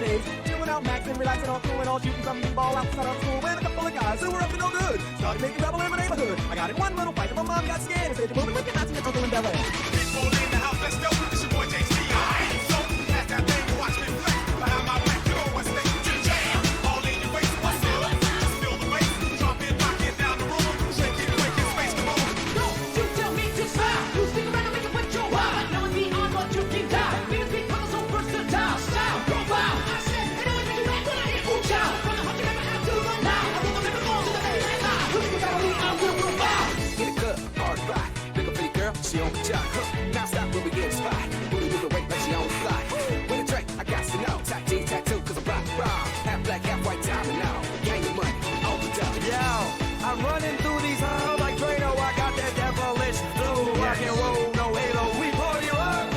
days. Chilling out, maxing, relaxing, all cool and all shooting some b-ball outside of school. And a couple of guys who were up to no good started making trouble in my neighborhood. I got in one little fight and my mom got scared and said, "You're moving with your Nazi and uncle in Bel Air." People in the house, let's go. It's your boy JC. So, pass that thing and watch me flex. Behind my back, you know what's next. Jam, all in your waist, what's up? Just feel the bass, drop it, rock it down the room. Shake it, quake it, space, come on. Don't you tell me to stop. You stick around and make it with your wild. Knowing beyond what you can die. Because because so versatile. Style, profile. I said, and always make you back when I hit ooh child. From the heart you never have to run now. I will never go to the very last line. Look at what I will provide. Get a good hard ride. Big up pretty girl, she on the job. Now stop when we get inspired. Booty moving weight like she on the fly. With a drink, I got to know. Tattoo, tattoo, cause I'm rock, raw. Half black, half white, diamond now. Gang your money, all the time. Yo, I'm running through these halls like Drano. I got that devilish flow. Rock and roll, no halo. We party up.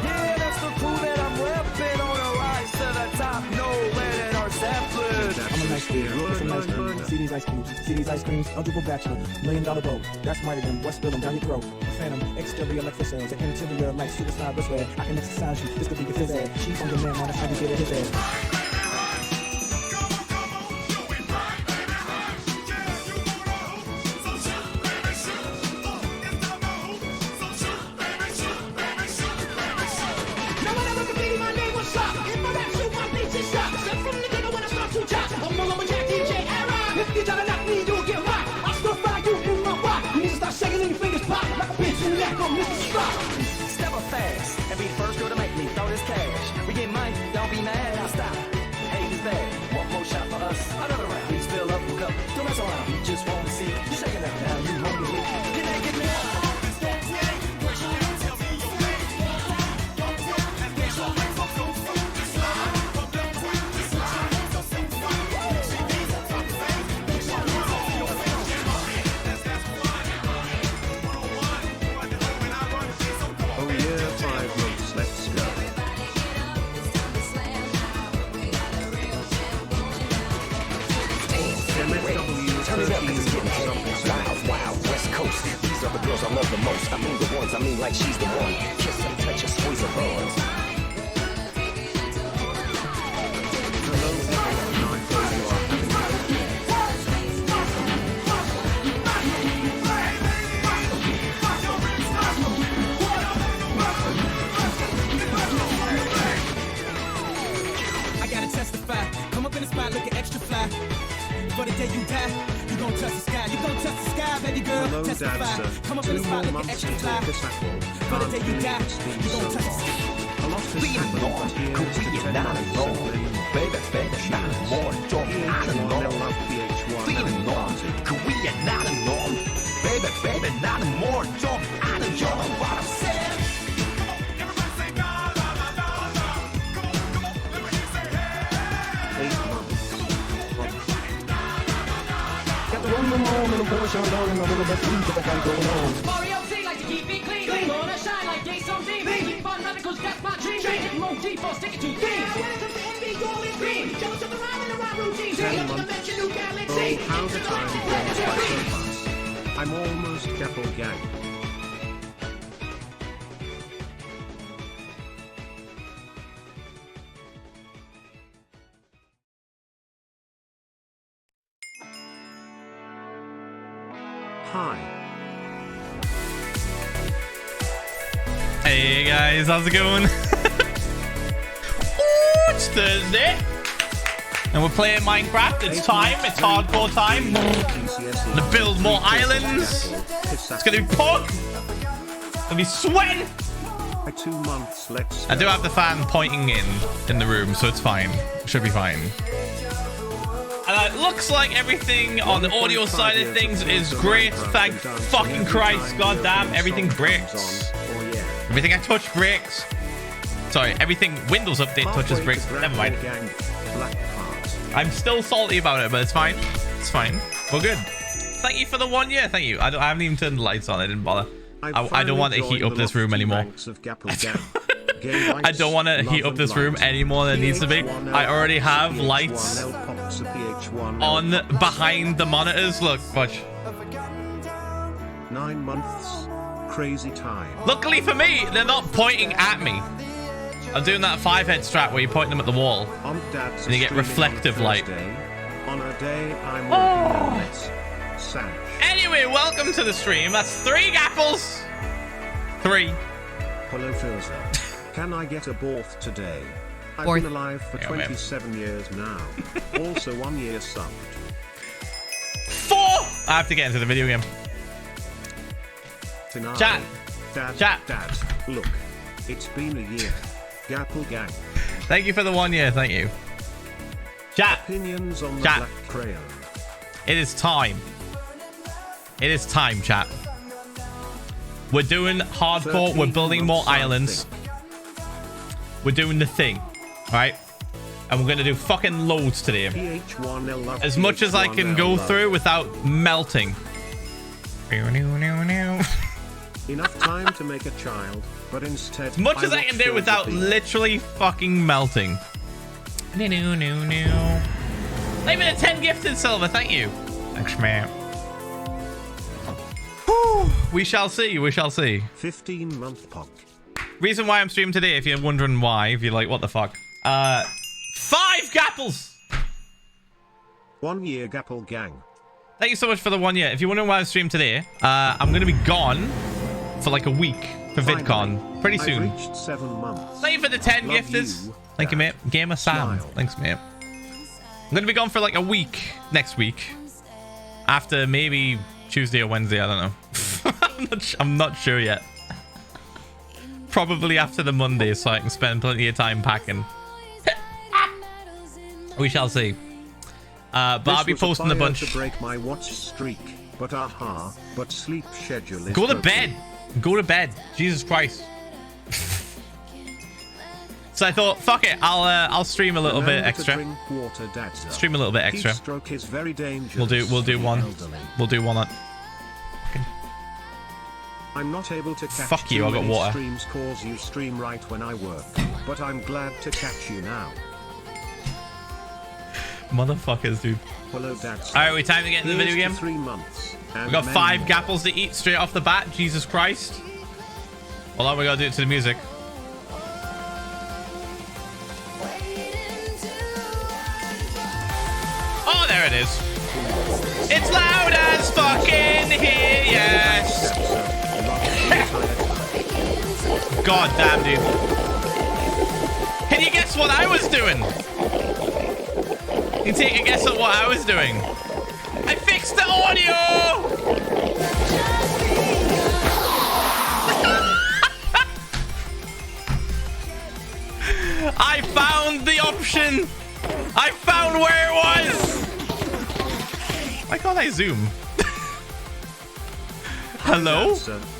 Yeah, that's the crew that I'm repping on a rise to the top. No lead or Zeppelin. I'm a nice dude. It's a nice cream. See these ice creams. See these ice creams. Eligible bachelor. $1 million boat. That's mighty them. What's spilling down your throat? Phantom. Exterior like for sales. An interior like suicide wristwear. I can exercise you. This could be your phys ed. She's on your man. Now that's how you get it his ass. Now when I look at baby, my name was Shock. If my rap shoot, my beats is shot. Step from the ghetto when I start to chop. I'm all over Jack DJ Aaron. If you try to knock me, you'll get rocked. I'll still fry you in my rock. You need to start shaking and your fingers pop. Like a bitch in the neck on Mr. Spock. Step up fast and be the first girl to make me throw this cash. We get money, don't be mad, I'll stop. Hate is bad. One more shot for us, another round. Please fill up, hook up, don't mess around. You just want to see you shaking up now. You want me with get naked now. Oh yeah, 5 months, let's go. MSW 13 Wild, wild West Coast. These are the girls I love the most. I mean the ones, I mean like she's the one. Kiss her, touch her, squeeze her buns. Hello everyone, I hope you are having a good day. I gotta testify. Come up in the spot looking extra fly. For the day you die, you gon' touch the sky. You gon' touch the sky, baby girl. Hello Testify. Dancer, Come up in 2 the more spot looking months extra until fly. this apple. For the day you die, Can't believe you gon' it's touch been the so sky. long. A lot has Being happened, born, but here's Korea, to not alone. Baby, baby, not alone. Don't not Ph1 alone. love Ph1 Being having born, party. Korea, not alone. Baby, baby, not more. Don't I know you know what I'm saying? Mario T like to keep it clean. Gonna shine like day some D. Keep on running cause that's my dream. Change it more deep or stick it to theme. When it comes to NBA, you're in green. Jump to the rhyme and the rhyme routine. 10 Look at the months. mention new galaxy. Oh, how the time goes by so fast. I'm almost couple gang. Hi. Hey guys, how's it going? It's Thursday. And we're playing Minecraft. It's time. It's hardcore time. Gonna build more islands. It's gonna be fun. Gonna be sweating. 2 months, let's I do have the fan pointing in the room, so it's fine. Should be fine. And it looks like everything on the audio side of things is great. Thank fucking Christ. Goddamn, everything breaks. Everything I touch breaks. Sorry, everything Windows Update touches breaks. Never mind. I'm still salty about it, but it's fine. It's fine. We're good. Thank you for the 1 year. Thank you. I haven't even turned the lights on. I didn't bother. I don't want to heat up this room anymore. I don't want to heat up this room any more than it needs to be. I already have lights on behind the monitors. Look, watch. 9 months. Crazy time. Luckily for me, they're not pointing at me. I'm doing that 5-head strat where you point them at the wall. And you get reflective light. On a day I'm working less. Sash. Anyway, welcome to the stream. That's 3 gapples. 3. Hello, Philza. Can I get a borth today? I've Borth. been alive for Yeah, man. 27 years now. Also 1 year subbed. 4. I have to get into the video game. Tonight. Chat. Dad, Chat. Dad, look. It's been a year. Gapple gang. Thank you for the 1 year. Thank you. Chat. Opinions on the Chat. black crayon. It is time. It is time, chat. We're doing hardcore. We're building more islands. We're doing the thing. Right? And we're going to do fucking loads today. Ph1lza As much as I can go through without melting. Enough time to make a child, but instead As much as I can do without literally fucking melting. Leave me a 10 gifted silver, thank you. Thanks, man. Whew. We shall see, we shall see. 15-month POC. Reason why I'm streaming today, if you're wondering why, if you're like, what the fuck? 5 gapples! 1 year Gapple gang. Thank you so much for the 1 year. If you're wondering why I'm streaming today, I'm going to be gone for like a week for VidCon pretty soon. I've reached 7 months. Thank you for the 10 Love gifters. you, Thank you, mate. Dad. Gamer Sam. Smile. Thanks, mate. I'm going to be gone for like a week next week. After maybe Tuesday or Wednesday. I don't know. I'm not sure yet. Probably after the Monday so I can spend plenty of time packing. We shall see. But I'll be posting a bunch. To break my watch streak, but but sleep schedule is Go to broken. bed. Go to bed. Jesus Christ. So I thought, fuck it. I'll stream a little bit Remember to extra. drink water, Dadza. Stream a little bit extra. Heat stroke is very dangerous. We'll do for one. the elderly. We'll do one on. I'm not able to catch Fuck you, too I got many water. streams cause you stream right when I work, but I'm glad to catch you now. Motherfuckers, dude. Hello, Dadza. Alright, we time to get into the video game. 3 months. We got 5 gapples to eat straight off the bat. Jesus Christ. Hold on, we gotta do it to the music. Oh, there it is. It's loud as fucking here, yes. God damn, dude. Can you guess what I was doing? You take a guess at what I was doing. I fixed the audio! I found the option! I found where it was! Why can't I zoom? Hello?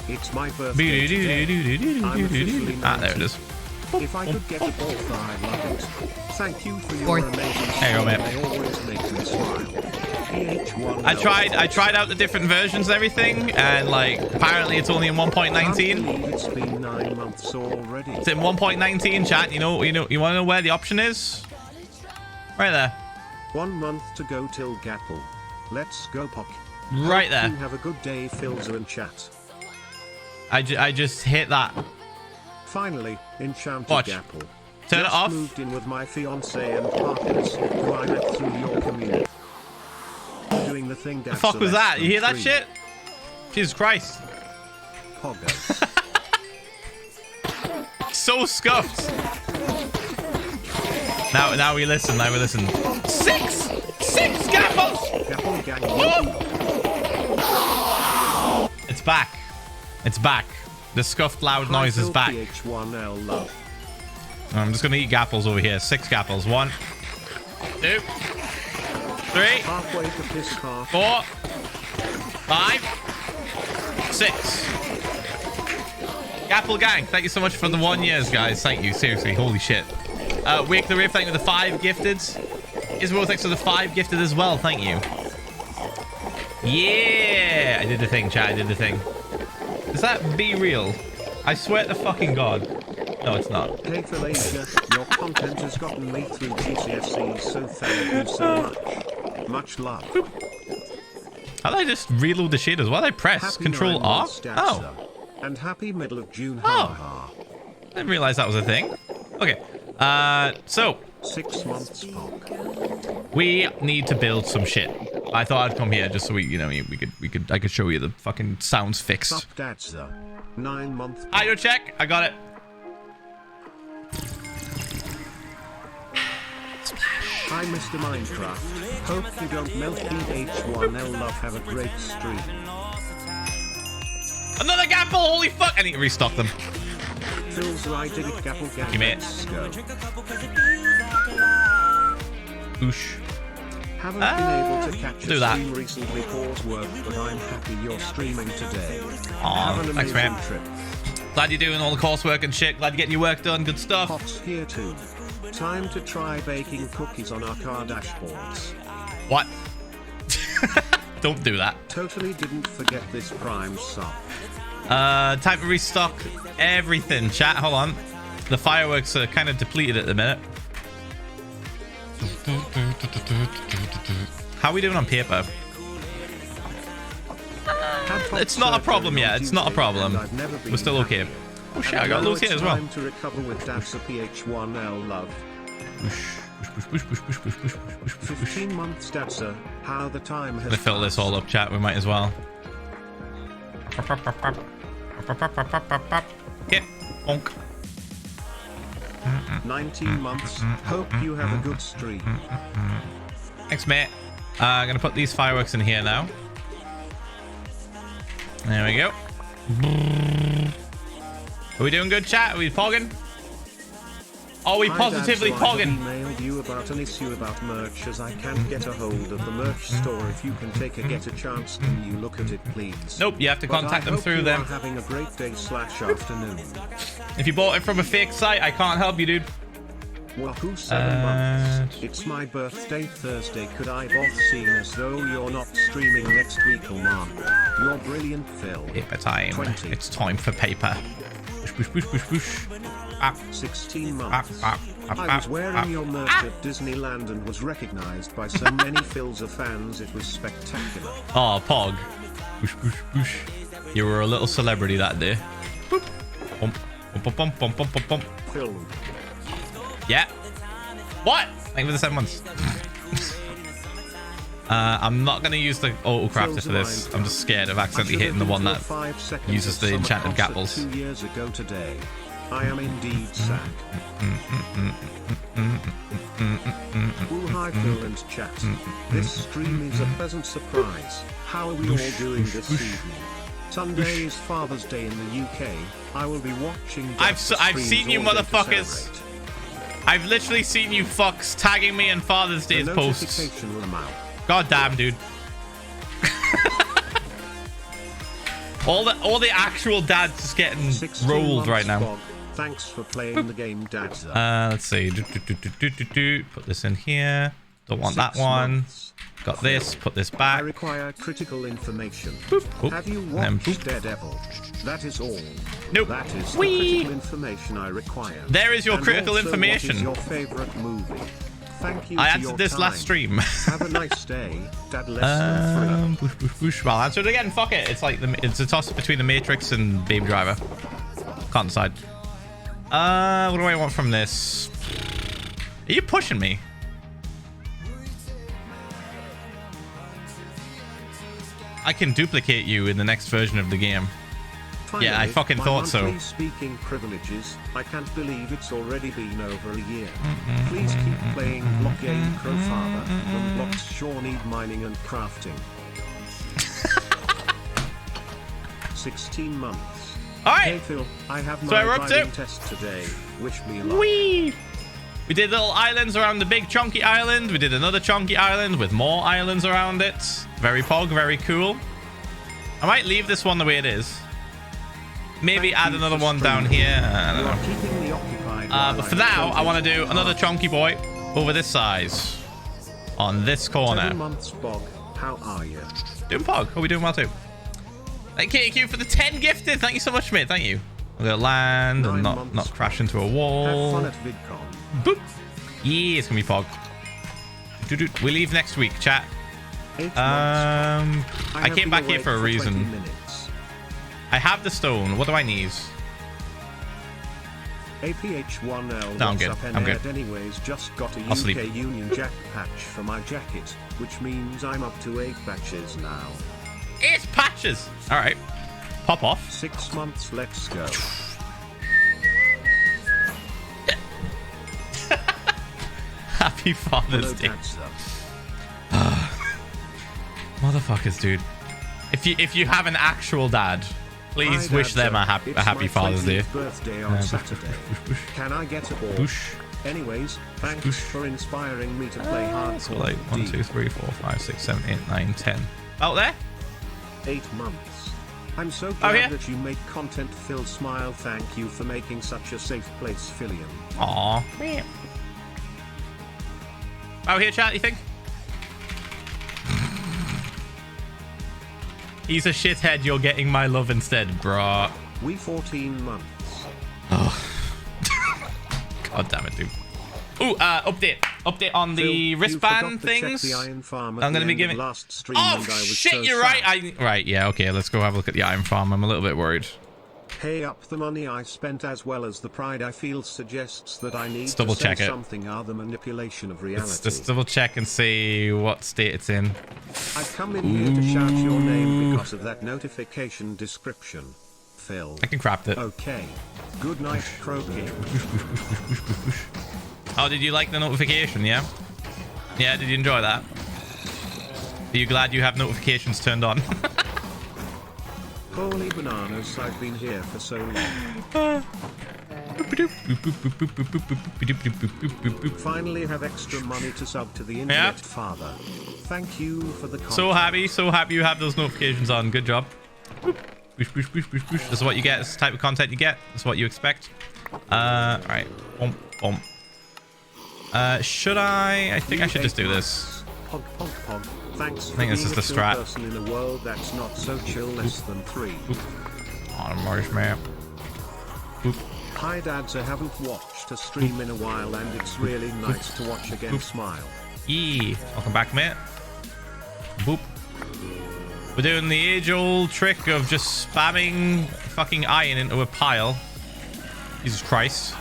It's my birthday today. I'm officially Ah, there it is. If I could get a ball, I'd love it. Thank you for your Fourth. amazing There you go, mate. They always make me smile. Ph1lza I tried out the different versions and everything, and like apparently it's only in 1.19. Can't believe it's been 9 months already. It's in 1.19, chat. You want to know where the option is? Right there. 1 month to go till Gapple. Let's go, Pop. Right Hope there. you have a good day, Philza and chat. I just hit that. Finally, enchanted Watch. Gapple. Turn it Just off. moved in with my fiance and partners, who I met through your community. Doing the thing, Dad. The fuck was that? You hear that shit? Jesus Christ. Poggo. So scuffed. Now we listen. Now we listen. 6 gapples. Gapple gang. It's back. It's back. The scuffed loud noise is back. Ph1lza. I'm just gonna eat gapples over here. 6 gapples. 1, 2, 3, Halfway to piss half. 4, 5, 6. Gapple gang, thank you so much for the 1 years, guys. Thank you, seriously. Holy shit. Wake the Rave, thank you for the 5 gifted. Isabel, thanks for the 5 gifted as well. Thank you. Yeah, I did the thing, chat. I did the thing. Does that be real? I swear to fucking God. No, it's not. Hey Philza, your content has gotten me through GCSE, so thank you so much. Much love. How did I just reload the shaders? What did I press? Happy Control 9 R? months, Oh, Dadza. And happy middle of June, Oh. ha ha. I didn't realize that was a thing. Okay. So 6 months, Pog. we need to build some shit. I thought I'd come here just so I could show you the fucking sounds fixed. Sup, Dadza. 9 months. Audio check. I got it. Hi, Mr. Minecraft. Hope you don't melt Ph1lza. Have a great stream. Another gapple. Holy fuck. I need to restock them. Philza riding Gapple Gang. You mate. Let's go. Oosh. Haven't been able to catch do a that. stream recently. Pause work, but I'm happy you're streaming today. Aw, Have an thanks, amazing man. trip. Glad you're doing all the coursework and shit. Glad you're getting your work done. Good stuff. Pops here too. Time to try baking cookies on our car dashboards. What? Don't do that. Totally didn't forget this prime sub. Time to restock everything. Chat, hold on. The fireworks are kind of depleted at the minute. How are we doing on paper? It's not a problem yet. It's not a problem. We're still okay. Oh shit, I got loads here as well. Time to recover with Dadza Ph1lza love. 15 months, Dadza. How the time has I'm gonna fill this all up, chat. We might as well. Okay. Bonk. 19 months. Hope you have a good stream. Thanks, mate. I'm gonna put these fireworks in here now. There we go. Are we doing good, chat? Are we pogging? Are we positively Hi, Dad, so I pogging? emailed you about an issue about merch as I can't get a hold of the merch store. If you can get a chance, can you look at it, please? Nope, you have to contact them through them. Having a great day / afternoon. If you bought it from a fake site, I can't help you, dude. Wahoo, 7 months. It's my birthday Thursday. Could I both seem as though you're not streaming next week, Omar? You're brilliant, Phil. Paper time. 20. It's time for paper. Push, push, push, push, push. 16 months. I was wearing your merch at Disneyland and was recognized by so many Philza fans. It was spectacular. Oh, Pog. Push, push, push. You were a little celebrity that day. Boop. Bump, bump, bump, bump, bump, bump, bump. Phil. Yeah. What? Thank you for the 7 months. I'm not going to use the autocrafter for this. I'm just scared of accidentally hitting the one that uses the enchanted gapples. 2 years ago today. I am indeed sad. Ooh, hi Phil and chat. This stream is a pleasant surprise. How are we all doing this evening? Sunday is Father's Day in the UK. I will be watching. I've seen you motherfuckers. I've literally seen you fucks tagging me in Father's Day's posts. God damn, dude. all the actual dads just getting rolled right now. Bob. Thanks for playing the game, Dadza. Let's see. Put this in here. Don't want that one. Got this. Put this I back. require critical information. Boop, boop. Have you And then watched boop. Daredevil? That is all. Nope. That is the Whee! critical information I require. There is your And critical also, information. What is your favorite movie? Thank you. I for answered your this time. last stream. Have a nice day, Dad. Less than 3. Push, push, push. Well, I'll answer it again. Fuck it. It's like it's a toss between the Matrix and Baby Driver. Can't decide. What do I want from this? Are you pushing me? I can duplicate you in the next version of the game. Finally, Yeah, I fucking my thought so. monthly speaking privileges. I can't believe it's already been over a year. Please keep playing Block Game Crowfather and Blocks Sure need mining and crafting. 16 months. All Hey right. Phil, I have So my we're up driving to- test today. Wish me luck. Whee! We did little islands around the big chunky island. We did another chunky island with more islands around it. Very pog, very cool. I might leave this one the way it is. Maybe Thank add you another for one down streaming. here. I don't You know. are keeping me occupied while But for I'm now, I want to do coding. another chunky boy over this size. On this corner. 7 months, Bog. How are you? Doing pog. Oh, we doing well too. Thank you for the 10 gifted. Thank you so much, mate. Thank you. I'm gonna land 9 and months. not crash into a Have fun wall. at VidCon. Boop. Yeah, it's gonna be pog. We leave next week, chat. 8 months. I have came been back here awake for a 20 reason. minutes. I have the stone. What do I need? APH1L. No, I'm good. What's up, I'm good. Ed? Anyways, just got a I'll UK sleep. Union Jack patch for my jacket, which means I'm up to 8 patches now. 8 patches. All right. Pop off. 6 months, let's go. Happy Father's Hello, Day. Dad's Motherfuckers, dude. If you have an actual dad, please Hi, wish them a Dad's happy Father's Day. birthday on Saturday. Can I get a ball? Boosh. Anyways, thanks for inspiring me to play hardcore. So like 1, 2, 3, 4, 5, 6, 7, 8, 9, 10. Out there? 8 months. I'm so glad yeah? that you make content. Phil Smile, thank you for making such a safe place, Philian. Aw. Out here, chat, you think? He's a shithead. You're getting my love instead, bruh. We 14 months. God damn it, dude. Ooh, update on the Phil, wristband you forgot to check things. the Iron Farm at I'm gonna the be end of giving. last stream Oh and I was shit, so you're sad. right. Right, yeah, okay. Let's go have a look at the Iron Farm. I'm a little bit worried. Hey, up the money I spent as well as the pride I feel suggests that I need Let's to double say check it. something other manipulation of reality. Let's just double check and see what state it's in. I've come in here to shout your name because of that notification description. Phil. I can craft it. Okay. Good night, Croaking. Oh, did you like the notification? Yeah. Yeah. Did you enjoy that? Are you glad you have notifications turned on? Holy bananas, I've been here for so long. Finally have extra money to sub to the internet, father. Thank you for the content. So happy you have those notifications on. Good job. This is what you get. This is the type of content you get. This is what you expect. Alright. Boom, boom. Should I think I should just do this. Pog, pog, pog. Thanks for I think this being is the a chill strat. person in a world that's not so chill, less than 3. On marshmallow. Boop. Hi dads, I haven't watched a stream in a while and it's really nice to watch again. Smile. Yee. Welcome back, mate. Boop. We're doing the age-old trick of just spamming fucking iron into a pile. Jesus Christ.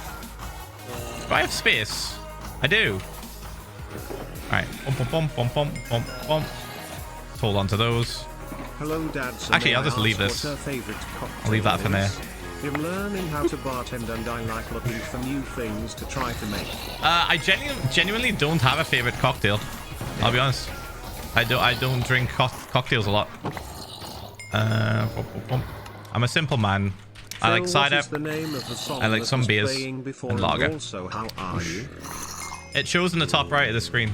Do I have space? I do. Alright. Bum, bum, bum, bum, bum, bum. Hold on to those. Hello dads. Actually, I'll just leave this. I'll leave that for now. I'm learning how to bartend and I like looking for new things to try to make. I genuinely don't have a favorite cocktail. I'll be honest. I don't drink cocktails a lot. I'm a simple man. I like cider. What is the name of the song I like that some was beers playing before and lager. Also, how are you? It shows in the top right of the screen.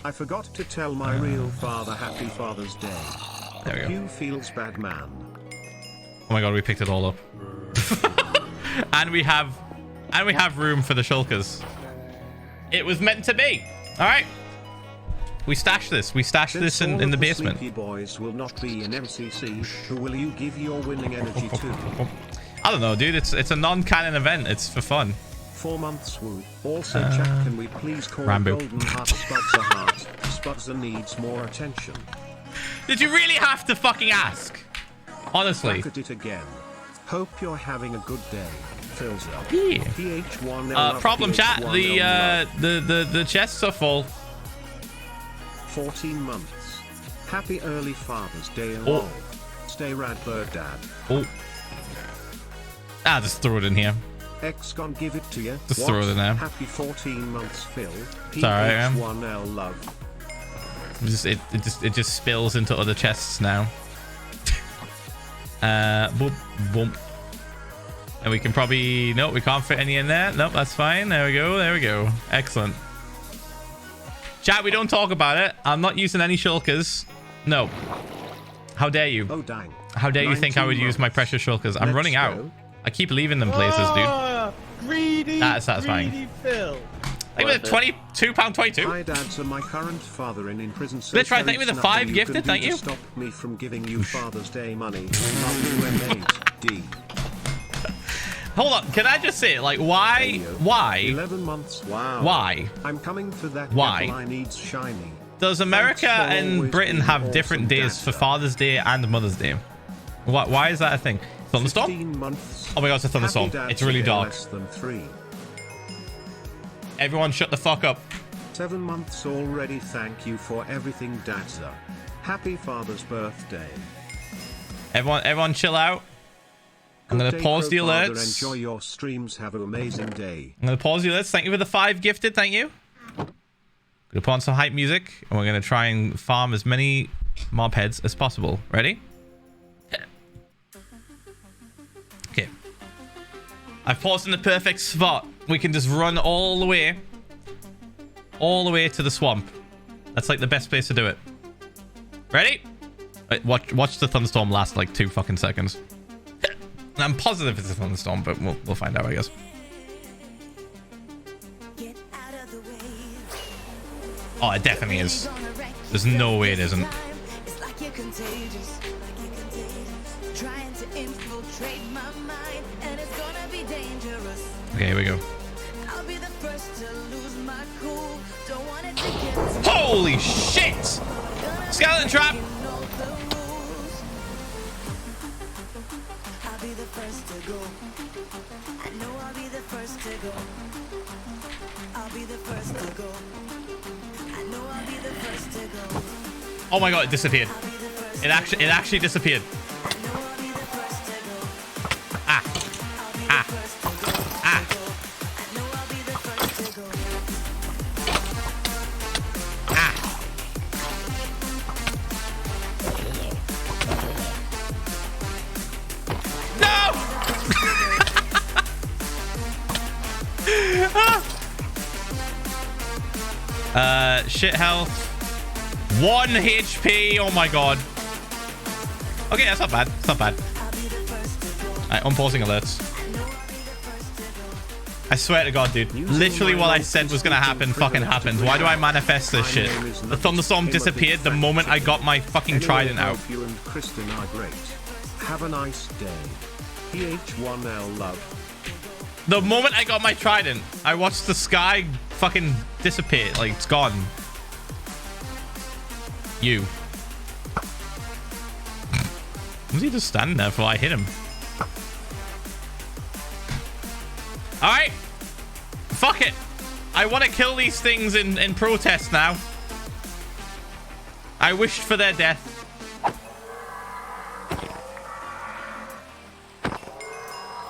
I forgot to tell my real father Happy Father's Day. There we go. Hugh feels bad, man. Oh my god, we picked it all up. and we have room for the shulkers. It was meant to be. All right. We stashed this. We stashed this in the basement. Sleepy boys will not be in MCC. Who will you give your winning energy to? I don't know, dude. It's a non-canon event. It's for fun. 4 months, woo. Also, chat, can we please call Rambo. Golden Heart Spudza Heart? Spudza needs more attention. Did you really have to fucking ask? Honestly. Look at it again. Hope you're having a good day. Philza. Yeah. Ph1lza Problem chat. Ph1lza. The chests are full. 14 months. Happy early Father's Day. Oh. Stay rad, bird dad. Oh. Just throw it in here. X gon' give it to you. Just throw it in there. Happy 14 months, Phil. It's alright, man. Ph1L love. It just spills into other chests now. Boop, boom. And we can probably... Nope, we can't fit any in there. Nope, that's fine. There we go. There we go. Excellent. Chat, we don't talk about it. I'm not using any shulkers. No. How dare you? Oh, dang. How dare you think I would use my precious shulkers? I'm running out. I keep leaving them places, dude. Greedy, That's satisfying. greedy Phil. Thank you for the £22.22. Hi, dads, and my current father in prison. So Glitch, right, thank you for the 5 gifted, thank you. Stop me from giving you Father's Day money. WM8D. Hold on, can I just say, like, why? 11 months. Wow. Why? I'm coming for that. Why? I need shiny. Does America Thanks for and always Britain being have awesome, different days for Dad. Father's Day and Mother's Day? Why is that a thing? Thunderstorm? 15 months. Oh my god, it's a thunderstorm. Happy It's really Dad's dark. less than 3. Everyone shut the fuck up. 7 months already. Thank you for everything, Dadza. Happy Father's birthday. Everyone chill out. I'm Good going to day, pause the Father. alerts. Enjoy your streams. Have an amazing day. I'm going to pause the alerts. Thank you for the 5 gifted. Thank you. Going to put on some hype music. And we're going to try and farm as many mob heads as possible. Ready? Okay. I've paused in the perfect spot. We can just run all the way to the swamp. That's like the best place to do it. Ready? Wait, watch the thunderstorm last like 2 fucking seconds. I'm positive it's a thunderstorm, but we'll find out, I guess. Oh, it definitely is. There's no way it isn't. It's like you're contagious. Trying to infiltrate my mind, and it's gonna be dangerous. Okay, here we go. I'll be the first to lose my cool. Don't want it to get Holy shit! Skeleton trap! I'll be the first to go. I know I'll be the first to go. I'll be the first to go. I know I'll be the first to go. Oh my god, it disappeared. It actually disappeared. Ah. Ah. Ah. Shit health. 1 HP. Oh my god. Okay, that's not bad. It's not bad. Alright, unpausing alerts. I swear to god, dude. Literally what I said was gonna happen fucking happened. Why do I manifest this shit? The thunderstorm disappeared the moment I got my fucking trident out. You and Kristen are great. Have a nice day. Ph1lza love. The moment I got my trident, I watched the sky fucking disappear. Like, it's gone. You. Was he just standing there before I hit him? Alright. Fuck it. I want to kill these things in protest now. I wished for their death.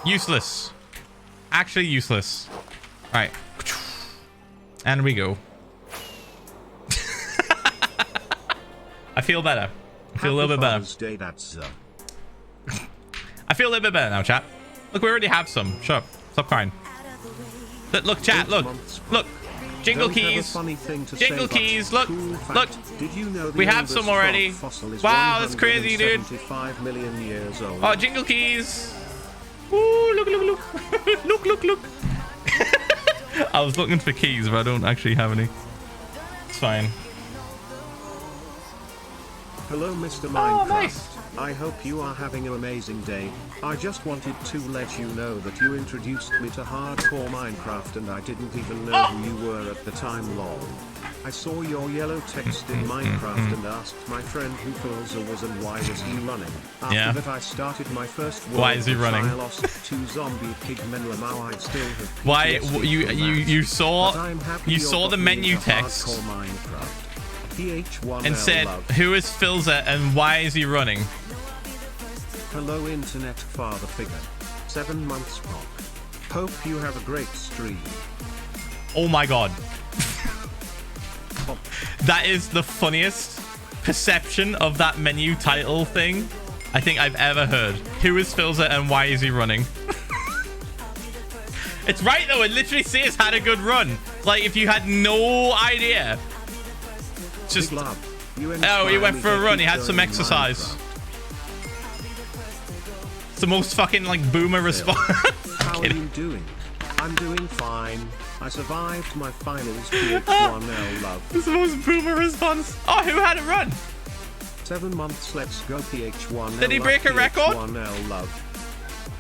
Useless. Actually useless. Alright. And we go. I feel better. I feel a little bit better. I feel a little bit better now, chat. Look, we already have some. Shut up. Stop crying. Look, chat. Look. Look. Jingle keys. Jingle keys. Look. Look. We have some already. Wow, that's crazy, dude. Oh, jingle keys. Ooh, look, look, look. Look, look, look. I was looking for keys, but I don't actually have any. It's fine. Hello, Mr. Minecraft. Oh, nice. I hope you are having an amazing day. I just wanted to let you know that you introduced me to hardcore Minecraft and I didn't even know who you were at the time. Lol. I saw your yellow text in Minecraft and asked my friend who Philza was and why was he running. After that I started my first world. Why is he running? I lost 2 zombie pigmen. Now I still have Why PTSD you saw the menu text Ph1lza and said love. who is Philza and why is he running? Hello internet father figure. 7 months pop. Hope you have a great stream. Oh my god. That is the funniest perception of that menu title thing I think I've ever heard. Who is Philza and why is he running? It's right though, it literally says had a good run. Like if you had no idea. Just oh, he went for a run, he had some exercise. It's the most fucking like boomer response. How are you doing? I'm doing fine. I survived my finals. Ph1lza love. It's the most boomer response. Oh, who had a run? 7 months. Let's go. Ph1lza. Did he break a record? Ph1lza love.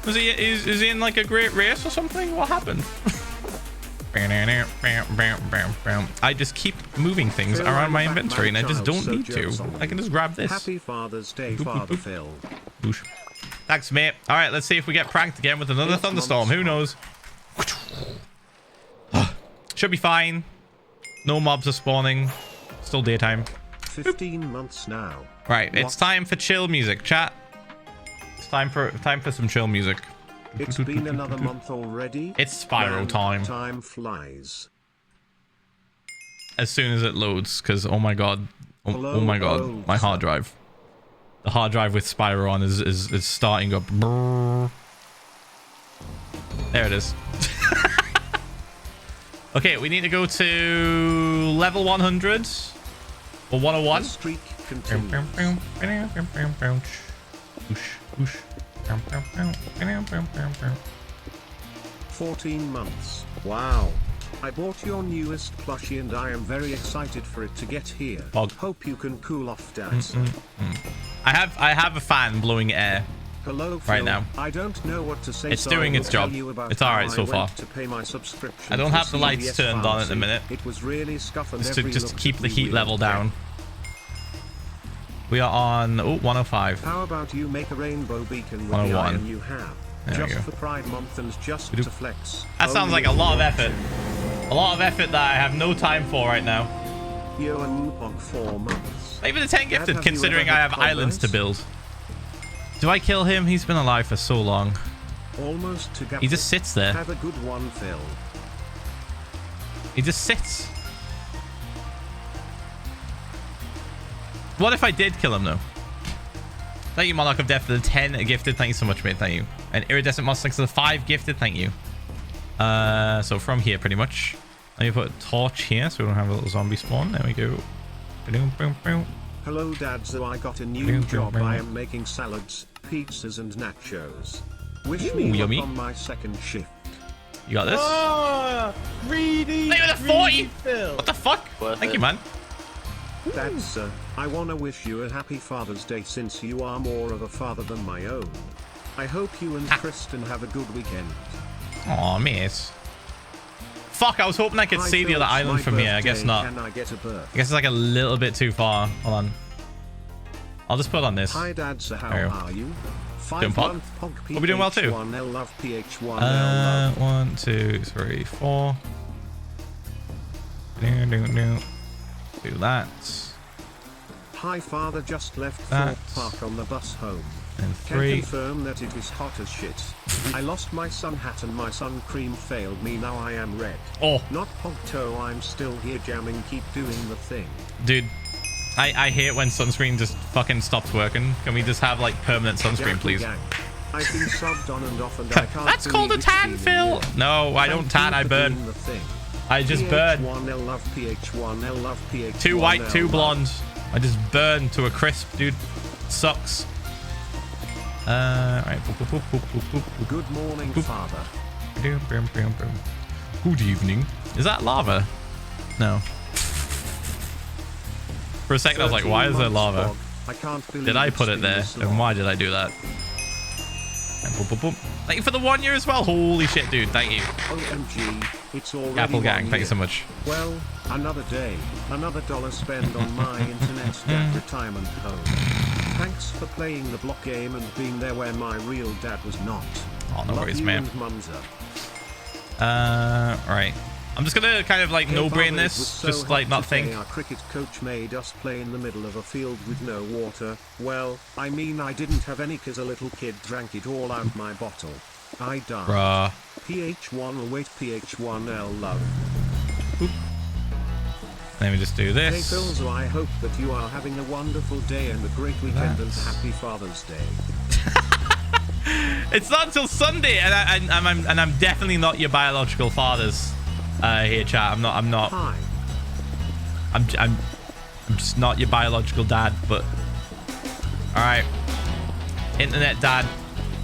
Was he is he in like a great race or something? What happened? I just keep moving things around my inventory and I just don't need to. I can just grab this. Happy Father's Day, Father Phil. Boosh. Thanks, mate. All right, let's see if we get pranked again with another thunderstorm. Who knows? Should be fine. No mobs are spawning. Still daytime. 15 months now. Right, it's time for chill music, chat. It's time for some chill music. It's been another month already. It's Spyro Man, time. Time flies. As soon as it loads, because oh my god, oh my god, my hard drive. The hard drive with Spyro on is starting up. Brrr. There it is. Okay, we need to go to level 100 or 101. The streak continues. 14 months. Wow. I bought your newest plushie and I am very excited for it to get here. Bog. Hope you can cool off, Daz. I have a fan blowing air. Hello, Phil. Right now. I don't know what to say. It's so doing I will its job. tell you about It's alright how so I far. went to pay my subscription I don't to have the lights CVS turned on at the pharmacy. minute. It was really scuff and Just every to look keep at the me heat with level a down. We are on 105. How about you make a rainbow beacon with the 101. iron you have? There we Just go. for Pride Month and just to flex. That sounds like a lot of effort. A lot of effort that I have no time for right now. You and Mupong 4 months. Maybe the 10 gifted, have you considering ever I had have islands to problems? build. Do I kill him? He's been alive for so long. Almost to He just sits there. Have a good one, Phil. He just sits. What if I did kill him, though? Thank you, Monarch of Death, for the 10 gifted. Thank you so much, mate. Thank you. And Iridescent Mustang for the 5 gifted. Thank you. So from here, pretty much. Let me put a torch here so we don't have a little zombie spawn. There we go. Hello, Dad. So I got a new job. I am making salads, pizzas, and nachos. Wish me luck yummy. on my second shift. You got this? Oh, greedy. Look at the 40. Phil. What the fuck? Thank you, man. Dad, sir, I wanna wish you a happy Father's Day since you are more of a father than my own. I hope you and Kristen have a good weekend. Aw, mate. Fuck, I was hoping I could Hi, see the Phil, other it's island my from here. I guess birthday. not. Can I get a birth? I guess it's like a little bit too far. Hold on. I'll just put on this. Hi, Dad, so how There you go. are you? Doing pog? Are we doing well too? Ph1lza love Ph1lza. 1, 2, 3, 4. Do that. Hi, Father, just left That. Thorpe Park on the bus home. And Can 3. confirm that it is hot as shit. I lost my sun hat and my sun cream failed me. Now I am red. Oh, Not Pogto, I'm still here jamming. Keep doing the thing. dude. I hate when sunscreen just fucking stops working. Can we just have like permanent sunscreen, Yankee please? gang. I've been subbed on and off and I can't That's called a believe it's tan, been Phil. year. No, I don't Thank tan. you I for burn. doing the thing. I just burn. Ph1lza love Ph1lza love Ph1lza. 2 white, 2 love. blonde. I just burn to a crisp, dude. Sucks. Alright. Good morning, Father. Good evening. Is that lava? No. For a second, I was like, why is there 13 lava? months, Bog. I can't believe Did I it's put it been there? this And long. why did I do that? And boop, boop, boop. Thank you for the 1 year as well. Holy shit, dude. Thank you. OMG, it's already Apple Gang, 1 thank you year. so much. Well, another day, another dollar spent on my internet dad retirement home. Thanks for playing the block game and being there where my real dad was not. Oh, no Love worries, you man. and Mumza. Alright. I'm just gonna kind of like Hey, no-brain Father, it this. was so Just like hot not today, think. Our cricket coach made us play in the middle of a field with no water. Well, I mean I didn't have any cause a little kid drank it all out my bottle. I died. Bruh. Ph1 wait Ph1L love. Let me just do Hey this. Philza, I hope that you are having a wonderful day and a great weekend and That's- happy Father's Day. It's not until Sunday, and I'm definitely not your biological fathers. Here, chat. I'm not. Hi. I'm just not your biological dad. But all right, internet dad,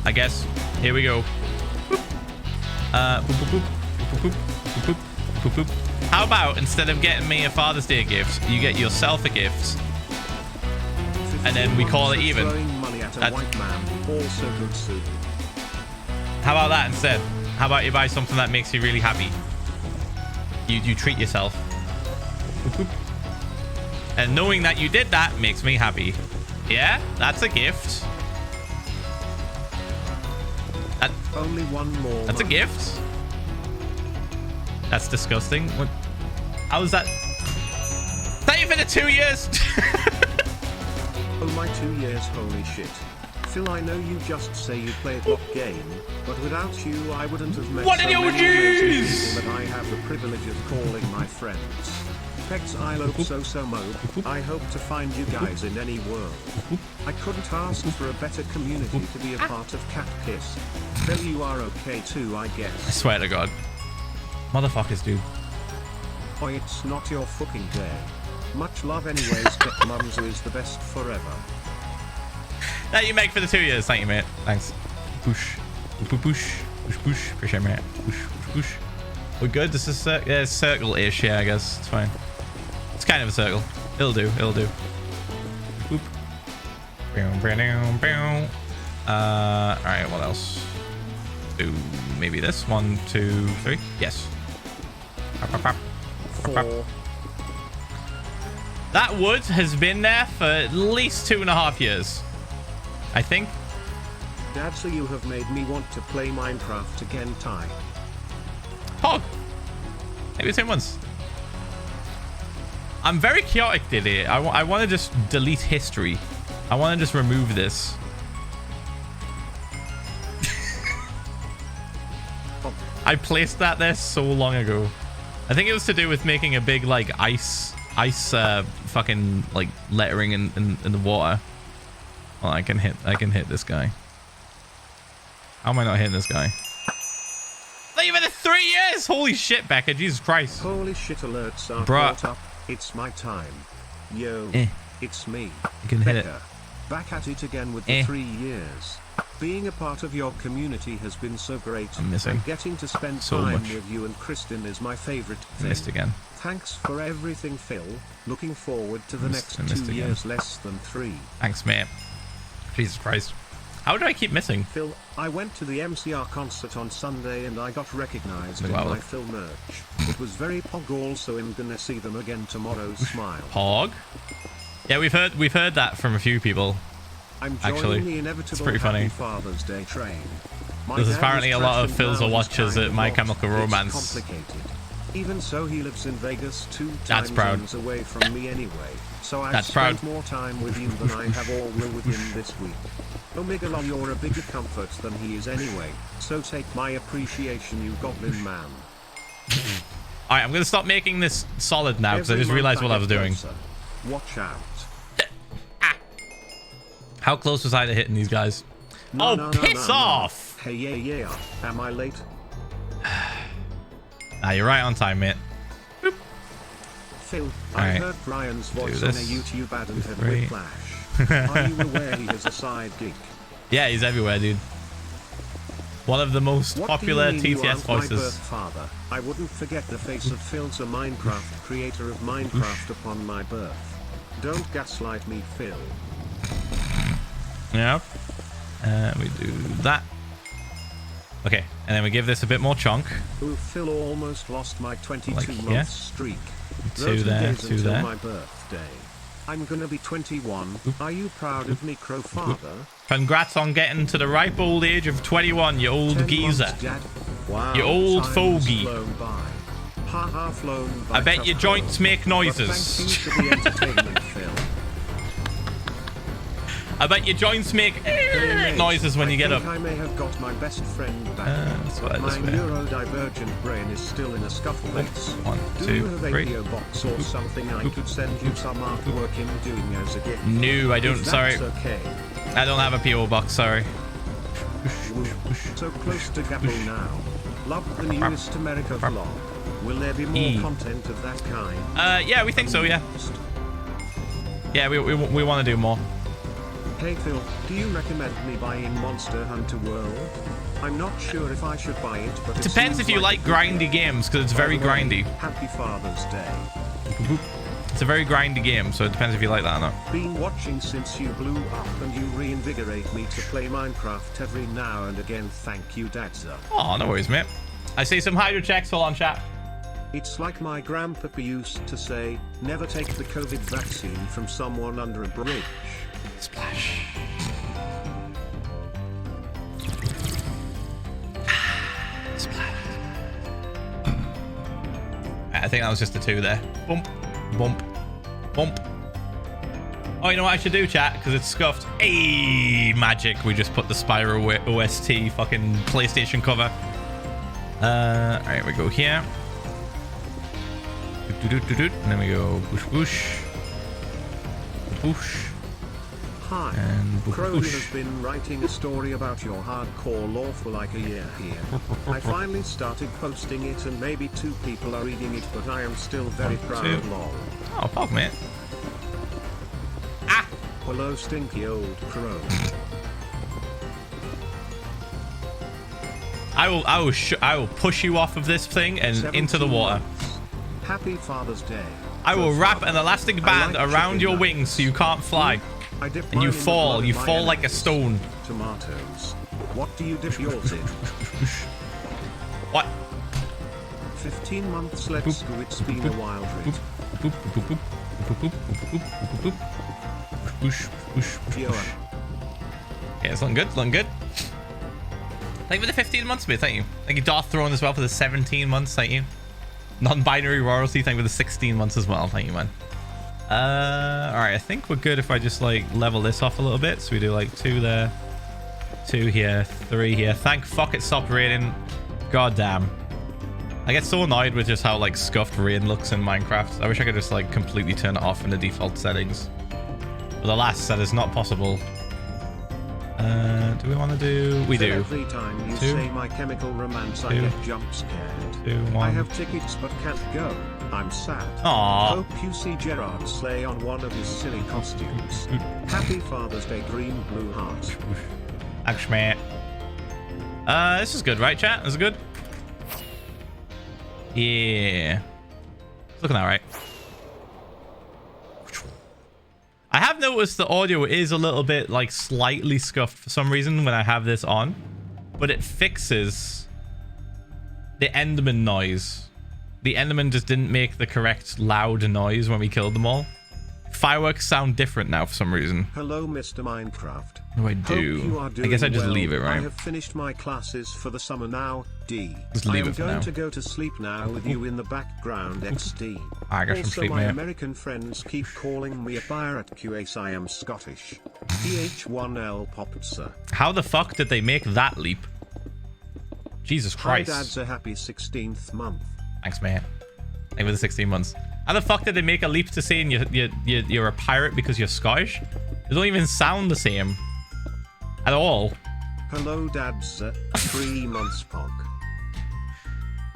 I guess. Here we go. Boop, boop, boop, boop, boop, boop, boop, boop. How about instead of getting me a Father's Day gift, you get yourself a gift, and then we call it even. Throwing money at a That's- white man, also good soup. How about that instead? How about you buy something that makes you really happy? You treat yourself. Boop, boop. And knowing that you did that makes me happy. Yeah, that's a gift. Only one more. That's a month. gift. That's disgusting. What? How is that? Thank you for the 2 years. Oh my 2 years, holy shit. Phil, I know you just say you play block game, but without you I wouldn't have met What so did you many use? amazing people that I have the privilege of calling my friends. Philza VODS, I hope to find you guys in any world. I couldn't ask for a better community to be a part of Cat Piss. Phil, you are okay too, I I guess. swear to God. Motherfuckers, dude. Oh, it's not your fucking day. Much love anyways, Philza is the best forever. That you make for the 2 years. Thank you, mate. Thanks. Push. Push, push, push, push. Appreciate it, mate. Push, push, push. We're good. This is circle-ish. Yeah, I guess. It's fine. It's kind of a circle. It'll do. It'll do. Boop. Alright, what else? Do maybe this. 1, 2, 3. Yes. Pop, pop, pop. Pop, pop. 4. That wood has been there for at least 2.5 years. I think. Dad, so you have made me want to play Minecraft again, Ty. Pog. Maybe the same ones. I'm very chaotic today. I want to just delete history. I want to just remove this. I placed that there so long ago. I think it was to do with making a big like ice fucking like lettering in the water. Well, I can hit this guy. How am I not hitting this guy? Not even 3 years! Holy shit, Becca, Jesus Christ. Holy shit, alerts are Bruh. caught up. It's my time. Yo, it's me. You can hit it. Becca. Back at it again with the 3 years. Being a part of your community has been so great. I'm missing and getting to spend so time much. with you and Kristen is my favorite thing. Missed again. Thanks for everything, Phil. Looking forward to the Missed next 2 again. years, less than 3. Thanks, mate. Jesus Christ. How do I keep missing? Phil, I went to the MCR concert on Sunday and I got recognized in Wow. my Phil merch. It was very pog, also I'm gonna see them again tomorrow. Smile. Pog? Yeah, we've heard that from a few people. I'm joining Actually, the inevitable it's pretty funny. Happy Father's Day train. My There's dad apparently is a lot of crashing Philza now, watchers he's at My kind of Chemical lost. Romance. It's complicated. Even so, he lives in Vegas 2 That's time proud. zones away from me anyway. So I've That's spent proud. more time with him than I have all will with him this week. Omega lol, you're a bigger comfort than he is anyway. So take my appreciation, you goblin man. Alright, I'm going to stop making this solid now because I just realized what I was doing. Watch out. How close was I to hitting these guys? No, Oh, no, no, piss no, no. off! Hey, yeah. Am I late? Ah, you're right on time, mate. Phil, I Alright. heard Brian's voice Do on a this. YouTube ad and had Three. whiplash. Are you aware he has a side gig? Yeah, he's everywhere, dude. One of the most What popular do you mean you TTS aren't my birth voices. father? I wouldn't forget the face of Philza, Minecraft creator of Minecraft upon my birth. Don't gaslight me, Phil. Yeah. We do that. Okay, and then we give this a bit more chunk. Ooh, Phil almost lost my 22 Like month here. streak. 2 Those there, days 2 until there. my birthday. I'm gonna be 21. Are you proud of me, Crow Father? Congrats on getting to the ripe old age of 21, you old 10 geezer. months, Dad. Wow, You old time's fogey. flown by. Ha, flown by I bet your tough joints girls. make But noises. thank you for the entertainment, Phil. I bet your joints make Hey, mate, noises when you get I up. think I may have got my best friend back, That's but right, my this way. neurodivergent brain is still in a scuffle face. 1, Do 2, you have a 3. PO box or something I could send you some artwork in doing as a gift? No, I don't. If Sorry, that's okay. I don't have a PO box. Sorry. Woo. So close to Gabble now. Love the newest America vlog. Will there be more E. content of that kind? Yeah, we think so. Yeah. Yeah, we want to do more. Hey Phil, do you recommend me buying Monster Hunter World? I'm not sure if I should buy it, but it Depends seems if you like a good grindy game. games, because it's By very the way, grindy. Happy Father's Day. It's a very grindy game, so it depends if you like that or not. Been watching since you blew up and you reinvigorate me to play Minecraft every now and again. Thank you, Dadza. Oh, no worries, mate. I see some hydro checks. Hold on, chat. It's like my grandpapa used to say, never take the COVID vaccine from someone under a bridge. Splash. I think that was just a 2 there. Bump, bump, bump. Oh, you know what I should do, chat? Because it's scuffed. Hey, magic. We just put the Spyro OST fucking PlayStation cover. All right, we go here. And then we go boosh, boosh. Boosh. Hi. And boosh, Crowley boosh. has been writing a story about your hardcore lore for like a year here. I finally started posting it and maybe 2 people are reading it, but I am still very proud, 2. lol. Oh, fuck, man. Hello, stinky old crow. I will push you off of this thing and into the 17 water. months. Happy Father's Day. I will So wrap far, an elastic I band like around chicken your nuggets. wings so you can't fly. I dip And mine you in the fall. blood You of my fall like a enemies. stone. Tomatoes. What do you dip yours in? What? 15 months, let's go. It's been a wild ride. Boop, boop, boop, boop, boop, boop, boop, boop, boop, boop. Boosh, boosh, boosh, Pure. boosh. Yeah, it's looking good. It's looking good. Thank you for the 15 months, mate. Thank you. Thank you, Darth Throne, as well, for the 17 months. Thank you. Non-binary royalty. Thank you for the 16 months as well. Thank you, man. All right. I think we're good if I just like level this off a little bit. So we do like 2 there, 2 here, 3 here. Thank fuck it stopped raining. God damn. I get so annoyed with just how like scuffed rain looks in Minecraft. I wish I could just like completely turn it off in the default settings. But alas, that is not possible. Do we want to do? We do. Every time you 2, say My Chemical Romance, I 2, get jump scared. 2, 1. I have tickets but can't go. I'm sad. Aww. Hope you see Gerard slay on one of his silly costumes. Happy Father's Day, green blue heart. Thanks, mate. This is good, right, chat? This is good. Yeah. It's looking alright. I have noticed the audio is a little bit like slightly scuffed for some reason when I have this on, but it fixes the Enderman noise. The Enderman just didn't make the correct loud noise when we killed them all. Fireworks sound different now for some reason. Hello, Mr. Minecraft. What do I Hope you are do? I guess I doing just well. leave it, right? I have finished my classes for the summer now. D. Just I leave am it for going now. to go to sleep now with you in the background. XD. I got some Also, sleep, my mate. American friends keep calling me a pirate. QAS, I am Scottish. Ph1lza. How the fuck did they make that leap? Jesus Hi, Christ. Dad's a happy 16th month. Thanks, man. Thank you for the 16 months. How the fuck did they make a leap to saying you're a pirate because you're Scottish? They don't even sound the same. At all. Hello, Dad's 3 months pog.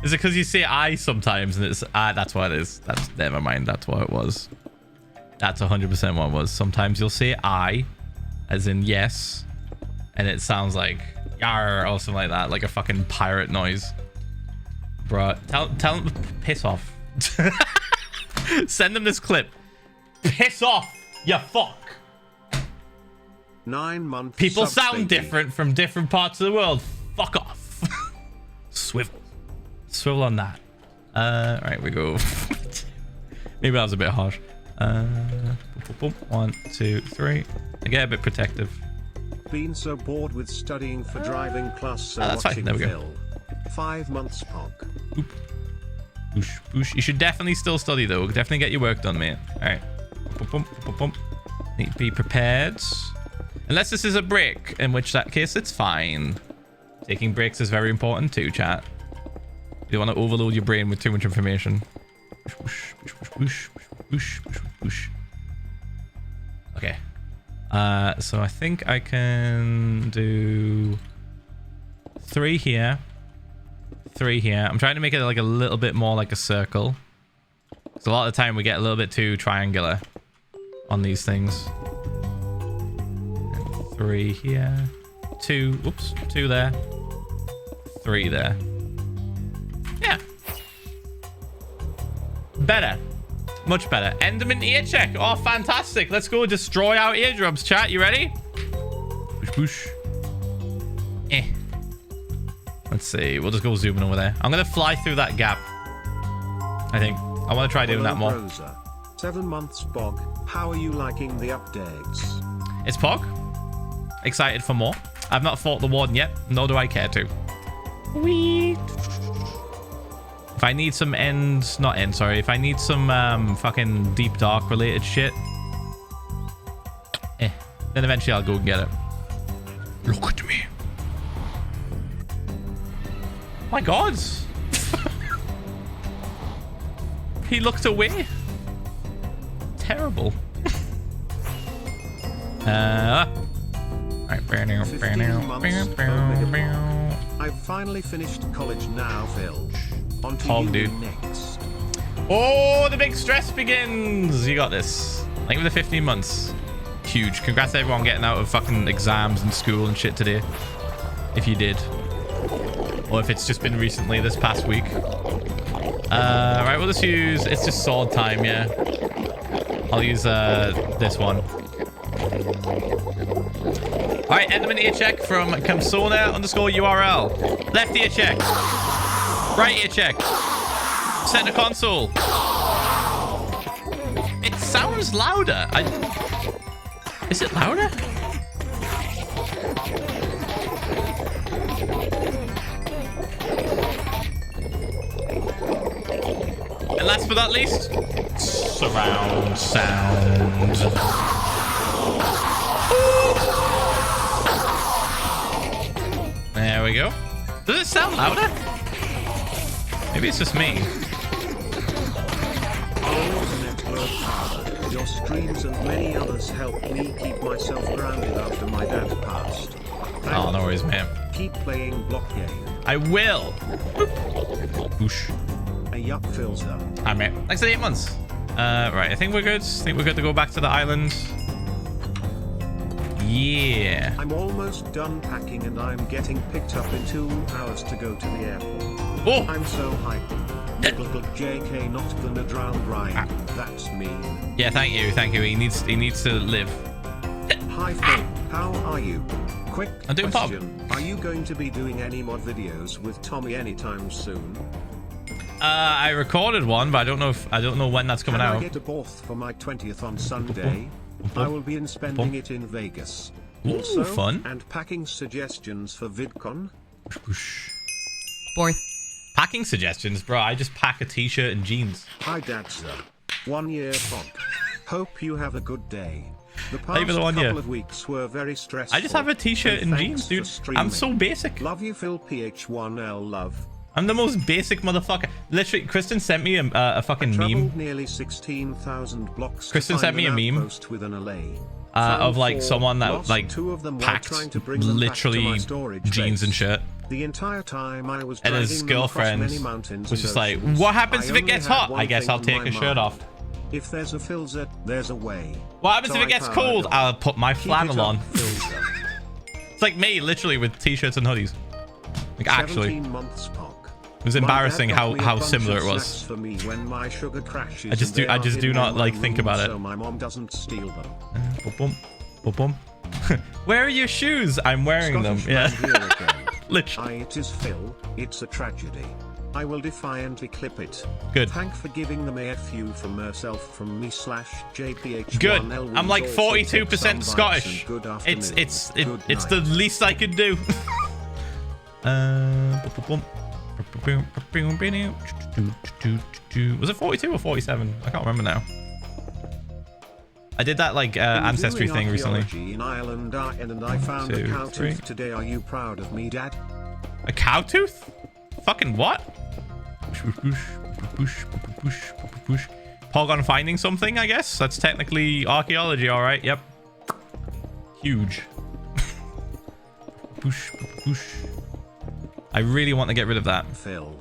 Is it because you say I sometimes and it's that's what it is. That's never mind. That's what it was. That's 100% what it was. Sometimes you'll say I, as in yes, and it sounds like yar or something like that, like a fucking pirate noise. Bruh, tell him to piss off. Send them this clip. Piss off, you fuck. 9 months. People sub, sound baby. different from different parts of the world. Fuck off. Swivel. Swivel on that. Right, we go. Maybe that was a bit harsh. Boom, boom, boom. 1, 2, 3. I get a bit protective. Been so bored with studying for driving class, so that's fine. watching There we go. Phil. 5 months pog. Boosh, boosh. You should definitely still study though. Definitely get your work done, mate. All right. Boom, boom, boom, boom. Need to be prepared. Unless this is a break, in which that case it's fine. Taking breaks is very important too, chat. You don't want to overload your brain with too much information. Boosh, boosh, boosh, boosh, boosh, boosh, boosh. Okay. So I think I can do 3 here. 3 here. I'm trying to make it like a little bit more like a circle. So a lot of the time we get a little bit too triangular on these things. And 3 here. 2. Oops. 2 there. 3 there. Yeah. Better. Much better. Enderman ear check. Oh, fantastic. Let's go destroy our eardrums, chat. You ready? Push, push. Eh. Let's see. We'll just go zooming over there. I'm going to fly through that gap. I think. I want to try doing that more. Rosa. 7 months pog. How are you liking the updates? It's Pog. Excited for more. I've not fought the warden yet, nor do I care to. Whee! If I need some if I need some fucking deep dark related shit, then eventually I'll go and get it. Look at me. My God. He looked away. Terrible. Alright. 15 months per megablock. I've finally finished college now, Phil. On to Tom, you dude. next. Oh, the big stress begins. You got this. Thank you for the 15 months. Huge. Congrats to everyone getting out of fucking exams and school and shit today. If you did. Or if it's just been recently, this past week. Right, we'll just use... It's just sword time, yeah. I'll use this one. Alright, Enderman ear check from Kamsona_URL. Left ear check. Right ear check. Center console. It sounds louder. Is it louder? And last but not least, surround sound. There we go. Does it sound louder? Maybe it's just me. Your streams and many others helped me keep myself grounded after my dad passed. Oh, no worries, man. Keep playing block game. I will. Whoosh. A yuck Philza. Hi, mate. Thanks for the 8 months. Right, I think we're good. I think we're good to go back to the island. Yeah. I'm almost done packing and I'm getting picked up in 2 hours to go to the airport. Oh! I'm so hyped. Little JK, not gonna drown right. That's me. Yeah, thank you. Thank you. He needs to live. Hi Phil, how are you? Quick I'm doing pop. question. Are you going to be doing any mod videos with Tommy anytime soon? I recorded one, but I don't know when that's coming Can out. I get a both for my 20th on Sunday? I will be spending it in Vegas. Ooh, Also, fun. and packing suggestions for VidCon. Fourth. Packing suggestions, bro. I just pack a t-shirt and jeans. Hi Dadza. 1 year pod. Hope you have a good day. The Not past even 1 year. couple of weeks were very stressful. I just have a t-shirt and thanks jeans, for dude. I'm so streaming. basic. Love you Phil Ph1L love. I'm the most basic motherfucker. Literally, Kristen sent me a fucking meme Traveled nearly 16,000 blocks. Kristen to sent find me a an meme, outpost with an allay. of like Found someone that lost, like 2 of them while packed trying to bring them back to my literally storage jeans base. and shirt. The entire time I was And his dragging them across girlfriend many mountains was and just like, oceans. what happens I if it only gets had hot? one I guess thing I'll on take my a shirt mind. off. If there's a Philza, there's a way. What happens if it gets cold? I'll put my flannel on. It's like me, literally, with t-shirts and hoodies. Like, actually. 17 months POC. It was embarrassing My dad got me a how bunch similar of it was. snacks for me when my sugar crashes I just and do- I they just are do hidden not, in my like, think room about it. So my mom doesn't steal them. Boom, boom, boom. Where are your shoes? I'm wearing them. Scottish Yeah. man here again. Literally. It is Phil. It's a tragedy. I will defiantly clip it. Good. Thank for giving them a few from herself from me /JPH1L. Good. I'm like Also take 42% some bites Scottish. and good It's afternoon. it's Good the night. least I could do. Was it 42 or 47? I can't remember now. I did that like ancestry Doing thing recently. archaeology in Ireland, and I found 1, a 2, cow 3. tooth today. Are you proud of me, Dad? A cow tooth? Fucking what? Pogon finding something, I guess. That's technically archaeology, all right. Yep. Huge. I really want to get rid of that. Phil,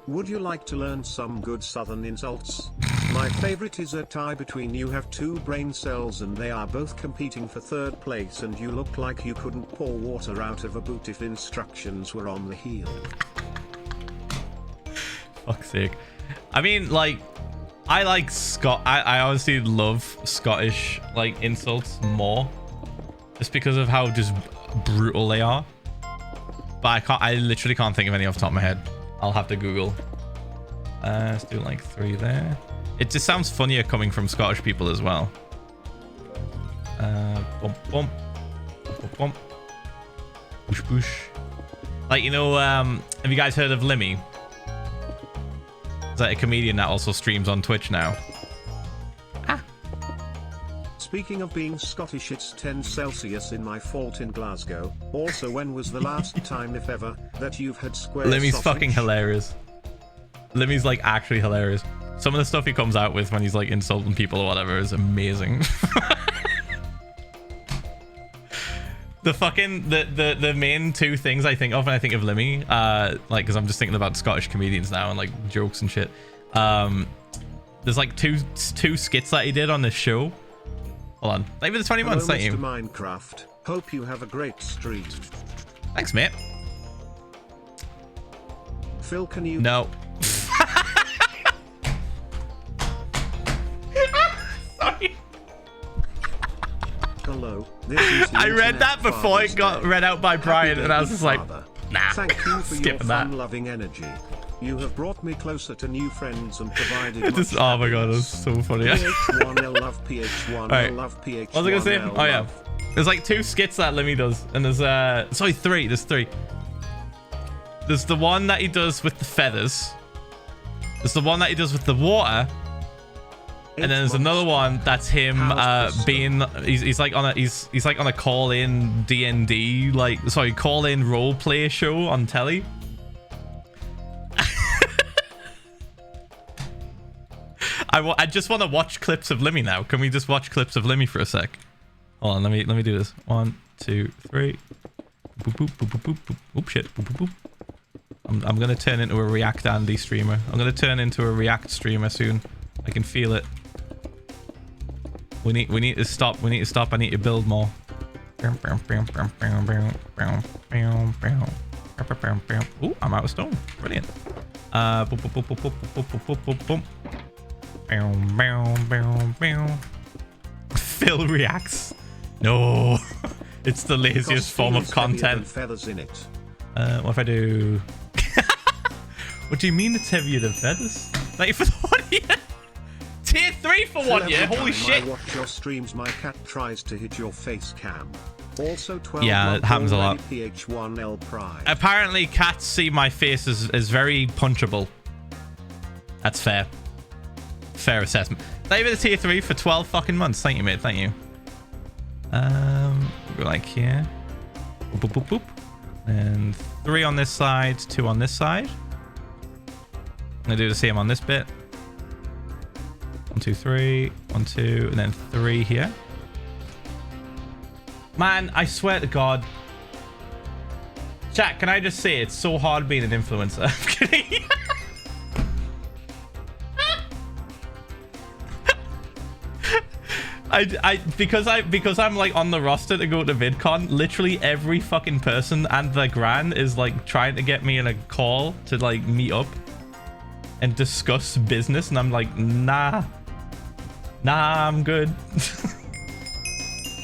would you like to learn some good southern insults? My favorite is a tie between you have 2 brain cells and they are both competing for 3rd place and you look like you couldn't pour water out of a boot if instructions were on the heel. Fuck's sake. I mean, like, I like I honestly love Scottish, like, insults more. Just because of how just brutal they are. But I literally can't think of any off the top of my head. I'll have to Google. Let's do like 3 there. It just sounds funnier coming from Scottish people as well. Bump, bump. Bump, bump. Push, push. Like, you know, have you guys heard of Limmy? Is that a comedian that also streams on Twitch now? Speaking of being Scottish, it's 10 Celsius in my fault in Glasgow. Also, when was the last time, if ever, that you've had square Limmy's sausage? fucking hilarious. Limmy's like actually hilarious. Some of the stuff he comes out with when he's like insulting people or whatever is amazing. The fucking the main two things I think of when I think of Limmy, like because I'm just thinking about Scottish comedians now and like jokes and shit. There's like two skits that he did on this show. Hold on, maybe the 20 months. Thank you. Mr. Minecraft. Hope you have a great street. Thanks, mate. Phil, can you? No. Sorry. Hello. This is the I read Internet that before it Father's got Day. read out by Brian, and I was just like, Father. nah. Thank you for your Skipping that. fun-loving energy. You have brought me closer to new friends and provided It just, much oh my god, happiness. that's so funny. Ph1lza love Ph1lza Alright. love Ph1lza. What was I gonna say? Oh yeah, love. there's like two skits that Limmy does, and there's sorry, three. There's three. There's the one that he does with the feathers. There's the one that he does with the water. And then there's another one that's him being he's like on a he's like on a call-in D&D call-in role play show on telly. I just want to watch clips of Limmy now. Can we just watch clips of Limmy for a sec? Hold on, let me do this. 1, 2, 3. Boop boop boop boop boop boop. Oop shit. Boop boop boop. I'm gonna turn into a React Andy streamer. I'm gonna turn into a React streamer soon. I can feel it. We need to stop. We need to stop. I need to build more. Ooh, I'm out of stone. Brilliant. Phil reacts. No, it's the laziest form of content. Feathers in it. What if I do? What do you mean it's heavier than feathers? Like for 1 year? Tier 3 for 1 year? Holy shit! I watch your streams, my cat tries to hit your face cam. Also 12 Yeah, it happens a lot. Ph1l pride. Apparently cats see my face as very punchable. That's fair. Fair assessment. Thank you for the tier 3 for 12 fucking months. Thank you, mate. Thank you. Go like here. Boop, boop, boop, boop. And 3 on this side, 2 on this side. I'm gonna do the same on this bit. 1, 2, 3. 1, 2, and then 3 here. Man, I swear to God. Chat, can I just say it's so hard being an influencer? I'm kidding. because I'm like on the roster to go to VidCon, literally every fucking person and their gran is like trying to get me in a call to like meet up and discuss business, and I'm like, nah, I'm good.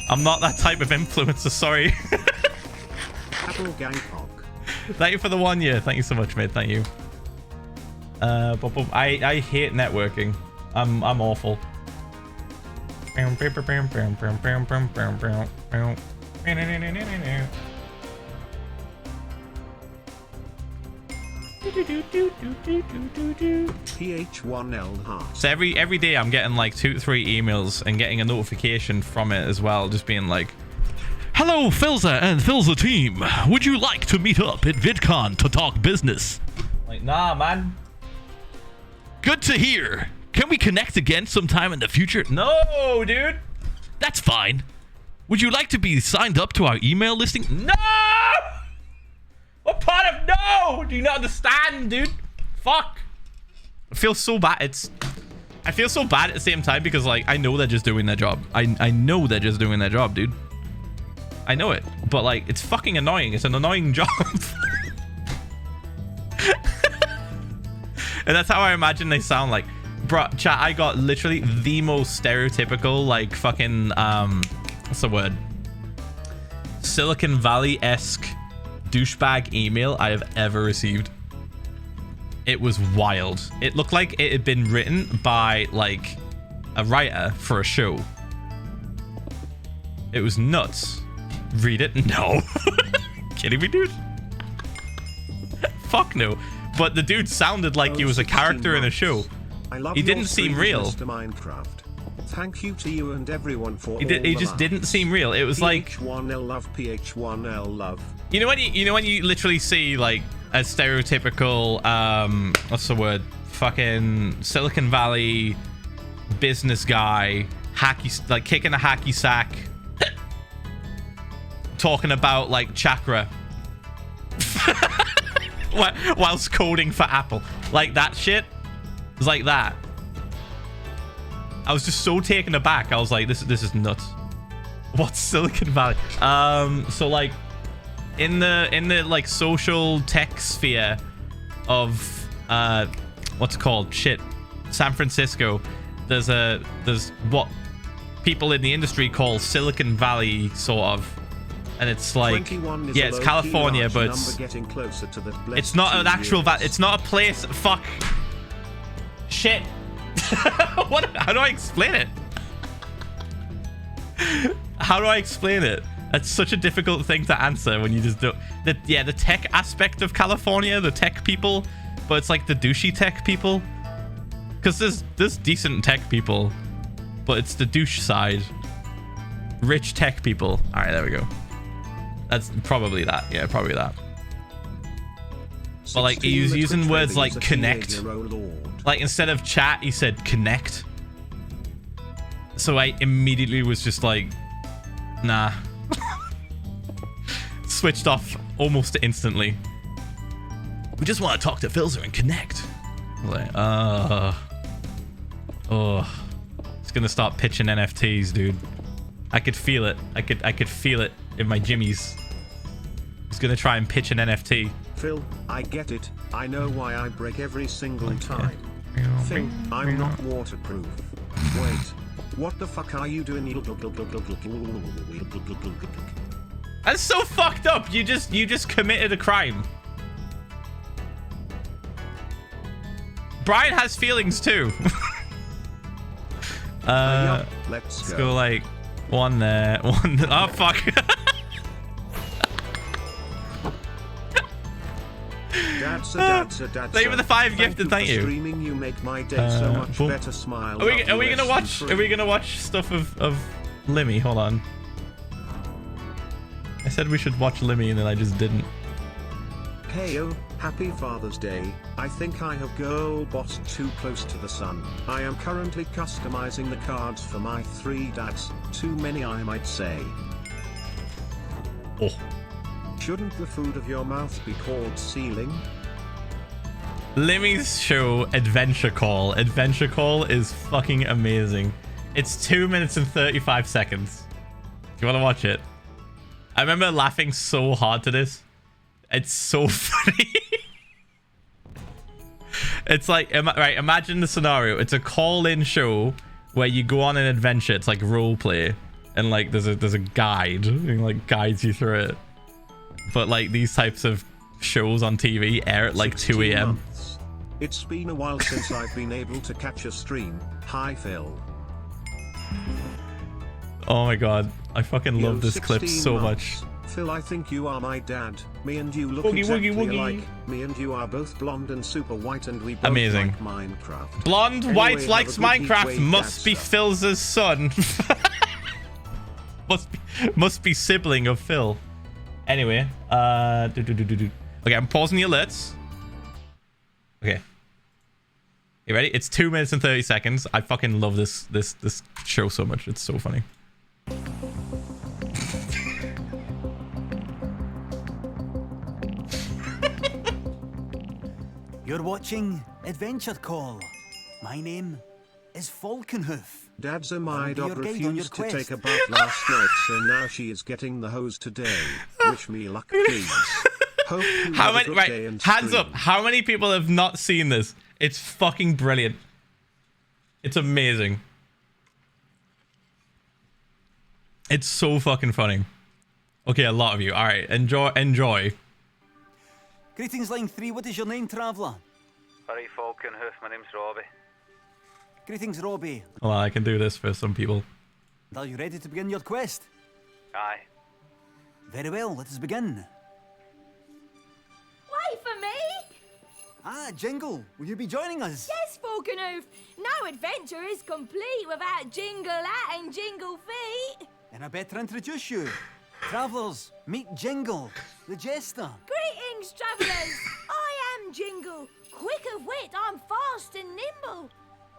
I'm not that type of influencer, sorry. Apple Gangpog. Thank you for the 1 year. Thank you so much, mate. Thank you. I hate networking. I'm awful. Ph1lza heart. So every day I'm getting like 2 to 3 emails and getting a notification from it as well, just being like, "Hello, Philza and Philza team. Would you like to meet up at VidCon to talk business?" Like, nah, man. Good to hear. Can we connect again sometime in the future? No, dude. That's fine. Would you like to be signed up to our email listing? No! What part of no? Do you not understand, dude? Fuck. I feel so bad. I feel so bad at the same time because, like, I know they're just doing their job. I know they're just doing their job, dude. I know it. But, like, it's fucking annoying. It's an annoying job. And that's how I imagine they sound like. Bro, chat, I got literally the most stereotypical, like, fucking, what's the word? Silicon Valley-esque douchebag email I have ever received. It was wild. It looked like it had been written by, like, a writer for a show. It was nuts. Read it? No. Kidding me, dude? Fuck no. but the dude sounded like he was a character in a show. I love He your didn't seem streams, real. Mr. Minecraft. Thank you to you and everyone for He all just the didn't laughs. seem real. It was like, Ph1lza love, Ph1lza love. you know when you literally see like a stereotypical what's the word, fucking Silicon Valley business guy, hacky, like kicking a hacky sack, talking about like chakra whilst coding for Apple, like that shit. It was like that. I was just so taken aback. I was like, this is nuts. What's Silicon Valley? So like in the like social tech sphere of what's it called? Shit. San Francisco, there's what people in the industry call Silicon Valley, sort of. And it's like, yeah, it's California, but it's not an actual it's not a place. Fuck. Shit. What? How do I explain it? How do I explain it? That's such a difficult thing to answer when you just don't. The tech aspect of California, the tech people, but it's like the douchey tech people. Because there's decent tech people, but it's the douche side. Rich tech people. All right, there we go. That's probably that. Yeah, probably that. But like he was using words like connect. Like instead of chat, he said connect. So I immediately was just like, nah. Switched off almost instantly. We just want to talk to Philza and connect. I was like, oh, it's gonna start pitching NFTs, dude. I could feel it. I could feel it in my jimmies. He's gonna try and pitch an NFT. Phil, I get it. I know why I break every single time. Phil, I'm not waterproof. Wait, what the fuck are you doing? That's so fucked up. You just committed a crime. Brian has feelings too. Let's go like one there, one there. Oh fuck. Thank you for the 5 gifted. Thank you. Streaming, you make my day so much better. Smile. Are we gonna watch? Are we gonna watch stuff of Limmy? Hold on. I said we should watch Limmy and then I just didn't. Heyo, happy Father's Day. I think I have girl bossed too close to the sun. I am currently customizing the cards for my 3 dads. Too many, I might say. Oh. Shouldn't the food of your mouth be called ceiling? Limmy's show, Adventure Call. Adventure Call is fucking amazing. It's 2 minutes and 35 seconds. Do you want to watch it? I remember laughing so hard to this. It's so funny. It's like, right, imagine the scenario. It's a call-in show where you go on an adventure. It's like role play. And like there's a guide who like guides you through it. But like these types of shows on TV air at like 2 a.m. It's been a while since I've been able to catch a stream. Hi Phil. Oh my god, I fucking love this clip so much. Phil, I think you are my dad. Me and you look Woogie, exactly woogie, woogie. alike. Me and you are both blonde and super white, and we both Amazing. like Minecraft. Blonde, Anyway, white, have likes a good Minecraft. wave, Must be dad Philza's son. must be sibling of Phil. Anyway, okay, I'm pausing the alerts. Okay. You ready? It's 2 minutes and 30 seconds. I fucking love this show so much. It's so funny. You're watching Adventure Call. My name is Falconhoof. Dad's a my I'll be dog your guide on your refused to quest. take a bath last night, so now she is getting the hose today. Wish me luck, please. Hope you How have a many? good Right, day and hands stream. up. How many people have not seen this? It's fucking brilliant. It's amazing. It's so fucking funny. Okay, a lot of you. All right, enjoy. Greetings, line 3. What is your name, traveller? Alright, Falconhoof, my name's Robbie. Greetings, Robbie. Well, I can do this for some people. Are you ready to begin your quest? Aye. Very well, let us begin. Why for me? Ah, Jingle, will you be joining us? Yes, Falconhoof. No adventure is complete without jingle hat and jingle feet. Then I better introduce you. Travellers, meet Jingle, the jester. Greetings, travellers. I am Jingle. Quick of wit, I'm fast and nimble.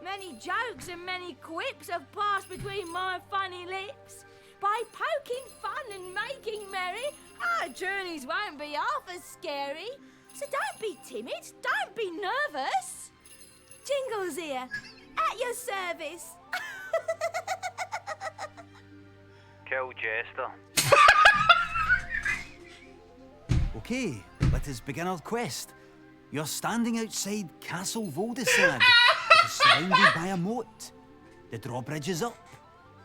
Many jokes and many quips have passed between my funny lips. By poking fun and making merry, our journeys won't be half as scary. So don't be timid, don't be nervous. Jingle's here, at your service. Kill Jester. Okay, let us begin our quest. You're standing outside Castle Voldesad, which is surrounded by a moat. The drawbridge is up.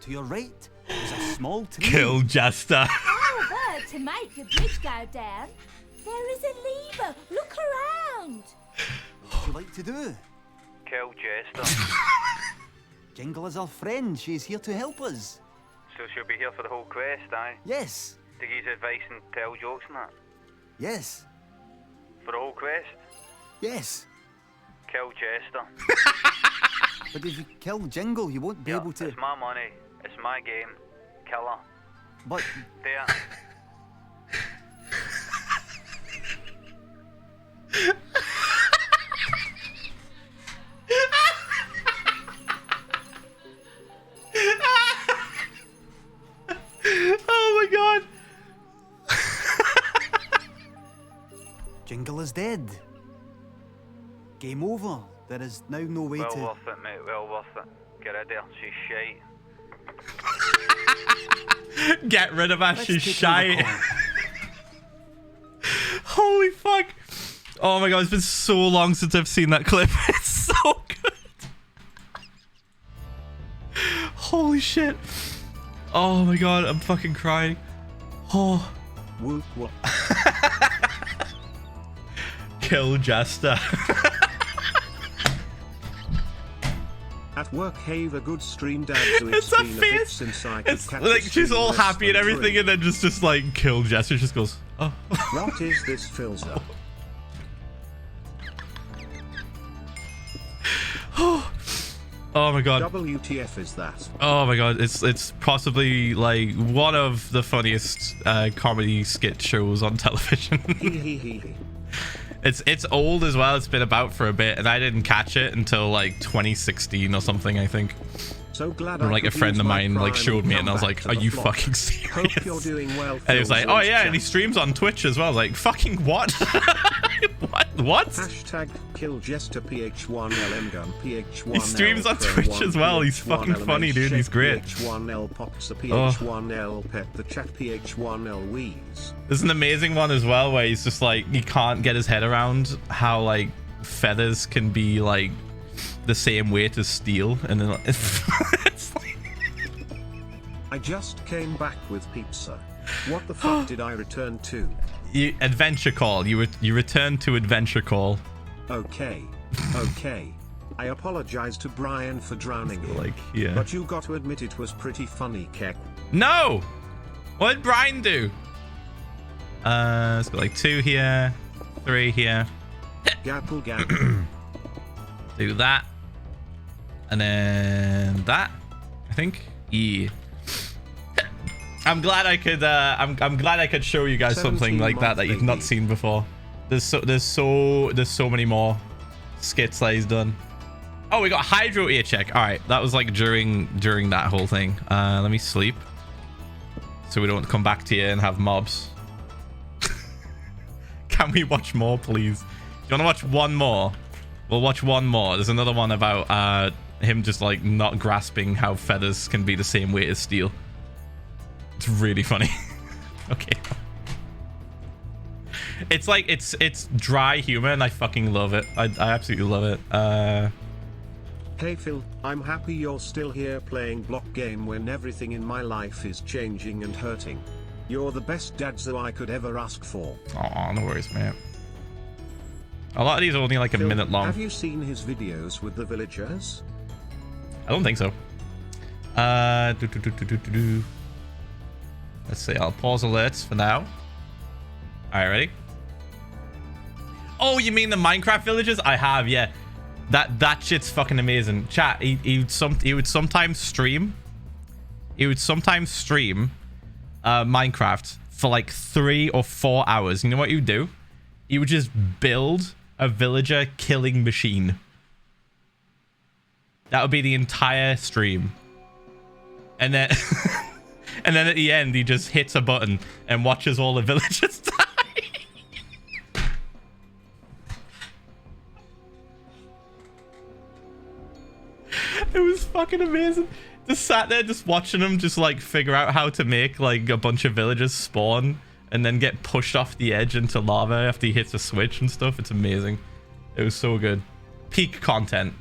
To your right is a small tree. Kill Jester. However, to make the bridge go down, there is a lever. Look around. What would you like to do? Kill Jester. Jingle is our friend. She's here to help us. So she'll be here for the whole quest, aye? Yes, To give you advice and tell jokes and that? yes, For the whole quest? yes. Kill Jester. But if you kill Jingle, you won't be able to. It's my money. It's my game. Kill her. But There. Oh my god. Jingle is dead. Game over. There is now no way Well to. worth it, mate. Well worth it. Get rid of her. She's shite. Get rid of her. Let's She's take another shy. call. Holy fuck. Oh my god, it's been so long since I've seen that clip. It's so good. Holy shit. Oh my god, I'm fucking crying. Oh. Whoop whoop. Kill Jester. At work, have a good stream, Dad. So It's a been a bit face. since I could It's catch like a she's stream all less happy and than everything, 3. and then just like kill Jester. Just goes, oh. What is this, Philza? Oh my god. WTF is that? Oh my god, it's possibly like one of the funniest comedy skit shows on television. Hee hee hee hee. It's old as well. It's been about for a bit, and I didn't catch it until like 2016 or something, I think. So glad Or I like a could friend use of my mine like prime showed me it, and I was come like, back to "Are the you flock. fucking serious?" Hope you're doing well, And he was like, Philza "Oh yeah," and he chat. streams on Twitch as well. I was like, "Fucking what? What? Hashtag kill Jester Ph1lm gun Ph1L. He streams on Twitch as well. He's fucking funny, dude. He's great. Ph1L pops the Ph1L pet the chat Ph1L wheeze. There's an amazing one as well where he's just like he can't get his head around how like feathers can be like the same weight as steel, and then it's like, I just came back with pizza. What the fuck did I return to? you adventure call. You return to adventure call. Okay. Okay. I apologize to Brian for drowning him. Like, yeah. But you got to admit it was pretty funny, Keck. No. What did Brian do? Let's go like 2 here, 3 here. Gapple gapple. Do that, and then that. I think. Yeah. I'm glad I could. I'm glad I could show you guys something like that you've not seen before. There's so many more skits that he's done. Oh, we got hydro ear check. All right, that was like during that whole thing. Let me sleep, so we don't come back to you and have mobs. Can we watch more, please? You want to watch one more? We'll watch one more. There's another one about him just like not grasping how feathers can be the same weight as steel. It's really funny. Okay. It's like it's dry humor, and I fucking love it. I absolutely love it. Hey Phil, I'm happy you're still here playing block game when everything in my life is changing and hurting. You're the best dadzo I could ever ask for. Oh, no worries, man. A lot of these are only like a Phil, minute long. Have you seen his videos with the villagers? I don't think so. Let's see. I'll pause alerts for now. All right, ready? Oh, you mean the Minecraft villages? I have, yeah. That shit's fucking amazing. Chat, he would sometimes stream. He would sometimes stream Minecraft for like 3 or 4 hours. You know what he would do? He would just build a villager killing machine. That would be the entire stream. And then and then at the end he just hits a button and watches all the villagers die. It was fucking amazing. Just sat there just watching him just like figure out how to make like a bunch of villagers spawn and then get pushed off the edge into lava after he hits a switch and stuff. It's amazing. It was so good. Peak content.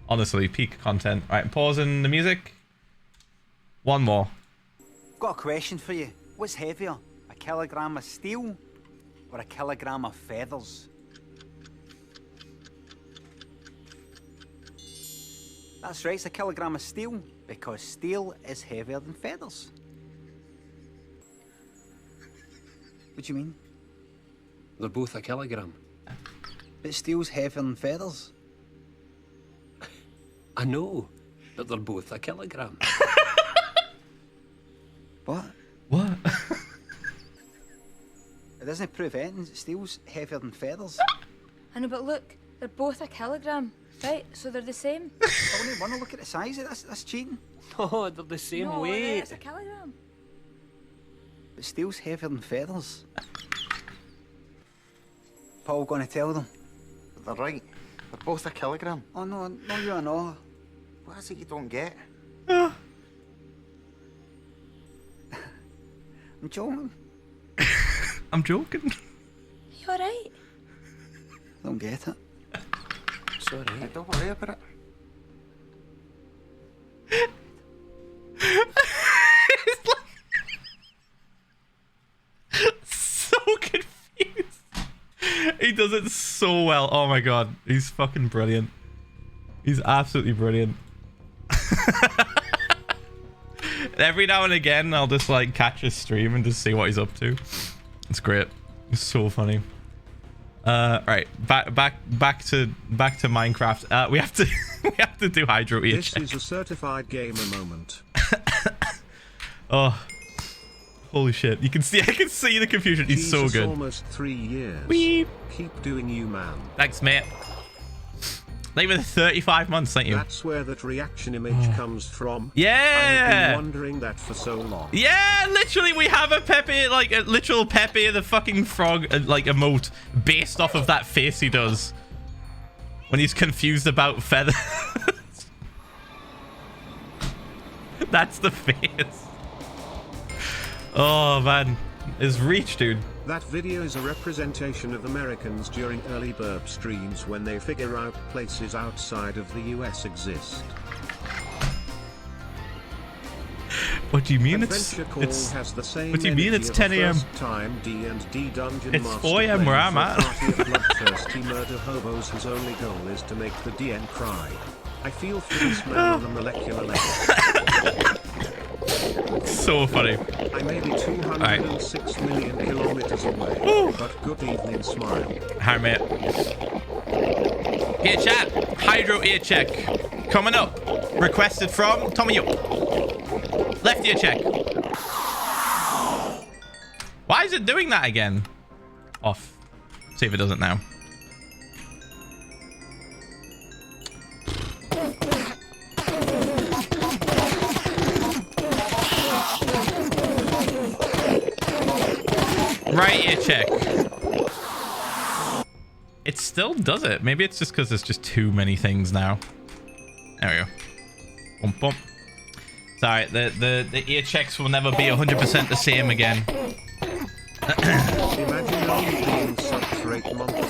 Honestly, peak content. All right, pausing the music. One more. Got a question for you. What's heavier, a kilogram of steel or a kilogram of feathers? That's right, it's a kilogram of steel, because steel is heavier than feathers. What do you mean? They're both a kilogram. But steel's heavier than feathers. I know, but they're both a kilogram. What? What? It doesn't prove anything. Steel's heavier than feathers. I know, but look, they're both a kilogram. Right, so they're the same. I only want to look at the size of this. That's cheating. No, they're the same No, weight. it's a kilogram. But steel's heavier than feathers. Paul gonna tell them. They're right. They're both a kilogram. Oh no, no you are not. What is it you don't get? I'm joking. I'm joking. You alright? I don't get it. Sorry. Hey, don't worry about it. So confused. He does it so well. Oh my god. He's fucking brilliant. He's absolutely brilliant. Every now and again, I'll just like catch his stream and just see what he's up to. It's great. It's so funny. Right, back to Minecraft. We have to do hydro ear This check. is a certified gamer moment. Oh, holy shit! I can see the confusion. He's so Jesus, good. Almost 3 years. Weep. Keep doing you, man. Thanks, mate. Thank you for the 35 months. Thank you. That's where that reaction image comes from. I have Yeah. been wondering that for so long. Yeah, literally, we have a Pepe, like a literal Pepe the fucking frog, like emote based off of that face he does when he's confused about feathers. That's the face. Oh man, his reach, dude. That video is a representation of Americans during early burp streams when they figure out places outside of the US exist. What do you mean Adventure Call has the same what do you mean energy it's of 10 a a.m.? first-time D&D dungeon It's master 4 a.m. where I'm playing at. for a party of bloodthirsty murder hobos whose only goal is to make the DN cry. I feel for this man on a molecular level. So funny. I may be 206 million kilometers away, but good evening, smile. Hi, mate. Ear chat. Hydro ear check. Coming up. Requested from Tommy Yo. Left ear check. Why is it doing that again? Off. See if it does it now. Right ear check. It still does it. Maybe it's just because there's just too many things now. There we go. Bump, bump. It's alright. The ear checks will never be 100% the same again. Imagine only being sucked for 8 months of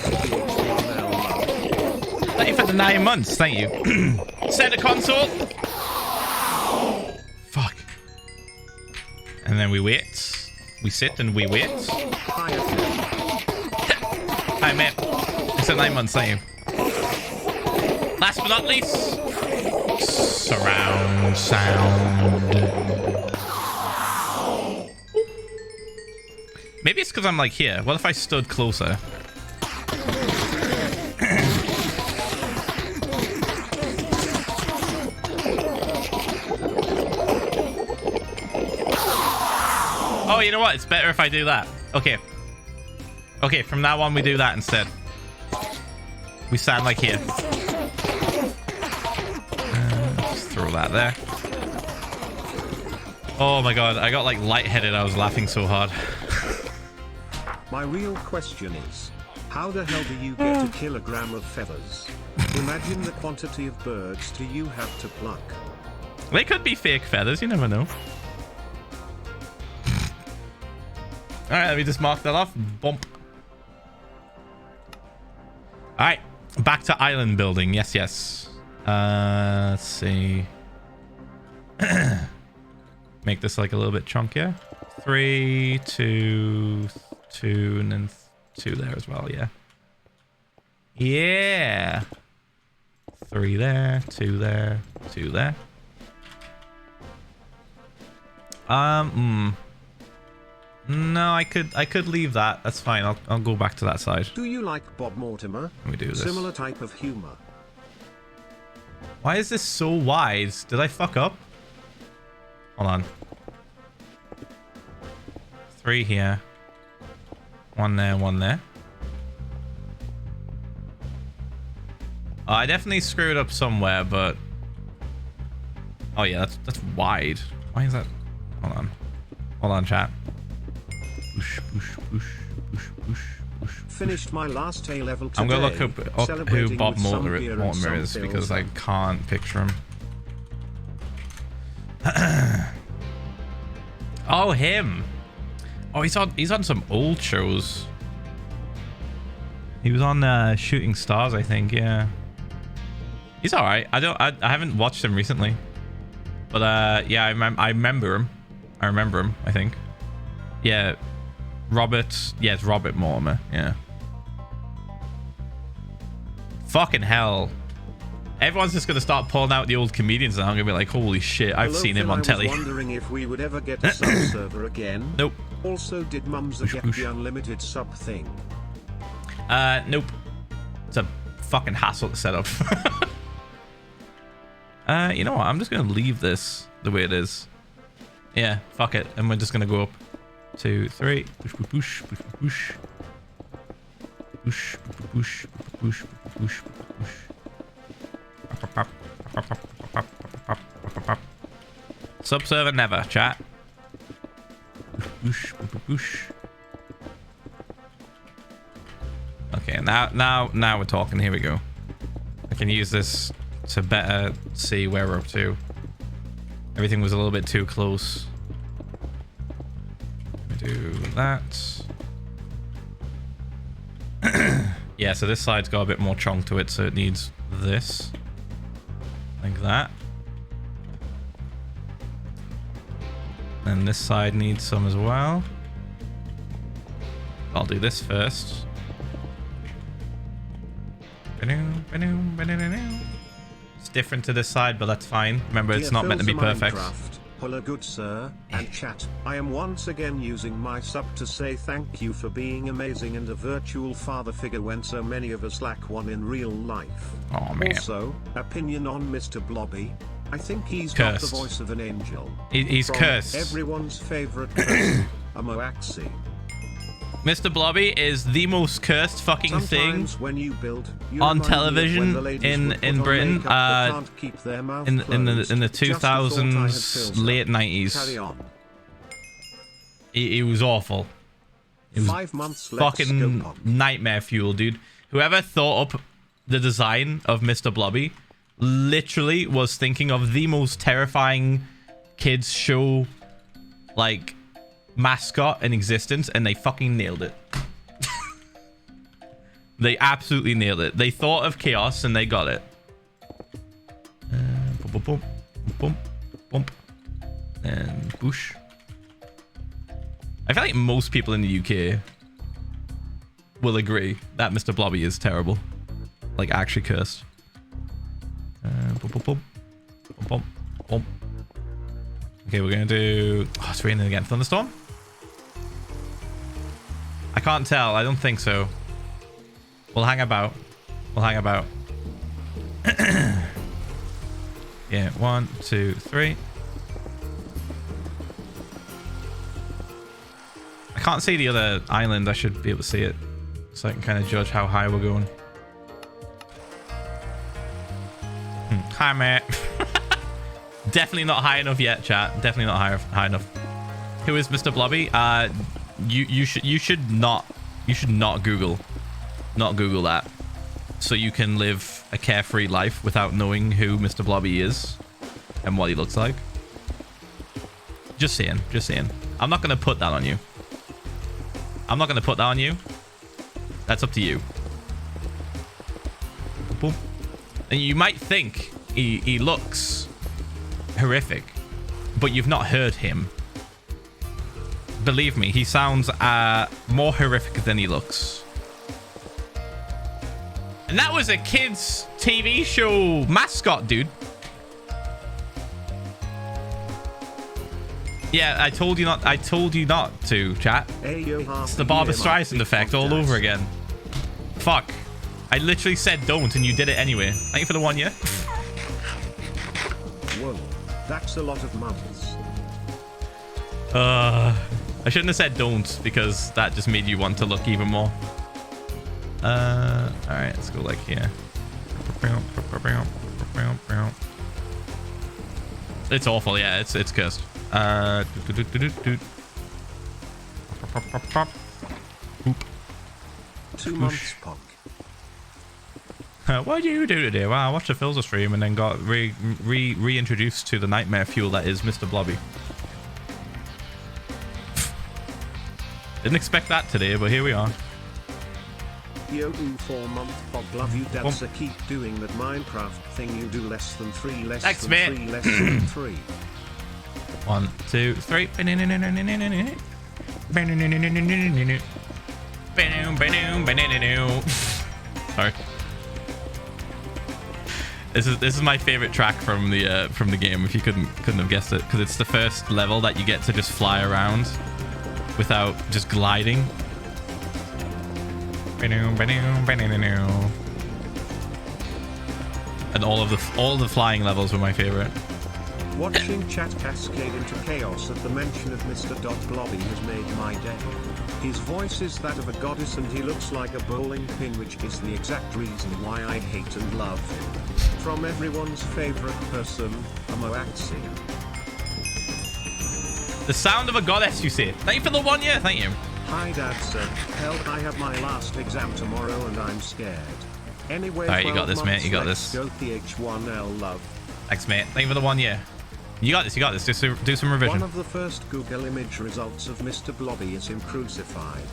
Thank you for the 9 months. Thank you. Set a console. Fuck. And then we wait. We sit and we wait. Hi, mate. It's at 9 months, thank you. Last but not least, surround sound. Maybe it's because I'm like here. What if I stood closer? Oh, you know what? It's better if I do that. Okay. Okay, from now on we do that instead. We stand like here. Just throw that there. Oh my god, I got like lightheaded. I was laughing so hard. My real question is, how the hell do you get a kilogram of feathers? Imagine the quantity of birds do you have to pluck. They could be fake feathers, you never know. Alright, let me just mark that off. Bump. Alright, back to island building. Yes, yes. Let's see. Make this like a little bit chunkier. 3, 2, 2, and then 2 there as well, yeah. Yeah. 3 there, 2 there, 2 there. No, I could leave that. That's fine. I'll go back to that side. Do you like Bob Mortimer? Let me do this. Similar type of humor. Why is this so wide? Did I fuck up? Hold on. 3 here. 1 there, 1 there. Oh, I definitely screwed up somewhere, but... Oh yeah, that's wide. Why is that? Hold on. Hold on, chat. Push, push, push, push, push, push. Finished my last A level today. I'm gonna look up who Bob Mortimer is because I Philza. can't picture him. Oh, him. Oh, he's on some old shows. He was on Shooting Stars, I think. Yeah. He's all right. I haven't watched him recently, but yeah, I remember him. I remember him. I think. Yeah. Robert. Yeah, it's Robert Mortimer. Yeah. Fucking hell. Everyone's just gonna start pulling out the old comedians, and I'm gonna be like, "Holy shit, I've seen him on telly." I was wondering if we would ever get a sub server again. Nope. Also, did Philza get the unlimited sub thing? Nope. It's a fucking hassle to set up. You know what? I'm just gonna leave this the way it is. Yeah, fuck it, and we're just gonna go up. 2, 3. Push, push, push, push, push, push, push, push, push. Sub-server never, chat. Push, push, push. Okay, now we're talking. Here we go. I can use this to better see where we're up to. Everything was a little bit too close. Do that. Yeah, so this side's got a bit more chunk to it, so it needs this. Like that. And this side needs some as well. I'll do this first. It's different to this side, but that's fine. Remember, it's not meant to be perfect. Hello, good sir, and chat. I am once again using my sub to say thank you for being amazing and a virtual father figure when so many of us lack one in real life. Oh man. Also, opinion on Mr. Blobby. I think he's Cursed. got the voice of an angel. He's From cursed. Everyone's favorite person, a Moaxi. Mr. Blobby is the most cursed fucking Sometimes thing when you build, you on remind me of television when the ladies in would put on Britain makeup but can't keep their mouth in the closed. Just thought I had 2000s, Philza. late 90s. Carry on. It was awful. It was 5 months. Let's go fucking pop. nightmare fuel, dude. Whoever thought up the design of Mr. Blobby literally was thinking of the most terrifying kids show like mascot in existence, and they fucking nailed it. They absolutely nailed it. They thought of chaos and they got it. Bump, bump, bump, bump, and push. I feel like most people in the UK will agree that Mr. Blobby is terrible. Like, actually cursed. Bump, bump, bump, bump, bump, bump. Okay, we're gonna do... Oh, it's raining again. Thunderstorm? I can't tell. I don't think so. We'll hang about. We'll hang about. Yeah, 1, 2, 3. can't see the other island. I should be able to see it, so I can kind of judge how high we're going. Hi, mate. Definitely not high enough yet, chat. Definitely not high enough. Who is Mr. Blobby? You should not Google that, so you can live a carefree life without knowing who Mr. Blobby is and what he looks like. Just saying. I'm not gonna put that on you. That's up to you. Boom. And you might think he looks horrific, but you've not heard him. Believe me, he sounds more horrific than he looks. And that was a kids' TV show mascot, dude. Yeah, I told you not to, chat. It's the Barbra Streisand effect all over again. Fuck. I literally said don't, and you did it anyway. Thank you for the 1 year. Whoa, that's a lot of months. I shouldn't have said don't, because that just made you want to look even more. Alright, let's go like here. It's awful, yeah, it's cursed. 2 months, punk. What did you do today? Well, I watched a Philza stream and then got reintroduced to the nightmare fuel that is Mr. Blobby. Didn't expect that today, but here we are. Yo, 4-month pog, love you, Dadsa. Keep doing that Minecraft thing. You do less than 3, less Thanks, than mate. 3, less than 3. 1, 2, 3. Sorry. This is my favorite track from the game. If you couldn't have guessed it, because it's the first level that you get to just fly around without just gliding. And all of the flying levels were my favorite. Watching chat cascade into chaos at the mention of Mr. Blobby has made my day. His voice is that of a goddess and he looks like a bowling pin, which is the exact reason why I hate and love him. From everyone's favorite person, a Moaxi. The sound of a goddess, you say. Thank you for the 1 year. Thank you. Hi, Dad, sir. Help, I have my last exam tomorrow and I'm scared. Anyway, alright, you got this, mate. You got this. Go Ph1lza love. Thanks, mate. Thank you for the 1 year. You got this. Just do some revision. One of the first Google image results of Mr. Blobby is him crucified.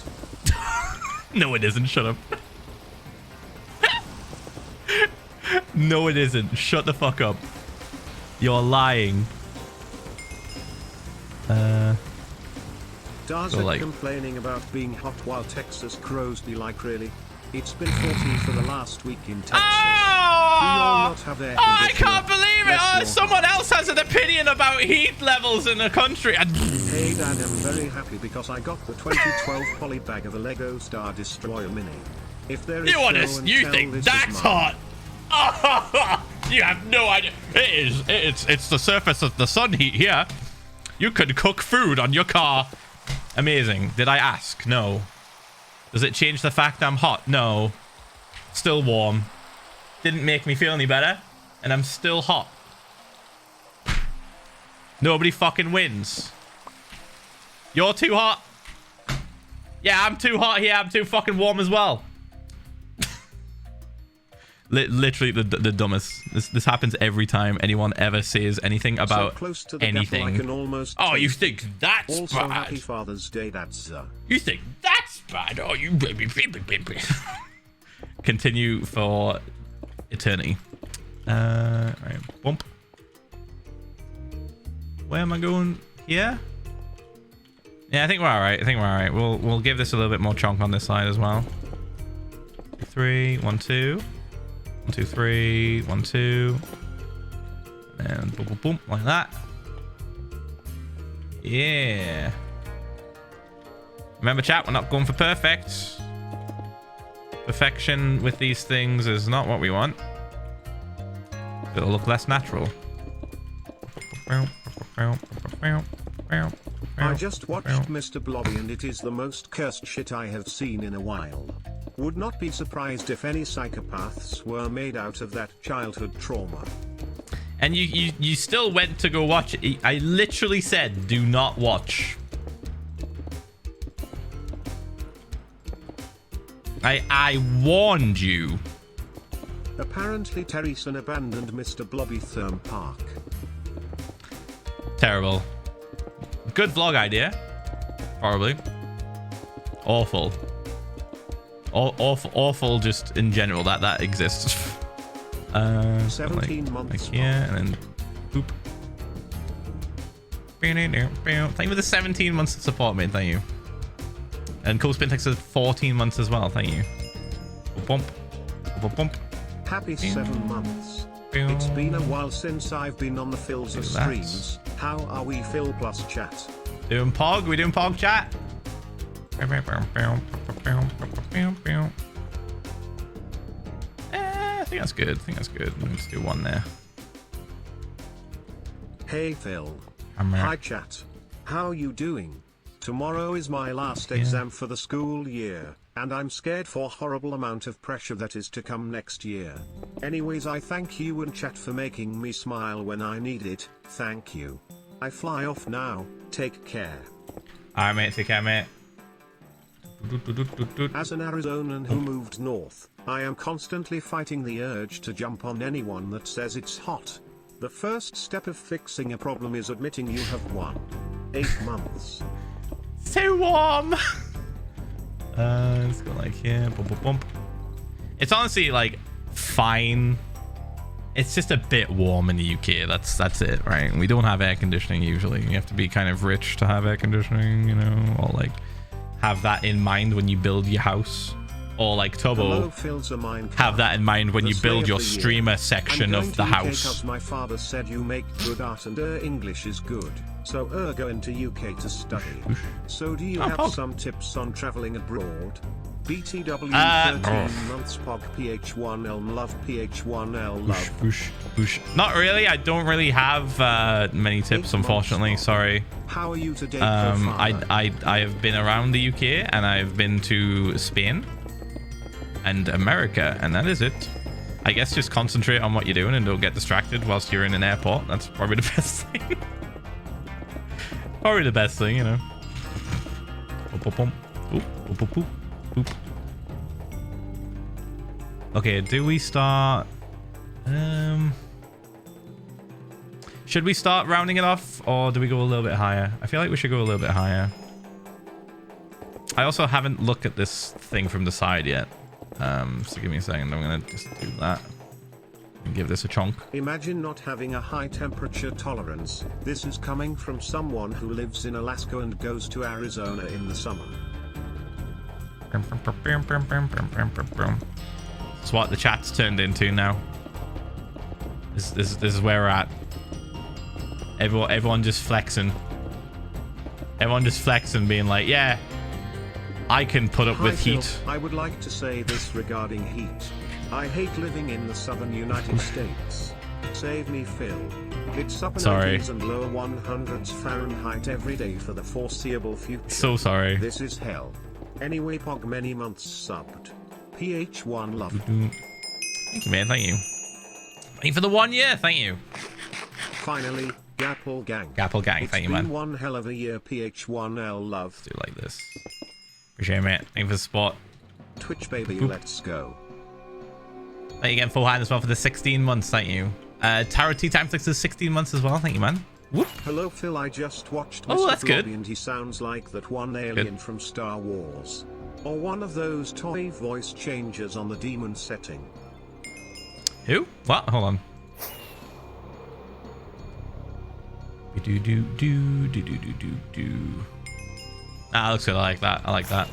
No, it isn't. Shut up. No, it isn't. Shut the fuck up. You're lying. Darza complaining about being hot while Texas crows be like, really? It's been 40 for the last week in Texas. Do you all not have air I conditioner? can't believe it! Oh, someone else has an opinion about heat levels in the country. Hey Dad, I'm very happy because I got the 2012 poly bag of a Lego Star Destroyer Mini. If there is you think that's hot? Oh, you have no idea. It's the surface of the sun heat here. You could cook food on your car. Amazing. Did I ask? No. Does it change the fact I'm hot? No. Still warm. Didn't make me feel any better. And I'm still hot. Nobody fucking wins. You're too hot. Yeah, I'm too hot here. I'm too fucking warm as well. Literally the dumbest. This happens every time anyone ever says anything about anything. Oh, you think that's also bad? Happy Father's Day, Dadza. You think that's bad? Oh, you baby. Continue for eternity. Right, bump. Where am I going? Here? Yeah, I think we're alright. We'll give this a little bit more chunk on this side as well. 3, 1, 2. 1, 2, 3, 1, 2. And boom, boom, boom, like that. Yeah. Remember, chat, we're not going for perfect. Perfection with these things is not what we want. It'll look less natural. I just watched Mr. Blobby and it is the most cursed shit I have seen in a while. Would not be surprised if any psychopaths were made out of that childhood trauma. And you still went to go watch it. I literally said, do not watch. I warned you. Apparently Terryson abandoned Mr. Blobby Therm Park. Terrible. Good vlog idea. Probably. Awful. Awful just in general that exists. 17 months. Like, yeah, and then boop. Thank you for the 17 months of support, mate. Thank you. And Cool Spin takes us 14 months as well. Thank you. Bump. Bump. Happy 7 months. It's been a while since I've been on the Philza streams. How are we, Phil plus chat? Doing Pog? We doing Pog chat? I think that's good. Let me just do one there. Hey Phil. Hi chat. How you doing? Tomorrow is my last exam for the school year, and I'm scared for horrible amount of pressure that is to come next year. Anyways, I thank you and chat for making me smile when I need it. Thank you. I fly off now. Take care. Alright, mate. Take care, mate. As an Arizonan who moved north, I am constantly fighting the urge to jump on anyone that says it's hot. The first step of fixing a problem is admitting you have won. 8 months. So warm. Let's go like here. Bump. It's honestly like fine. It's just a bit warm in the UK. That's it, right? We don't have air conditioning usually. You have to be kind of rich to have air conditioning, you know, or like have that in mind when you build your house. Or like Turbo, have that in mind when you build your streamer section of the house. Because my father said you make good art and English is good, so going to UK to study. So do you have some tips on traveling abroad? BTW 13 months Pog Ph1lza love Ph1lza love. Not really. I don't really have many tips, unfortunately. Sorry. How are you today? I have been around the UK and I've been to Spain and America, and that is it. I guess just concentrate on what you're doing and don't get distracted whilst you're in an airport. That's probably the best thing. Probably the best thing, you know. Okay, do we start? Should we start rounding it off, or do we go a little bit higher? I feel like we should go a little bit higher. I also haven't looked at this thing from the side yet. So give me a second. I'm gonna just do that and give this a chunk. Imagine not having a high temperature tolerance. This is coming from someone who lives in Alaska and goes to Arizona in the summer. That's what the chat's turned into now. This is where we're at. Everyone just flexing. Everyone just flexing, being like, yeah, I can put up with Phil, heat. I would like to say this regarding heat. I hate living in the southern United States. Save me, Phil. It's up in 80s and lower 100s Fahrenheit every day for the foreseeable future. So sorry. This is hell. Anyway, Pog many months subbed. Ph1 love. Thank you, man. Thank you. Thank you for the 1 year. Thank you. Finally, Gapple Gang. Gapple Gang. Thank you, man. It's been one hell of a year, Ph1l love. Let's do it like this. Appreciate it, mate. Thank you for the support. Twitch baby, let's go. Thank you again, full hand as well for the 16 months. Thank you. Tarot Tea Time takes us 16 months as well. Thank you, man. Whoop. Hello, Phil. I just watched Mr. That's good. And he sounds like that one alien from Star Wars. Or one of those toy voice changers on the demon setting. Who? What? Hold on. Ah, looks good. I like that. I like that.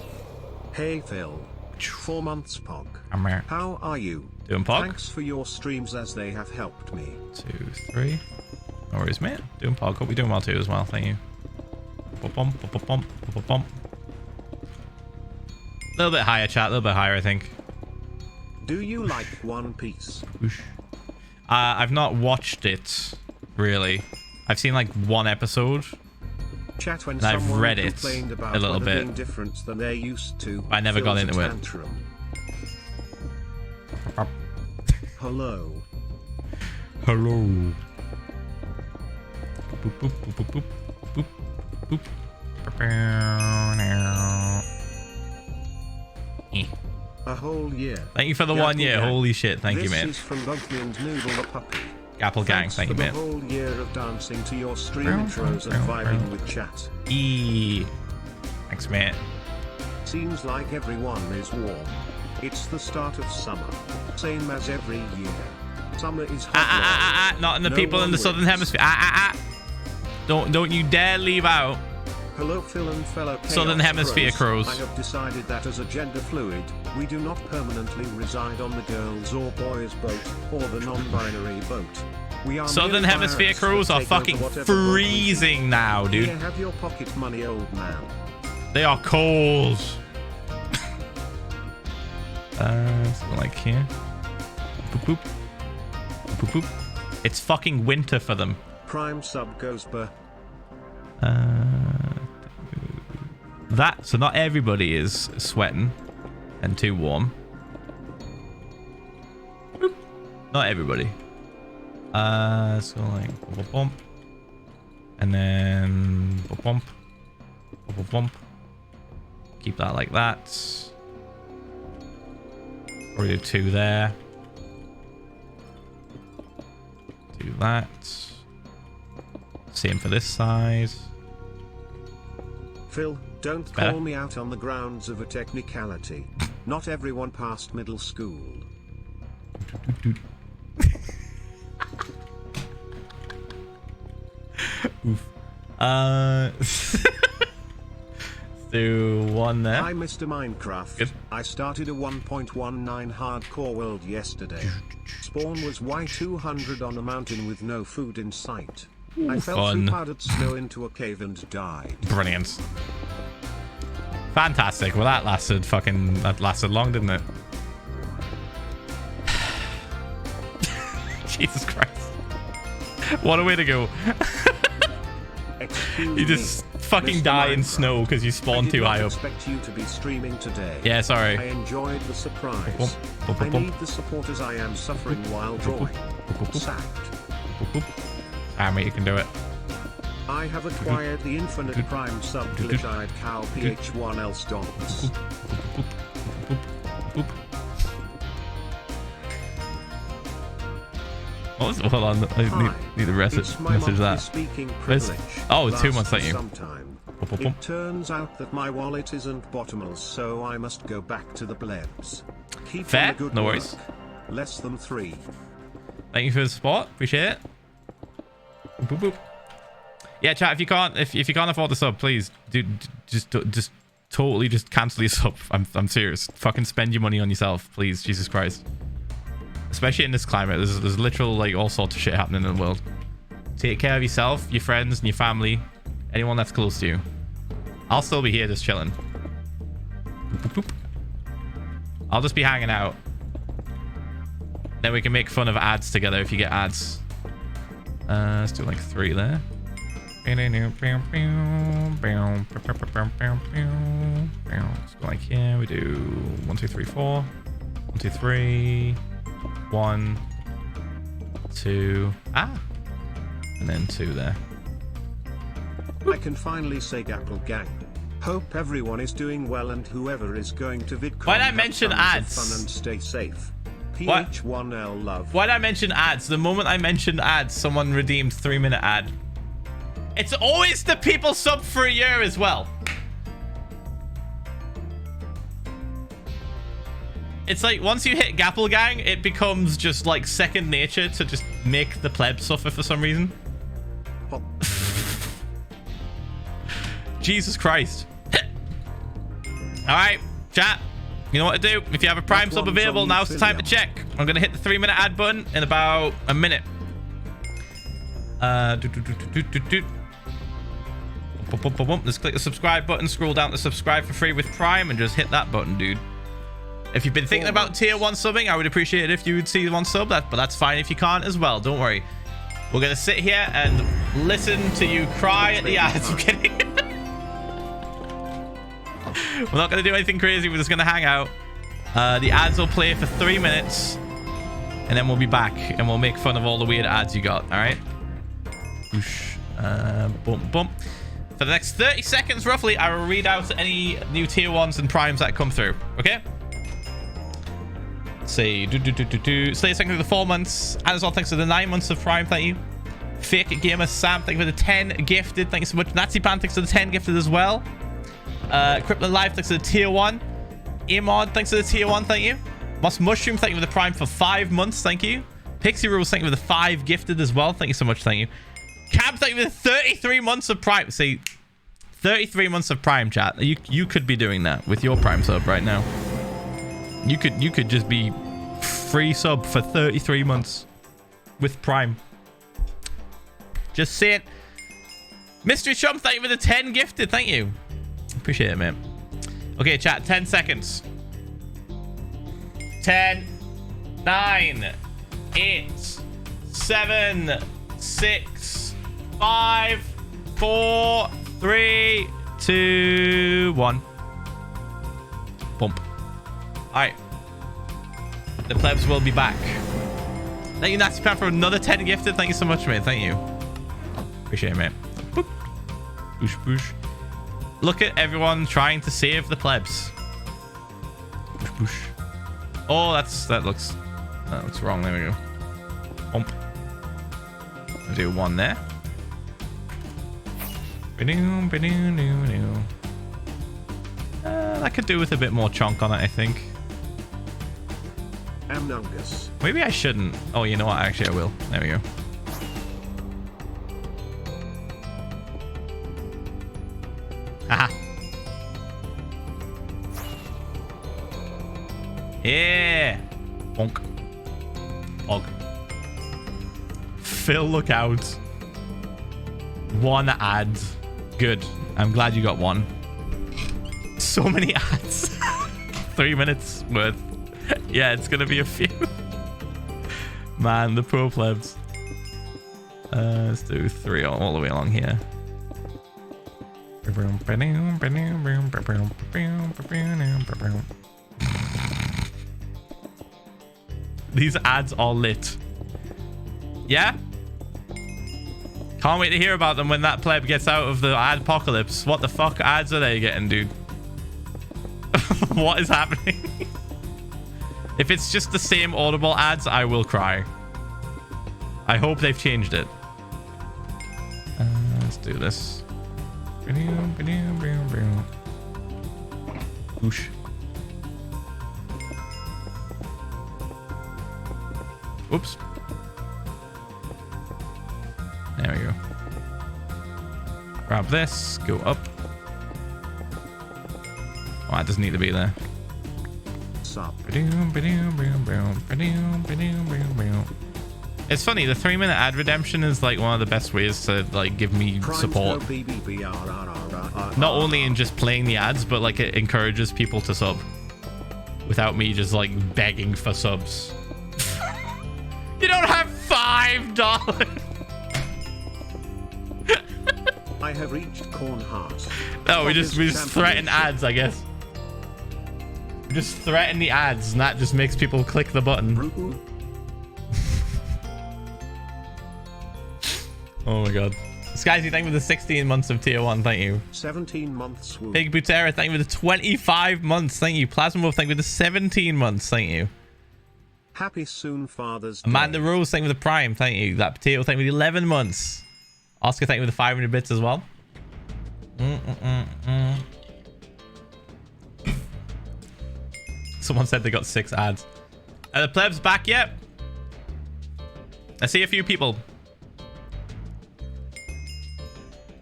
Hey, Phil. 4 months, Pog. I'm here. How are you? Doing Pog? Thanks for your streams as they have helped me. 2, 3. No worries, mate. Doing Pog. Hope you're doing well too as well. Thank you. A little bit higher, chat. A little bit higher, I think. Do you like One Piece? I've not watched it, really. I've seen like one episode. Chat when And I've someone read it complained about a little weather bit. being different than they're used to. I never got Philza into it. tantrum. Hello. Hello. Boop, boop, boop, boop, boop, boop, boop. A whole year. Thank you for the 1 year. Holy shit. Thank you, This mate. is from Bumpy and Noodle the puppy. Gapple gang. Thanks Thank you, for the mate. whole year of dancing to your stream intros and vibing with chat. Thanks, mate. Seems like everyone is warm. It's the start of summer. Same as every year. Summer is hot. Not in the No people in one the southern wins. hemisphere. Don't you dare leave out Hello, Phil and fellow Chaos southern hemisphere crows. I have decided that as a gender fluid, we do not permanently reside on the girls or boys boat or the non-binary boat. We are Southern mere hemisphere pirates crows that are take over fucking whatever boat we freezing now, see. dude. Here, have your pocket money, old man. They are cold. Something like here. Boop, boop. Boop, boop. It's fucking winter for them. Prime sub goes per. So not everybody is sweating and too warm. Boop. Not everybody. So like bump, bump, and then bump, bump, bump, bump. Keep that like that. Probably do 2 there. Do that. Same for this side. Phil, don't Better. call me out on the grounds of a technicality. Not everyone passed middle school. Oof. Do 1 there. Hi, Mr. Minecraft. Good. I started a 1.19 hardcore world yesterday. Spawn was Y200 on a mountain with no food in sight. I fell fun. through powdered snow into a cave and died. Brilliant. Fantastic. Well, that lasted long, didn't it? Jesus Christ. What a way to go. You just fucking Mr. die in Minecraft. snow because you spawn too high I up. did not expect you to be streaming today. Yeah, sorry. I enjoyed the surprise. Bump, bump, I bump. need the support as I am suffering while drawing. Sacked. Ah, mate, you can do it. I have acquired the infinite prime sub-glitch-eyed cow Ph1lza VODS. What was it? Hold on. I need to It's my message monthly that. speaking Where's- privilege. Oh, 2 Lasts months, thank you. Sometime. Bump, bump, bump. It turns out that my wallet isn't bottomless, so I must go back to the plebs. Keep up Fair, the good no work. worries. Less than 3. Thank you for the support. Appreciate it. Boop, boop. Yeah, chat. If you can't afford the sub, please just totally just cancel your sub. I'm serious. Fucking spend your money on yourself, please. Jesus Christ. Especially in this climate, there's literal like all sorts of shit happening in the world. Take care of yourself, your friends, and your family. Anyone that's close to you. I'll still be here just chilling. Boop, boop, boop. I'll just be hanging out. Then we can make fun of ads together if you get ads. Let's do like 3 there. Let's go like here. We do 1, 2, 3, 4. 1, 2, 3. 1, 2. And then 2 there. I can finally say Gapple Gang. Hope everyone is doing well and whoever is going to vidcon Why'd I have mention tons of ads? fun and stay safe. What? Ph1L love. Why'd I mention ads? The moment I mentioned ads, someone redeemed 3-minute ad. It's always the people sub for a year as well. It's like once you hit Gapple Gang, it becomes just like second nature to just make the pleb suffer for some reason. Oh. Jesus Christ. Alright, chat. You know what to do. If you have a Prime sub available, now's the time to check. I'm going to hit the 3-minute ad button in about a minute. Just click the subscribe button, scroll down to subscribe for free with Prime, and just hit that button, dude. If you've been thinking about tier 1 subbing, I would appreciate it if you would see 1 sub, but that's fine if you can't as well. Don't worry. We're going to sit here and listen to you cry at the ads. I'm kidding. We're not going to do anything crazy. We're just going to hang out. The ads will play for 3 minutes. And then we'll be back. And we'll make fun of all the weird ads you got. All right? Whoosh. Boom, boom. For the next 30 seconds, roughly, I will read out any new tier 1s and primes that come through. Okay? Say, Slayer, thank you for the 4 months. And as well, thanks for the 9 months of prime. Thank you. Fake Gamer Sam, thank you for the 10 gifted. Thank you so much. Nazi Pan, thanks for the 10 gifted as well. Crippler Life, thanks for the tier 1. Imod, thanks for the tier 1. Thank you. Moss Mushroom, thank you for the prime for 5 months. Thank you. Pixie Rules, thank you for the 5 gifted as well. Thank you so much. Thank you. Cab, thank you for the 33 months of prime. See, 33 months of prime, chat. You could be doing that with your prime sub right now. You could just be free sub for 33 months with prime. Just say it. Mystery Chum, thank you for the 10 gifted. Thank you. Appreciate it, man. Okay, chat. 10 seconds. 10, 9, 8, 7, 6, 5, 4, 3, 2, 1. Bump. Alright. The plebs will be back. Thank you, Nasty Pan, for another 10 gifted. Thank you so much, mate. Thank you. Appreciate it, mate. Boop. Boosh, boosh. Look at everyone trying to save the plebs. Boosh, boosh. Oh, that looks wrong. There we go. Bump. I'll do one there. That could do with a bit more chunk on it, I think. Amnungus. Maybe I shouldn't. Oh, you know what? Actually, I will. There we go. Aha. Yeah. Bonk. Pog. Phil, look out. 1 ad. Good. I'm glad you got 1. So many ads. 3 minutes worth. Yeah, it's gonna be a few. Man, the pro plebs. Let's do 3 all the way along here. These ads are lit. Yeah? Can't wait to hear about them when that pleb gets out of the ad apocalypse. What the fuck ads are they getting, dude? What is happening? If it's just the same Audible ads, I will cry. I hope they've changed it. Let's do this. Whoosh. Oops. There we go. Grab this. Go up. Oh, that doesn't need to be there. It's funny, the 3-minute ad redemption is like one of the best ways to like give me support. Not only in just playing the ads, but like it encourages people to sub without me just like begging for subs. You don't have $5. I have reached Corn Heart. No, we just threaten ads, I guess. We just threaten the ads, and that just makes people click the button. Oh my god. Skyzy, thank you for the 16 months of tier 1. Thank you. 17 months. Big Butera, thank you for the 25 months. Thank you. Plasma Wolf, thank you for the 17 months. Thank you. Happy soon, Father's Day. Amanda Rose, thank you for the prime. Thank you. That potato, thank you for the 11 months. Oscar, thank you for the 500 bits as well. Someone said they got 6 ads. Are the plebs back yet? I see a few people.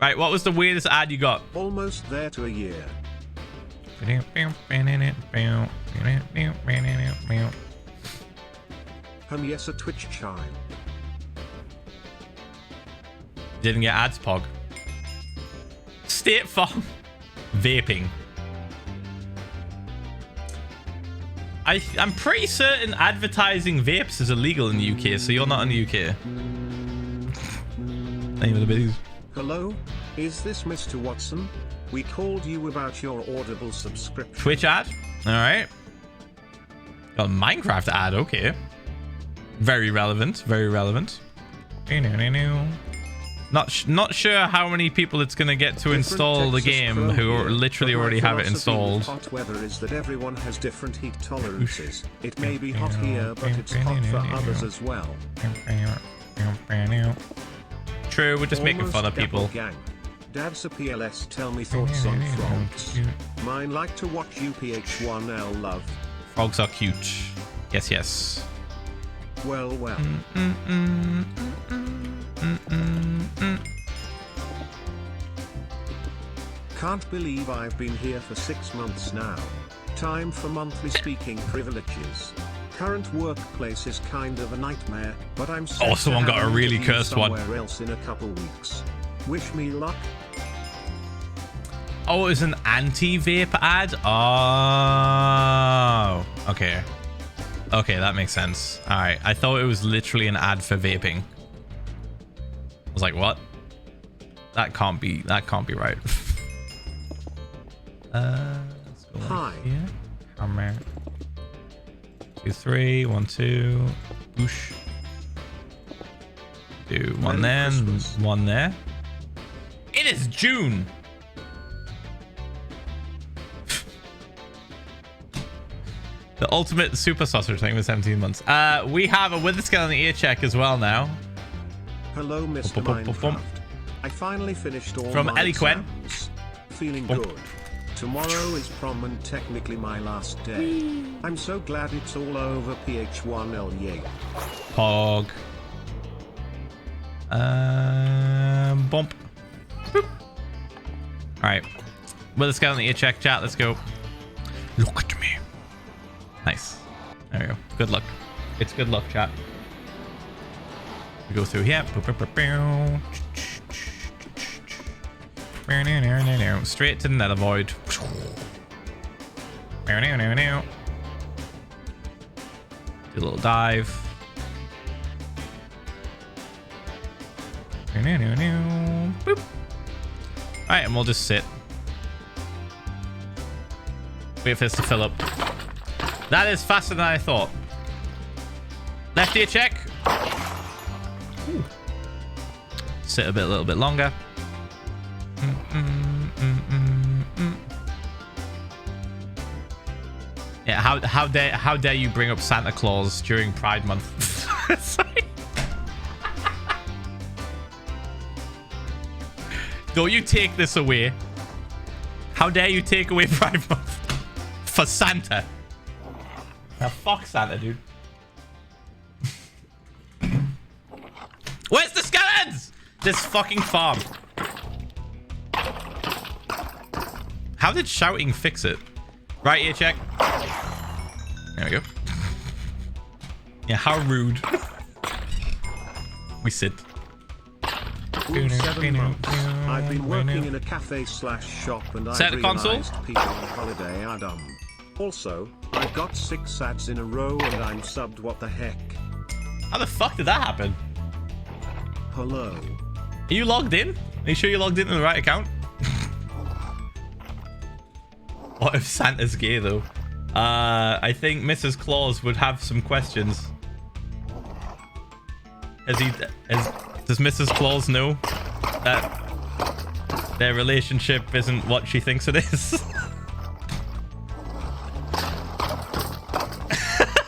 Right, what was the weirdest ad you got? Almost there to a year. Yes, a Twitch chime. Didn't get ads, Pog. State Farm. Vaping. I'm pretty certain advertising vapes is illegal in the UK, so you're not in the UK. Name of the biddies. Hello? Is this Mr. Watson? We called you about your Audible subscription. Twitch ad? Alright. A Minecraft ad, okay. Very relevant, very relevant. Not sure how many people it's gonna get to install the game who literally already have it installed. Hot weather is that everyone has different heat tolerances. It may be hot here, but it's hot for others as well. True, we're just making fun of people. Gang. Dad's a PLS, tell me thoughts on frogs. Mine like to watch you Ph1lza love. Frogs are cute. Yes, yes. Well, well. Can't believe I've been here for 6 months now. Time for monthly speaking privileges. Current workplace is kind of a nightmare, but I'm set Oh, someone to got have a an really interview cursed one. somewhere else in a couple weeks. Wish me luck. Oh, it's an anti-vape ad? Oh, okay. Okay, that makes sense. All right, I thought it was literally an ad for vaping. I was like, what? That can't be right. Let's go Hi. here. Come here. 2, 3, 1, 2. Boosh. Do one there, and one there. It is June. The ultimate super saucer thing with 17 months. We have a with the scale on the ear check as well now. Hello, Mr. Minecraft. I finally finished all from my Ellie Quen. exams. Feeling good. Tomorrow is prom and technically my last day. I'm so glad it's all over. Ph1lza. Yay. Pog. Bump. Boop. All right. With the scale on the ear check, chat. Let's go. Look at me. Nice. There we go. Good luck. It's good luck, chat. We go through here. Straight to the nether void. Do a little dive. Boop. Alright, and we'll just sit. Wait for this to fill up. That is faster than I thought. Left ear check. Ooh. Sit a little bit longer. Yeah, how dare you bring up Santa Claus during Pride Month? Sorry. Don't you take this away. How dare you take away Pride Month for Santa? Now fuck Santa, dude. Where's the skeletons? This fucking farm. How did shouting fix it? Right ear check. There we go. Yeah, how rude. We sit. 7 months. I've been working in a cafe/shop and I realized people on holiday are dumb. Also, I got 6 ads in a row and I'm subbed. What the heck? How the fuck did that happen? Hello. Are you logged in? Are you sure you logged into the right account? What if Santa's gay though? I think Mrs. Claus would have some questions. Does Mrs. Claus know that their relationship isn't what she thinks it is?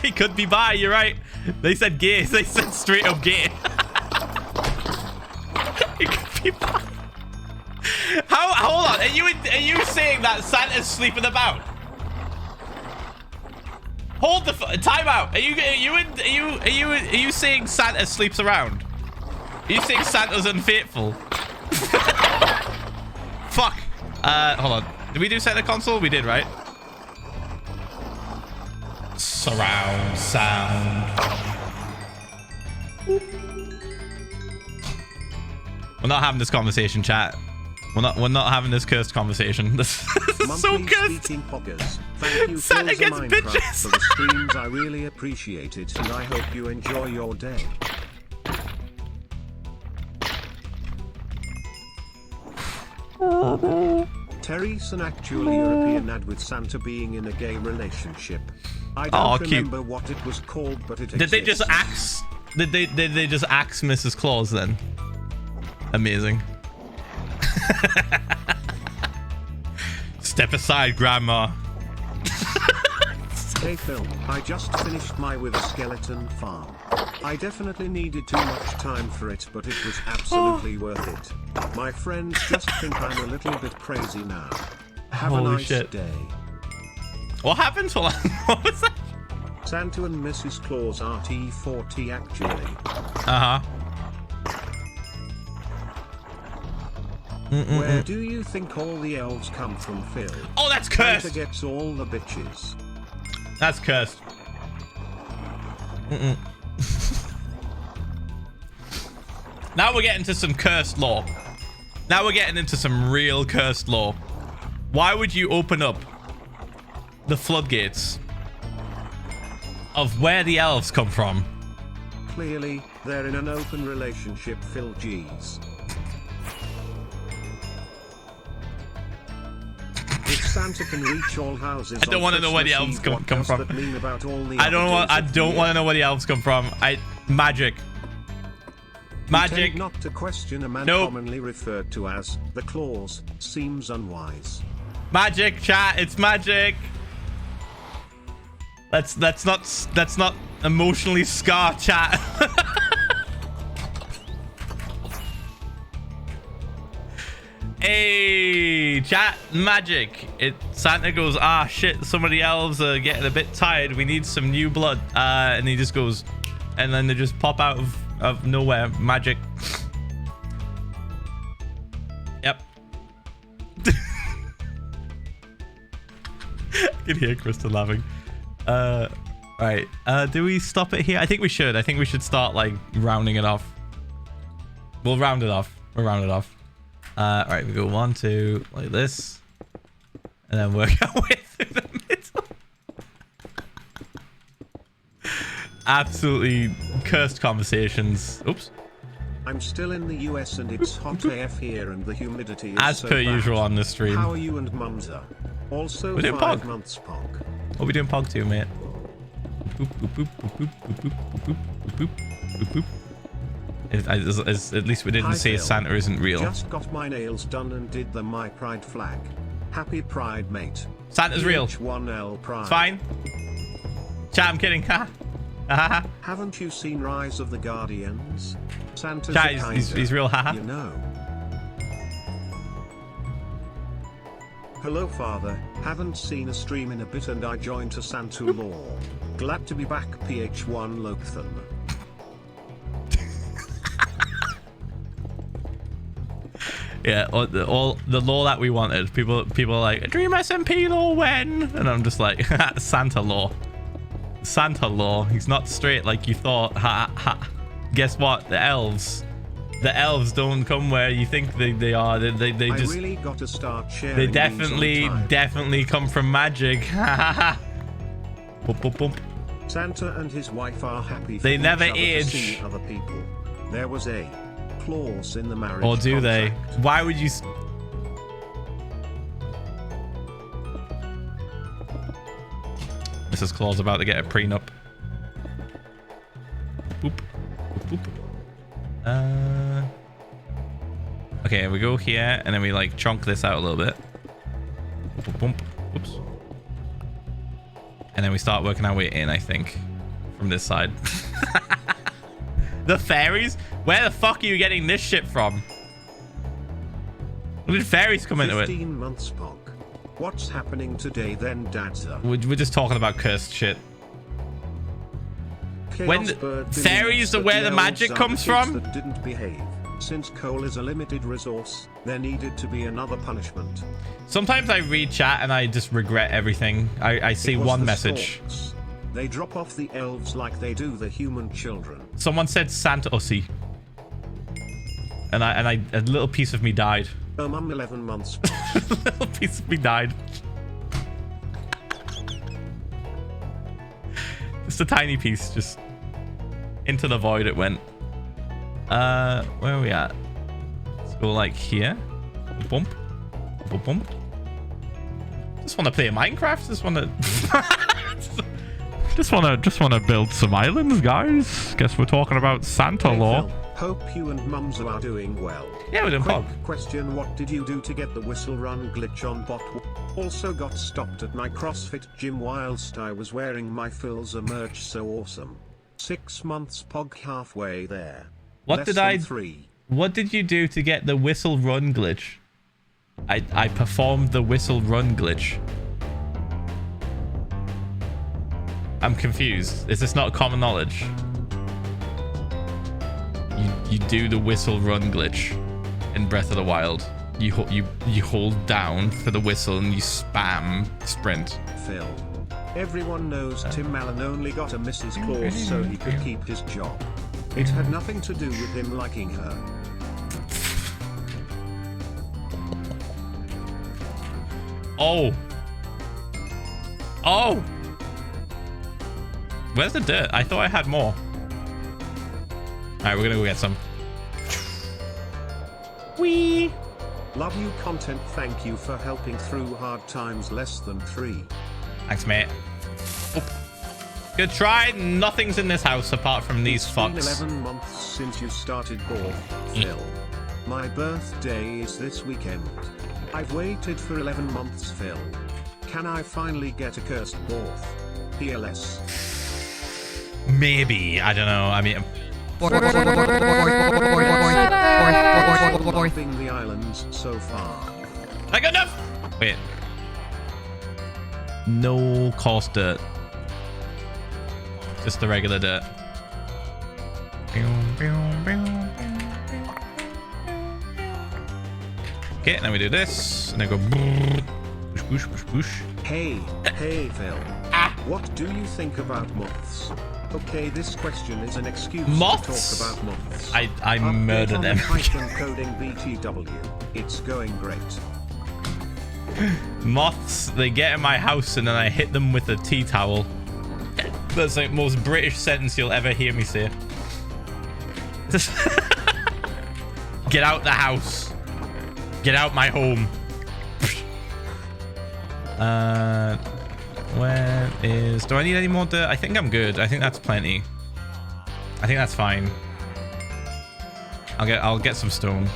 He could be bi, you're right. They said gay. They said straight up gay. He could be bi. Hold on. Are you saying that Santa's sleeping about? Hold the time out. Are you saying Santa sleeps around? Are you saying Santa's unfaithful? Fuck. Hold on. Did we do Santa console? We did, right? Surround sound. We're not having this conversation, chat. We're not having this cursed conversation. This is so cursed. Thank you, Santa Philza gets Minecraft, bitches. for the streams. I really appreciate it, and I hope you enjoy your day. Terry's an actual European ad with Santa being in a gay relationship. I don't remember what it was called, but it Did they just axe? Did they just axe Mrs. Claus then? Amazing. Step aside, Grandma. Hey Phil, I just finished my With a Skeleton farm. I definitely needed too much time for it, but it was absolutely worth it. My friends just think I'm a little bit crazy now. Have a nice day. What happened? What was that? Santa and Mrs. Claus are T40 actually. Uh-huh. Where do you think all the elves come from, Phil? Oh, that's cursed. Santa gets all the bitches. That's cursed. Now we're getting to some cursed lore. Now we're getting into some real cursed lore. Why would you open up the floodgates of where the elves come from? Clearly, they're in an open relationship, Phil G's. If Santa can reach all houses, I don't want to know where the elves come from. I don't want to know where the elves come from. Magic. Magic. Not to question a man commonly referred to as the Claus seems unwise. Magic, chat. It's magic. Let's not emotionally scar chat. Hey, chat, magic. Santa goes, ah, shit, some of the elves are getting a bit tired. We need some new blood. And he just goes, and then they just pop out of nowhere. Magic. Yep. I can hear Krista laughing. Right. Do we stop it here? I think we should. I think we should start, like, rounding it off. We'll round it off. Right, we go 1, 2, like this, and then work our way through the middle. Absolutely cursed conversations. Oops. I'm still in the US and it's hot AF here and the humidity is as so per bad. usual on this stream. How are you and Mumza? Also we're doing 5 Pog. months Pog. What are we doing Pog to, mate? Boop, boop, boop, boop, boop, boop, boop, boop, boop, boop, boop. At least we didn't say Phil. Santa isn't real. Just got my nails done and did the My Pride flag. Happy Pride, mate. Santa's real. Ph1lza Pride. It's fine. Chat, I'm kidding. Haven't you seen Rise of the Guardians? Santa's Chat, a he's real. Haha. You know. Hello, Father. Haven't seen a stream in a bit and I joined to Santa lore. Glad to be back, Ph1lza. Yeah, all the lore that we wanted. People are like, Dream SMP lore when? And I'm just like, Santa lore. Santa lore. He's not straight like you thought. Ha ha. Guess what? The elves don't come where you think they are. They just. I really got to start sharing. They definitely come from magic. Bump, bump, bump. Santa and his wife are happy. They for never each other age. To see other people. There was a clause in the marriage Or do contract. they? Why would you? Mrs. Claus about to get a prenup. Boop. Boop, boop. Okay, we go here and then we like chunk this out a little bit. Boop, boop, boop. Oops. And then we start working our way in, I think, from this side. The fairies? Where the fuck are you getting this shit from? When did fairies come into it? 15 months, Pog. What's happening today then, Dadza? We're just talking about cursed shit. When fairies are where the magic comes from? That didn't behave. Since coal is a limited resource, there needed to be another punishment. Sometimes I read chat and I just regret everything. I see one message. Storks. They drop off the elves like they do the human children. Someone said Santa Ussy. And a little piece of me died. I'm 11 months. A little piece of me died. Just a tiny piece, just into the void it went. Where are we at? Let's go like here. Bump. Bump. Just want to play Minecraft. Just want to build some islands, guys. Guess we're talking about Santa Law. Phil, hope you and Mumza are doing well. Yeah, we're doing Quick pog. question: what did you do to get the whistle run glitch on bot? Also got stopped at my CrossFit gym whilst I was wearing my Philza merch. So awesome. 6 months pog, halfway there. What Less did than I? 3. What did you do to get the whistle run glitch? I performed the whistle run glitch. I'm confused. Is this not common knowledge? You do the whistle run glitch in Breath of the Wild. You hold down for the whistle and you spam sprint. Phil. Everyone knows Tim Allen only got a Mrs. Claus so he could keep his job. It had nothing to do with him liking her. Oh. Oh. Where's the dirt? I thought I had more. Alright, we're gonna go get some. Whee! Love you content. Thank you for helping through hard times. Less than 3. Thanks, mate. Oop. Good try. Nothing's in this house apart from these It's been fucks. 11 months since you started Borth, Phil. My birthday is this weekend. I've waited for 11 months, Phil. Can I finally get a cursed Borth? PLS. Maybe. I don't know. I mean... Loving the islands so far. I got enough! Wait. No coarse dirt. Just the regular dirt. Okay, and then we do this. And then go... Push, push, push, push. Hey Phil. What do you think about moths? Okay, this question is an excuse Moths? to talk about moths. I Update murder on them. Python coding BTW. It's going great. Moths, they get in my house and then I hit them with a tea towel. That's like the most British sentence you'll ever hear me say. Get out the house. Get out my home. Where is... Do I need any more dirt? I think I'm good. I think that's plenty. I think that's fine. I'll get some stone.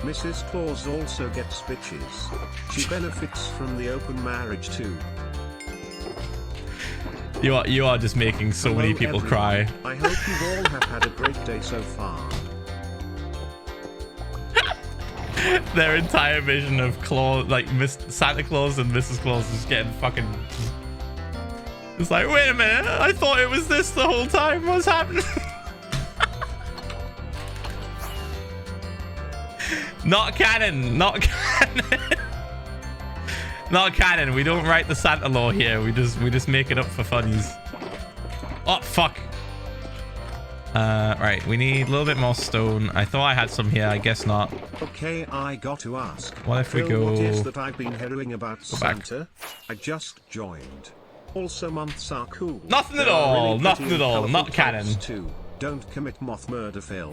Mrs. Claus also gets bitches. She benefits from the open marriage too. You are just making so many people cry. I hope you all have had a great day so far. Their entire vision of Claus, like Santa Claus and Mrs. Claus, is getting fucking... It's like, wait a minute, I thought it was this the whole time. What's happening? Not canon. Not canon. Not canon. We don't write the Santa law here. We just make it up for funnies. Oh fuck. Right. We need a little bit more stone. I thought I had some here. I guess not. Okay, I got to ask. What if we Phil, go... What is that I've been hearing about Go back. Santa? I just joined. Also, months are cool. Nothing at There are all. really Nothing pretty at all. and Not colourful canon. types Too. Don't commit moth murder, Phil.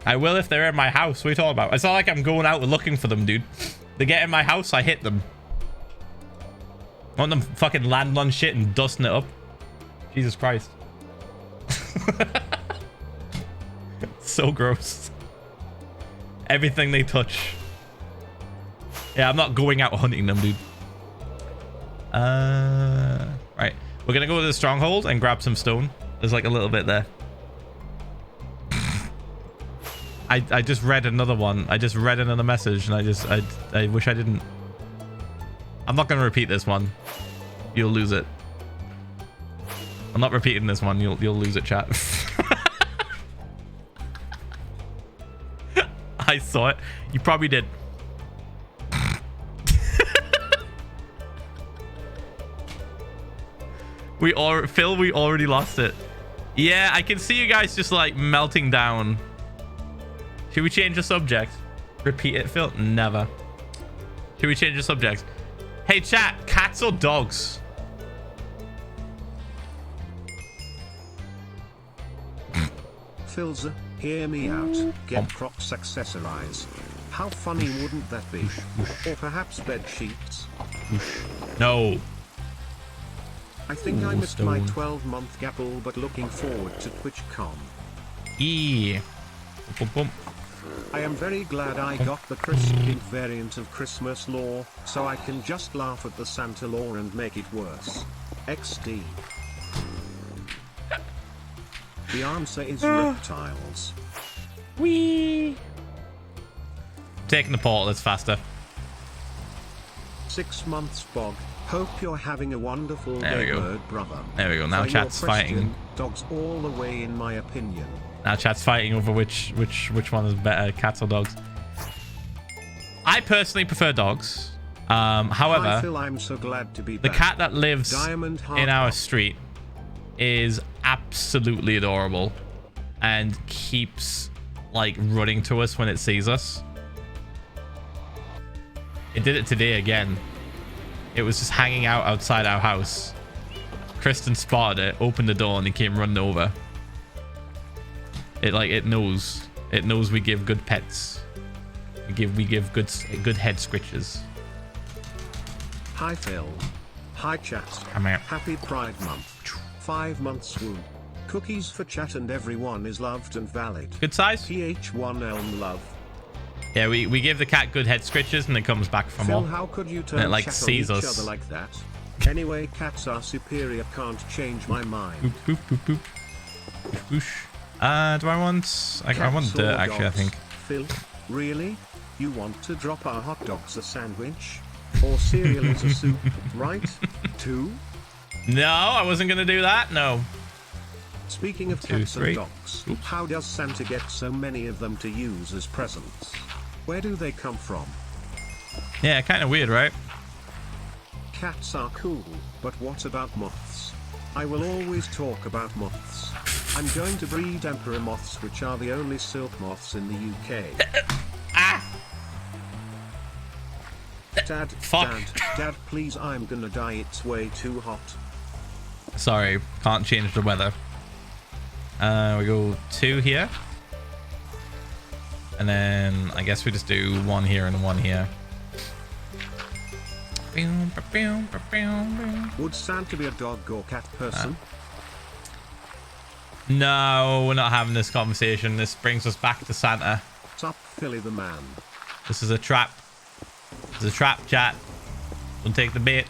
I will if they're in my house. What are you talking about? It's not like I'm going out looking for them, dude. They get in my house, I hit them. I want them fucking landing on shit and dusting it up. Jesus Christ. So gross. Everything they touch. Yeah, I'm not going out hunting them, dude. Right. We're gonna go to the stronghold and grab some stone. There's like a little bit there. I just read another one. I just read another message and I wish I didn't. I'm not gonna repeat this one. You'll lose it. I'm not repeating this one. You'll lose it, chat. I saw it. You probably did. Phil, we already lost it. Yeah, I can see you guys just like melting down. Should we change the subject? Repeat it, Phil? Never. Should we change the subject? Hey, chat, cats or dogs? Philza, hear me out. Get Crocs accessorize. How funny wouldn't that be? Or perhaps bed sheets? No. I think I Ooh, missed my stone. 12-month gap all, but looking forward to TwitchCon. E. Boom, boom. I am very glad I got the crisp kid variant of Christmas lore, so I can just laugh at the Santa lore and make it worse. XD. The answer is reptiles. Wee. Taking the portal, it's faster. 6 months, Bog. Hope you're having a wonderful There we day, go. bird brother. There we go. Now For your chat's question, fighting. Dogs all the way, in my opinion. Now chat's fighting over which one is better, cats or dogs. I personally prefer dogs. Hi, However, Phil, I'm so glad to be the back. cat that lives Diamond in our Heart. street is absolutely adorable and keeps like running to us when it sees us. It did it today again. It was just hanging out outside our house. Kristen spotted it, opened the door, and he came running over. It knows we give good pets. We give good head scritches. Hi, Phil. Hi, chat. I'm out. Happy Pride Month. 5 months woo. Cookies for chat and everyone is loved and valid. Good size? Ph1lza love. Yeah, we give the cat good head scritches and it comes back for Phil, more. how could you And turn it like chat sees on each us. other like that? Anyway, cats are superior, can't change my mind. Boop, boop, boop, boop. Whoosh. Do I want... I want Cats dirt, or actually, I dogs? think. Phil, really? You want to drop our hot dogs a sandwich? Or cereal as a soup, right? 2? No, I wasn't going to do that. No. Speaking of 2, cats 3. and dogs, how does Santa get so many of them to use as presents? Where do they come from? Yeah, kind of weird, right? Cats are cool, but what about moths? I will always talk about moths. I'm going to breed emperor moths, which are the only silk moths in the UK. Dad, Fuck. Dad, please, I'm gonna die, it's way too hot. Sorry, can't change the weather. We go 2 here. And then I guess we just do 1 here and 1 here. Would Santa be a dog or cat person? No, we're not having this conversation. This brings us back to Santa. Sup, Philly the man. This is a trap. It's a trap, chat. Don't take the bait.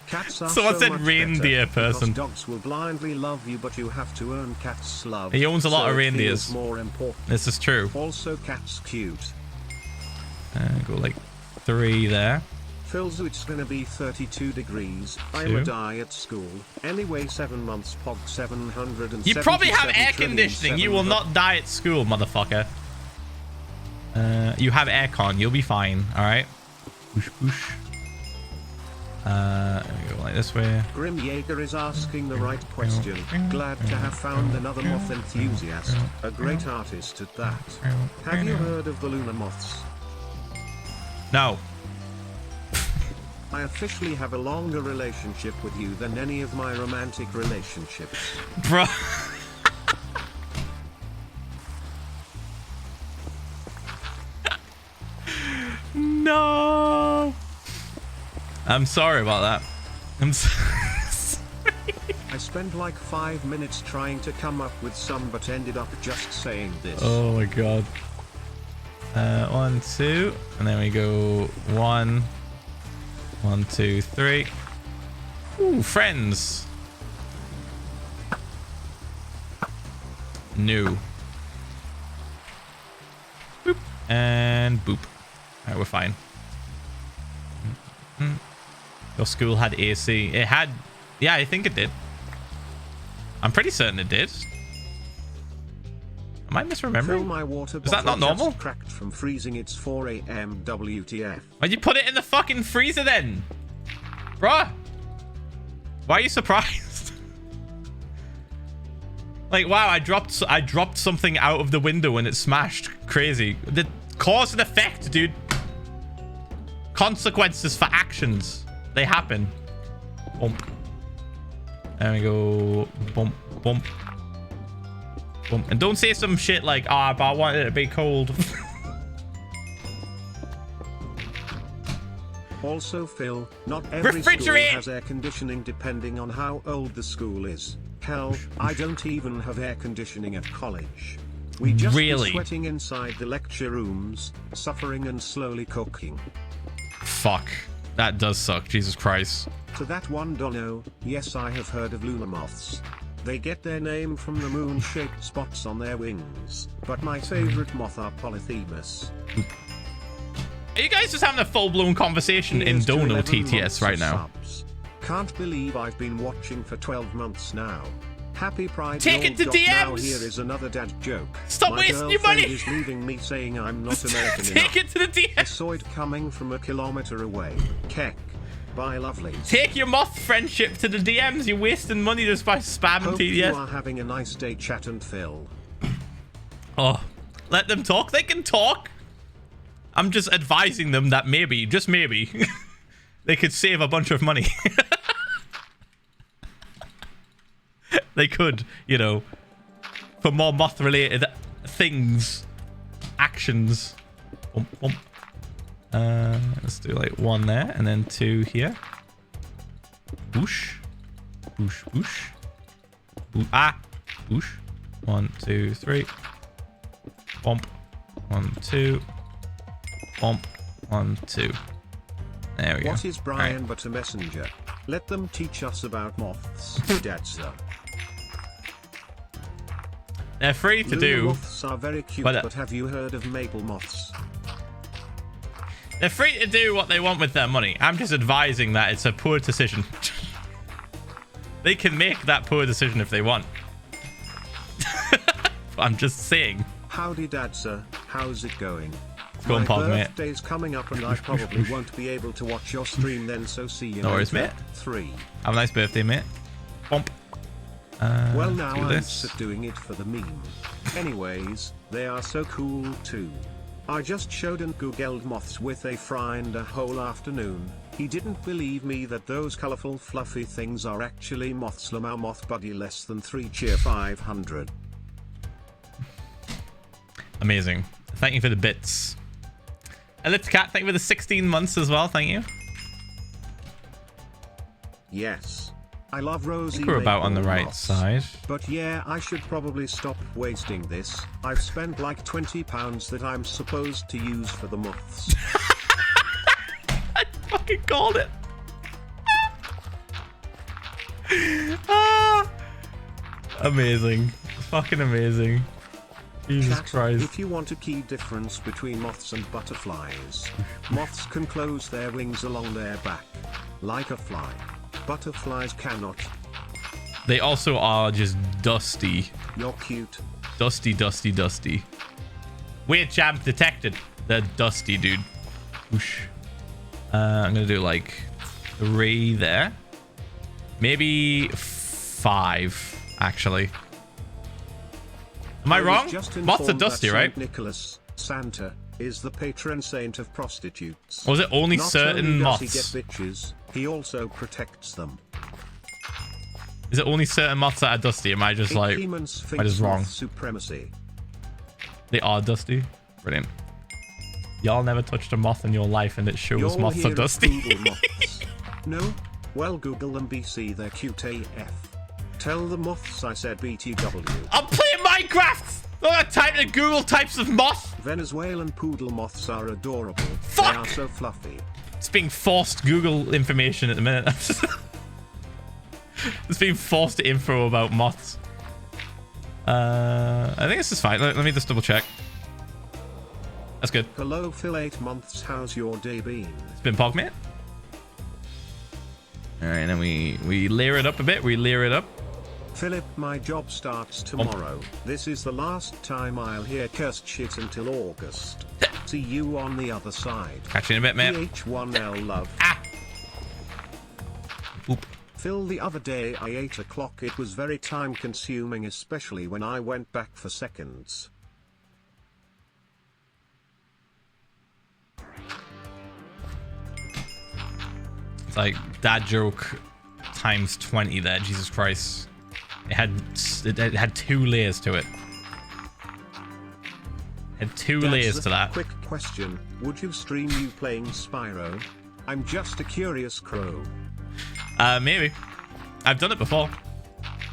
Cats are Someone so said much reindeer better, because person. dogs will blindly love you, but you have to earn cats' love. He owns a lot so of it reindeers. feels more important. This is true. Also, cats cute. Go like 3 there. Philza, it's gonna be 32 degrees. I'm 2. a die at school. Anyway, 7 months, Pog 700. You probably have air conditioning. You will not die at school, motherfucker. You have aircon. You'll be fine. All right. Whoosh, whoosh. Let me go like this way. Grim Jaeger is asking the right question. Glad to have found another moth enthusiast. A great artist at that. Have you heard of the lunar moths? No. I officially have a longer relationship with you than any of my romantic relationships. Bro. No. I'm sorry about that. I'm sorry. I spent like 5 minutes trying to come up with some, but ended up just saying this. Oh my god. 1, 2, and then we go 1, 1, 2, 3. Ooh, friends. New. Boop. And boop. Alright, we're fine. Your school had AC. It had... Yeah, I think it did. I'm pretty certain it did. Am I misremembering? Fill my water Is that not bottle normal? just cracked from freezing. It's 4 a.m. WTF. Why'd you put it in the fucking freezer then? Bruh. Why are you surprised? Like, wow, I dropped something out of the window and it smashed. Crazy. The cause and effect, dude. Consequences for actions. They happen. Bump. There we go. Bump, bump. Boom. And don't say some shit like, ah, but I wanted it to be cold. Also, Phil, not every school Refrigerate! has air conditioning depending on how old the school is. Hell, I don't even have air conditioning at college. We just Really? be sweating inside the lecture rooms, suffering and slowly cooking. Fuck. That does suck. Jesus Christ. To that one dono, yes, I have heard of lunar moths. They get their name from the moon-shaped spots on their wings, but my favorite moth are Polyphemus. Are you guys just having a full-blown conversation in Here's to Dono 11 TTS months right of now? subs. Can't believe I've been watching for 12 months now. Happy Pride. Take it to Lord. Now DMs! here is another dad joke. Stop My wasting your girlfriend money! is leaving me saying I'm not American Take enough. it to the I DM. saw it coming from a kilometer away. Keck. Bye, lovelies. Take your moth friendship to the DMs. You're wasting money just by spamming Hope you TTS. are having a nice day, chat and Phil. Oh, let them talk. They can talk. I'm just advising them that maybe, just maybe, they could save a bunch of money. They could, you know, for more moth-related things, actions. Let's do like 1 there, and then 2 here. Boosh. Boosh, boosh. Boosh. 1, 2, 3. Bump. 1, 2. Bump. 1, 2. There we go. What is Brian but a messenger? Let them teach us about moths, Dadza. They're free to Lunar do. moths are very cute, but have you heard of maple moths? They're free to do what they want with their money. I'm just advising that it's a poor decision. They can make that poor decision if they want. I'm just saying. Howdy, Dadza. How's it going? Go on, My Pog, mate. birthday's coming up and I probably won't be able to watch your stream then, so see you No worries, later. mate. 3. Have a nice birthday, mate. Bump. Well, now do I'm this. just doing it for the meme. Anyways, they are so cool too. I just showed and googled moths with a friend a whole afternoon. He didn't believe me that those colorful fluffy things are actually moths. Lamau moth buddy less than 3 cheer 500. Amazing. Thank you for the bits. Ellipse Cat, thank you for the 16 months as well. Thank you. Yes. I love Rosie. I think we're about on the maple right moths. side. But yeah, I should probably stop wasting this. I've spent like £20 that I'm supposed to use for the moths. I fucking called it. Ah, amazing. Fucking amazing. Jesus Chat, Christ. if you want a key difference between moths and butterflies, moths can close their wings along their back, like a fly. Butterflies cannot. They also are just dusty. You're cute. Dusty, dusty, dusty. Weird champ detected. They're dusty, dude. Whoosh. I'm gonna do like 3 there. Maybe 5, actually. Am I wrong? Moths are dusty, right? Saint Nicholas, Santa, is the patron saint of prostitutes. Was it only Not certain only does moths? he get bitches, he also protects them. Is it only certain moths that are dusty? Am I just like, am I just wrong? Supremacy. They are dusty. Brilliant. Y'all never touched a moth in your life, and it shows You're moths are here at dusty. Google moths. No? Well, Google them BC, they're cute AF. Tell the moths I said BTW. I'm playing Minecraft! Oh, I typed in Google types of moth. Venezuelan poodle moths are adorable. Fuck! They are so fluffy. It's being forced Google information at the minute. It's being forced info about moths. I think this is fine. Let me just double check. That's good. Hello, Phil, 8 months. How's your day been? It's been Pog, mate. All right, and then we layer it up a bit. We layer it up. Philip, my job starts tomorrow. This is the last time I'll hear cursed shit until August. See you on the other side. Catch you in a bit, mate. Ph1lza love. Ah! Oop. Phil, the other day at 8 o'clock it was very time consuming, especially when I went back for seconds. It's like dad joke times 20 there. Jesus Christ. It had 2 layers to it. Had 2 That's layers a to that. Quick question: would you stream you playing Spyro? I'm just a curious crow. Maybe. I've done it before.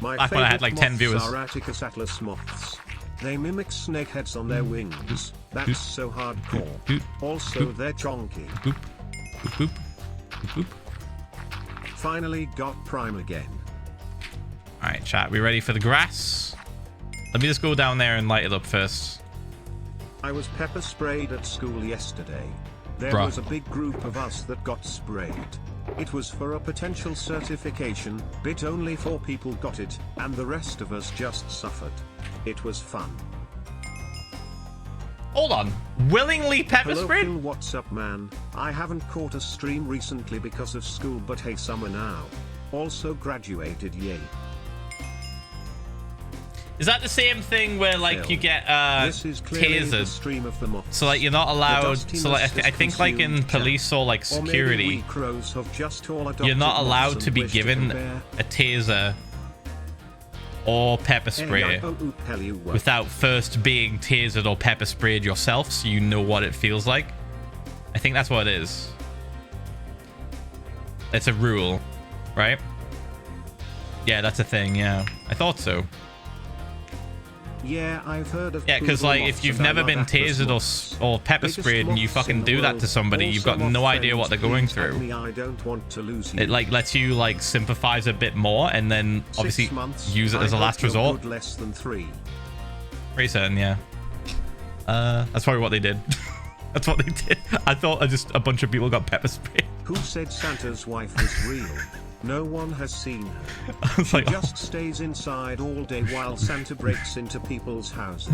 My Back when I had favorite like 10 moths viewers. are Atticus atlas moths. They mimic snakeheads on their wings. That's so hardcore. Also, they're chonky. Boop. Boop, boop. Boop, boop. Finally got Prime again. Alright, chat. We ready for the grass? Let me just go down there and light it up first. I was pepper sprayed at school yesterday. There Bruh. was a big group of us that got sprayed. It was for a potential certification, but only 4 people got it, and the rest of us just suffered. It was fun. Hold on. Willingly pepper Hello, sprayed? Phil, what's up, man? I haven't caught a stream recently because of school, but hey, summer now. Also graduated, yay. Is that the same thing where like you get This is clearly the tasered? stream of the moths. So like you're not allowed. The So like dustiness I think like in consumed police or like Or maybe security, we crows have just all adopted you're not moths allowed and to be wish given compare. a taser or pepper Hey, spray I won't tell you what. without first being tasered or pepper sprayed yourself, so you know what it feels like. I think that's what it is. It's a rule, right? Yeah, that's a thing. Yeah, I thought so. Yeah, I've heard of Yeah, because poodle like moths if you've and I never love been atlas tasered moths. or pepper Biggest sprayed and you moths in fucking the do that world. to somebody, you've got Also, no moth idea what friends, they're going please tag through. me, I don't want to lose you. It like lets you like sympathize a bit more and then 6 obviously months, use it I as a hope last you're resort. good less than 3. Pretty certain, yeah. That's probably what they did. That's what they did. I thought just a bunch of people got pepper sprayed. Who said Santa's wife was real? No one has seen her. I was She like, just stays inside all day while Santa breaks into people's houses.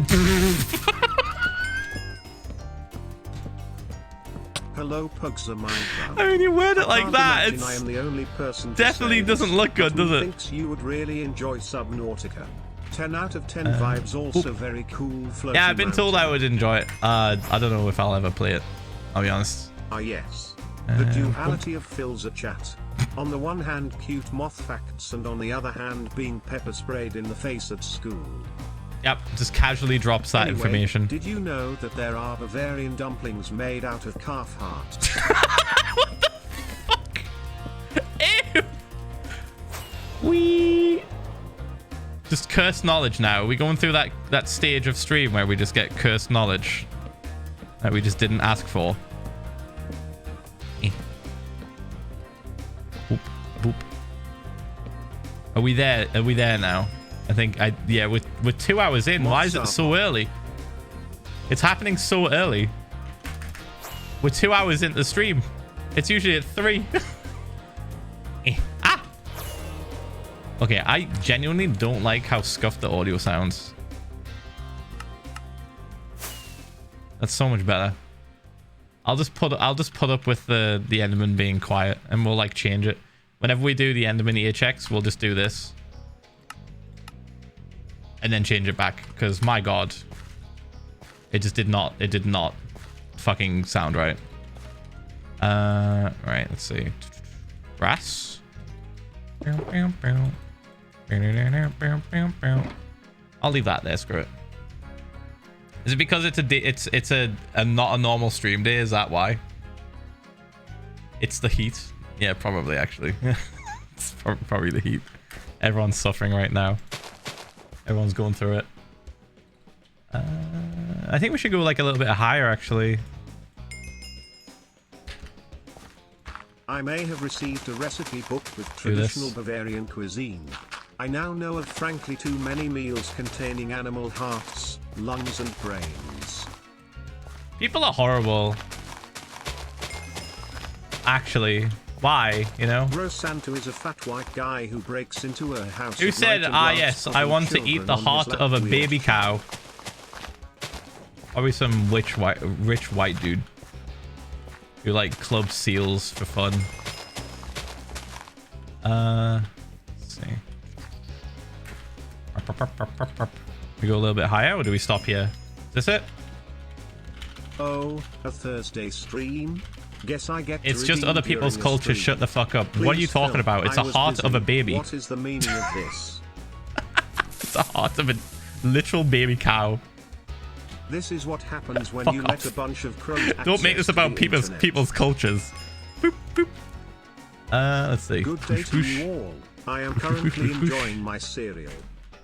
Hello, Philza Minecraft. I mean, you word it I like can't that. imagine I am the only person to definitely say doesn't this, look good, but who does it? thinks you would really enjoy Subnautica. 10 out of 10 vibes. Also very cool. Floaty Yeah, I've been told I mountain. would enjoy it. I don't know if I'll ever play it. I'll be honest. Ah yes. The duality of Philza chat. On the one hand, cute moth facts, and on the other hand, being pepper sprayed in the face at school. Yep, just casually drops that Anyway, information. Did you know that there are Bavarian dumplings made out of calf heart? What the fuck? Ew. We just cursed knowledge now. Are we going through that stage of stream where we just get cursed knowledge that we just didn't ask for? Boop, boop. Are we there? Are we there now? I think yeah, we're 2 hours in. Why is it so early? It's happening so early. We're 2 hours into the stream. It's usually at 3. Ah! Okay, I genuinely don't like how scuffed the audio sounds. That's so much better. I'll just put up with the Enderman being quiet, and we'll like change it. Whenever we do the Enderman ear checks, we'll just do this. And then change it back, because my god. It did not fucking sound right. Right, let's see. Grass. I'll leave that there, screw it. Is it because it's a not a normal stream day? Is that why? It's the heat. Yeah, probably actually. It's probably the heat. Everyone's suffering right now. Everyone's going through it. I think we should go like a little bit higher actually. I may have received a recipe book with traditional Bavarian cuisine. I now know of frankly too many meals containing animal hearts, lungs and brains. People are horrible. Actually, why? You know? Rose Santa is a fat white guy who breaks into a house. Who at said, night and ah laughs yes, at I other want to eat children the on his heart lap of a wheel. baby cow. Probably some rich white dude who like clubs seals for fun. Let's see. We go a little bit higher, or do we stop here? Is this it? Oh, a Thursday stream? Guess I get It's to just redeem other people's during a culture. stream. Shut the fuck up. What are you Please, talking Phil, about? It's I a was heart busy. of a baby. What is the meaning of this? It's a heart of a literal baby cow. This is what happens when Fuck you off. let a bunch of crows Don't make this about people's cultures. Boop, boop. Let's see. Good day to you all. I am currently enjoying my cereal.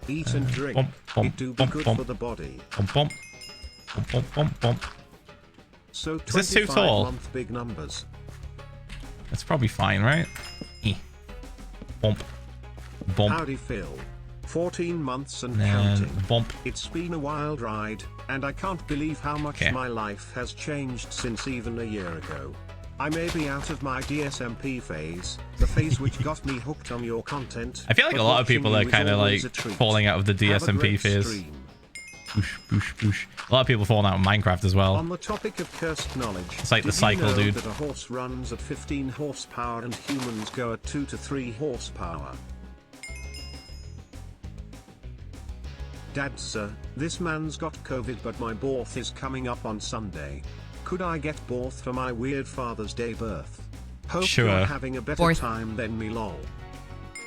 Eat and drink. It do be good for the body. Bump, bump, bump, bump. So Is this too tall? 25-month big numbers. That's probably fine, right? Bump. Bump. Howdy Phil. 14 months and And counting. bump. It's been a wild ride, and I can't believe how much Okay. my life has changed since even a year ago. I may be out of my DSMP phase, the phase which got me hooked on your content. I feel like a but lot of watching people you are is kind of like always a treat. falling out of the Have a DSMP great phase. stream. Boosh, boosh, boosh. A lot of people falling out of Minecraft as well. On the topic of cursed knowledge, It's like the did you cycle, know dude. that a horse runs at 15 horsepower and humans go at 2 to 3 horsepower? Dad, sir, this man's got COVID, but my birth is coming up on Sunday. Could I get birth for my weird Father's Day birth? Hope Sure. you're having a better time than me, lol.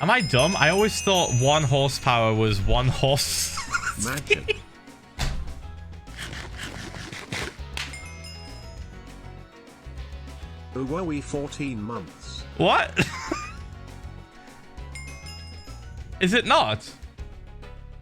Am I dumb? I always thought 1 horsepower was 1 horse. Magic. Who were we 14 months? What? Is it not?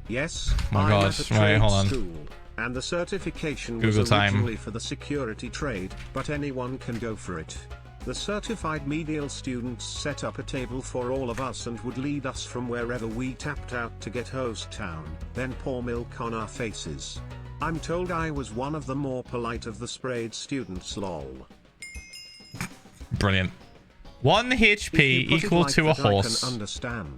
Yes, Oh my I'm God, at a right, trade hold on. school, and the certification Google was time. originally for the security trade, but anyone can go for it. The certified medial students set up a table for all of us and would lead us from wherever we tapped out to get host town, then pour milk on our faces. I'm told I was one of the more polite of the sprayed students, lol. Brilliant. 1 HP If you put it equal like to a that, I horse. can understand.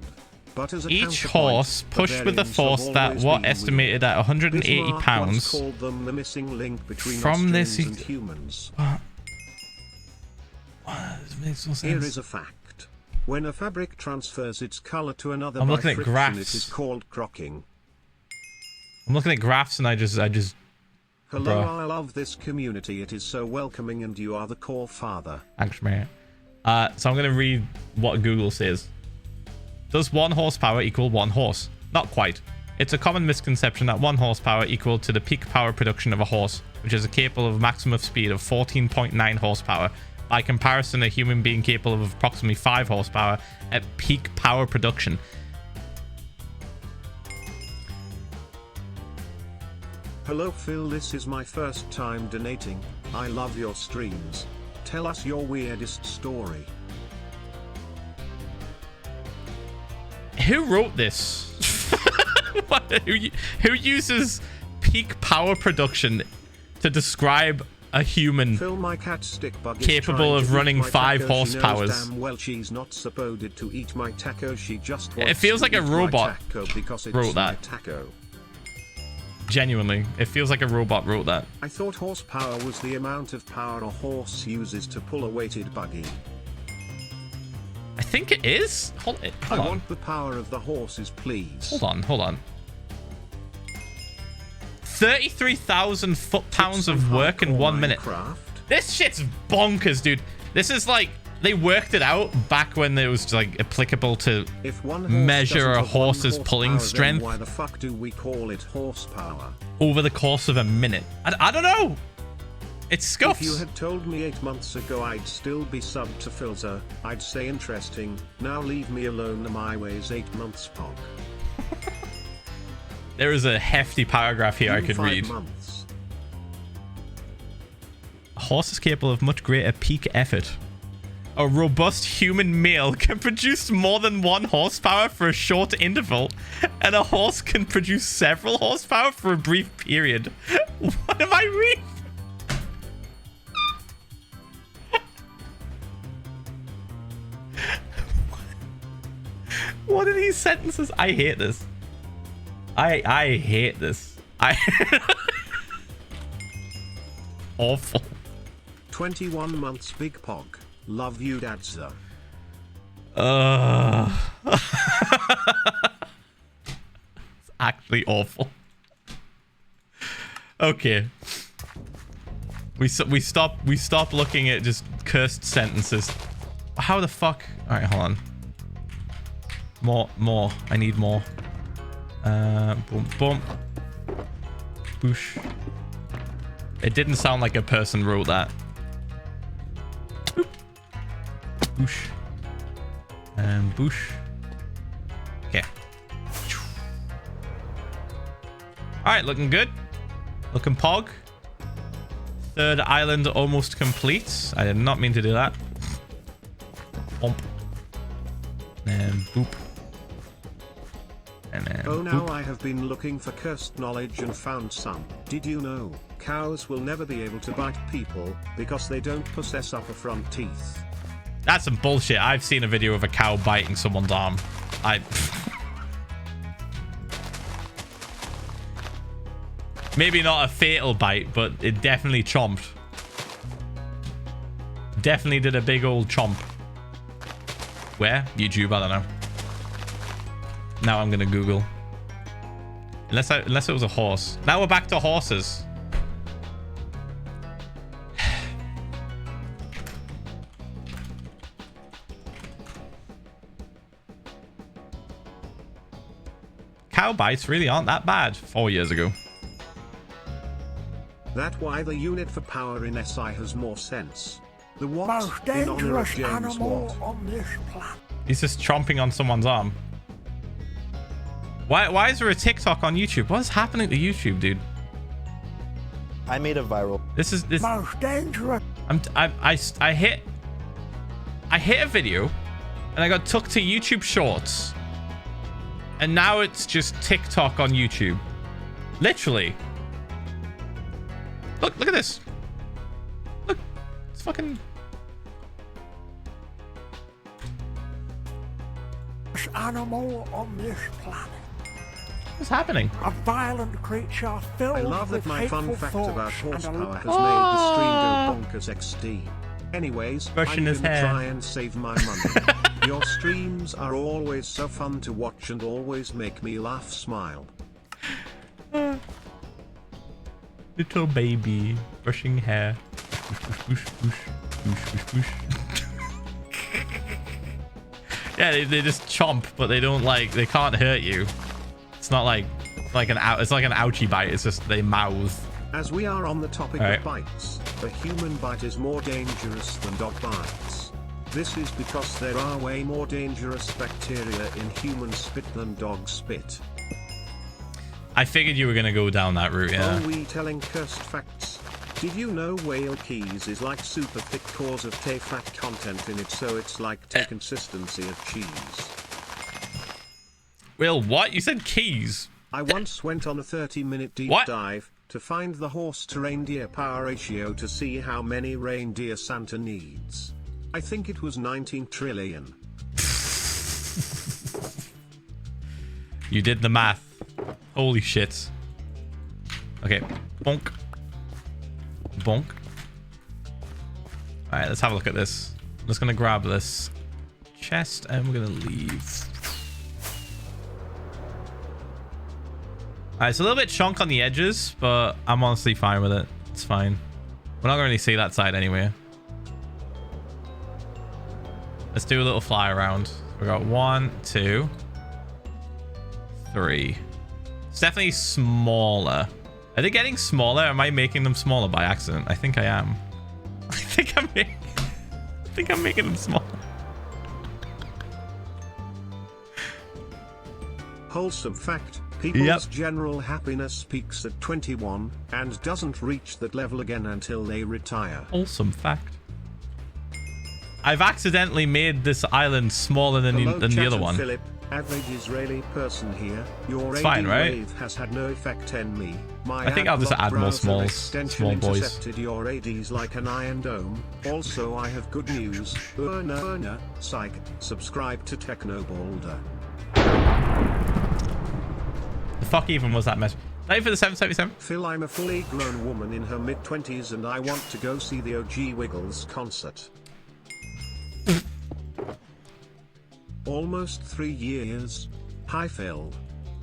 But as a Each counterpoint, horse pushed with a barbarians force have that always what been estimated at 180 Bismarck once pounds. called them the missing link between From this Austrians and humans. This makes no Here sense. is a fact. When a fabric transfers its color to another I'm by looking at friction, graphs. it is called crocking. I'm looking at graphs and I just Hello, Bruh. I love this community. It is so welcoming and you are the core father. actually. So I'm gonna read what Google says. Does 1 horsepower equal 1 horse? Not quite. It's a common misconception that 1 horsepower equal to the peak power production of a horse, which is capable of maximum speed of 14.9 horsepower. By comparison, a human being capable of approximately 5 horsepower at peak power production. Hello Phil, this is my first time donating. I love your streams. Tell us your weirdest story. Who wrote this? What, who uses peak power production to describe a human Phil, my cat stick bug is capable trying of to eat running my 5 taco. She knows horsepowers? damn well she's not supposed to eat my taco. She just wants It feels to like a eat my robot taco because it's wrote my that. taco. Genuinely, it feels like a robot wrote that. I thought horsepower was the amount of power a horse uses to pull a weighted buggy. I think it is. Hold I on. want the power of the horses, please. Hold on. 33,000 foot-pounds of work in 1 minute. Minecraft. This shit's bonkers, dude. This is like they worked it out back when it was like applicable to If one horse measure doesn't a have horse's one pulling horsepower, then strength why the fuck do we call it horsepower? over the course of a minute. I don't know. It's scuffs. If you had told me 8 months ago I'd still be subbed to Philza, I'd say interesting. Now leave me alone. My ways 8 months pog. There is a hefty paragraph here I could 5 read. months. A horse is capable of much greater peak effort. A robust human male can produce more than 1 horsepower for a short interval, and a horse can produce several horsepower for a brief period. What am I reading? What are these sentences? I hate this. I hate this. Awful. 21 months big pog. Love you, Dadza. It's actually awful. Okay. We stop looking at just cursed sentences. How the fuck? All right, hold on. More. I need more. Boom, boom. Boosh. It didn't sound like a person wrote that. Boop. Boosh. And boosh. Okay. Alright, looking good. Looking pog. Third island almost complete. I did not mean to do that. Bump. And boop. And then oh, now boop. I have been looking for cursed knowledge and found some. Did you know cows will never be able to bite people because they don't possess upper front teeth? That's some bullshit. I've seen a video of a cow biting someone's arm. Maybe not a fatal bite, but it definitely chomped. Definitely did a big old chomp. Where? YouTube, I don't know. Now I'm gonna Google. Unless it was a horse. Now we're back to horses. Cow bites really aren't that bad 4 years ago. That's why the unit for power in SI has more sense. The what? Most In honor of dangerous James animal Watt. on this planet. He's just chomping on someone's arm. Why is there a TikTok on YouTube? What's happening to YouTube, dude? I made a viral. This is this. Most dangerous. I hit a video, and I got took to YouTube Shorts, and now it's just TikTok on YouTube. Literally. Look at this. Look, it's fucking. Animal on this planet. What's happening? A violent creature filled I love with that my fun hateful fact thoughts about and horsepower a has made the stream go bonkers XD. Anyways, Brushing I'm his gonna hair. try and save my money. Your streams are always so fun to watch and always make me laugh smile. Little baby brushing hair. Whoosh, whoosh, whoosh, whoosh, whoosh. Yeah, they just chomp, but they don't they can't hurt you. It's not like it's like an ouchie bite. It's just they mouth. As we are on the topic All right. of bites, a human bite is more dangerous than dog bites. This is because there are way more dangerous bacteria in human spit than dog spit. I figured you were gonna go down that route, yeah. Are we telling cursed facts? Did you know whale keys is like super thick cause of Tay fat content in it, so it's like Tay consistency of cheese? Will, what? You said keys? I once went on a 30-minute deep What? dive to find the horse to reindeer power ratio to see how many reindeer Santa needs. I think it was 19 trillion. You did the math. Holy shit. Okay. Bonk. Bonk. Alright, let's have a look at this. I'm just gonna grab this chest and we're gonna leave. Alright, it's a little bit chunk on the edges, but I'm honestly fine with it. It's fine. We're not gonna really see that side anyway. Let's do a little fly around. We got 1, 2, 3. It's definitely smaller. Are they getting smaller? Am I making them smaller by accident? I think I am. I think I'm making them smaller. Wholesome fact, people's general happiness peaks at 21 and doesn't reach that level again until they retire. Wholesome fact. I've accidentally made this island smaller than Hello, the chat other and one. Philip, average Israeli person here. Your It's AD fine, right? wave has had no effect on me. My I think I'll just adblock add more browser small extension boys. intercepted your ADs like an iron dome. Also, I have good news. Psych. Subscribe to Techno Boulder. The fuck even was that mess? Thank you for the 777. Phil, I'm a fully grown woman in her mid-20s and I want to go see the OG Wiggles concert. Almost 3 years. Hi Phil.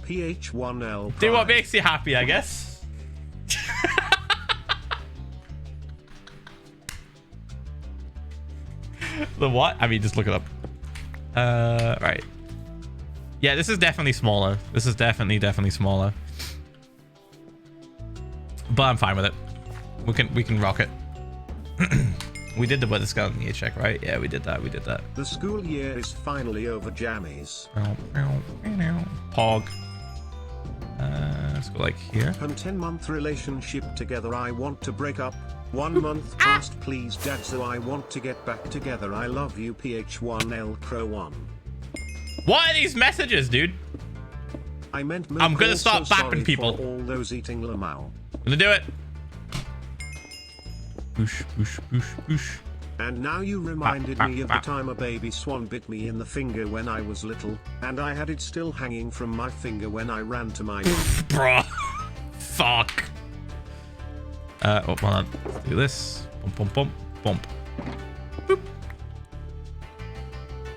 Ph1lza. Do what makes you happy, I guess. The what? I mean, just look it up. Right. Yeah, this is definitely smaller. This is definitely smaller. But I'm fine with it. We can rock it. We did the weather scan year check, right? Yeah, we did that. We did that. The school year is finally over, jammies. Pog. Let's go like here. And 10-month relationship together. I want to break up. 1 month past, please, Dad. So I want to get back together. I love you, Ph1lza. What are these messages, dude? I meant I'm gonna start bapping people. All those eating lamau. I'm gonna do it. Boosh, boosh, boosh, boosh. And now you reminded me of the time a baby swan bit me in the finger when I was little, and I had it still hanging from my finger when I ran to my... Bruh. Fuck. Hold on. Let's do this. Bump, bump, bump, bump. Boop.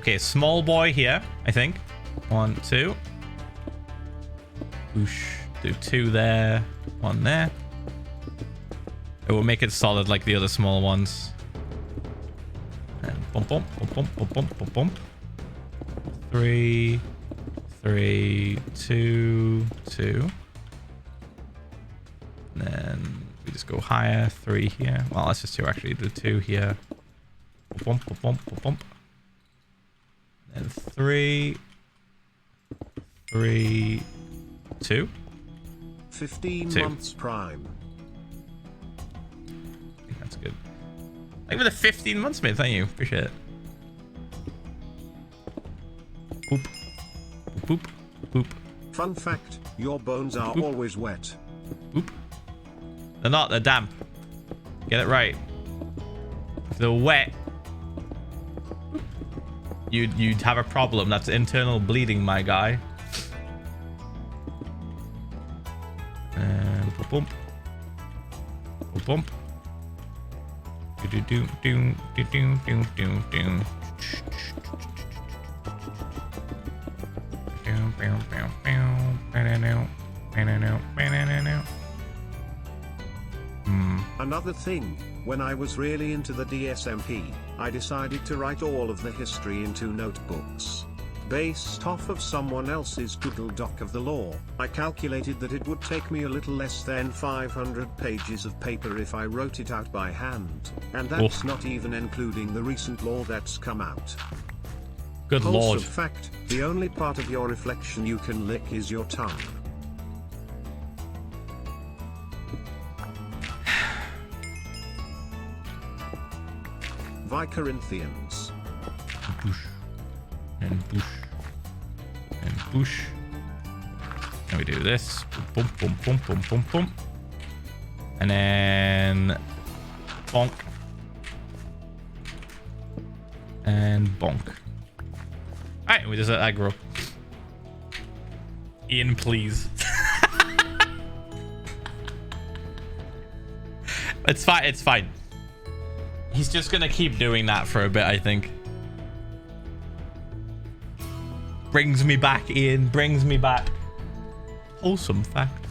Okay, small boy here, I think. 1, 2. Boosh. Do 2 there. 1 there. It will make it solid like the other small ones. And bump, bump, bump, bump, bump, bump, bump, bump. 3, 3, 2, 2. And then we just go higher. 3 here. Well, that's just 2 actually. Do 2 here. Bump, bump, bump, bump, bump. And 3, 3, 2. 15 2. months prime. I think that's good. Thank you for the 15 months, mate. Thank you. Appreciate it. Boop. Boop. Boop. Fun fact, your bones are always wet. Boop. They're not. They're damp. Get it right. If they're wet, you'd have a problem. That's internal bleeding, my guy. And bump. Bump. Do do do do do do do do. Another thing, when I was really into the DSMP, I decided to write all of the history into notebooks. Based off of someone else's Google Doc of the law, I calculated that it would take me a little less than 500 pages of paper if I wrote it out by hand, and that's not even including the recent law that's come out. Good lord. Fact, the only part of your reflection you can lick is your tongue. Corinthians. Push. And push. And push. And we do this. Boom, boom, boom, boom, boom, boom. And then bonk. And bonk. Alright, we just let that grow. Ian, please. It's fine, it's fine. He's just gonna keep doing that for a bit, I think. Brings me back, Ian. Brings me back. Wholesome fact.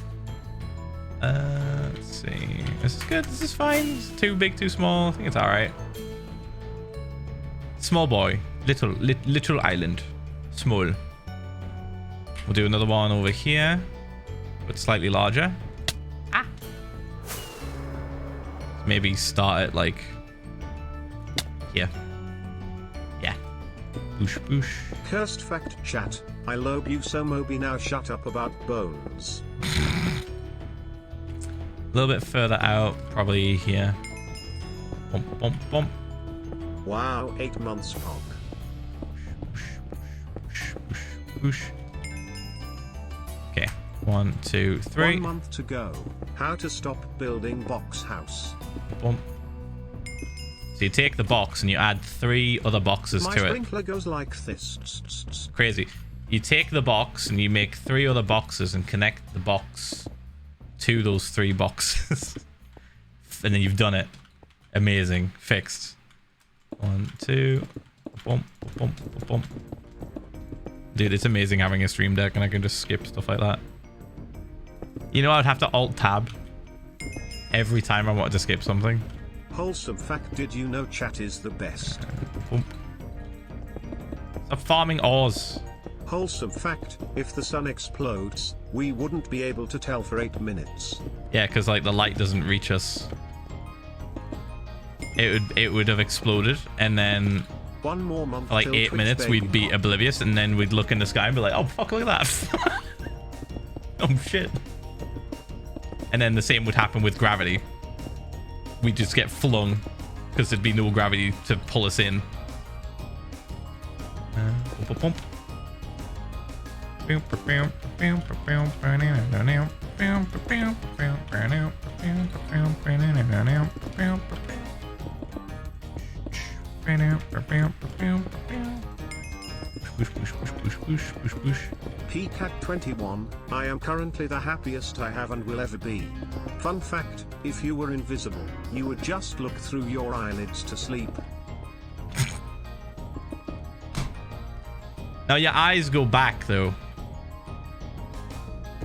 Let's see. This is good. This is fine. It's too big, too small. I think it's alright. Small boy. Little island. Small. We'll do another one over here. But slightly larger. Ah. Maybe start it like... here. Yeah. Boosh, boosh. Cursed fact, chat. I love you so, Moby. Now shut up about bones. A little bit further out, probably here. Bump, bump, bump. Wow, 8 months pog. Boosh. Okay. 1, 2, 3. 1 month to go. How to stop building box house. Bump. So you take the box and you add 3 other boxes My to it. sprinkler goes like this. Crazy. You take the box and you make 3 other boxes and connect the box to those 3 boxes. And then you've done it. Amazing. Fixed. 1, 2. Bump, bump, bump. Dude, it's amazing having a stream deck and I can just skip stuff like that. You know, I'd have to alt-tab every time I wanted to skip something. Wholesome fact, did you know chat is the best? Bump. Stop farming ores. Wholesome fact, if the sun explodes, we wouldn't be able to tell for 8 minutes. Yeah, because like the light doesn't reach us. it would have exploded, and then 1 more month for like till 8 Twitch minutes baby we'd be pop. oblivious, and then we'd look in the sky and be like, oh fuck, look at that. Oh shit. And then the same would happen with gravity. We'd just get flung because there'd be no gravity to pull us in. PCAT21, I am currently the happiest I have and will ever be. Fun fact, if you were invisible, you would just look through your eyelids to sleep. Now your eyes go back though.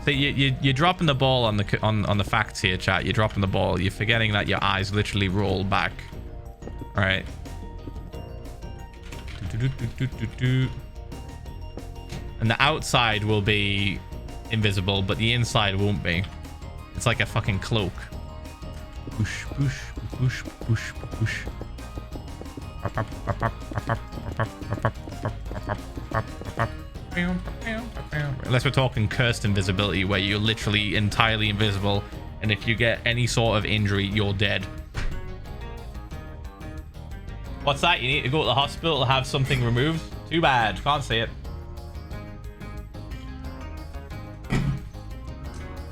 So you're dropping the ball on the facts here, chat. You're dropping the ball. You're forgetting that your eyes literally roll back. All right. And the outside will be invisible, but the inside won't be. It's like a fucking cloak. Push, push, push, push, push. Unless we're talking cursed invisibility, where you're literally entirely invisible, and if you get any sort of injury, you're dead. What's that? You need to go to the hospital to have something removed? Too bad. Can't see it.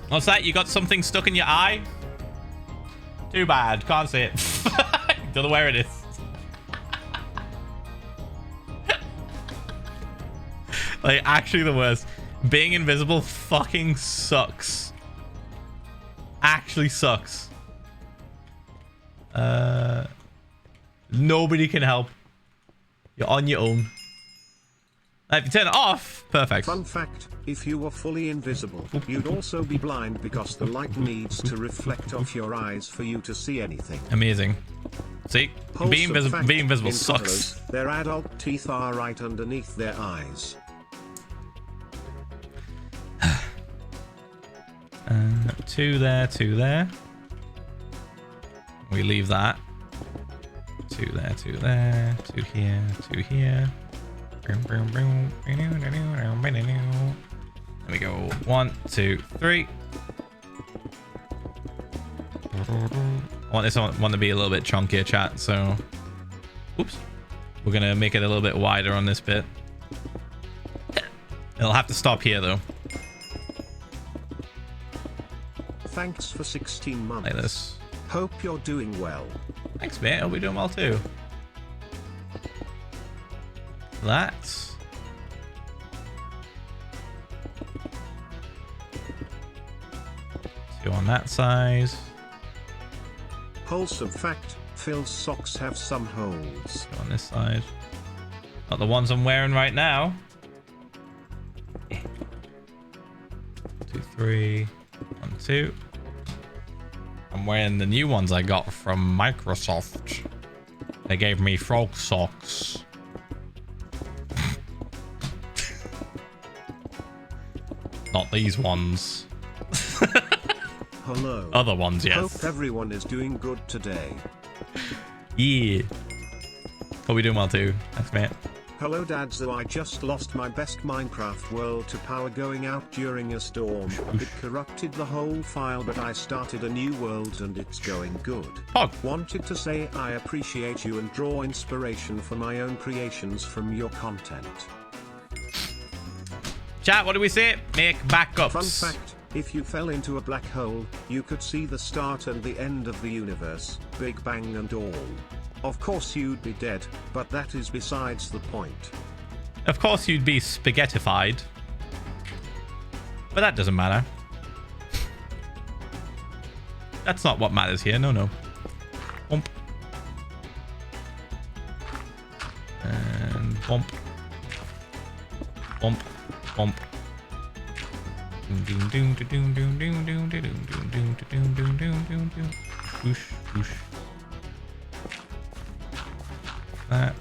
What's that? You got something stuck in your eye? Too bad. Can't see it. Don't know where it is. Like, actually the worst. Being invisible fucking sucks. Actually sucks. Nobody can help. You're on your own. If you turn it off, perfect. Fun fact, if you were fully invisible, you'd also be blind because the light needs to reflect off your eyes for you to see anything. Amazing. See? Being invisible in sucks. toddlers, their adult teeth are right underneath their eyes. 2 there, 2 there. We leave that. 2 there, 2 there, 2 here, 2 here. There we go. 1, 2, 3. I want this one to be a little bit chunkier, chat. So, oops. We're gonna make it a little bit wider on this bit. It'll have to stop here though. Thanks for 16 months. Like this. Hope you're doing well. Thanks, mate. I'll be doing well too. That. Two on that size. Wholesome fact, Phil's socks have some holes. Go on this side. Not the ones I'm wearing right now. 2, 3. 1, 2. I'm wearing the new ones I got from Microsoft. They gave me frog socks. Not these ones. Hello. Other ones, yes. Hope everyone is doing good today. Yeah. Hope we're doing well too. Thanks, mate. Hello Dadzo, I just lost my best Minecraft world to power going out during a storm. It corrupted the whole file, but I started a new world and it's going good. Wanted to say I appreciate you and draw inspiration for my own creations from your content. Chat, what do we say? Make backups. Fun fact, if you fell into a black hole, you could see the start and the end of the universe, Big Bang and all. Of course you'd be dead, but that is besides the point. Of course you'd be spaghettified. But that doesn't matter. That's not what matters here. No, no. Bump. And bump. Bump. Bump. Whoosh, whoosh. That.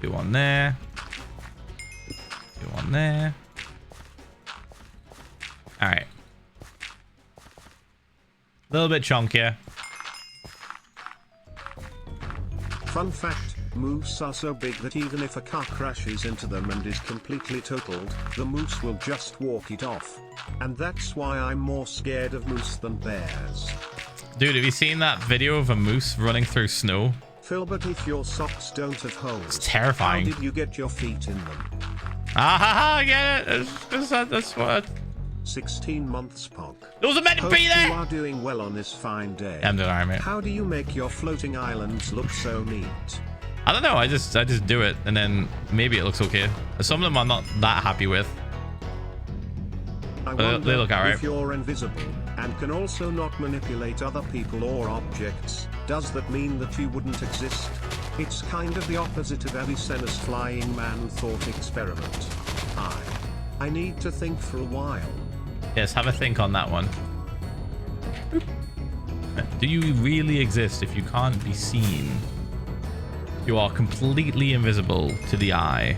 Do one there. Do one there. Alright. A little bit chunkier. Fun fact, moose are so big that even if a car crashes into them and is completely totaled, the moose will just walk it off. And that's why I'm more scared of moose than bears. Dude, have you seen that video of a moose running through snow? Phil, but if your socks don't have holes, It's terrifying. how did you get your feet in them? I get it. That's what. 16 months, Pog. Those are meant to Hope be there. you are doing well on this fine day. I'm doing alright, mate. How do you make your floating islands look so neat? I don't know. I just do it, and then maybe it looks okay. Some of them I'm not that happy with. I But wonder they look alright. if you're invisible and can also not manipulate other people or objects, does that mean that you wouldn't exist? It's kind of the opposite of Avicenna's flying man thought experiment. I need to think for a while. Yes, have a think on that one. Do you really exist if you can't be seen? You are completely invisible to the eye.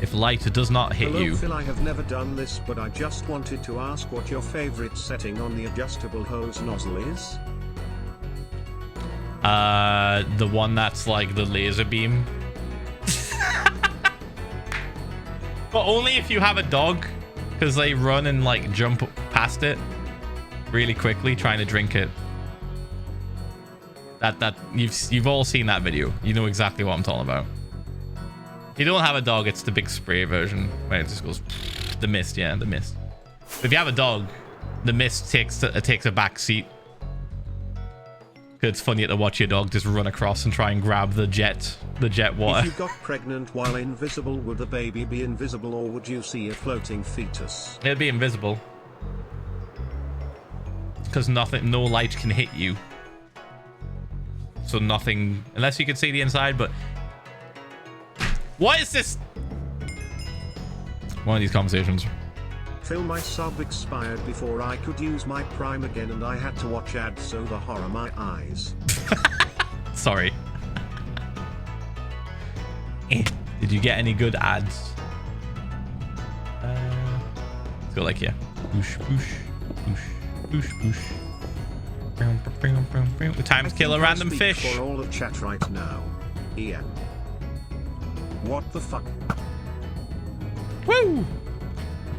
If light does not hit Hello, you. Phil, I have never done this, but I just wanted to ask what your favorite setting on the adjustable hose nozzle is? The one that's like the laser beam. But only if you have a dog, because they run and like jump past it really quickly trying to drink it. That you've all seen that video. You know exactly what I'm talking about. If you don't have a dog, it's the big spray version where it just goes the mist. Yeah, the mist. But if you have a dog, the mist takes a back seat. It's funny to watch your dog just run across and try and grab the jet water. If you got pregnant while invisible, would the baby be invisible, or would you see a floating fetus? It'd be invisible. Because no light can hit you. So nothing, unless you can see the inside, but... What is this? One of these conversations. Phil, my sub expired before I could use my Prime again, and I had to watch ads, so the horror my eyes. Sorry. Did you get any good ads? Let's go like here. Boosh, boosh, boosh, boosh, boosh. Time to kill a random fish. For all the chat right now. Ian. What the fuck? Woo!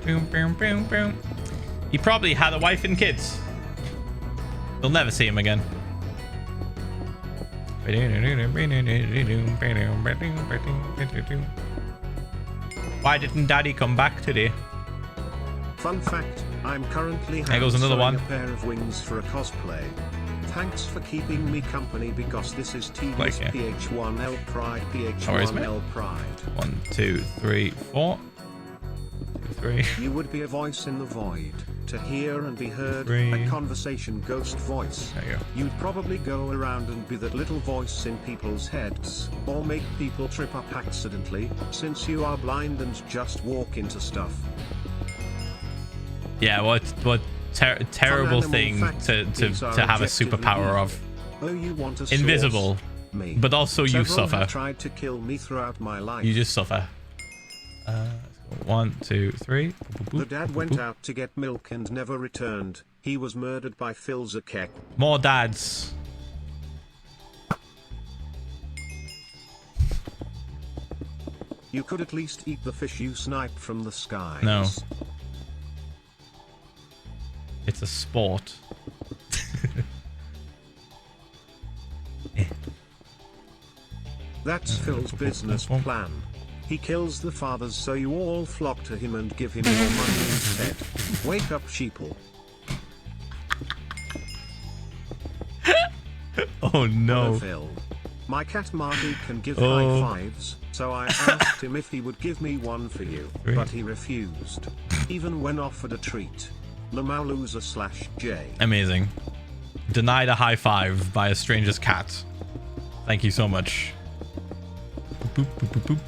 Boom, boom, boom, boom. He probably had a wife and kids. They'll never see him again. Why didn't Daddy come back today? Fun fact, I'm currently There goes another one. a pair of wings for a cosplay. Thanks for keeping me company, because this is tedious. Like, yeah. Ph1L Pride, worries, mate. Ph1L Pride. 1, 2, 3, 4. 2, 3. You would be a voice in the void, to hear and be heard, 3. a conversation ghost voice. There you go. You'd probably go around and be that little voice in people's heads, or make people trip up accidentally, since you are blind and just walk into stuff. Yeah, what terrible thing to have a superpower of. Oh, you want a Invisible, me. but also you Several suffer. have tried to kill me throughout my life. You just suffer. 1, 2, 3. The dad went out to get milk and never returned. He was murdered by Philza VODS. More dads. You could at least eat the fish you sniped from the skies. No. It's a sport. That's Phil's business plan. He kills the fathers so you all flock to him and give him your money instead. Wake up, sheeple. Oh no. Hello, Phil. My cat Marty can give high fives, so I asked him if he would give me one for you, but he refused, even when offered a treat. Philza/J. Amazing. Denied a high five by a stranger's cat. Thank you so much. Boop, boop, boop, boop.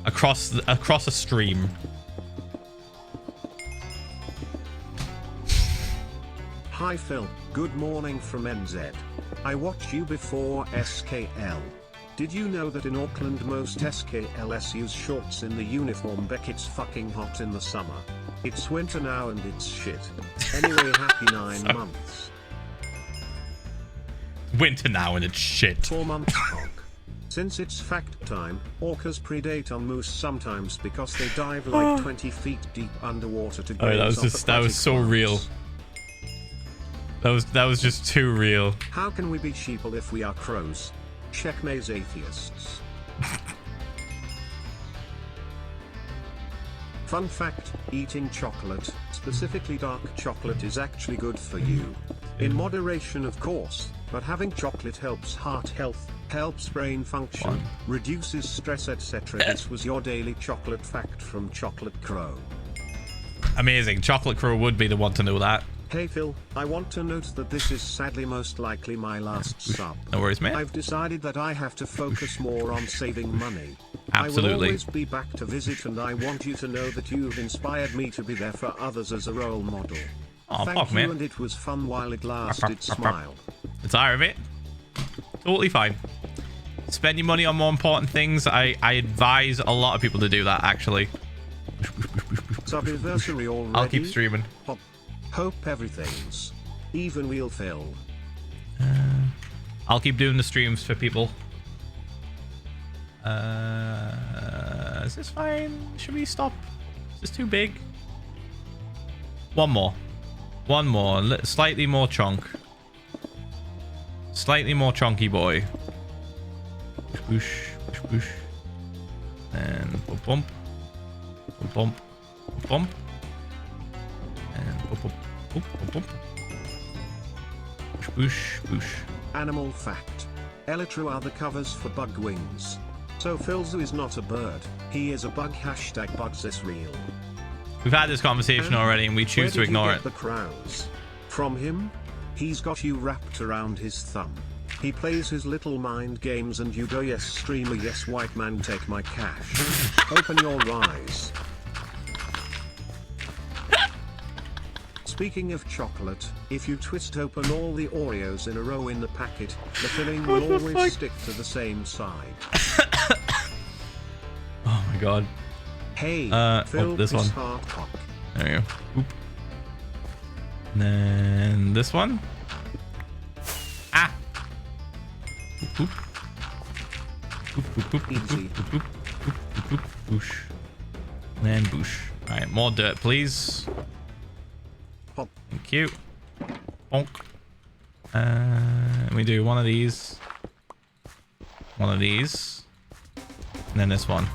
Across a stream. Hi Phil, good morning from NZ. I watched you before SKL. Did you know that in Auckland most SKLs use shorts in the uniform? Beck, it's fucking hot in the summer. It's winter now and it's shit. Anyway, happy 9 months. Winter now and it's shit. 4 months, Hog. Since it's fact time, orcas predate on moose sometimes because they dive like 20 feet deep underwater to Oh, that was graze just off that was so aquatic real. plants. That was just too real. How can we be sheeple if we are crows? Checkmates atheists. Fun fact, eating chocolate, specifically dark chocolate, is actually good for you. In moderation, of course, but having chocolate helps heart health, helps brain function, reduces stress, etc. This was your daily chocolate fact from Chocolate Crow. Amazing. Chocolate Crow would be the one to know that. Hey Phil, I want to note that this is sadly most likely my last sub. No worries, mate. I've decided that I have to focus more on saving money. Absolutely. I will always be back to visit, and I want you to know that you've inspired me to be there for others as a role model. Oh, Thank fuck, you, man. and it was fun while it lasted. Smile. It's alright, mate. Totally fine. Spend your money on more important things. I advise a lot of people to do that, actually. Subiversary already. I'll keep streaming. Hope everything's even wheel Phil. I'll keep doing the streams for people. Is this fine? Should we stop? Is this too big? One more. One more. Slightly more chunk. Slightly more chunky boy. Push, push, push. And bump, bump. Bump, bump. Bump, bump. And bump, bump. Bump, bump, bump. Push, push, push. Animal fact. Elytra are the covers for bug wings. So Philza is not a bird, he is a bug. Hashtag bugs is real. We've had this conversation already and we choose to ignore it. The crowns. From him? He's got you wrapped around his thumb. He plays his little mind games and you go, yes streamer, yes white man, take my cash. Open your eyes. Speaking of chocolate, if you twist open all the Oreos in a row in the packet, the filling will always stick to the same side. Oh my god. Hey, oh, this one. Heart cock. There you go. Oop. And then this one. Ah. Oop, oop. Oop, oop, oop, oop, Easy. oop, oop, oop, oop, oop, boosh. And then boosh. All right, more dirt, please. Pop. Thank you. Bonk. We do one of these. One of these. And then this one.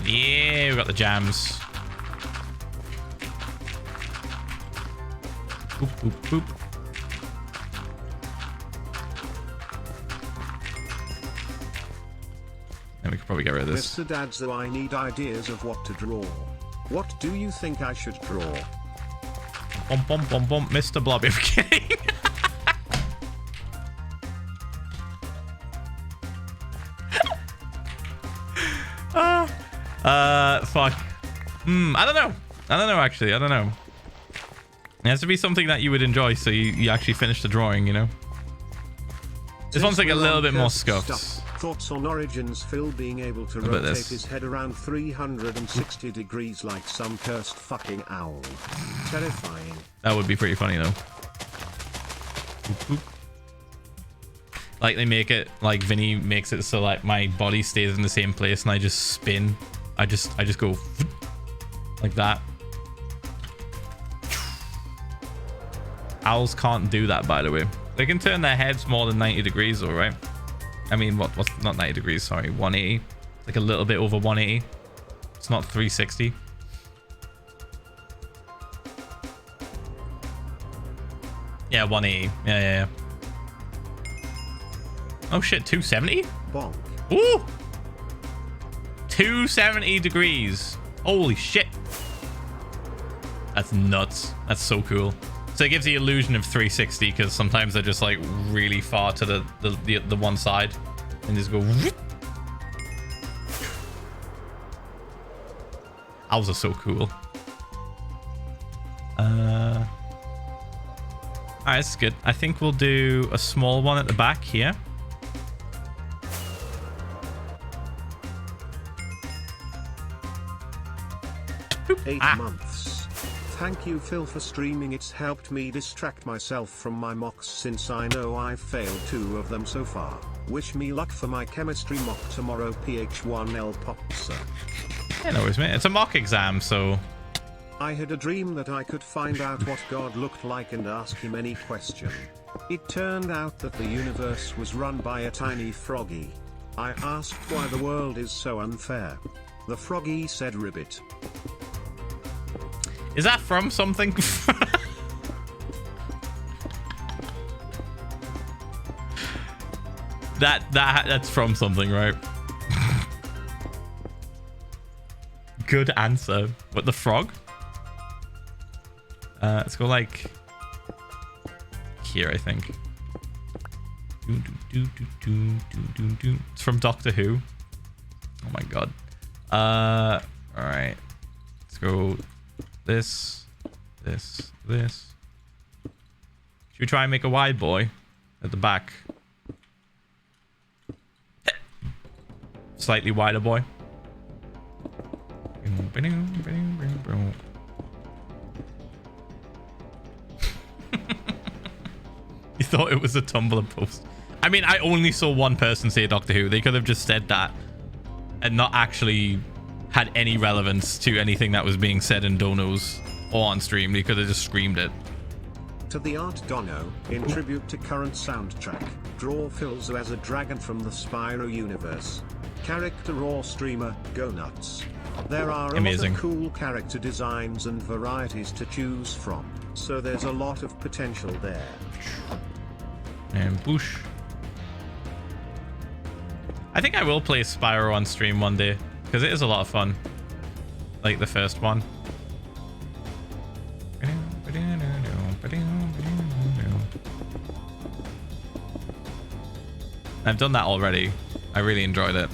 Yeah, we got the jams. Boop, boop, boop. Then we could probably get rid of this. Mr. Dadzo, I need ideas of what to draw. What do you think I should draw? Bump, bump, bump, bump, Mr. Blobby. I'm kidding. Fuck. I don't know. I don't know, actually. I don't know. It has to be something that you would enjoy, so you actually finish the drawing, you know? This one's like a little bit more scuffed. Thoughts on Origins Phil being able to rotate his head around 360 degrees like some cursed fucking owl. Terrifying. That would be pretty funny, though. Boop, boop. Like they make it, like Vinny makes it so like my body stays in the same place and I just spin. I just go like that. Owls can't do that, by the way. They can turn their heads more than 90 degrees, all right? I mean, what's not 90 degrees? Sorry, 180. Like a little bit over 180. It's not 360. Yeah, 180. Yeah. Oh shit, 270? Bonk. Ooh! 270 degrees. Holy shit. That's nuts. That's so cool. So it gives the illusion of 360 because sometimes they're just like really far to the one side and just go. Owls are so cool. Alright, that's good. I think we'll do a small one at the back here. Eight months. Thank you, Phil, for streaming. It's helped me distract myself from my mocks since I know I've failed 2 of them so far. Wish me luck for my chemistry mock tomorrow, Ph1lza. Yeah, no worries, mate. It's a mock exam, so... I had a dream that I could find out what God looked like and ask him any question. It turned out that the universe was run by a tiny froggy. I asked why the world is so unfair. The froggy said ribbit. Is that from something? That's from something, right? Good answer. But the frog? Let's go like here, I think. It's from Doctor Who. Oh my god. All right. Let's go this. Should we try and make a wide boy at the back? Slightly wider boy. You thought it was a Tumblr post. I mean, I only saw one person say Doctor Who. They could have just said that and not actually had any relevance to anything that was being said in donos or on stream. They could have just screamed it. To the art dono, in tribute to current soundtrack, draw Philza as a dragon from the Spyro universe. Character or streamer, go nuts. There are a lot of cool character designs and varieties to choose from, so there's a lot of potential there. And boosh. I think I will play Spyro on stream one day, because it is a lot of fun. Like the first one. I've done that already. I really enjoyed it.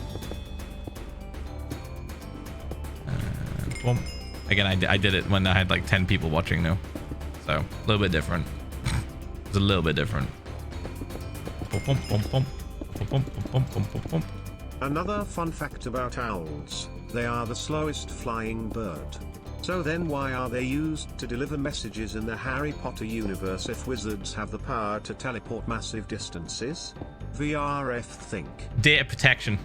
Boom. Again, I did it when I had like 10 people watching though. So, a little bit different. It's a little bit different. Another fun fact about owls, they are the slowest flying bird. So then why are they used to deliver messages in the Harry Potter universe if wizards have the power to teleport massive distances? VRF think. Data protection.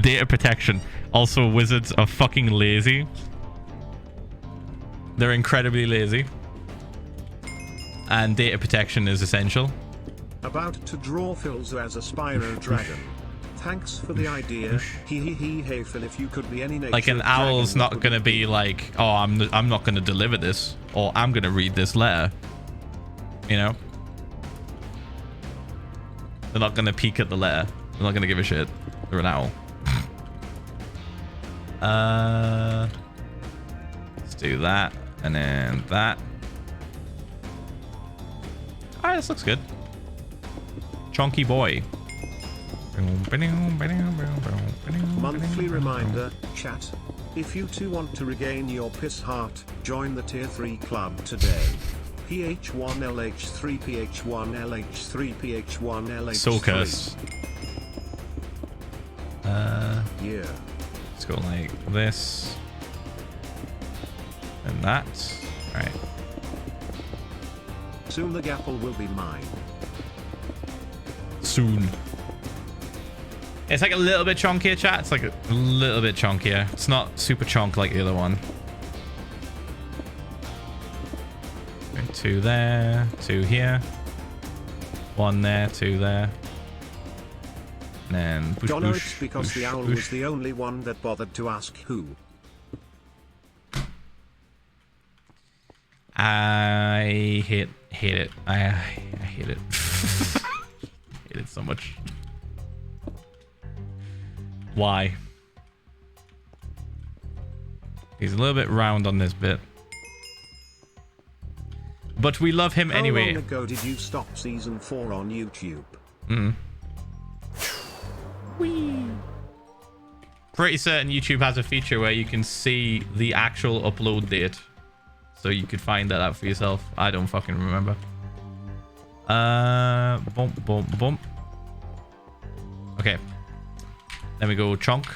Data protection. Also, wizards are fucking lazy. They're incredibly lazy. And data protection is essential. About to draw Philza as a Spyro dragon. Thanks for the idea. Hey Phil, if you could be any nature like an owl's not gonna be like, oh, I'm not gonna deliver this, or I'm gonna read this letter. You know? They're not gonna peek at the letter. They're not gonna give a shit. They're an owl. Let's do that, and then that. Alright, this looks good. Chunky boy. Monthly reminder, chat. If you too want to regain your piss heart, join the tier 3 club today. Ph1lh3, Ph1lh3, Ph1lh3. So cursed. Yeah. Let's go like this. And that. Alright. Soon the gapple will be mine. Soon. It's like a little bit chunkier, chat. It's like a little bit chunkier. It's not super chunk like the other one. 2 there, 2 here. 1 there, 2 there. And then push, Don't know push, it's because push, the owl push. was the only one that bothered to ask who. I hate it. I hate it. Hate it so much. Why? He's a little bit round on this bit. But we love him anyway. How long ago did you stop season 4 on YouTube? Whee. Pretty certain YouTube has a feature where you can see the actual upload date. So you could find that out for yourself. I don't fucking remember. Bump, bump, bump. Okay. Then we go chunk.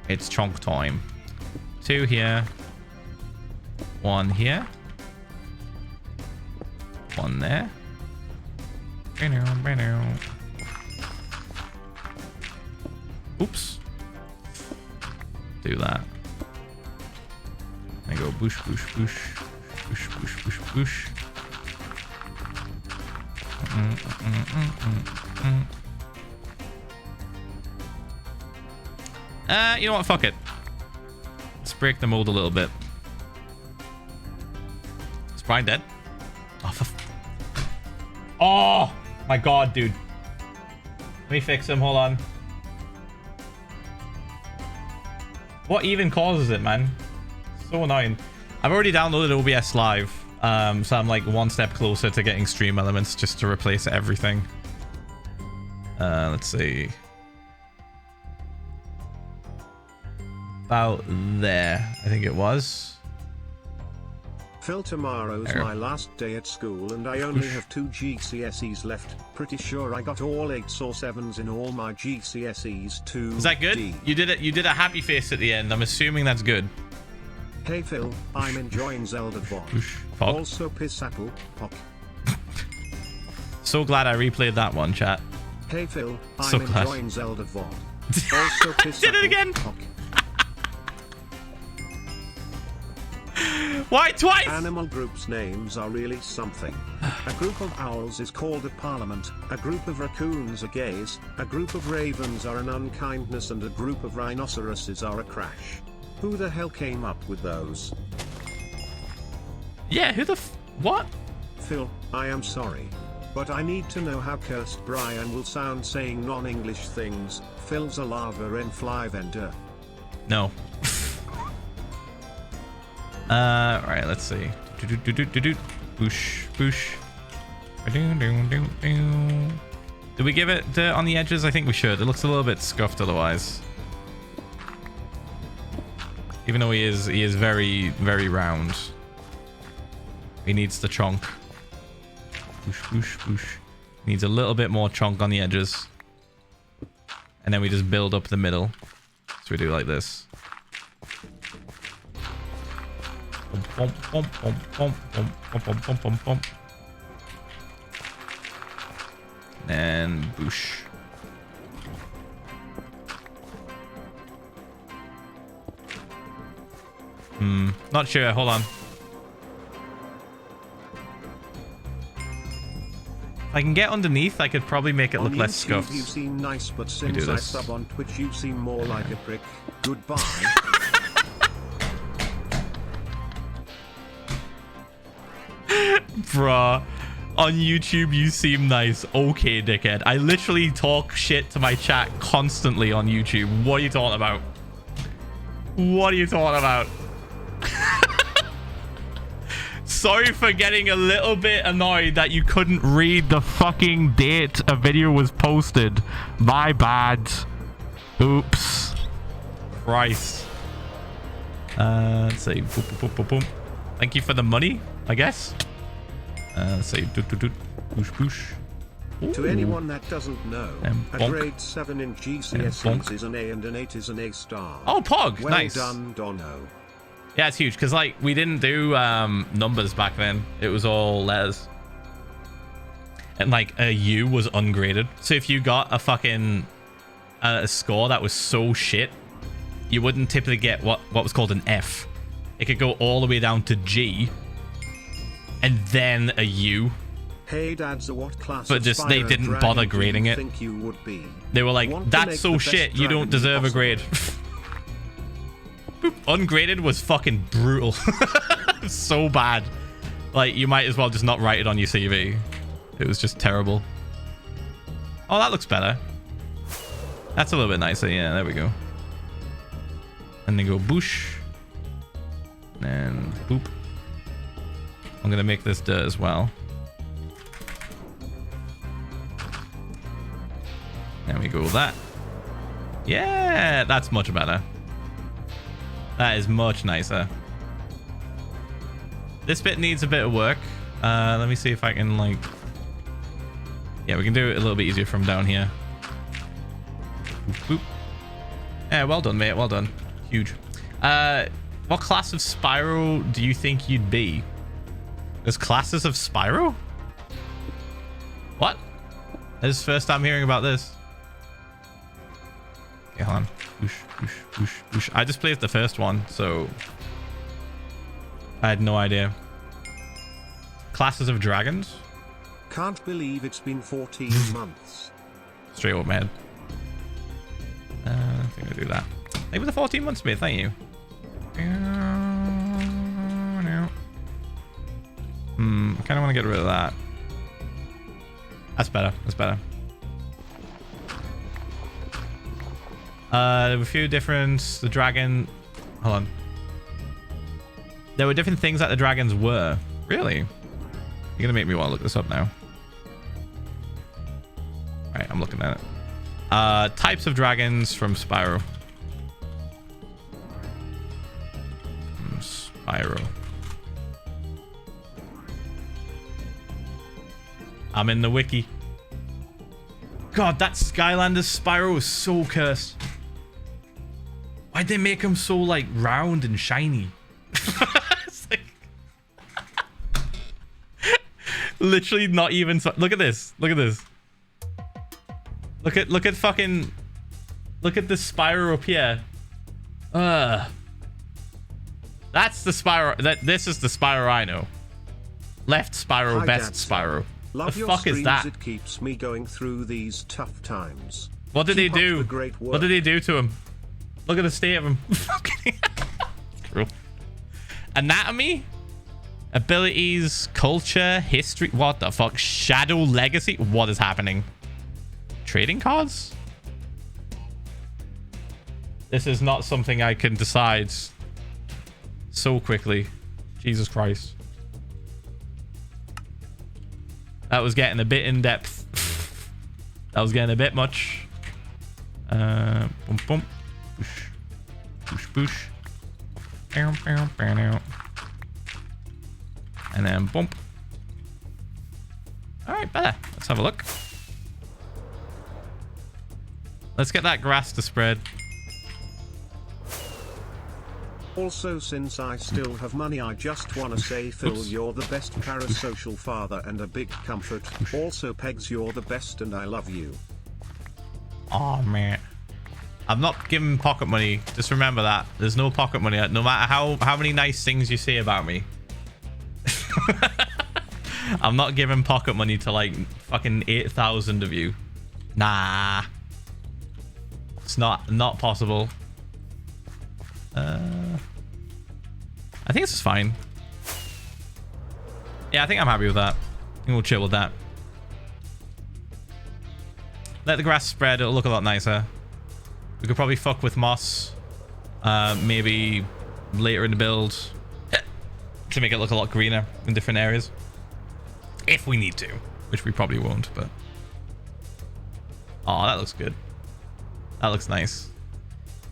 It's chunk time. 2 here. 1 here. 1 there. Oops. Do that. I go boosh, boosh, boosh. Boosh, boosh, boosh, boosh. You know what? Fuck it. Let's break the mold a little bit. Is Brian dead? Oh my god, dude. Let me fix him. Hold on. What even causes it, man? So annoying. I've already downloaded OBS Live, so I'm like 1 step closer to getting stream elements just to replace everything. Let's see. About there, I think it was. Phil, tomorrow's my last day at school and I only have 2 GCSEs left. Pretty sure I got all 8s or 7s in all my GCSEs too. Is that good? You did it. You did a happy face at the end. I'm assuming that's good. Hey Phil, I'm enjoying Zelda VOD. Also piss apple, pop. So glad I replayed that one, chat. Hey Phil, So I'm glad. enjoying Zelda VOD. Also piss Did it again. Pop. Why twice? Animal groups' names are really something. A group of owls is called a parliament, a group of raccoons are gays, a group of ravens are an unkindness, and a group of rhinoceroses are a crash. Who the hell came up with those? Yeah, who the what? Phil, I am sorry. But I need to know how cursed Brian will sound saying non-English things. Philza VODS. No. Right, let's see. Boosh, boosh. Did we give it dirt on the edges? I think we should. It looks a little bit scuffed otherwise. Even though he is very, very round. He needs the chunk. Boosh, boosh, boosh. Needs a little bit more chunk on the edges. And then we just build up the middle. So we do like this. Bum, bum, bum, bum, bum, bum, bum, bum, bum, bum. And boosh. Not sure. Hold on. If I can get underneath, I could probably make it look On less YouTube, scuffed. You seem nice, but We do since I this. sub on Twitch, you seem more like a prick. Goodbye. Bruh, on YouTube you seem nice. Okay, dickhead. I literally talk shit to my chat constantly on YouTube. What are you talking about? What are you talking about? Sorry for getting a little bit annoyed that you couldn't read the fucking date a video was posted. My bad. Oops. Christ. Let's see. Boop, boop, boop, boop, boop. Thank you for the money, I guess. Let's see. Doot, doot, doot. Boosh, boosh. To anyone that doesn't know, a bonk. grade 7 in GCSEs is an A and an 8 is an A star. Oh, Pog. Well Nice. done, Dono. Yeah, it's huge because like we didn't do numbers back then. It was all letters. And like a U was ungraded. So if you got a fucking a score that was so shit, you wouldn't typically get what was called an F. It could go all the way down to G and then a U. Hey dads, what class But of just they Spyro didn't Dragon bother do you grading it. think you would be? They were like, Want to that's make so the best shit, you don't dragon deserve a possible." grade. Boop. Ungraded was fucking brutal. So bad. Like, you might as well just not write it on your CV. It was just terrible. Oh, that looks better. That's a little bit nicer. Yeah, there we go. And then go boosh. And boop. I'm going to make this dirt as well. There we go with that. Yeah, that's much better. That is much nicer. This bit needs a bit of work. Let me see if I can like... Yeah, we can do it a little bit easier from down here. Boop. Yeah, well done, mate. Well done. Huge. What class of Spyro do you think you'd be? There's classes of Spyro? What? This is the first time hearing about this. Okay, hold on. Whoosh, whoosh, whoosh, whoosh. I just played the first one, so I had no idea. Classes of dragons? Can't believe it's been 14 months. Straight up, man. I think I'll do that. Thank you for the 14 months, mate. Thank you. I kind of want to get rid of that. That's better. That's better. There were a few different... The dragon... Hold on. There were different things that the dragons were. Really? You're going to make me want to look this up now. Alright, I'm looking at it. Types of dragons from Spyro. Spyro. I'm in the wiki. God, that Skylanders Spyro is so cursed. Why'd they make him so, like, round and shiny? It's like... Literally not even... Look at this. Look at this. Look at fucking... Look at the Spyro up here. That's the Spyro... This is the Spyro I know. Left Spyro, best Spyro. Love The your fuck is streams, that? It keeps me going through these tough times. What did he Keep up do? the great work. What did he do to him? Look at the state of him. True. Anatomy? Abilities, culture, history. What the fuck? Shadow legacy? What is happening? Trading cards? This is not something I can decide so quickly. Jesus Christ. That was getting a bit in depth. That was getting a bit much. Boom, boom. Boosh. Boosh, boosh. Bow, bow, bow, bow. And then bump. Alright, better. Let's have a look. Let's get that grass to spread. Also, since I still have money, I just want to say, Phil, Oops. you're the best parasocial father and a big comfort. Also, Pegs, you're the best and I love you. Oh man, I'm not giving pocket money. Just remember that there's no pocket money. No matter how many nice things you say about me, I'm not giving pocket money to like fucking 8,000 of you. Nah, it's not possible. I think this is fine. Yeah, I think I'm happy with that. I think we'll chill with that. Let the grass spread. It'll look a lot nicer. We could probably fuck with moss. Maybe later in the build to make it look a lot greener in different areas. If we need to, which we probably won't, but... Oh, that looks good. That looks nice.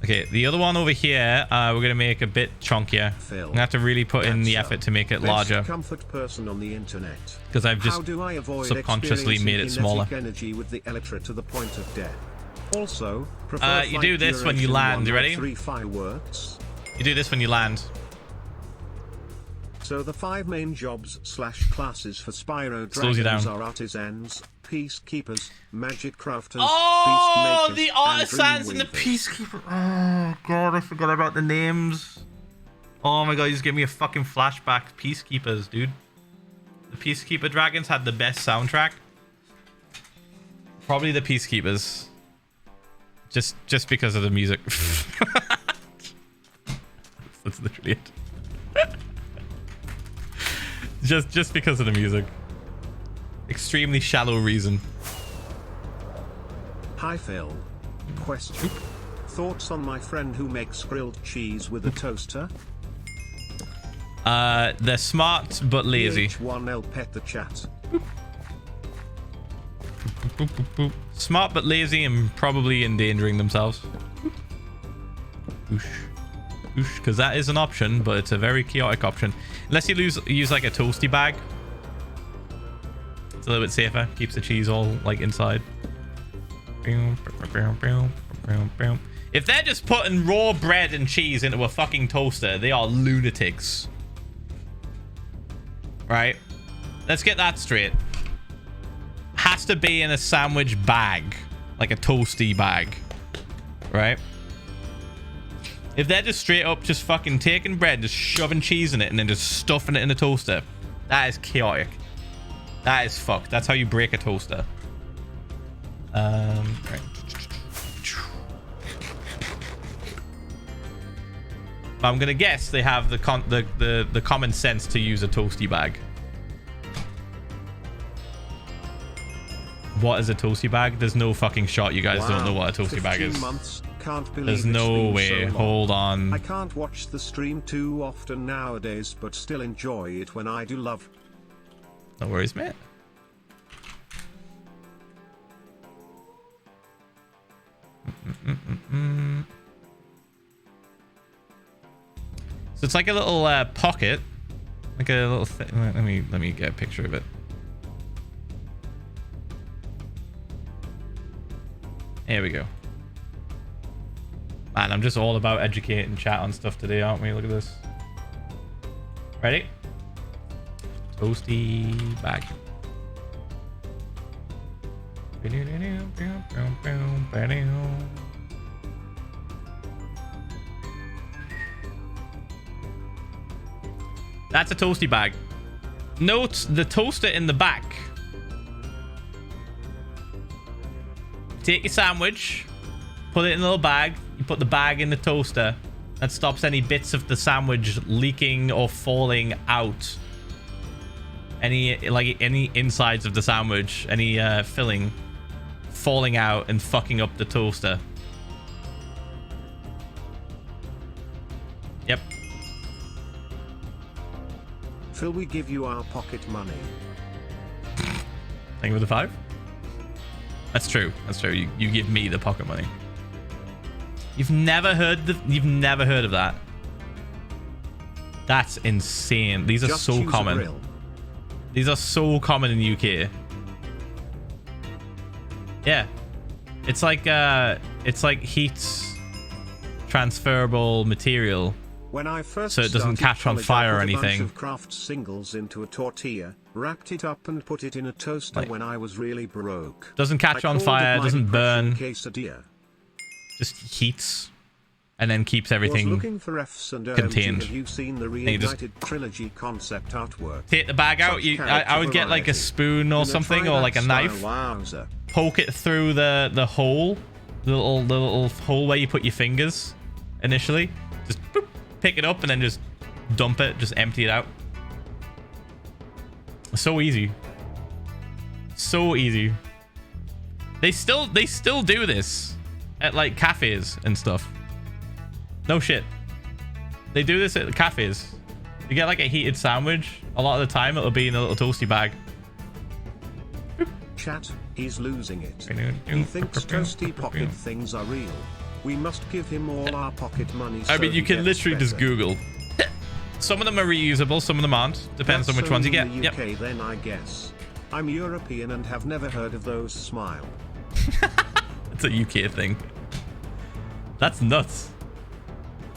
Okay, the other one over here, we're going to make a bit chunkier. Phil, I'm going to have to really put in the effort to make it larger. Best comfort person on the internet. Because I've just How do I avoid subconsciously made it smaller. energy with the Elytra to the point of death? Also, You do this when you land. You ready? 3 fireworks. You do this when you land. So the 5 main jobs / classes for Spyro Slows you Dragons down. are artisans, peacekeepers, magic crafters, Oh, peacemakers, the and artisans and the dreamweavers. peacekeeper. Oh, God, I forgot about the names. Oh, my God, you just gave me a fucking flashback. Peacekeepers, dude. The Peacekeeper Dragons had the best soundtrack. Probably the Peacekeepers. Just because of the music. That's literally it. Just because of the music. Extremely shallow reason. Hi Phil. Question. Thoughts on my friend who makes grilled cheese with a toaster? They're smart but lazy. Ph1lza pet the chat. Boop, boop, boop. Smart but lazy and probably endangering themselves. Oosh. Oosh, because that is an option, but it's a very chaotic option. Unless you use like a toasty bag. It's a little bit safer. Keeps the cheese all like inside. If they're just putting raw bread and cheese into a fucking toaster, they are lunatics. Right? Let's get that straight. Has to be in a sandwich bag. Like a toasty bag. Right? If they're just straight up just fucking taking bread, just shoving cheese in it and then just stuffing it in the toaster, that is chaotic. That is fucked. That's how you break a toaster. Right. I'm gonna guess they have the common sense to use a toasty bag. What is a toasty bag? There's no fucking shot you guys don't know what a toasty bag is. Months. Can't believe There's no way. So hold on. I can't watch the stream too often nowadays, but still enjoy it when I do. Love. No worries, mate. So it's like a little pocket, like a little thing. Let me get a picture of it. Here we go. Man, I'm just all about educating chat on stuff today, aren't we? Look at this. Ready? Toasty bag. That's a toasty bag. Note the toaster in the back. Take your sandwich, put it in a little bag. You put the bag in the toaster. That stops any bits of the sandwich leaking or falling out. Any insides of the sandwich, any filling falling out and fucking up the toaster. Yep. Phil, we give you our pocket money. Thank you for the 5. That's true. That's true. You give me the pocket money. You've never heard of that. That's insane. These are Just so common. These are so common in the UK. Yeah. It's like heat's transferable material. When I first so it doesn't catch on fire or anything. I put a bunch of Kraft singles into a tortilla, wrapped it up and put it in a toaster when I was really broke. Doesn't catch on fire, doesn't burn. Quesadilla. Just heats and then keeps everything looking for F's and contained. Have you seen the reignited trilogy concept artwork? Take the bag out. I would get like a spoon or something, or like a knife. Wowza. Poke it through the hole, the little hole where you put your fingers initially. Just boop, pick it up and then just dump it. Just empty it out. So easy. So easy. They still do this at like cafes and stuff. No shit. They do this at cafes. You get like a heated sandwich. A lot of the time it'll be in a little toasty bag. Chat, he's losing it. He thinks toasty pocket things are real. We must give him all our pocket money. I mean, you can literally just Google. Some of them are reusable, some of them aren't. Depends on which ones you get. In the UK, then I guess. I'm European and have never heard of those. Smile. It's a UK thing. That's nuts.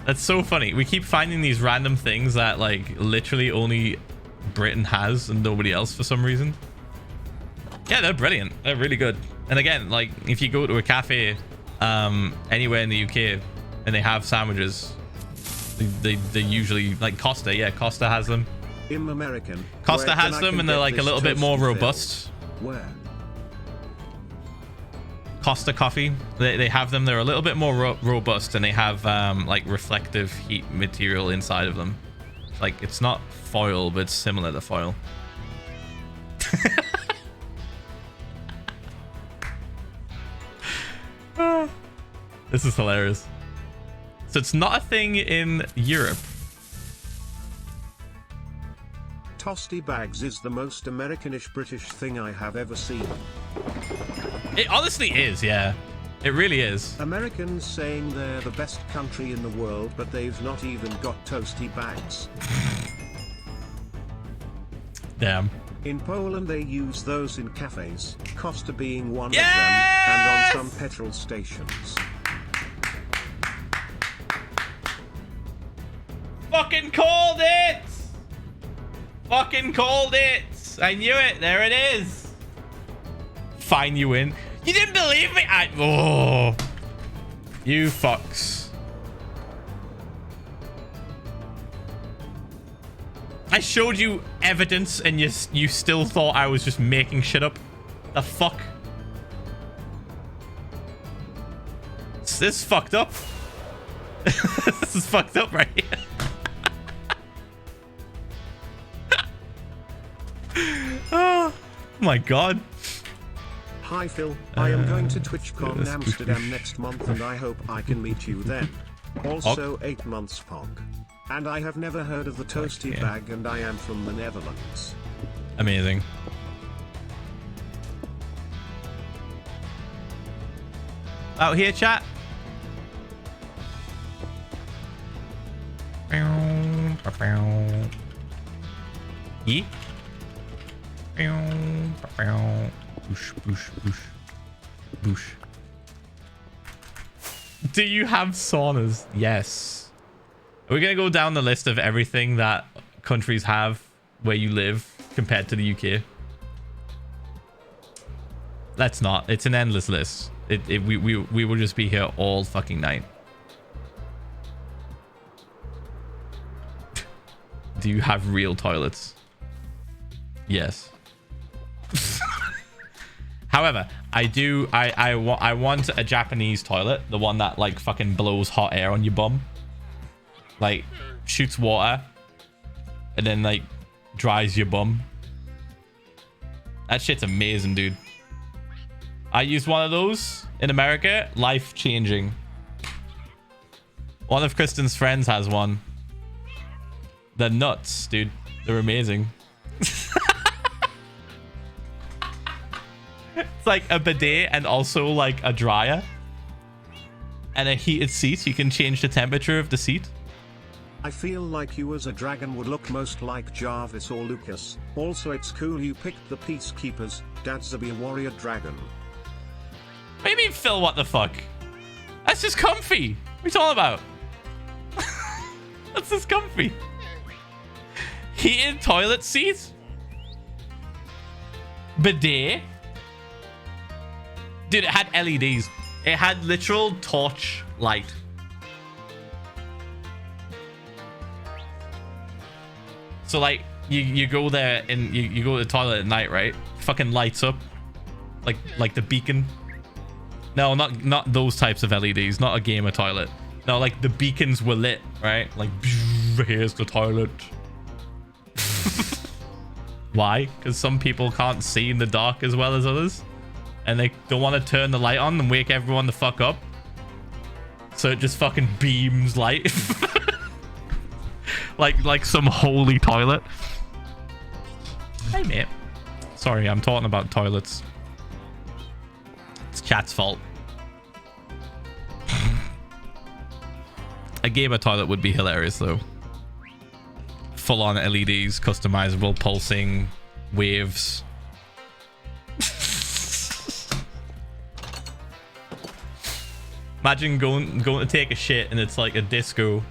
That's so funny. We keep finding these random things that like literally only Britain has and nobody else for some reason. Yeah, they're brilliant. They're really good. And again, like if you go to a cafe anywhere in the UK and they have sandwiches, they usually like Costa. Yeah, Costa has them. In American. Costa has them and they're like a little bit more robust. Where? Costa coffee, they have them. They're a little bit more robust and they have like reflective heat material inside of them. Like it's not foil, but it's similar to foil. This is hilarious. So it's not a thing in Europe. Toasty bags is the most Americanish British thing I have ever seen. It honestly is, yeah. It really is. Americans saying they're the best country in the world, but they've not even got toasty bags. Damn. In Poland they use those in cafes, Costa being one of them, and on some petrol stations. Fucking called it! Fucking called it! I knew it. There it is. Fine, you win. You didn't believe me? Oh. You fucks. I showed you evidence and you still thought I was just making shit up. The fuck? This is fucked up. This is fucked up right here. Oh my god. Hi Phil, I am going to TwitchCon Amsterdam next month and I hope I can meet you then. Also 8 months POG. And I have never heard of the toasty bag and I am from the Netherlands. Amazing. Out here, chat. Yee. Boosh, boosh, boosh. Boosh. Do you have saunas? Yes. Are we gonna go down the list of everything that countries have where you live compared to the UK? Let's not. It's an endless list. We will just be here all fucking night. Do you have real toilets? Yes. However, I want a Japanese toilet, the one that like fucking blows hot air on your bum, like shoots water and then like dries your bum. That shit's amazing, dude. I used one of those in America. Life changing. One of Kristen's friends has one. They're nuts, dude. They're amazing. It's like a bidet and also like a dryer and a heated seat. You can change the temperature of the seat. I feel like you as a dragon would look most like Jarvis or Lucas. Also, it's cool you picked the Peacekeepers. Dad's a warrior dragon. What do you mean, Phil? What the fuck? That's just comfy. What are you talking about? That's just comfy. Heated toilet seat? Bidet? Dude, it had LEDs. It had literal torch light. So like you go there and you go to the toilet at night, right? Fucking lights up. Like the beacon. No, not those types of LEDs, not a gamer toilet. No, like the beacons were lit, right? Like here's the toilet. Why? Because some people can't see in the dark as well as others. And they don't want to turn the light on and wake everyone the fuck up. So it just fucking beams light. like some holy toilet. Hey, mate. Sorry, I'm talking about toilets. It's chat's fault. A gamer toilet would be hilarious, though. Full-on LEDs, customizable, pulsing waves. Imagine going to take a shit and it's like a disco.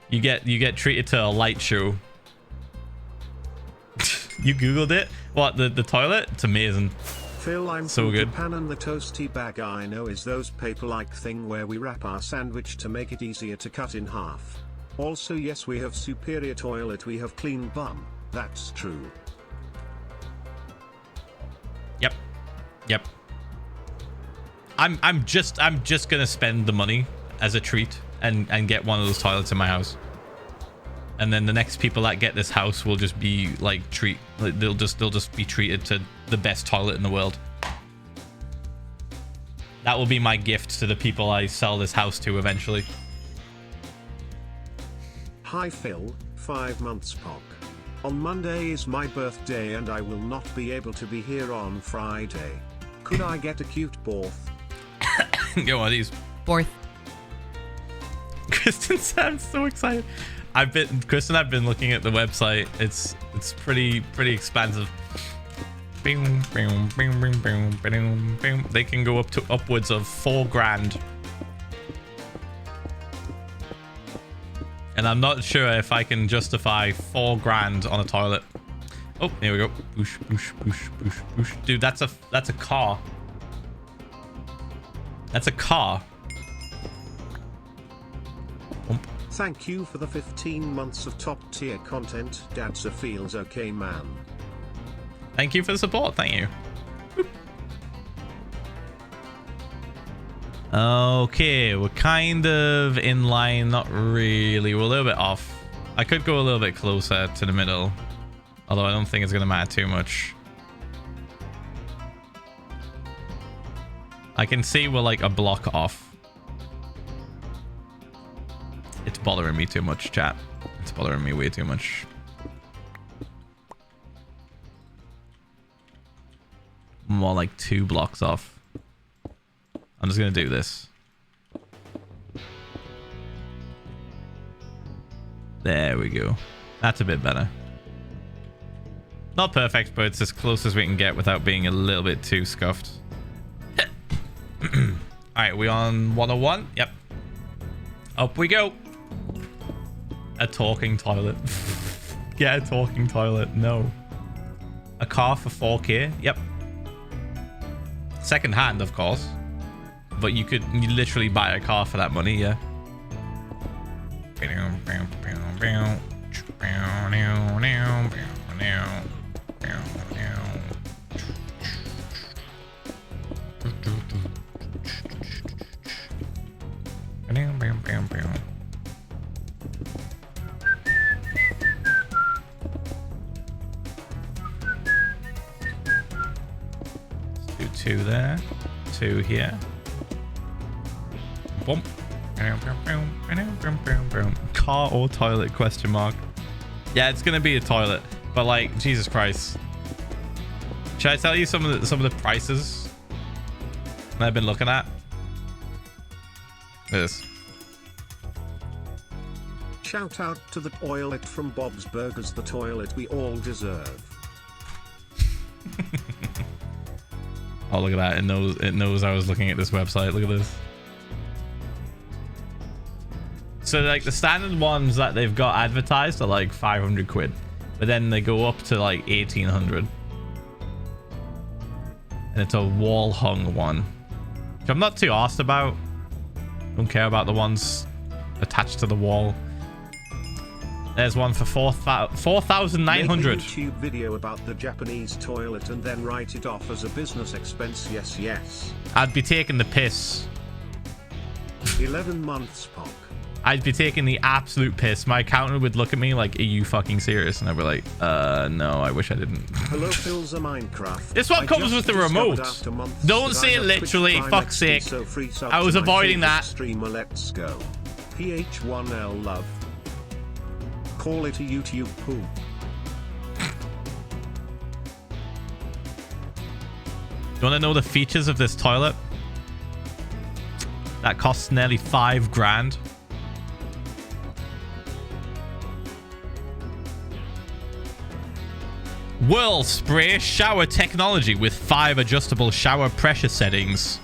You get treated to a light show. You googled it? What, the toilet? It's amazing. Phil, I'm so from good. Japan, and the toasty bag I know is those paper-like thing where we wrap our sandwich to make it easier to cut in half. Also, yes, we have superior toilet. We have clean bum. That's true. Yep. I'm just gonna spend the money as a treat and get one of those toilets in my house. And then the next people that get this house will just be like they'll just be treated to the best toilet in the world. That will be my gift to the people I sell this house to eventually. Hi Phil, 5 months POG. On Monday is my birthday and I will not be able to be here on Friday. Could I get a cute borth? Get one of these. Fourth. Kristen sounds so excited. Kristen, I've been looking at the website. It's It's pretty expensive. They can go up to upwards of $4,000. And I'm not sure if I can justify $4,000 on a toilet. Oh, here we go. Boosh, boosh, boosh, boosh, boosh. Dude, that's a car. That's a car. Bump. Thank you for the 15 months of top tier content. Dad's a feels okay man. Thank you for the support. Thank you. Okay, we're kind of in line. Not really. We're a little bit off. I could go a little bit closer to the middle. Although I don't think it's going to matter too much. I can see we're like a block off. It's bothering me too much, chat. It's bothering me way too much. More like 2 blocks off. I'm just going to do this. There we go. That's a bit better. Not perfect, but it's as close as we can get without being a little bit too scuffed. Alright, we on 101? Yep. Up we go. A talking toilet. Get a talking toilet. No. A car for 4K? Yep. Second hand, of course. But you literally buy a car for that money, yeah. Let's do 2 there, 2 here. Bump. Car or toilet, question mark. Yeah, it's gonna be a toilet, but like, Jesus Christ. Should I tell you some of the prices that I've been looking at? This. Shout out to the toilet from Bob's Burgers, the toilet we all deserve. Oh, look at that. It knows I was looking at this website. Look at this. So like the standard ones that they've got advertised are like 500 quid, but then they go up to like 1800. And it's a wall hung one, which I'm not too arsed about. Don't care about the ones attached to the wall. There's one for 4,900. Make a YouTube video about the Japanese toilet and then write it off as a business expense. Yes, yes. I'd be taking the piss. 11 months, Pog. I'd be taking the absolute piss. My accountant would look at me like, are you fucking serious? And I'd be like, no, I wish I didn't. Hello, Philza Minecraft. This one comes with the remote. Don't say it literally, fuck's sake. I was avoiding that. Streamer, let's go. Ph1lza love. Call it a YouTube poop. You want to know the features of this toilet? That costs nearly $5,000. Whirl spray shower technology with 5 adjustable shower pressure settings.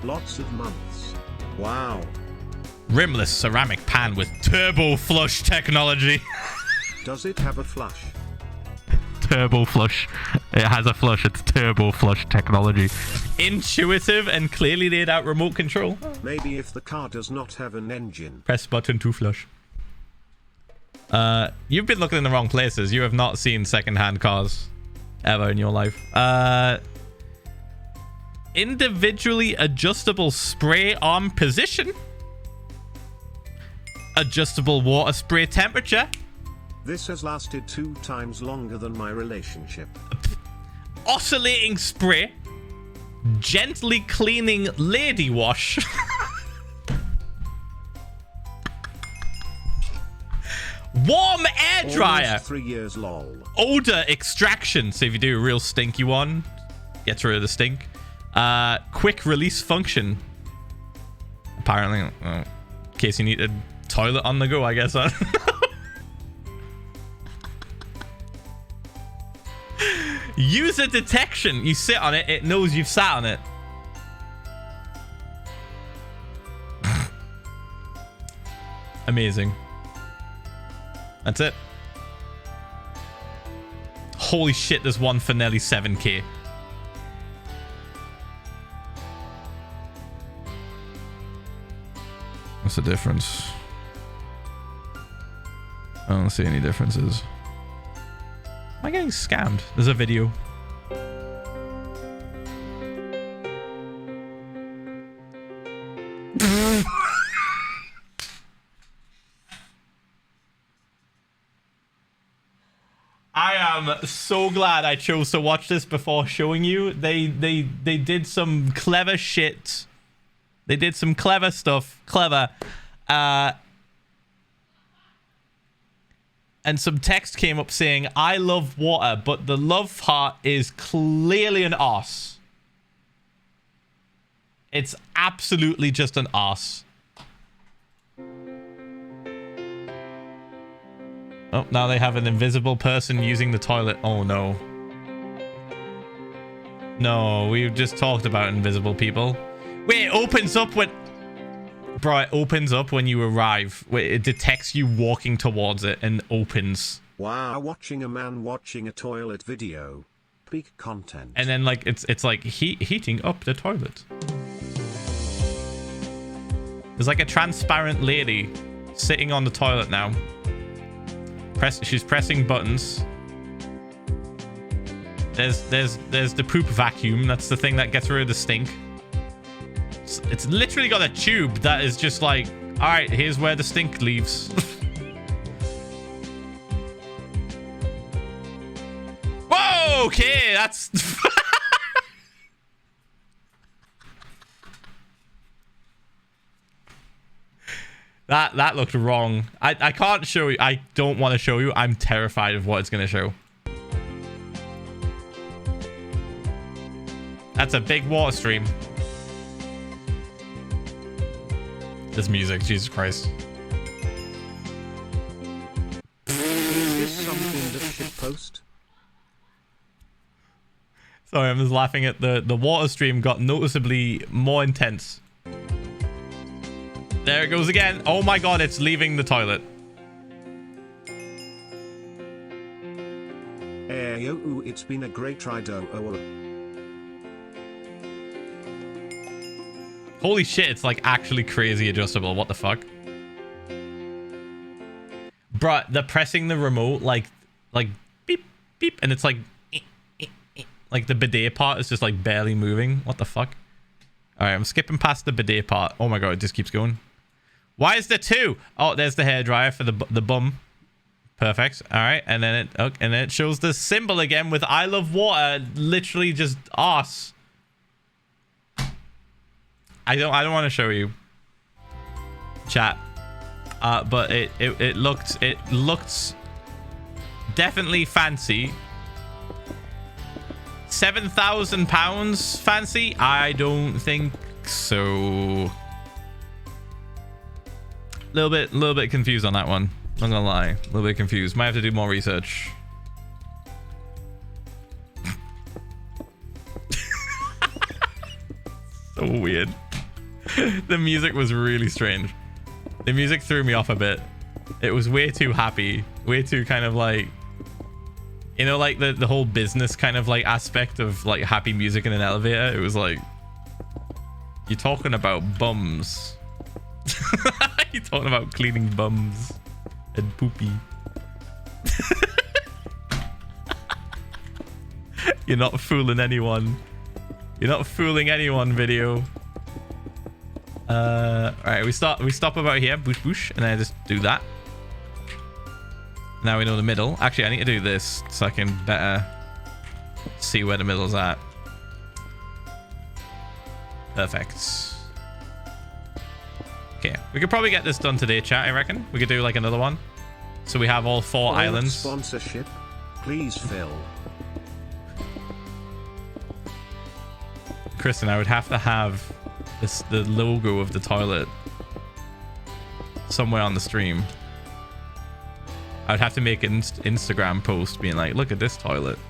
Lots of months. Wow. Rimless ceramic pan with turbo flush technology. Does it have a flush? Turbo flush. It has a flush. It's turbo flush technology. Intuitive and clearly laid out remote control. Maybe if the car does not have an engine. Press button to flush. You've been looking in the wrong places. You have not seen second-hand cars ever in your life. Individually adjustable spray arm position. Adjustable water spray temperature. This has lasted 2 times longer than my relationship. Oscillating spray. Gently cleaning lady wash. Warm air dryer. Almost 3 years lol. Odor extraction. So if you do a real stinky one, gets rid of the stink. Quick release function. Apparently, in case you need a toilet on the go, I guess. Huh? User detection. You sit on it, it knows you've sat on it. Amazing. That's it. Holy shit, there's one for nearly 7k. What's the difference? I don't see any differences. Am I getting scammed? There's a video. I am so glad I chose to watch this before showing you. They did some clever shit. They did some clever stuff. Clever. And some text came up saying, I love water, but the love heart is clearly an arse. It's absolutely just an arse. Oh, now they have an invisible person using the toilet. Oh, no. No, we just talked about invisible people. Wait, it opens up when... Bro, it opens up when you arrive. Wait, it detects you walking towards it and opens. Wow, watching a man watching a toilet video. Peak content. And then, like, it's like heating up the toilet. There's like a transparent lady sitting on the toilet now. She's pressing buttons. There's the poop vacuum. That's the thing that gets rid of the stink. It's literally got a tube that is just like, all right, here's where the stink leaves. Whoa, okay, that's... That looked wrong. I can't show you. I don't want to show you. I'm terrified of what it's going to show. That's a big water stream. This music, Jesus Christ. Is this some kind of shitpost? Sorry, I'm just laughing at the water stream got noticeably more intense. There it goes again. Oh my god, it's leaving the toilet. Hey, yo, it's been a great ride. Holy shit, it's like actually crazy adjustable. What the fuck? Bruh, they're pressing the remote like beep, beep, and it's like the bidet part is just like barely moving. What the fuck? Alright, I'm skipping past the bidet part. Oh my god, it just keeps going. Why is there two? Oh, there's the hairdryer for the bum. Perfect. All right, and then it shows the symbol again with I love water. Literally just arse. I don't want to show you, chat. But it looked definitely fancy. £7,000 fancy? I don't think so. Little bit confused on that one. Not gonna lie, a little bit confused. Might have to do more research. So weird. The music was really strange. The music threw me off a bit. It was way too happy, way too kind of like, you know, like the whole business kind of like aspect of like happy music in an elevator. It was like, you're talking about bums. You're talking about cleaning bums and poopy. You're not fooling anyone. You're not fooling anyone, video. Alright, we stop about here, boosh boosh, and then I just do that. Now we know the middle. Actually, I need to do this so I can better see where the middle's at. Perfect. Okay, we could probably get this done today, chat, I reckon. We could do like another one. So we have all 4 islands. Sponsorship, please, Phil. Kristen, I would have to have the logo of the toilet somewhere on the stream. I would have to make an Instagram post being like, look at this toilet.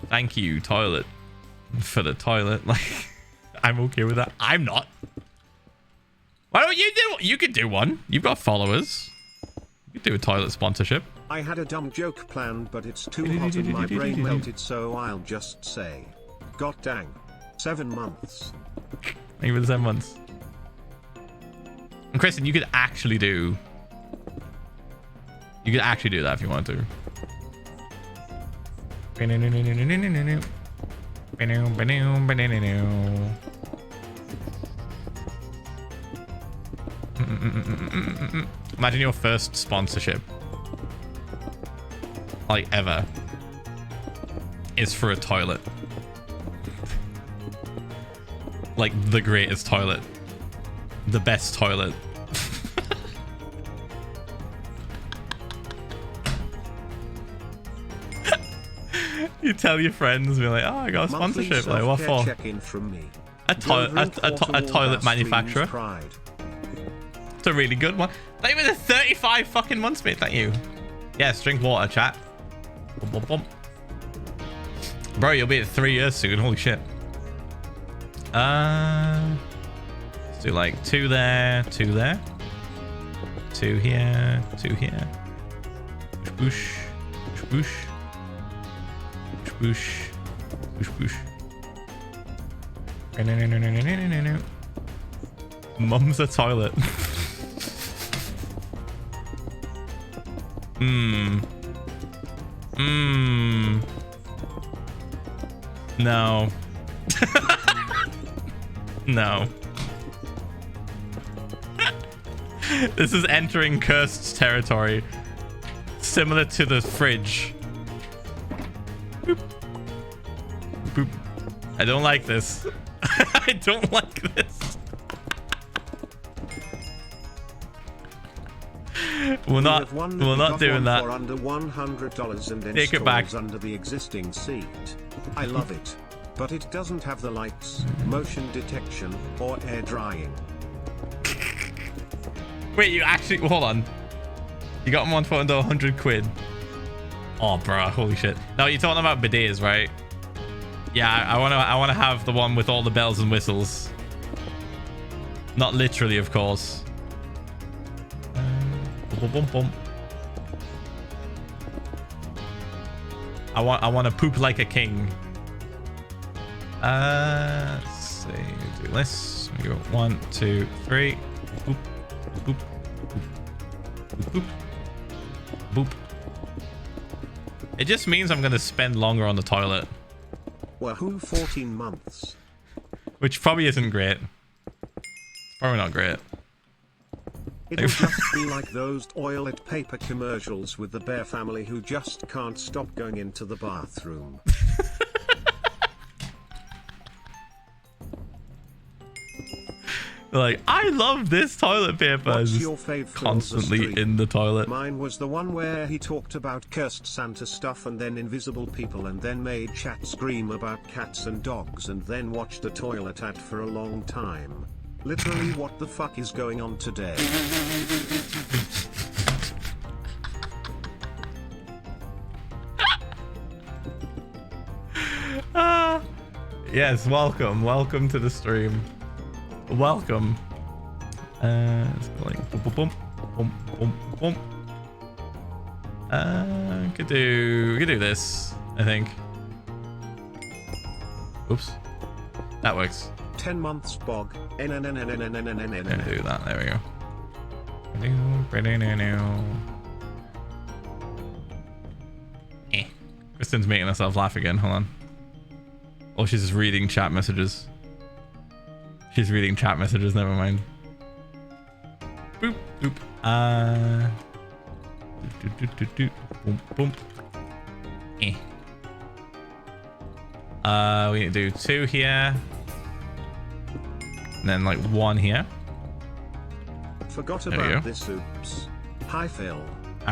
Thank you, toilet, for the toilet. Like, I'm okay with that. I'm not. Why don't you do? You could do one. You've got followers. You could do a toilet sponsorship. I had a dumb joke planned, but it's too hot and my brain melted, so I'll just say, God dang, 7 months. Even 7 months. And Kristen, you could actually do. You could actually do that if you want to. Imagine your first sponsorship, like ever, is for a toilet. Like the greatest toilet. The best toilet. You tell your friends, be like, oh, I got a sponsorship. Like, what for? Check-in from me. A toilet manufacturer. It's a really good one. Thank you for the 35 fucking months, mate. Thank you. Yes, drink water, chat. Bum, bum, bum. Bro, you'll be at 3 years soon. Holy shit. Let's do like 2 there, 2 there. 2 here, 2 here. Boosh, boosh, boosh. Boosh, boosh, boosh. Mum's a toilet. No. No. This is entering cursed territory. Similar to the fridge. Boop. Boop. I don't like this. I don't like this. We're not doing that. For under $100 and take it back. Under the existing seat. I love it, but it doesn't have the lights, motion detection, or air drying. Wait, you actually hold on. You got one for under 100 quid. Oh, bruh, holy shit. No, you're talking about bidets, right? Yeah, I wanna have the one with all the bells and whistles. Not literally, of course. Boom, boom, boom. I want to poop like a king. Let's see. Do this. We go 1, 2, 3. Boop, boop, boop, boop, boop. It just means I'm gonna spend longer on the toilet. Wahoo, 14 months. Which probably isn't great. It's probably not great. It'll just be like those toilet paper commercials with the bear family who just can't stop going into the bathroom. Like, I love this toilet paper. What's just your fave constantly in the toilet. Mine was the one where he talked about cursed Santa stuff and then invisible people and then made chat scream about cats and dogs and then watched a toilet ad for a long time. Literally, what the fuck is going on today? Yes, welcome to the stream. Welcome. Let's go like boom, boom, boom, boom, boom. Could do this, I think. Oops, that works. 10 months, Bog. Gonna do that. There we go. Kristen's making herself laugh again. Hold on. Oh, she's just reading chat messages. She's reading chat messages. Never mind. Boop boop. Boom boom. We need to do 2 here. And then like 1 here. Forgot about this. Oops. Hi Phil.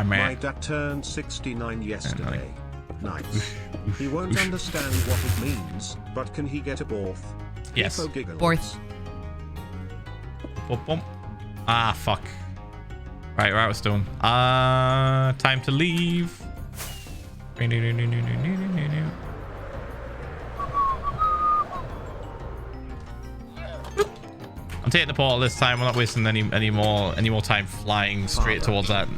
My dad turned 69 yesterday. Nice. He won't understand what it means, but can he get a borth? Yes. Borth. Ah, fuck. Right, we're out of stone. Time to leave. I'm taking the portal this time. We're not wasting any more time flying straight towards that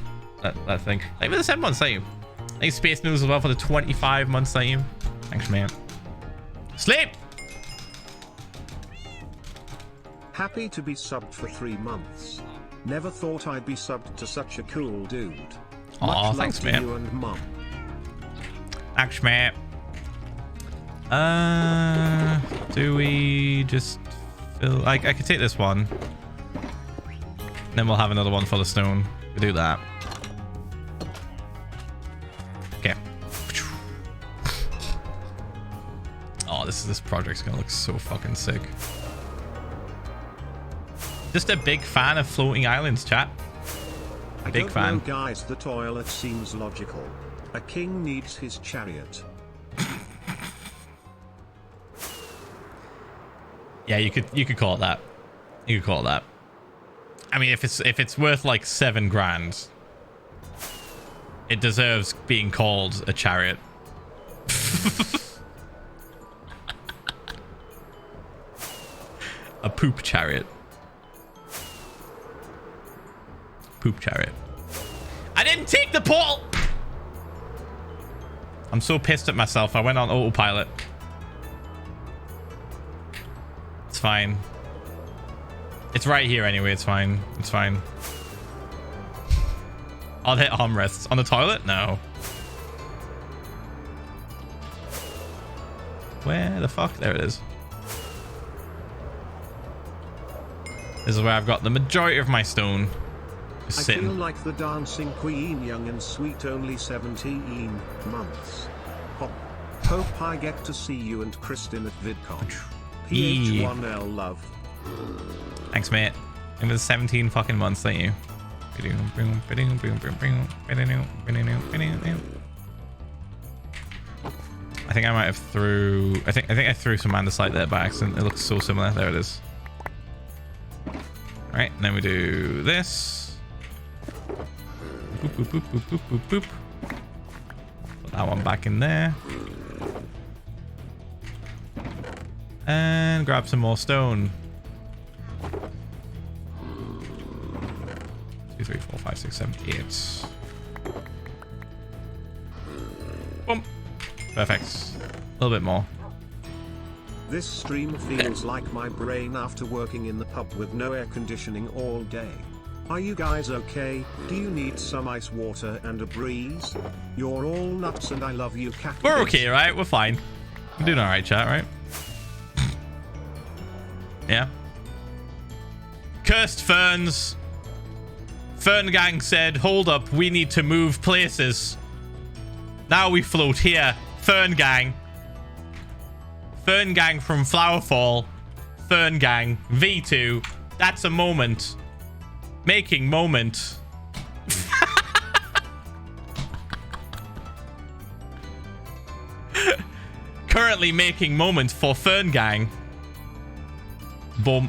thing. Thank you for the 7 months, thank you. Thank you, Space News, as well, for the 25 months, thank you. Thanks, man. Sleep! Happy to be subbed for 3 months. Never thought I'd be subbed to such a cool dude. Aw, Much thanks, love to man. you and Mum. Thanks, man. Do we just fill... I could take this one. Then we'll have another one full of stone. We'll do that. Okay. Oh, this project's gonna look so fucking sick. Just a big fan of floating islands, chat. Big fan. Know, guys, the toilet seems logical. A king needs his chariot. Yeah, you could call it that. You could call it that. I mean, if it's worth like 7 grand, it deserves being called a chariot. A poop chariot. Poop chariot. I didn't take the portal! I'm so pissed at myself. I went on autopilot. It's fine. It's right here anyway. It's fine. It's fine. Are there armrests on the toilet? No. Where the fuck? There it is. This is where I've got the majority of my stone. Just I sitting. feel like the dancing queen, young and sweet, only 17 months. Hope I get to see you and Kristen at vidcon. Ph1lza love. Thanks, mate. It was 17 fucking months, thank you. I think I might have threw... I think I threw some andesite there by accident. It looks so similar. There it is. Alright, and then we do this. Boop, boop, boop, boop, boop, boop, boop. Put that one back in there. And grab some more stone. 2, 3, 4, 5, 6, 7, 8. Boom. Perfect. A little bit more. This stream feels like my brain after working in the pub with no air conditioning all day. Are you guys okay? Do you need some ice water and a breeze? You're all nuts and I love you, cat. We're okay, right? We're fine. We're doing alright, chat, right? Yeah. Cursed ferns. Fern gang said, hold up, we need to move places. Now we float here. Fern gang. Fern gang from Flowerfall. Fern gang. V2. That's a moment. Making moment. Currently making moment for Fern gang. Boom.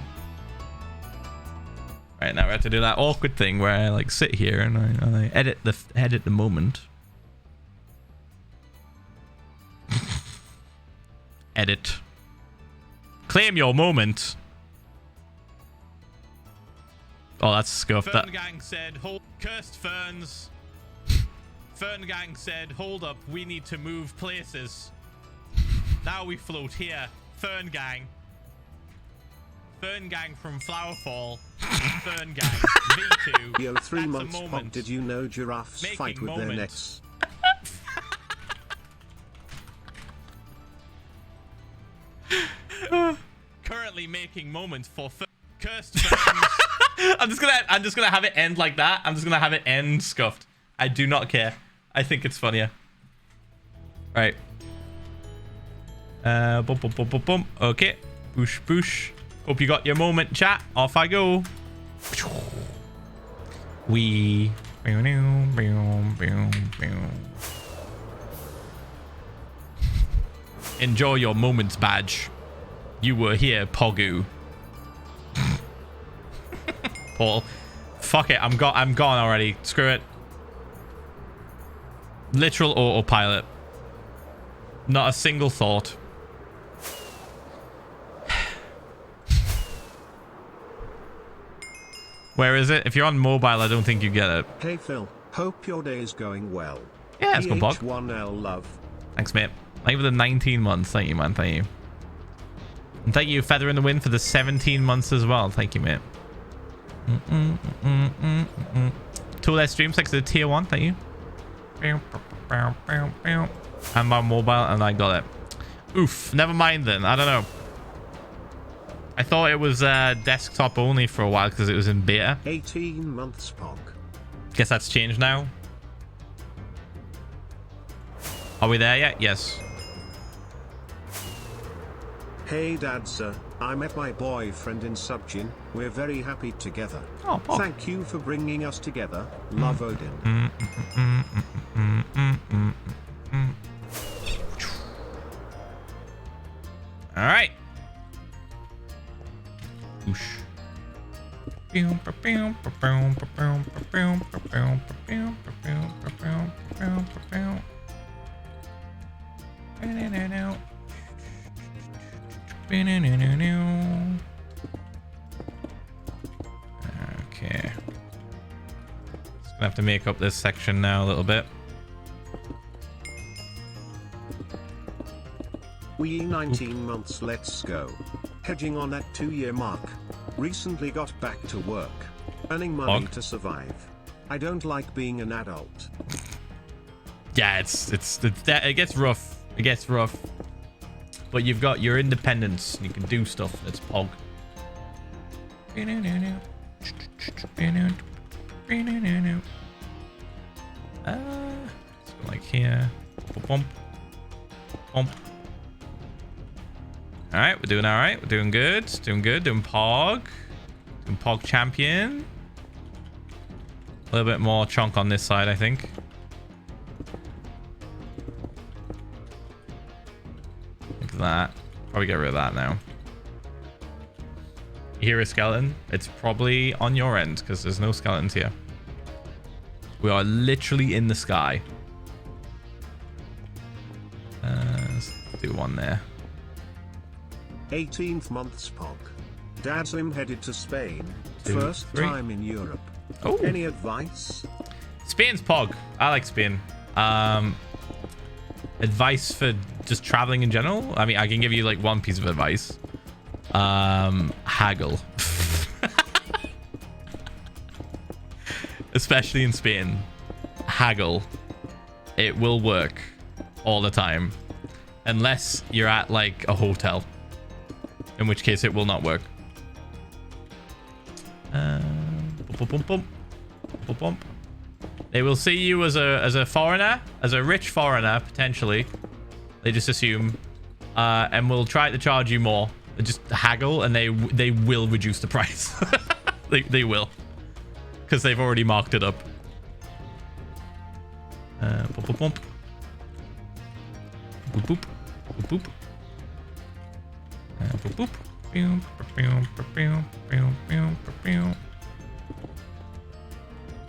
Right, now we have to do that awkward thing where I like sit here and I edit the moment. Edit. Claim your moment. Oh, that's scuffed. Fern gang said, hold. Cursed ferns. Fern gang said, hold up, we need to move places. Now we float here. Fern gang. Fern gang from Flowerfall. Fern gang. V2. Yo, 3 months pop. Did you know giraffes Making fight with moment. their necks? Currently making moments for cursed ferns. I'm just gonna have it end like that. I'm just gonna have it end scuffed. I do not care. I think it's funnier. Right. Boom, boom, boom, boom, boom. Okay. Boosh, boosh. Hope you got your moment, chat. Off I go. We. Enjoy your moments, badge. You were here, Pogu. Paul. Fuck it. I'm gone already. Screw it. Literal autopilot. Not a single thought. Where is it? If you're on mobile, I don't think you get it. Hey Phil, hope your day is going well. Yeah, it's good, Pog. Ph1lza love. Thanks, mate. Thank you for the 19 months. Thank you, man. Thank you. And thank you, Feather in the Wind, for the 17 months as well. Thank you, mate. Two less streams, thanks to the tier 1. Thank you. I'm on mobile and I got it. Oof. Never mind then. I don't know. I thought it was desktop only for a while because it was in beta. 18 months, Pog. Guess that's changed now. Are we there yet? Yes. Hey Dadza, I met my boyfriend in Subjin. We're very happy together. Oh, Pog. Thank you for bringing us together. Love Odin. All right. Whoosh. Okay. Just gonna have to make up this section now a little bit. We 19 months, let's go. Hedging on that 2-year mark. Recently got back to work. Earning money to survive. I don't like being an adult. Yeah, it gets rough. It gets rough. But you've got your independence and you can do stuff. That's Pog. Let's go like here. Bump. Bump. Alright, we're doing alright. We're doing good. Doing good. Doing Pog. Doing Pog champion. A little bit more chunk on this side, I think. Like that. Probably get rid of that now. You hear a skeleton? It's probably on your end because there's no skeletons here. We are literally in the sky. Let's do one there. 18th month's Pog. Dad's him headed to Spain. 2, First 3. time in Europe. Oh. Any advice? Spain's Pog. I like Spain. Advice for just traveling in general? I mean, I can give you like one piece of advice. Haggle. Especially in Spain. Haggle. It will work all the time. Unless you're at like a hotel. In which case it will not work. They will see you as a foreigner, as a rich foreigner, potentially. They just assume. And will try to charge you more. Just haggle and they will reduce the price. they will. Because they've already marked it up. Boop, boop, boop. Boop, boop. Boop, boop. Boop, boop.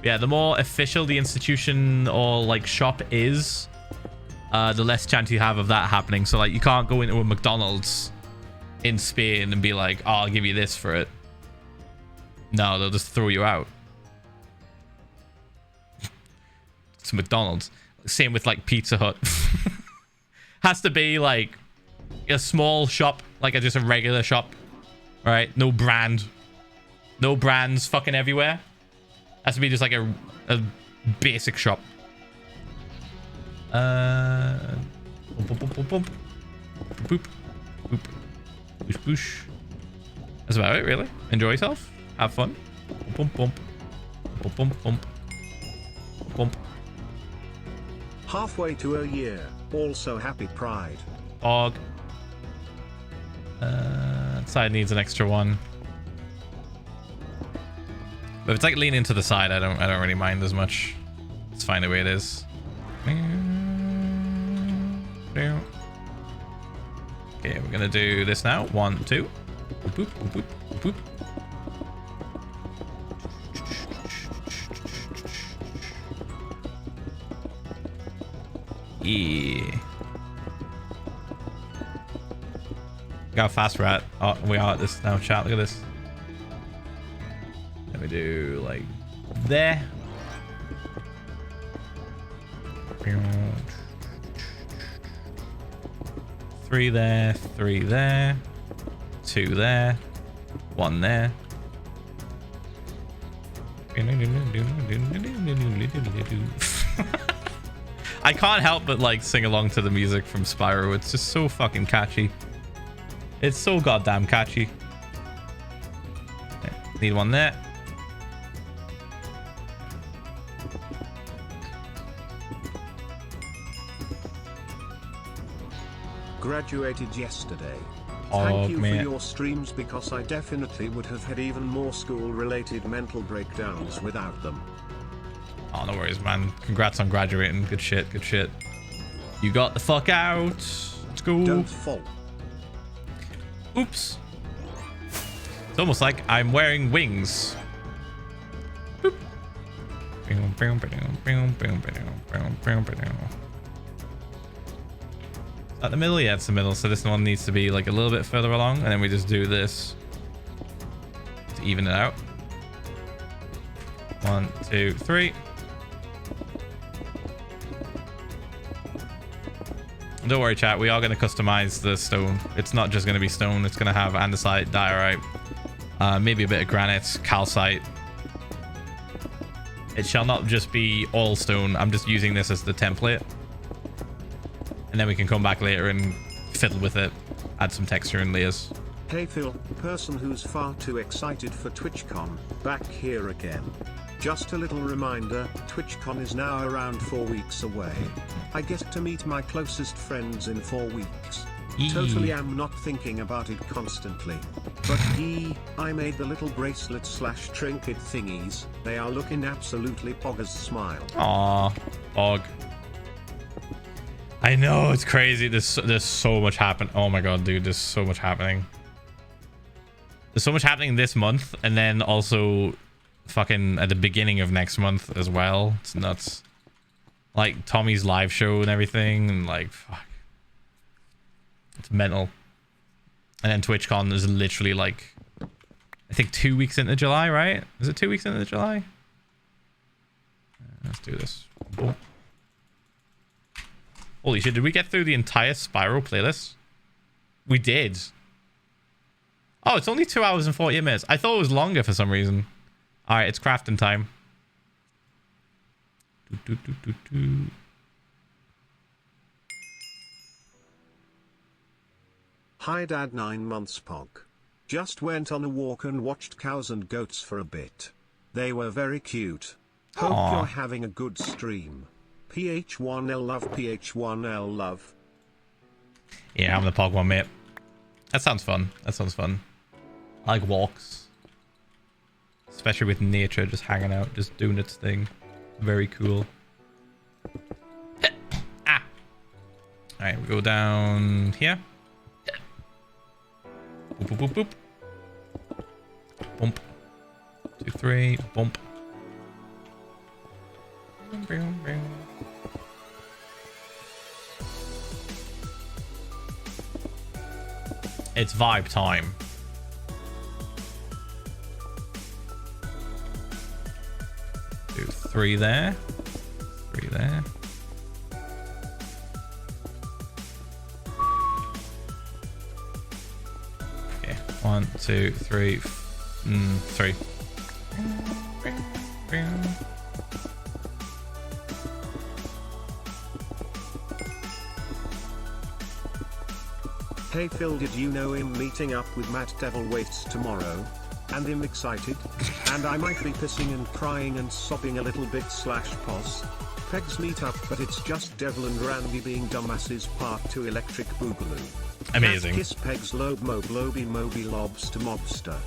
Yeah, the more official the institution or like shop is, the less chance you have of that happening. So like you can't go into a McDonald's in Spain and be like, oh, I'll give you this for it. No, they'll just throw you out. It's McDonald's. Same with like Pizza Hut. Has to be like a small shop, like just a regular shop. All right, no brand, no brands fucking everywhere. Has to be just like a basic shop. Boop, boop, boop, boop, boop, boop, boosh, boosh. That's about it, really. Enjoy yourself, have fun. Bump, bump, bump, bump, bump, bump. Halfway to a year. Also happy Pride. Dog. Side needs an extra one. But if it's like leaning to the side, I don't really mind as much. It's fine the way it is. Okay, we're gonna do this now. 1, 2. Boop, boop, boop, boop, boop. Yeah. Look how fast we're at. Oh, we are at this now, chat. Look at this. There we we do like there. Three there, three there, two there, one there. I can't help but like sing along to the music from Spyro. It's just so fucking catchy. It's so goddamn catchy. Need one there. Graduated yesterday. Oh, Thank you man. for your streams because I definitely would have had even more school-related mental breakdowns without them. Oh, no worries, man. Congrats on graduating. Good shit, good shit. You got the fuck out. Let's go. Don't fall. Oops. It's almost like I'm wearing wings. Boop. Is that the middle? Yeah, it's the middle. So this one needs to be like a little bit further along. And then we just do this to even it out. 1, 2, 3. Don't worry, chat. We are going to customize the stone. It's not just going to be stone. It's going to have andesite, diorite, maybe a bit of granite, calcite. It shall not just be all stone. I'm just using this as the template. And then we can come back later and fiddle with it. Add some texture and layers. Hey Phil, person who's far too excited for TwitchCon, back here again. Just a little reminder, TwitchCon is now around 4 weeks away. I get to meet my closest friends in 4 weeks. Totally am not thinking about it constantly. But I made the little bracelet / trinket thingies. They are looking absolutely poggers smile. Aw, Pog. I know, it's crazy. There's so much happening. Oh my god, dude, there's so much happening. There's so much happening this month, and then also fucking at the beginning of next month as well. It's nuts. Like Tommy's live show and everything, and like fuck. It's mental. And then TwitchCon is literally like I think 2 weeks into July, right? Is it 2 weeks into July? Let's do this. Boom. Holy shit, did we get through the entire Spyro playlist? We did. Oh, it's only 2 hours and 48 minutes. I thought it was longer for some reason. Alright, it's crafting time. Hi Dad, 9 months Pog. Just went on a walk and watched cows and goats for a bit. They were very cute. Hope Aww. you're having a good stream. Ph1lza love, Ph1lza love. Yeah, I'm the Pog one, mate. That sounds fun. That sounds fun. I like walks. Especially with nature just hanging out, just doing its thing. Very cool. Ah! Alright, we go down here. Boop, boop, boop, boop. Bump. 2, 3. Bump. It's vibe time. Do 3 there. 3 there. Okay. 1, 2, 3. 3. Hey Phil, did you know I'm meeting up with Matt Devil Waits tomorrow? And I'm excited. And I might be pissing and crying and sobbing a little bit / pos. Pegs meet up, but it's just Devil and Randy being dumbasses part 2 electric boogaloo. Amazing. Kiss Pegs lobe mob loby moby lobster mobster.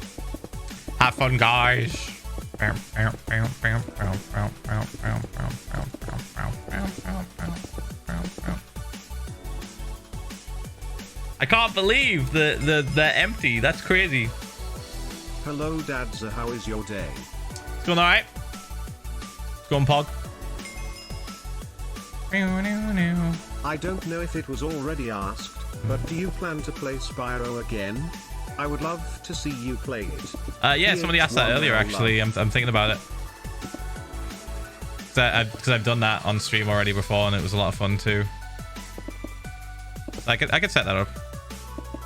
Have fun, guys. I can't believe they're empty. That's crazy. Hello Dadza, how is your day? It's going alright. It's going Pog. I don't know if it was already asked, but do you plan to play Spyro again? I would love to see you play it. Yeah, somebody asked that earlier, actually. I'm thinking about it. Because I've done that on stream already before, and it was a lot of fun too. I could set that up.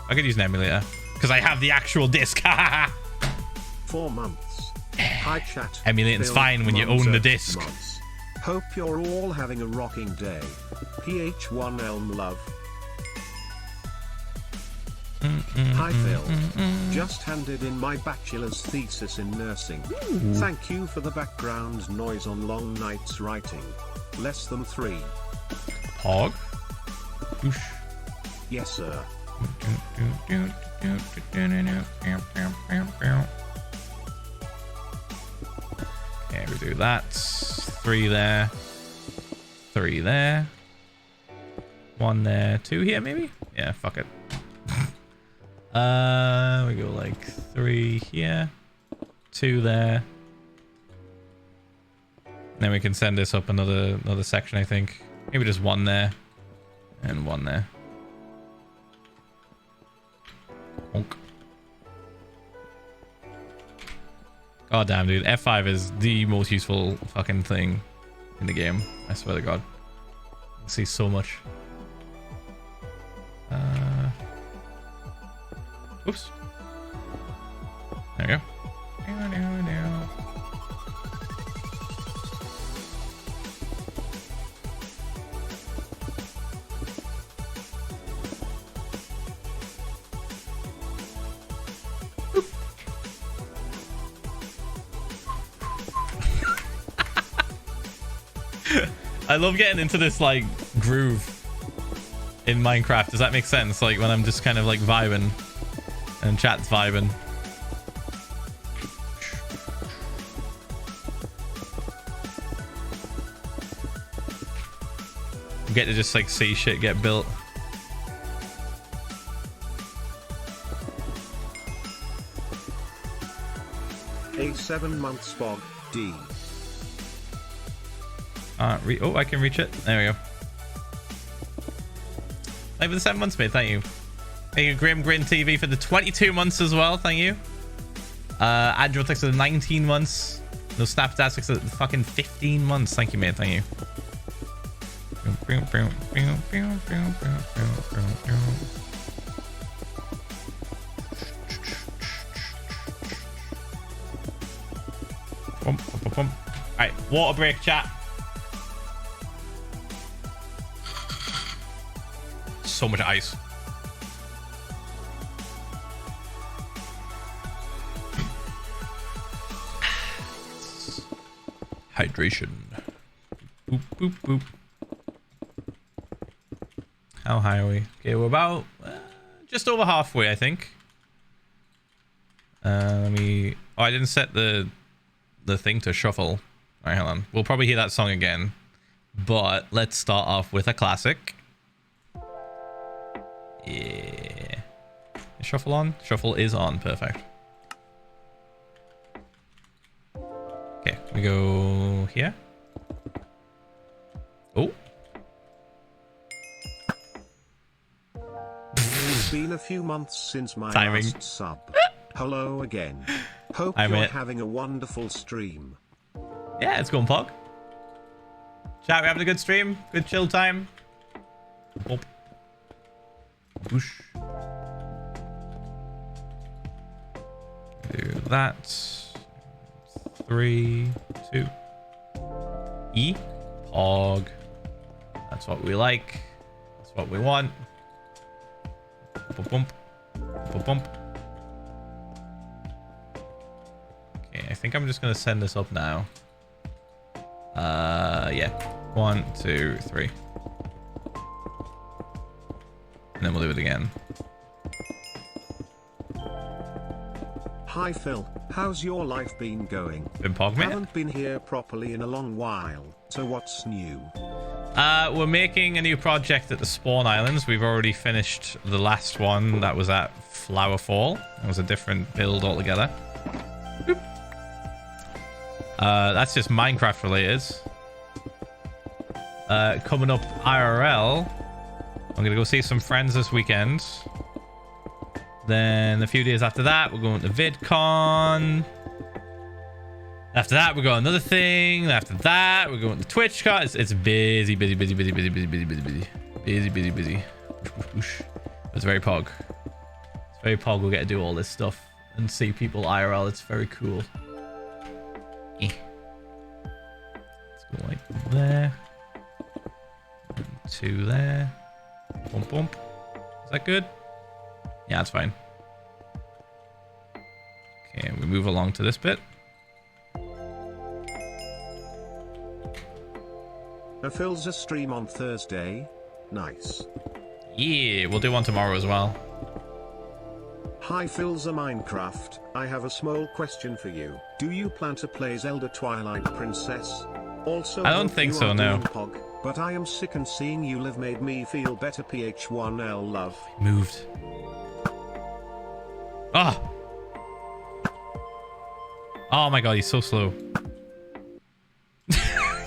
I could use an emulator. Because I have the actual disc. 4 months. Hi chat. Emulating's fine when you own the disc. Mods. Hope you're all having a rocking day. Ph1lza love. Hi Phil. Just handed in my bachelor's thesis in nursing. Thank you for the background noise on long nights writing. Less than 3. Pog. Oosh. Yes sir. Okay, we do that. 3 there. 3 there. 1 there. 2 here, maybe? Yeah, fuck it. We go like 3 here. 2 there. Then we can send this up another section, I think. Maybe just 1 there. And 1 there. Honk. God damn, dude. F5 is the most useful fucking thing in the game. I swear to God. I see so much. Oops. There we go. I love getting into this like groove in Minecraft. Does that make sense? Like when I'm just kind of like vibing and chat's vibing. You get to just like see shit get built. A 7-month spog D. Oh, I can reach it. There we go. Thank you for the 7 months, mate. Thank you. Thank you, Grim Grin TV, for the 22 months as well. Thank you. Adrotex for the 19 months. No Snaptastic for the fucking 15 months. Thank you, mate. Thank you. Alright, water break, chat. So much ice. Hydration. Boop, boop, boop. How high are we? Okay, we're about just over halfway, I think. Let me... Oh, I didn't set the thing to shuffle. All right, hold on. We'll probably hear that song again. But let's start off with a classic. Yeah. Is shuffle on? Shuffle is on. Perfect. Okay, we go here. Oh. It's been a few months since my Timing. last sub. Hello again. Hope Hi, you're mate. having a wonderful stream. Yeah, it's going Pog. Chat, we having a good stream? Good chill time? Oh. Boosh. Do that. 3, 2. E. Pog. That's what we like. That's what we want. Bump, bump. Bump, bump. Okay, I think I'm just gonna send this up now. Yeah. 1, 2, 3. And then we'll do it again. Hi Phil, how's your life been going? Been Pog, mate? Haven't been here properly in a long while, so what's new? We're making a new project at the Spawn Islands. We've already finished the last one that was at Flower Fall. It was a different build altogether. Boop. That's just Minecraft related. Coming up IRL, I'm gonna go see some friends this weekend. Then a few days after that, we're going to vidcon. After that, we're going another thing. After that, we're going to TwitchCon. It's busy. It's very pog. It's very pog. We'll get to do all this stuff and see people IRL. It's very cool. Let's go like there. 2 there. Bump, bump. Is that good? Yeah, that's fine. Okay, we move along to this bit. A Philza stream on Thursday. Nice. Yeah, we'll do one tomorrow as well. Hi Philza Minecraft, I have a small question for you. Do you plan to play Zelda Twilight Princess? Also, I don't think so, no. Pog, but I am sick and seeing you live made me feel better. Ph1lza love. Moved. Ah! Oh my god, he's so slow.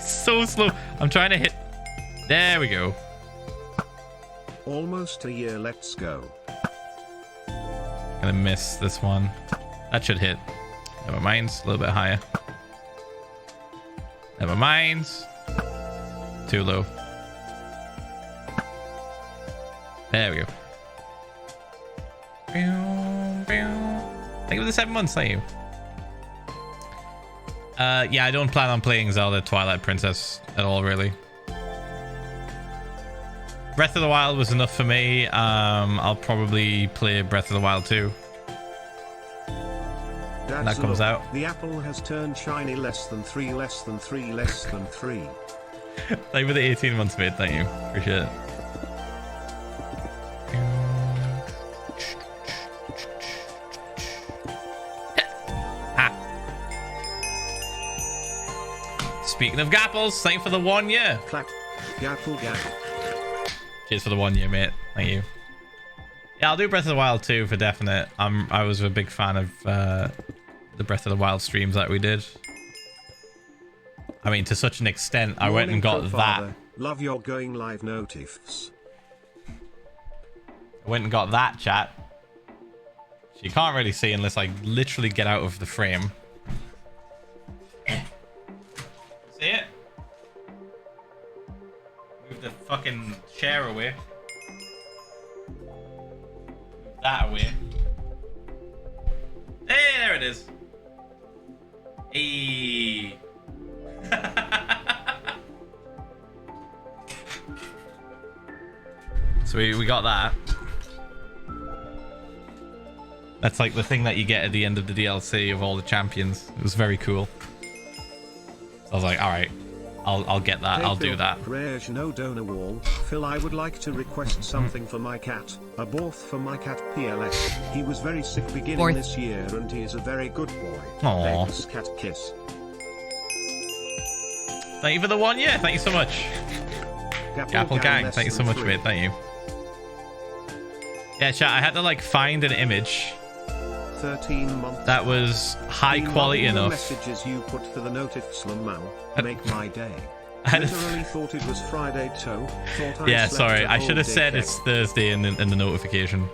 So slow. I'm trying to hit. There we go. Almost a year, let's go. Gonna miss this one. That should hit. Never mind. A little bit higher. Never mind. Too low. There we go. Thank you for the 7 months. Thank you. Yeah, I don't plan on playing Zelda Twilight Princess at all, really. Breath of the Wild was enough for me. I'll probably play Breath of the Wild 2. When that comes out. The apple has turned shiny. Less than 3, less than 3, less than 3. Thank you for the 18 months, mate. Thank you. Appreciate it. Speaking of gapples, thank you for the 1 year. Clap. Gapple gap. Cheers for the 1 year, mate. Thank you. Yeah, I'll do Breath of the Wild 2 for definite. I was a big fan of the Breath of the Wild streams that we did. I mean, to such an extent, I went and got that. Love your going live notifs. I went and got that, chat. So you can't really see unless I literally get out of the frame. See it? Move the fucking chair away. Move that away. Hey, there it is. Hey. So we got that. That's like the thing that you get at the end of the DLC of all the champions. It was very cool. So I was like, all right, I'll get that. Hey, I'll Phil, do that. Rage no donor wall. Phil, I would like to request something for my cat. A bath for my cat PLS. He was very sick beginning this year and he is a very good boy. Aww. Thanks, cat kiss. Thank you for the 1 year. Thank you so much. Gapple Gang. Thank you so much, mate. Thank you. Yeah, chat, I had to like find an image 13 months that was high quality enough. Messages you put for the notifs now make my day. I literally thought it was Friday, yeah, sorry. I should have said it's Thursday in the notification.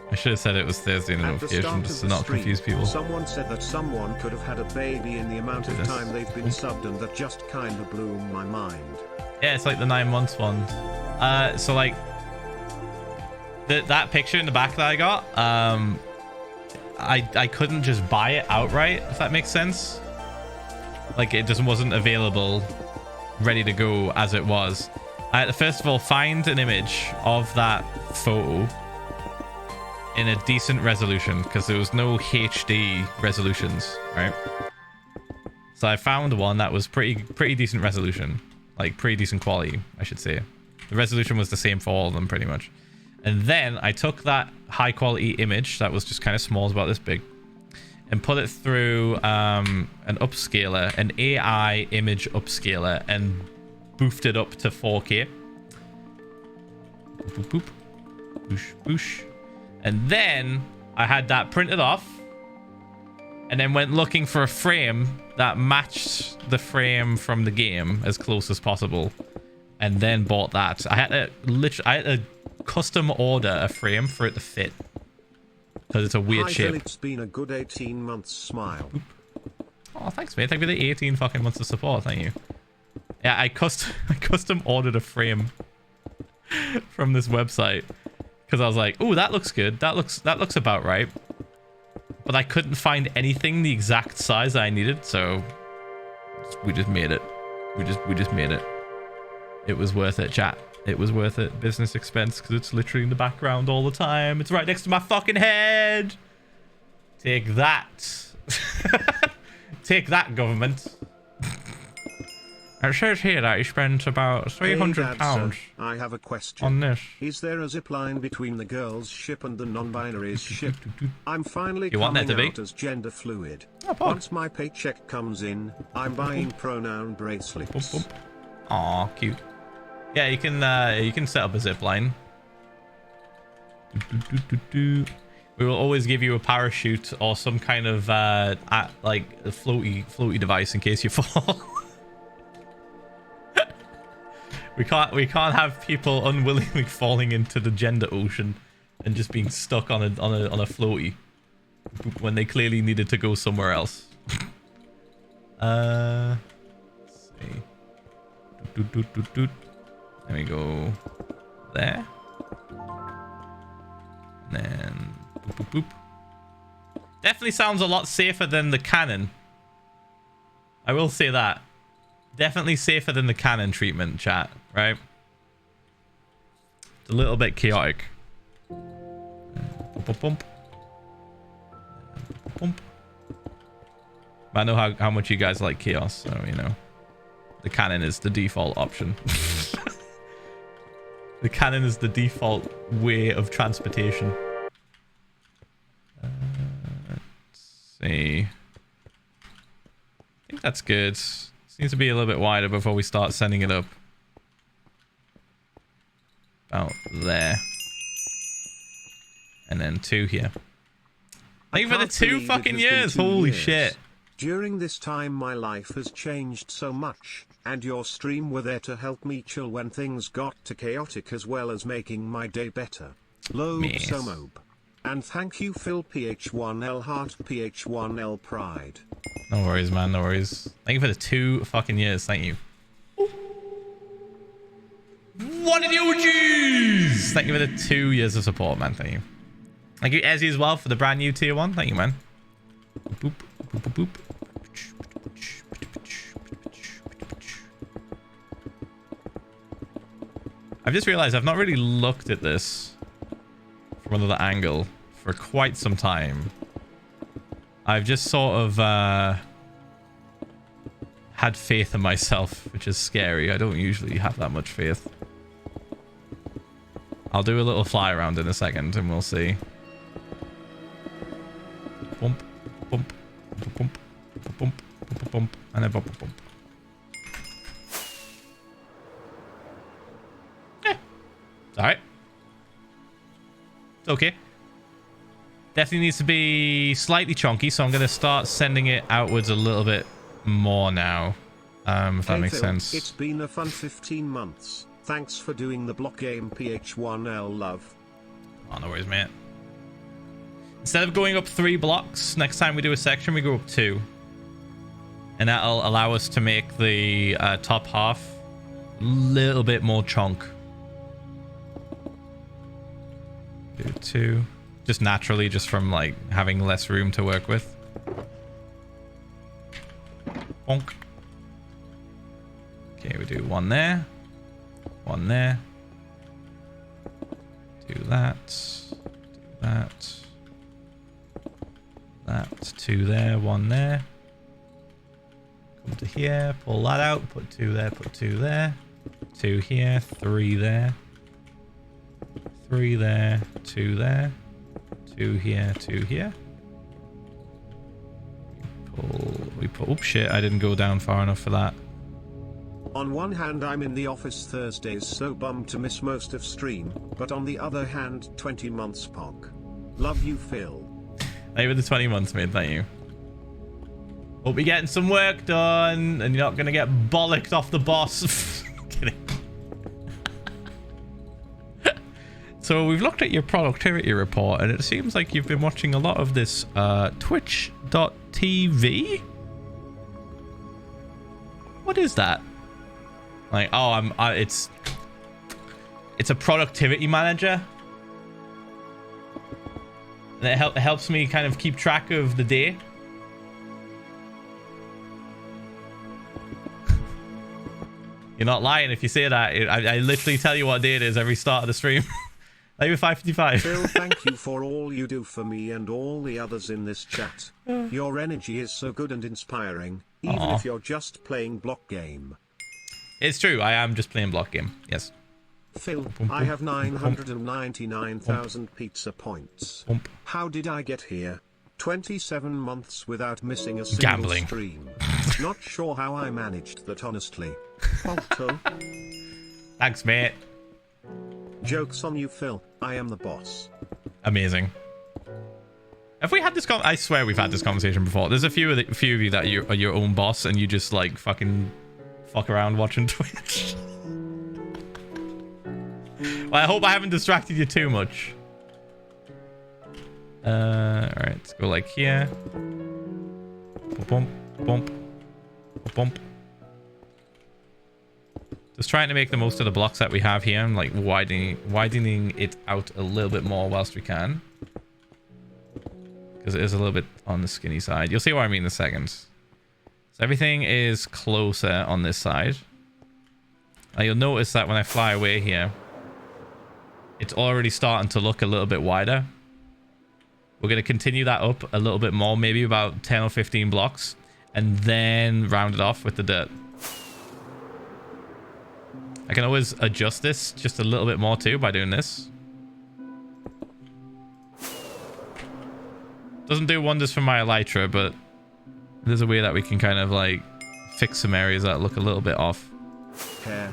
I should have said it was Thursday in the notification just to not confuse people. Someone said that someone could have had a baby in the amount of time they've been subbed, and that just kind of blew my mind. Yeah, it's like the 9 months one. So like that picture in the back that I got, I couldn't just buy it outright, if that makes sense. Like it just wasn't available ready to go as it was. I had to first of all find an image of that photo in a decent resolution because there was no HD resolutions, right? So I found one that was pretty decent resolution, like pretty decent quality, I should say. The resolution was the same for all of them pretty much. And then I took that high quality image that was just kind of small, it's about this big, and put it through an upscaler, an AI image upscaler, and boofed it up to 4K. Boop, boop, boop. Boosh, boosh. And then I had that printed off and then went looking for a frame that matched the frame from the game as close as possible, and then bought that. I had to custom order a frame for it to fit. Because it's a weird Hi, shape. Phil, it's been a good 18 months. Smile. Oh, thanks, mate. Thank you for the 18 fucking months of support. Thank you. Yeah, I custom ordered a frame from this website because I was like, "Oh, that looks good. That looks about right." But I couldn't find anything the exact size I needed, so we just made it. We just made it. It was worth it, chat. It was worth it. Business expense because it's literally in the background all the time. It's right next to my fucking head. Take that. Take that, government. It says here that you spent about £300 Hey, I have a question. on this. Is there a zip line between the girls' ship and the non-binaries ship? I'm finally You want that coming to be? out as gender fluid. Oh, Bob. Once my paycheck comes in, I'm buying pronoun bracelets. Aw, cute. Yeah, you can set up a zip line. We will always give you a parachute or some kind of like a floaty device in case you fall. we can't have people unwillingly falling into the gender ocean and just being stuck on a floaty when they clearly needed to go somewhere else. Let's see. There we go. There. And then boop, boop, boop. Definitely sounds a lot safer than the cannon. I will say that. Definitely safer than the cannon treatment, chat, right? It's a little bit chaotic. Bump, bump. Bump. But I know how much you guys like chaos, so you know. The cannon is the default option. The cannon is the default way of transportation. Let's see. I think that's good. Seems to be a little bit wider before we start sending it up. About there. And then 2 here. Thank you for the 2 fucking years. Holy shit. During this time my life has changed so much, and your stream were there to help me chill when things got too chaotic as well as making my day better. Lobe Yes. Somobe. And thank you Phil Ph1L Heart Ph1L Pride. No worries, man. No worries. Thank you for the 2 fucking years. Thank you. What did you choose? Thank you for the 2 years of support, man. Thank you. Thank you, Ezzy, as well, for the brand new tier 1. Thank you, man. Boop, boop, boop, boop. I've just realized I've not really looked at this from another angle for quite some time. I've just sort of had faith in myself, which is scary. I don't usually have that much faith. I'll do a little fly around in a second and we'll see. Bump, bump, bump, bump, bump, bump, bump, and then bump, bump, bump. Alright. It's okay. Definitely needs to be slightly chunky, so I'm going to start sending it outwards a little bit more now. If that makes Phil, sense. It's been a fun 15 months. Thanks for doing the block game Ph1L love. Oh, no worries, mate. Instead of going up 3 blocks, next time we do a section, we go up 2. And that'll allow us to make the top half a little bit more chunk. Do 2. Just naturally, just from like having less room to work with. Bonk. Okay, we do 1 there. 1 there. Do that. Do that. That. 2 there. 1 there. Come to here. Pull that out. Put 2 there. Put 2 there. 2 here. 3 there. 3 there. 2 there. 2 here. 2 here. We pull. Oops, shit. I didn't go down far enough for that. On one hand I'm in the office Thursdays, so bummed to miss most of stream, but on the other hand 20 months POG. Love you Phil. Thank you for the 20 months, mate. Thank you. Hope you're getting some work done and you're not going to get bollocked off the boss. Kidding. So we've looked at your productivity report, and it seems like you've been watching a lot of this twitch.tv. What is that? Like, oh, it's a productivity manager. And it helps me kind of keep track of the day. You're not lying if you say that. I literally tell you what day it is every start of the stream. Maybe 5:55. Phil, thank you for all you do for me and all the others in this chat. Your energy is so good and inspiring, even if you're just playing block game. It's true, I am just playing block game. Yes. Phil, I have 999,000 pizza points. How did I get here? 27 months without missing a single stream. Not sure how I managed that, honestly. Alto. Thanks, mate. Joke's on you, Phil. I am the boss. Amazing. Have we had this I swear we've had this conversation before. There's a few of you that you are your own boss and you just like fuck around watching Twitch. Well, I hope I haven't distracted you too much. Alright, let's go like here. Bump, bump, bump. Just trying to make the most of the blocks that we have here and like widening it out a little bit more whilst we can. Because it is a little bit on the skinny side. You'll see what I mean in a second. So everything is closer on this side. Now you'll notice that when I fly away here, it's already starting to look a little bit wider. We're going to continue that up a little bit more, maybe about 10 or 15 blocks, and then round it off with the dirt. I can always adjust this just a little bit more too by doing this. Doesn't do wonders for my elytra, but there's a way that we can kind of like fix some areas that look a little bit off. Yeah.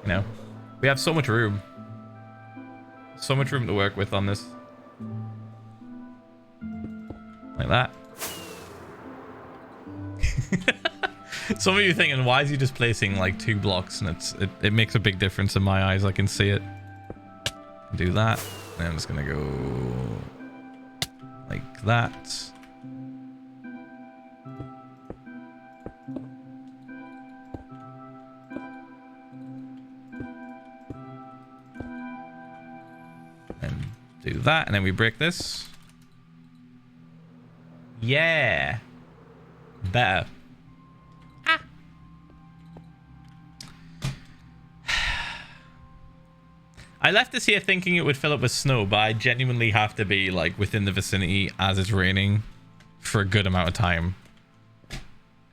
You know, we have so much room. So much room to work with on this. Like that. Some of you thinking, why is he just placing like 2 blocks? And it makes a big difference in my eyes. I can see it. Do that. And I'm just gonna go like that. And do that, and then we break this. Yeah. Better. I left this here thinking it would fill up with snow, but I genuinely have to be like within the vicinity as it's raining for a good amount of time.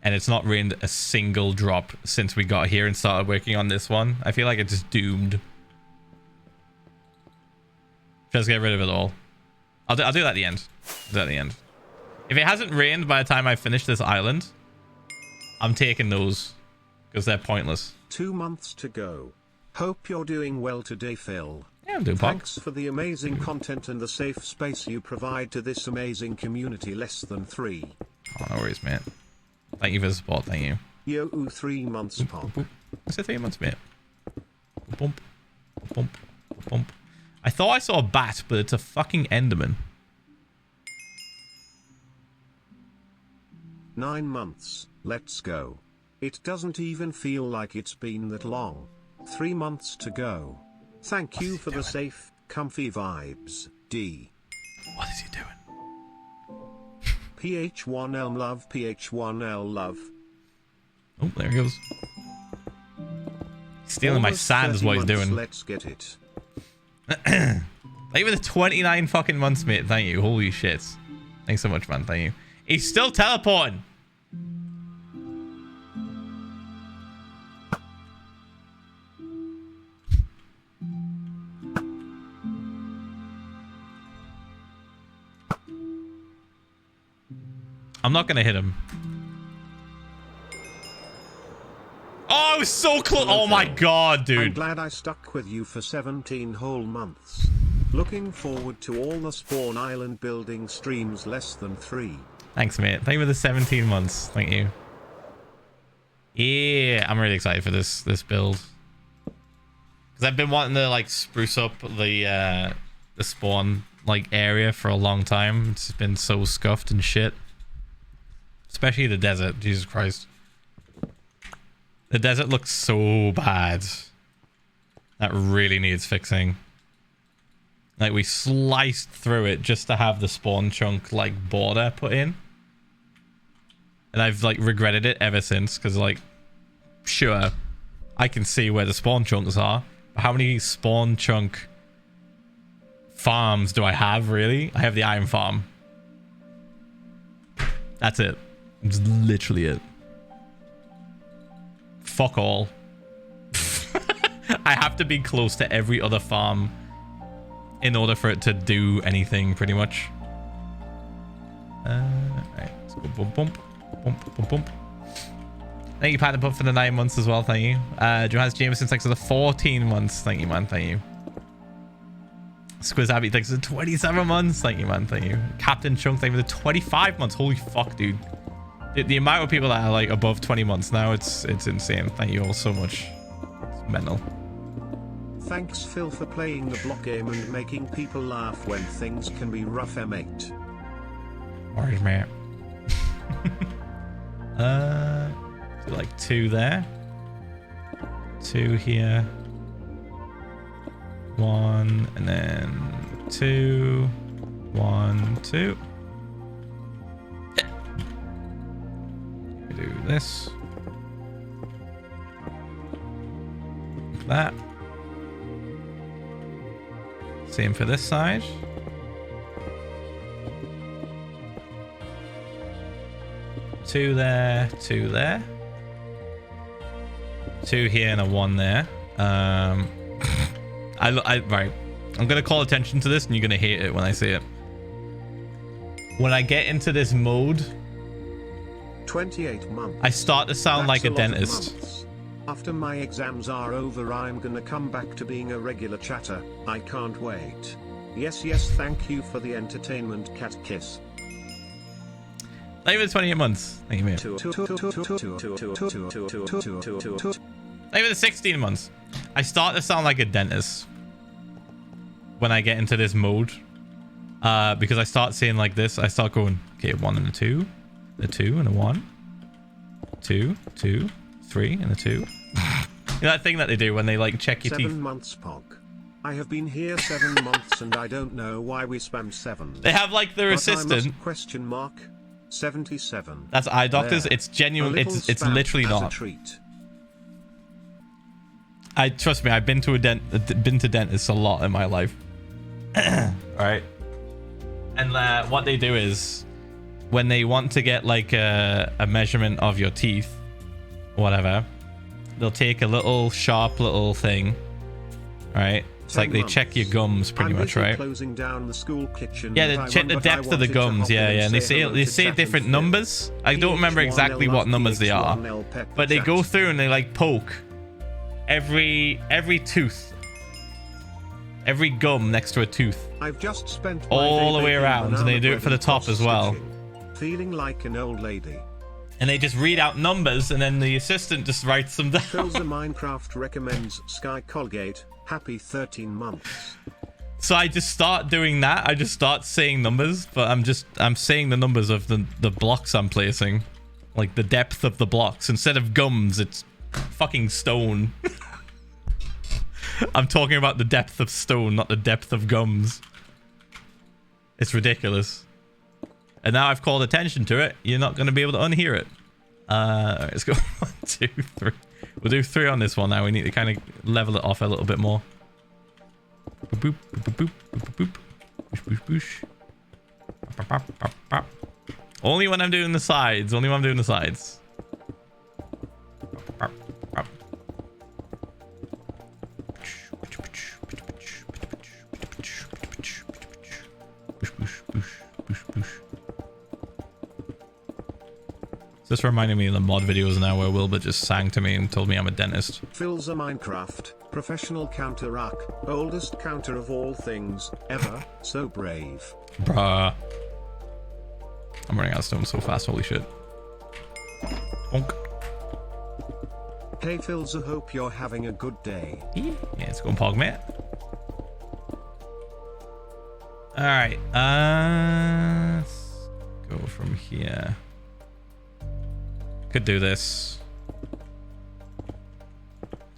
And it's not rained a single drop since we got here and started working on this one. I feel like it's just doomed. Just get rid of it all. I'll do that at the end. I'll do that at the end. If it hasn't rained by the time I finish this island, I'm taking those because they're pointless. 2 months to go. Hope you're doing well today, Phil. Yeah, I'm doing fine. Thanks for the amazing content and the safe space you provide to this amazing community. Less than 3. Oh, no worries, mate. Thank you for the support. Thank you. Yo, 3 months, pop. I said 3 months, mate. Bump, bump, bump. I thought I saw a bat, but it's a fucking Enderman. 9 months. Let's go. It doesn't even feel like it's been that long. 3 months to go. Thank you for the safe, comfy vibes, D. What is he doing? Ph1lza love, Ph1lza love. Oh, there he goes. Stealing my sand is what he's doing. Let's get it. Thank you for the 29 fucking months, mate. Thank you. Holy shit. Thanks so much, man. Thank you. He's still teleporting. I'm not gonna hit him. Oh, I was so close. Oh my god, dude. I'm glad I stuck with you for 17 whole months. Looking forward to all the Spawn Island building streams. Less than 3. Thanks, mate. Thank you for the 17 months. Thank you. Yeah, I'm really excited for this build. Because I've been wanting to like spruce up the spawn like area for a long time. It's been so scuffed and shit. Especially the desert. Jesus Christ. The desert looks so bad. That really needs fixing. Like we sliced through it just to have the spawn chunk like border put in. And I've like regretted it ever since, because like, sure, I can see where the spawn chunks are. How many spawn chunk farms do I have, really? I have the iron farm. That's it. It's literally it. Fuck all. I have to be close to every other farm in order for it to do anything, pretty much. Alright, let's go bump, bump. Bump, bump, bump. Thank you, Pat, for the 9 months as well. Thank you. Johannes Jameson, thanks for the 14 months. Thank you, man. Thank you. Squiz Abbey, thanks for the 27 months. Thank you, man. Thank you. Captain Chunk, thank you for the 25 months. Holy fuck, dude. The amount of people that are like above 20 months now, it's insane. Thank you all so much. It's mental. Thanks, Phil, for playing the block game and making people laugh when things can be rough, M8. Orange man. Do like 2 there, 2 here, 1, and then 2, 1, 2. We do this, like that. Same for this side. Two there, 2 there. 2 here and a 1 there. Right. I'm gonna call attention to this and you're gonna hate it when I say it. When I get into this mode, 28 months. I start to sound like a dentist. After my exams are over, I'm gonna come back to being a regular chatter. I can't wait. Yes, thank you for the entertainment, cat kiss. Not even 28 months. Thank you, mate. Not even 16 months. I start to sound like a dentist when I get into this mode. Because I start saying like this. I start going, okay, 1 and a 2. A 2 and a 1. 2, 2, 3 and a 2. You know that thing that they do when they like check your teeth? 7 months, Pog. I have been here 7 months and I don't know why we spammed 7. They have like their assistant. Question mark. 77. That's eye doctors. There. It's genuine. It's literally not. I trust me. I've been to dentists a lot in my life. Right. And what they do is, when they want to get like a measurement of your teeth, whatever, they'll take a little sharp little thing, right? It's like they check your gums pretty much, right? Closing down the school kitchen, yeah, they check the depth of the gums. Yeah. And they say different numbers. I don't remember exactly what numbers they are, but they go through and they like poke every tooth, every gum next to a tooth. I've just spent all the way around, and they do it for the top as well. Feeling like an old lady. And they just read out numbers, and then the assistant just writes them down. Philza Minecraft recommends Sky Colgate. Happy 13 months. So I just start doing that. I just start saying numbers, but I'm saying the numbers of the blocks I'm placing, like the depth of the blocks. Instead of gums, it's fucking stone. I'm talking about the depth of stone, not the depth of gums. It's ridiculous. And now I've called attention to it. You're not going to be able to unhear it. Alright, let's go 1, 2, 3. We'll do 3 on this one now. We need to kind of level it off a little bit more. Boop, boop, boop, boop, boop, boop. Boosh, boosh. Only when I'm doing the sides. Only when I'm doing the sides. This reminded me of the mod videos now where Wilbur just sang to me and told me I'm a dentist. Philza Minecraft, professional counter arc, oldest counter of all things, ever, so brave. Bruh. I'm running out of stone so fast, holy shit. Bonk. Hey Philza, hope you're having a good day. Yeah, let's go and pog, mate. Alright, let's go from here. Could do this.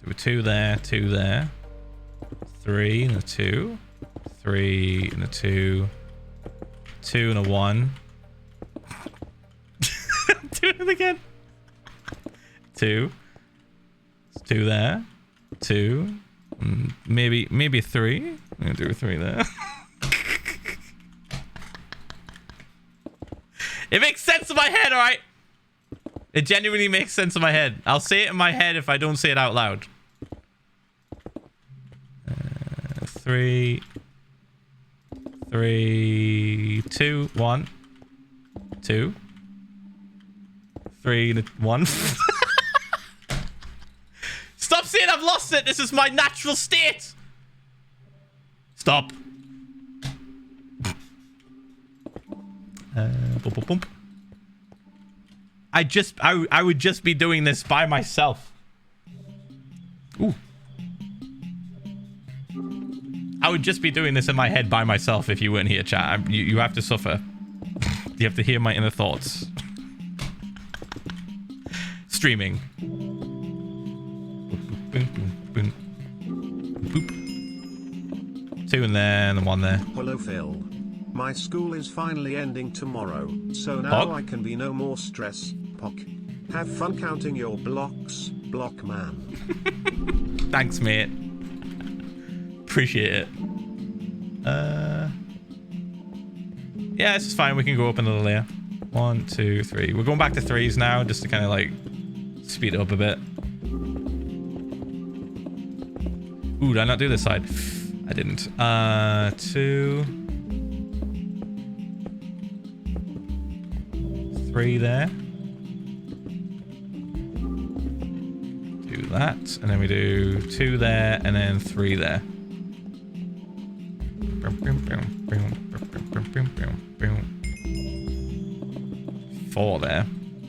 Do a 2 there, 2 there. 3 and a 2. 3 and a 2. 2 and a 1. Do it again. 2. 2 there. 2. Maybe 3. I'm gonna do a 3 there. It makes sense in my head, alright? It genuinely makes sense in my head. I'll say it in my head if I don't say it out loud. 3. 3, 2, 1. 2. 3, 1. Stop saying I've lost it. This is my natural state. Stop. Bump. I would just be doing this by myself. Ooh. I would just be doing this in my head by myself if you weren't here, chat. You have to suffer. You have to hear my inner thoughts. Streaming. Boop. 2 in there and 1 there. Hello Phil. My school is finally ending tomorrow, so now I can be no more stress. Pock. Have fun counting your blocks, block man. Thanks, mate. Appreciate it. Yeah, this is fine. We can go up another layer. 1, 2, 3. We're going back to 3s now, just to kind of like speed it up a bit. Ooh, did I not do this side? I didn't. 2. 3 there. Do that, and then we do 2 there, and then 3 there. 4 there.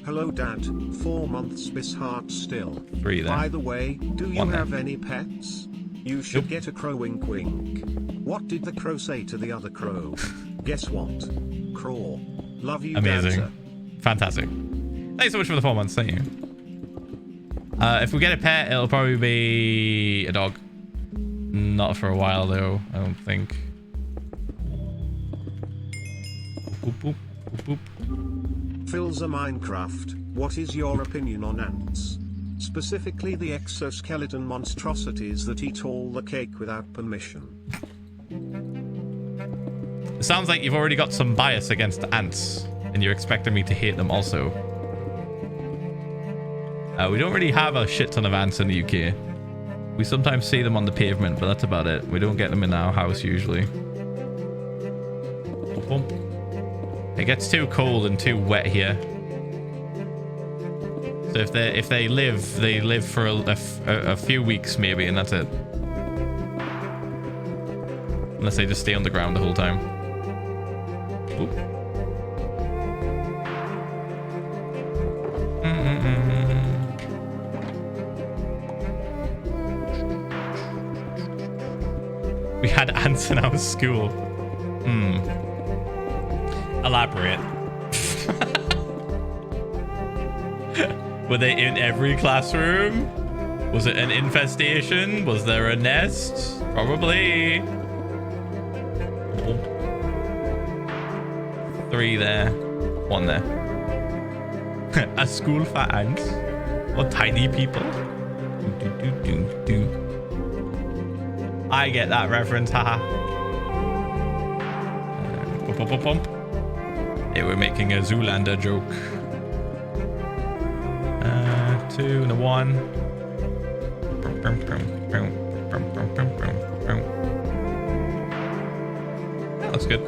Hello Dad, 4 months miss heart still. 3 there. By the way, do you 1 there. have any pets? You should get a crow, wink wink. What did the crow say to the other crow? Guess what? Crow. Love you, Amazing. Dancer. Fantastic. Thanks so much for the 4 months. Thank you. If we get a pet, it'll probably be a dog. Not for a while, though, I don't think. Boop, boop, boop, boop. Philza Minecraft, what is your opinion on ants? Specifically the exoskeleton monstrosities that eat all the cake without permission. It sounds like you've already got some bias against ants, and you're expecting me to hate them also. We don't really have a shit ton of ants in the UK. We sometimes see them on the pavement, but that's about it. We don't get them in our house usually. It gets too cold and too wet here. So if they live for a few weeks maybe, and that's it. Unless they just stay on the ground the whole time. Oop. We had ants in our school. Elaborate. Were they in every classroom? Was it an infestation? Was there a nest? Probably. 3 there. 1 there. A school for ants? Or tiny people? I get that reference, haha. Yeah, we're making a Zoolander joke. 2 and a 1. That looks good.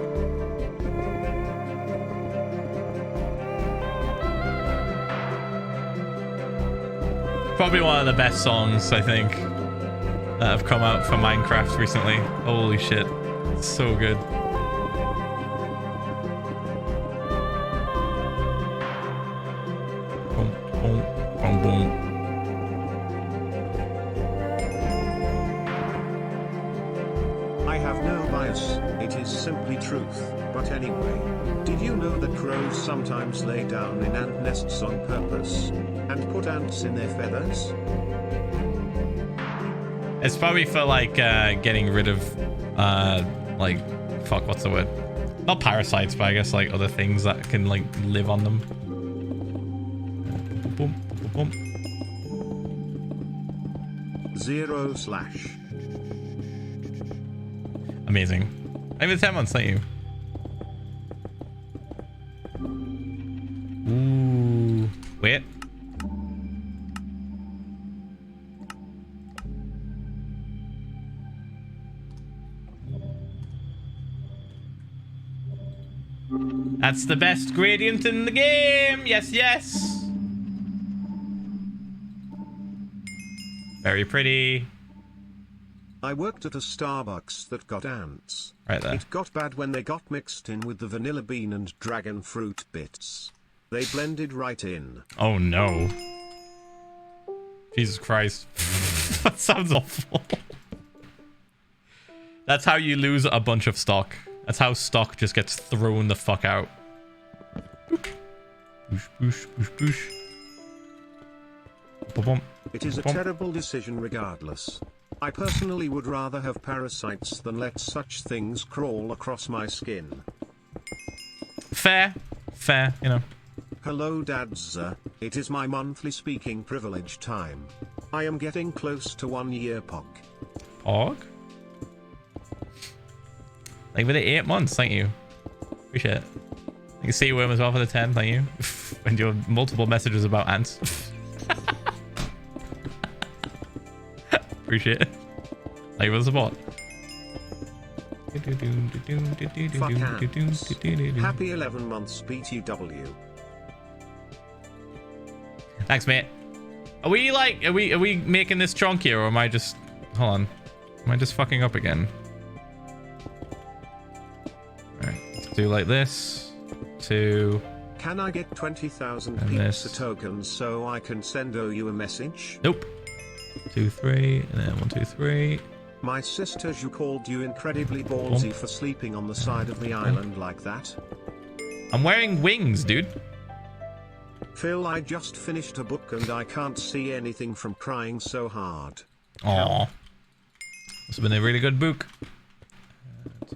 Probably one of the best songs, I think, that have come out for Minecraft recently. Holy shit. It's so good. Boom, boom, boom, boom. be truth, but anyway. Did you know that crows sometimes lay down in ant nests on purpose? And put ants in their feathers? It's probably for like getting rid of like, fuck, what's the word? Not parasites, but I guess like other things that can like live on them. Boom, boom, boom. 0/. Amazing. Maybe 10 months, thank you. Ooh. Wait. That's the best gradient in the game. Yes, yes. Very pretty. I worked at a Starbucks that got ants. Right there. It got bad when they got mixed in with the vanilla bean and dragon fruit bits. They blended right in. Oh no. Jesus Christ. That sounds awful. That's how you lose a bunch of stock. That's how stock just gets thrown the fuck out. Boosh, boosh, boosh, boosh. Ba-bum. It is a terrible decision regardless. I personally would rather have parasites than let such things crawl across my skin. Fair. Fair, you know. Hello Dadza, it is my monthly speaking privilege time. I am getting close to 1 year POG. POG? Thank you for the 8 months, thank you. Appreciate it. Thank you, see worm as well for the 10, thank you. And your multiple messages about ants. Appreciate it. Thank you for the support. Fuck ants. Happy 11 months BTW. Thanks, mate. Are we like, are we making this chunkier, or am I just, hold on. Am I just fucking up again? Alright, let's do like this. 2. Can I get 20,000 And pizza this. tokens so I can send you a message? Nope. 2, 3, and then 1, 2, 3. My sisters, you called you incredibly ballsy for sleeping on the side of the island like that. I'm wearing wings, dude. Phil, I just finished a book and I can't see anything from crying so hard. Aww. It's been a really good book.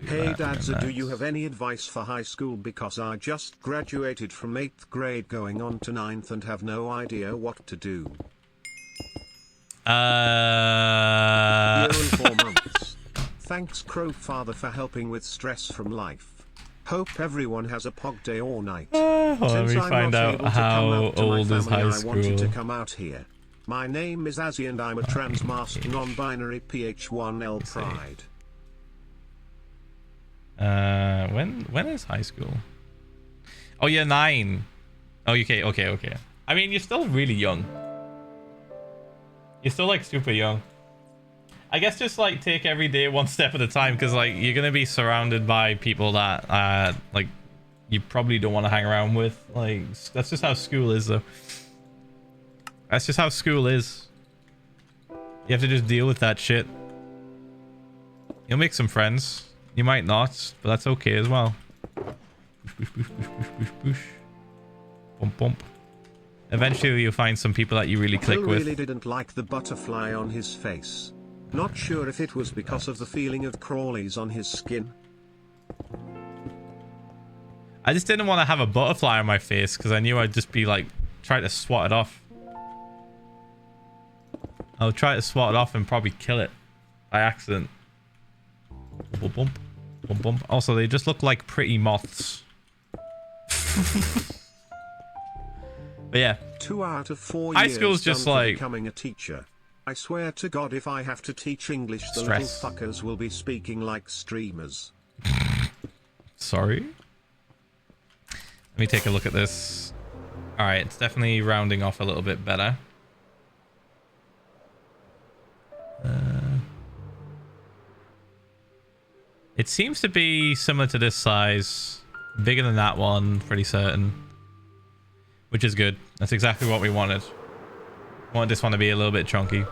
Hey Dadza, do you have any advice for high school, because I just graduated from 8th grade going on to 9th and have no idea what to do. Year and 4 months. Thanks Crowfather for helping with stress from life. Hope everyone has a POG day or night. Let Since me I'm find not out able to how come out to my old is family, high I wanted to school. come out here. My name is Azzy and I'm a trans-masked non-binary Ph1L pride. When is high school? Oh, you're 9. Oh, okay. I mean, you're still really young. You're still like super young. I guess just like take every day one step at a time, because like you're gonna be surrounded by people that like you probably don't want to hang around with. Like that's just how school is, though. That's just how school is. You have to just deal with that shit. You'll make some friends. You might not, but that's okay as well. Boosh, boosh, boosh, boosh, boosh, boosh, boosh. Bump, bump. Eventually you'll find some people that you really click Phil with. really didn't like the butterfly on his face. Not sure if it was because of the feeling of crawlies on his skin. I just didn't want to have a butterfly on my face because I knew I'd just be like trying to swat it off. I'll try to swat it off and probably kill it by accident. Bump, bump, bump, bump. Also, they just look like pretty moths. But yeah, 2 out of 4 high years school's just done for like becoming a teacher. I swear to God, if I have to teach English, the Stress. little fuckers will be speaking like streamers. Sorry. Let me take a look at this. All right, it's definitely rounding off a little bit better. It seems to be similar to this size, bigger than that one, pretty certain. Which is good. That's exactly what we wanted. We wanted this one to be a little bit chunky.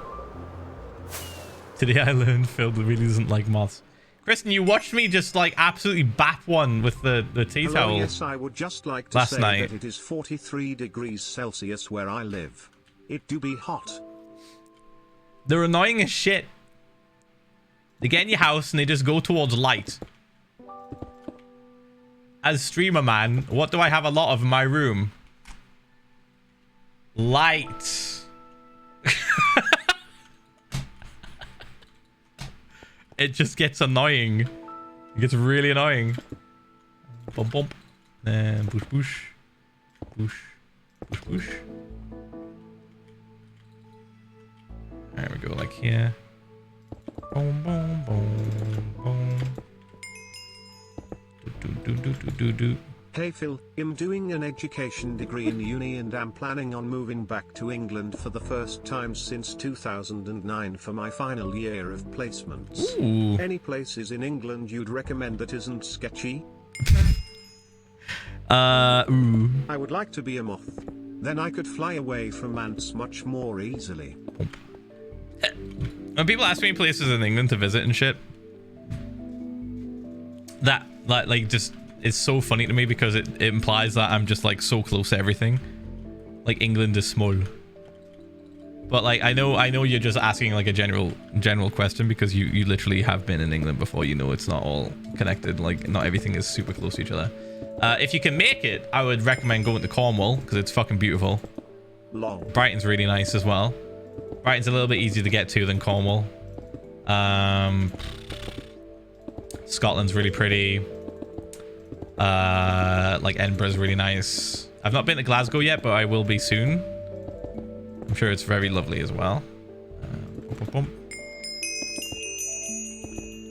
Today I learned Phil really doesn't like moths. Kristen, you watched me just like absolutely bap one with the tea Hello, towel. yes, I would just like to last say night. that it is 43 degrees Celsius where I live. It do be hot. They're annoying as shit. They get in your house and they just go towards light. As streamer man, what do I have a lot of in my room? Light. It just gets annoying. It gets really annoying. Bump bump. And push push. Push. Push push. There we go, like here. Boom boom boom boom. Do do do do do do. Hey Phil, I'm doing an education degree in uni and I'm planning on moving back to England for the first time since 2009 for my final year of placements. Ooh. Any places in England you'd recommend that isn't sketchy? Ooh. I would like to be a moth. Then I could fly away from ants much more easily. When people ask me places in England to visit and shit, that like just is so funny to me because it implies that I'm just like so close to everything. Like England is small. But like I know you're just asking like a general question because you literally have been in England before. You know it's not all connected. Like not everything is super close to each other. If you can make it, I would recommend going to Cornwall because it's fucking beautiful. Long. Brighton's really nice as well. Brighton's a little bit easier to get to than Cornwall. Scotland's really pretty. Like Edinburgh's really nice. I've not been to Glasgow yet, but I will be soon. I'm sure it's very lovely as well.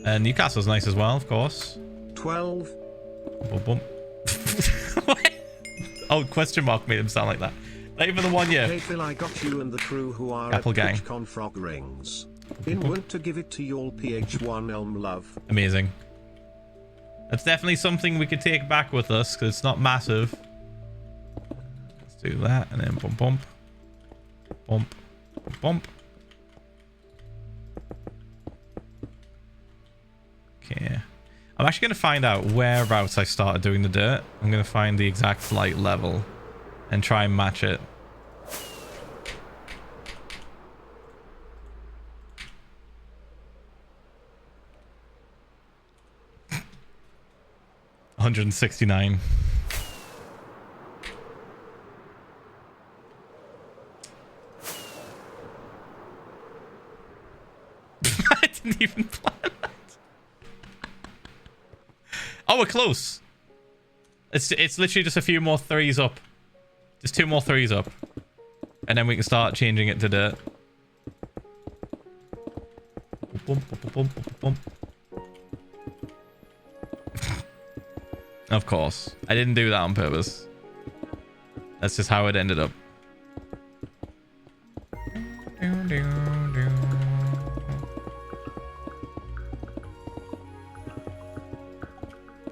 And Newcastle's nice as well, of course. 12. Oh, question mark made him sound like that. Not even the 1 year. Hey Phil, I got you and the crew who are Apple at gang. VidCon frog rings. Want to give it to y'all Ph1lza love. Amazing. That's definitely something we could take back with us because it's not massive. Let's do that and then bump bump. Bump. Bump. Okay. I'm actually going to find out whereabouts I started doing the dirt. I'm going to find the exact light level and try and match it. $169. I didn't even plan that. Oh, we're close. It's literally just a few more threes up. Just 2 more threes up. And then we can start changing it to dirt. Of course. I didn't do that on purpose. That's just how it ended up.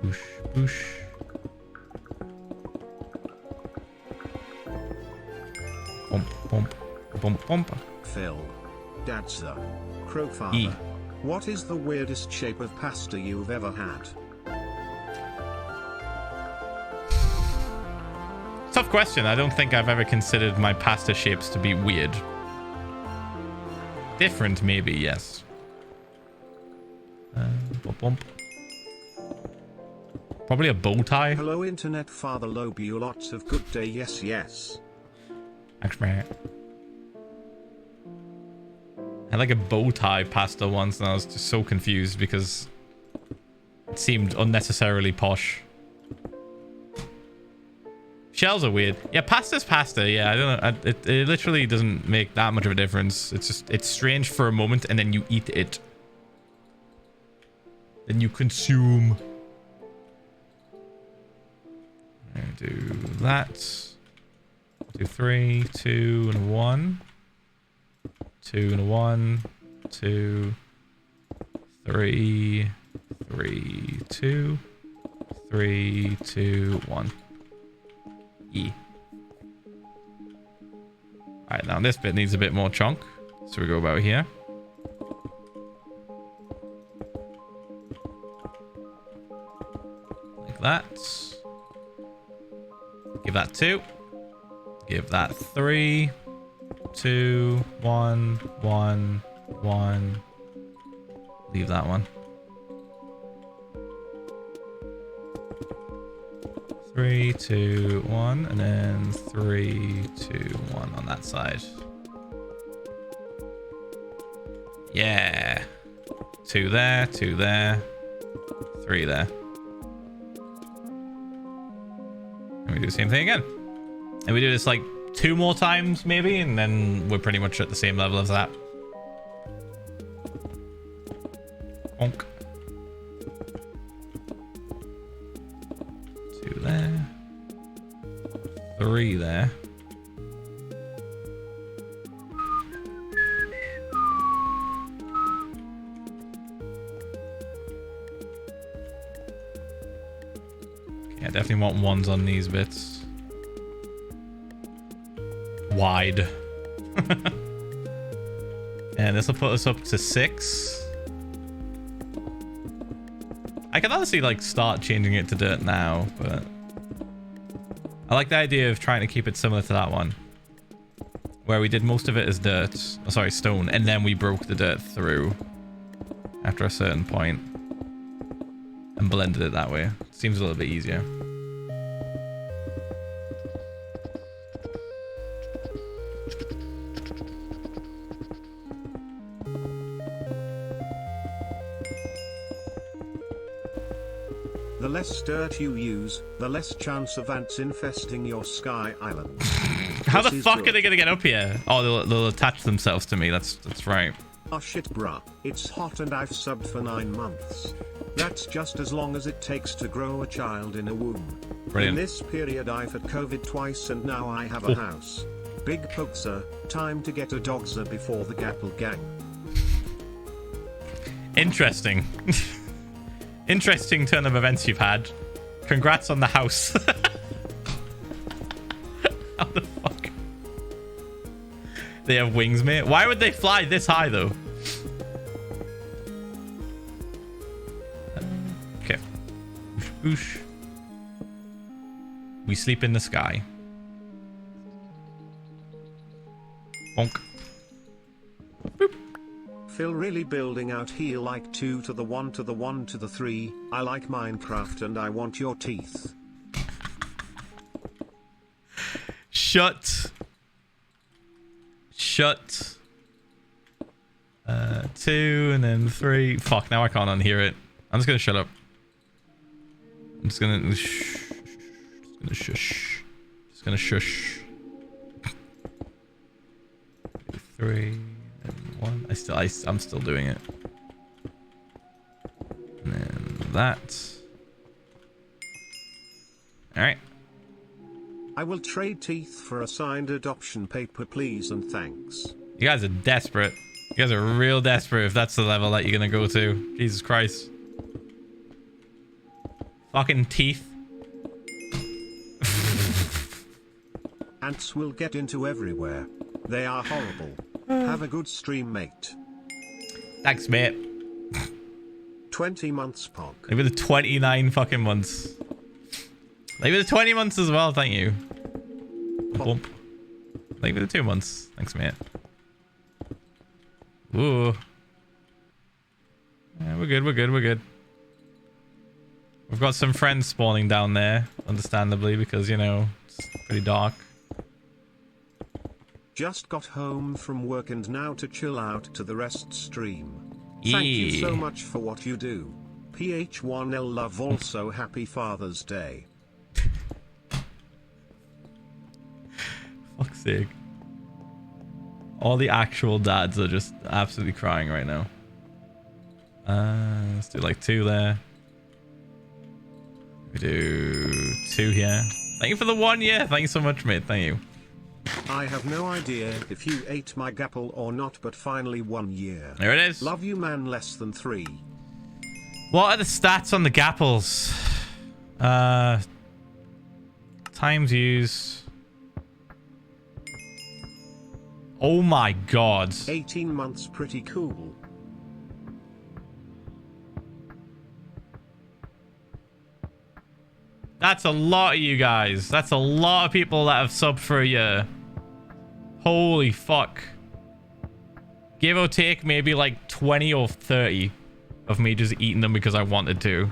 Boosh, boosh. Bump, bump, bump, bump. Phil. Dadza. Crowfather. E. What is the weirdest shape of pasta you've ever had? Tough question. I don't think I've ever considered my pasta shapes to be weird. Different, maybe, yes. Bump, bump. Probably a bow tie. Hello, Internet Father Lobe. You lots of good day. Yes, yes. Thanks, man. I had like a bow tie pasta once, and I was just so confused because it seemed unnecessarily posh. Shells are weird. Yeah, pasta's pasta. Yeah, I don't know. It literally doesn't make that much of a difference. It's just, it's strange for a moment, and then you eat it. Then you consume. Do that. Do 3, 2, and 1. 2 and a 1. 2, 3, 3, 2, 3, 2, 1. E. Alright, now this bit needs a bit more chunk. So we go about here. like that. Give that 2. Give that 3. 2, 1, 1, 1. Leave that one. 3, 2, 1, and then 3, 2, 1 on that side. Yeah. 2 there, 2 there, 3 there. And we do the same thing again. And we do this like 2 more times maybe, and then we're pretty much at the same level as that. Bonk. 2 there. 3 there. Okay, I definitely want 1s on these bits. Wide. And this will put us up to 6. I can honestly like start changing it to dirt now, but I like the idea of trying to keep it similar to that one, where we did most of it as dirt, oh, sorry, stone, and then we broke the dirt through after a certain point and blended it that way. Seems a little bit easier. The less dirt you use, the less chance of ants infesting your sky island. How the fuck are they gonna get up here? Oh, they'll attach themselves to me. That's right. Oh shit, bruh. It's hot and I've subbed for 9 months. That's just as long as it takes to grow a child in a womb. Brilliant. In this period I've had COVID twice and now I have a house. Big Philza, time to get a dogza before the Gapple gang. Interesting. Interesting turn of events you've had. Congrats on the house. How the fuck? They have wings, mate. Why would they fly this high, though? Okay. Oosh. We sleep in the sky. Bonk. Boop. Phil really building out here like 2 to the 1 to the 1 to the 3. I like Minecraft and I want your teeth. Shut. 2 and then 3. Fuck, now I can't unhear it. I'm just gonna shut up. I'm just gonna shush. Just gonna shush. 3 and 1. I'm still doing it. And then that. All right. I will trade teeth for a signed adoption paper, please and thanks. You guys are desperate. You guys are real desperate if that's the level that you're gonna go to. Jesus Christ. Fucking teeth. Ants will get into everywhere. They are horrible. Have a good stream, mate. Thanks, mate. 20 months, Pog. Maybe the 29 fucking months. Maybe the 20 months as well, thank you. Bump. Maybe the 2 months. Thanks, mate. Ooh. Yeah, we're good, we're good, we're good. We've got some friends spawning down there, understandably, because, you know, it's pretty dark. Just got home from work and now to chill out to the rest stream. Thank you so much for what you do. Ph1lza VODS, happy Father's Day. Fuck's sake. All the actual dads are just absolutely crying right now. Let's do like 2 there. We do 2 here. Thank you for the 1 year. Thank you so much, mate. Thank you. I have no idea if you ate my gapple or not, but finally 1 year. There it is. Love you, man. Less than 3. What are the stats on the gapples? Times used. Oh my god. 18 months, pretty cool. That's a lot of you guys. That's a lot of people that have subbed for a year. Holy fuck. Give or take maybe like 20 or 30 of me just eating them because I wanted to.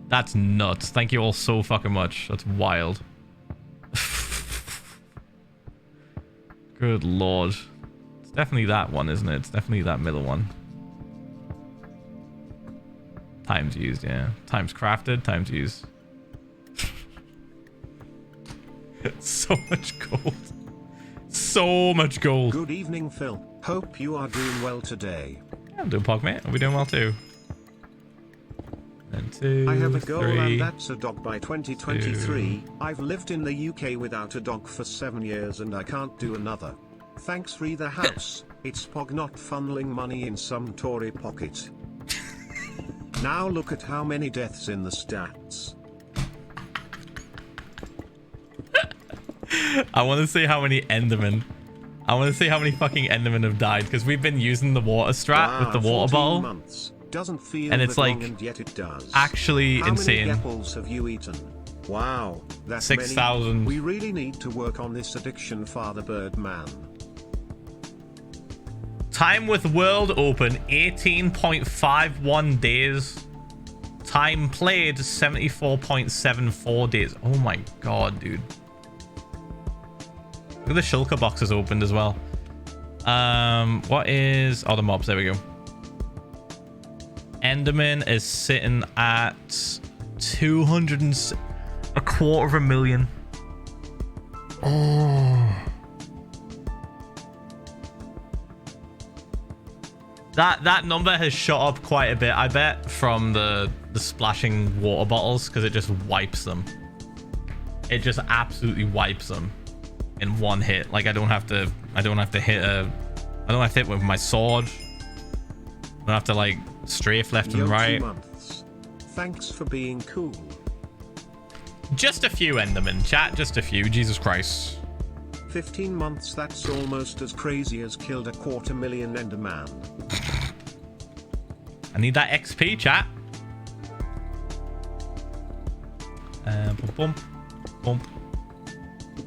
That's nuts. Thank you all so fucking much. That's wild. Good lord. It's definitely that one, isn't it? It's definitely that middle one. Times used, yeah. Times crafted, times used. So much gold. So much gold. Good evening, Phil. Hope you are doing well today. Yeah, I'm doing pog, mate. I'll be doing well too. And 2, I have a goal 3. and that's a dog by 2023. I've lived in the UK without a dog for 7 years and I can't do another. Thanks re the house. It's pog not funneling money in some Tory pocket. Now look at how many deaths in the stats. I want to see how many Endermen. I want to see how many fucking Endermen have died because we've been using the water strat with the water bottle. Months. Doesn't feel and it's that like long and yet it does. Actually how insane. Many apples have you eaten? Wow, that's 6,000. We really need to work on this addiction, Father Birdman. Time with World Open 18.51 days. Time played 74.74 days. Oh my god, dude. Look at the shulker boxes opened as well. What is... Oh, the mobs. There we go. Enderman is sitting at 225,000. Oh. That number has shot up quite a bit, I bet, from the splashing water bottles, because it just wipes them. It just absolutely wipes them in one hit. Like I don't have to hit with my sword. I don't have to like strafe left and right. Thanks for being cool. Just a few Endermen, chat. Just a few. Jesus Christ. 15 months, that's almost as crazy as killed a 250,000 Enderman. I need that XP, chat. Bump, bump,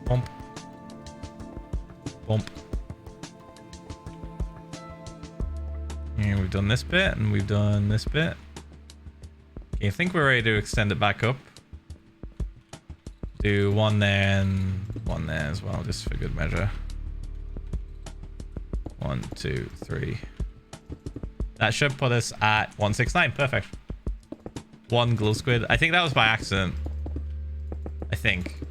bump, bump. Yeah, we've done this bit, and we've done this bit. Okay, I think we're ready to extend it back up. Do one there and one there as well, just for good measure. 1, 2, 3. That should put us at 169. Perfect. One glow squid. I think that was by accident. I think.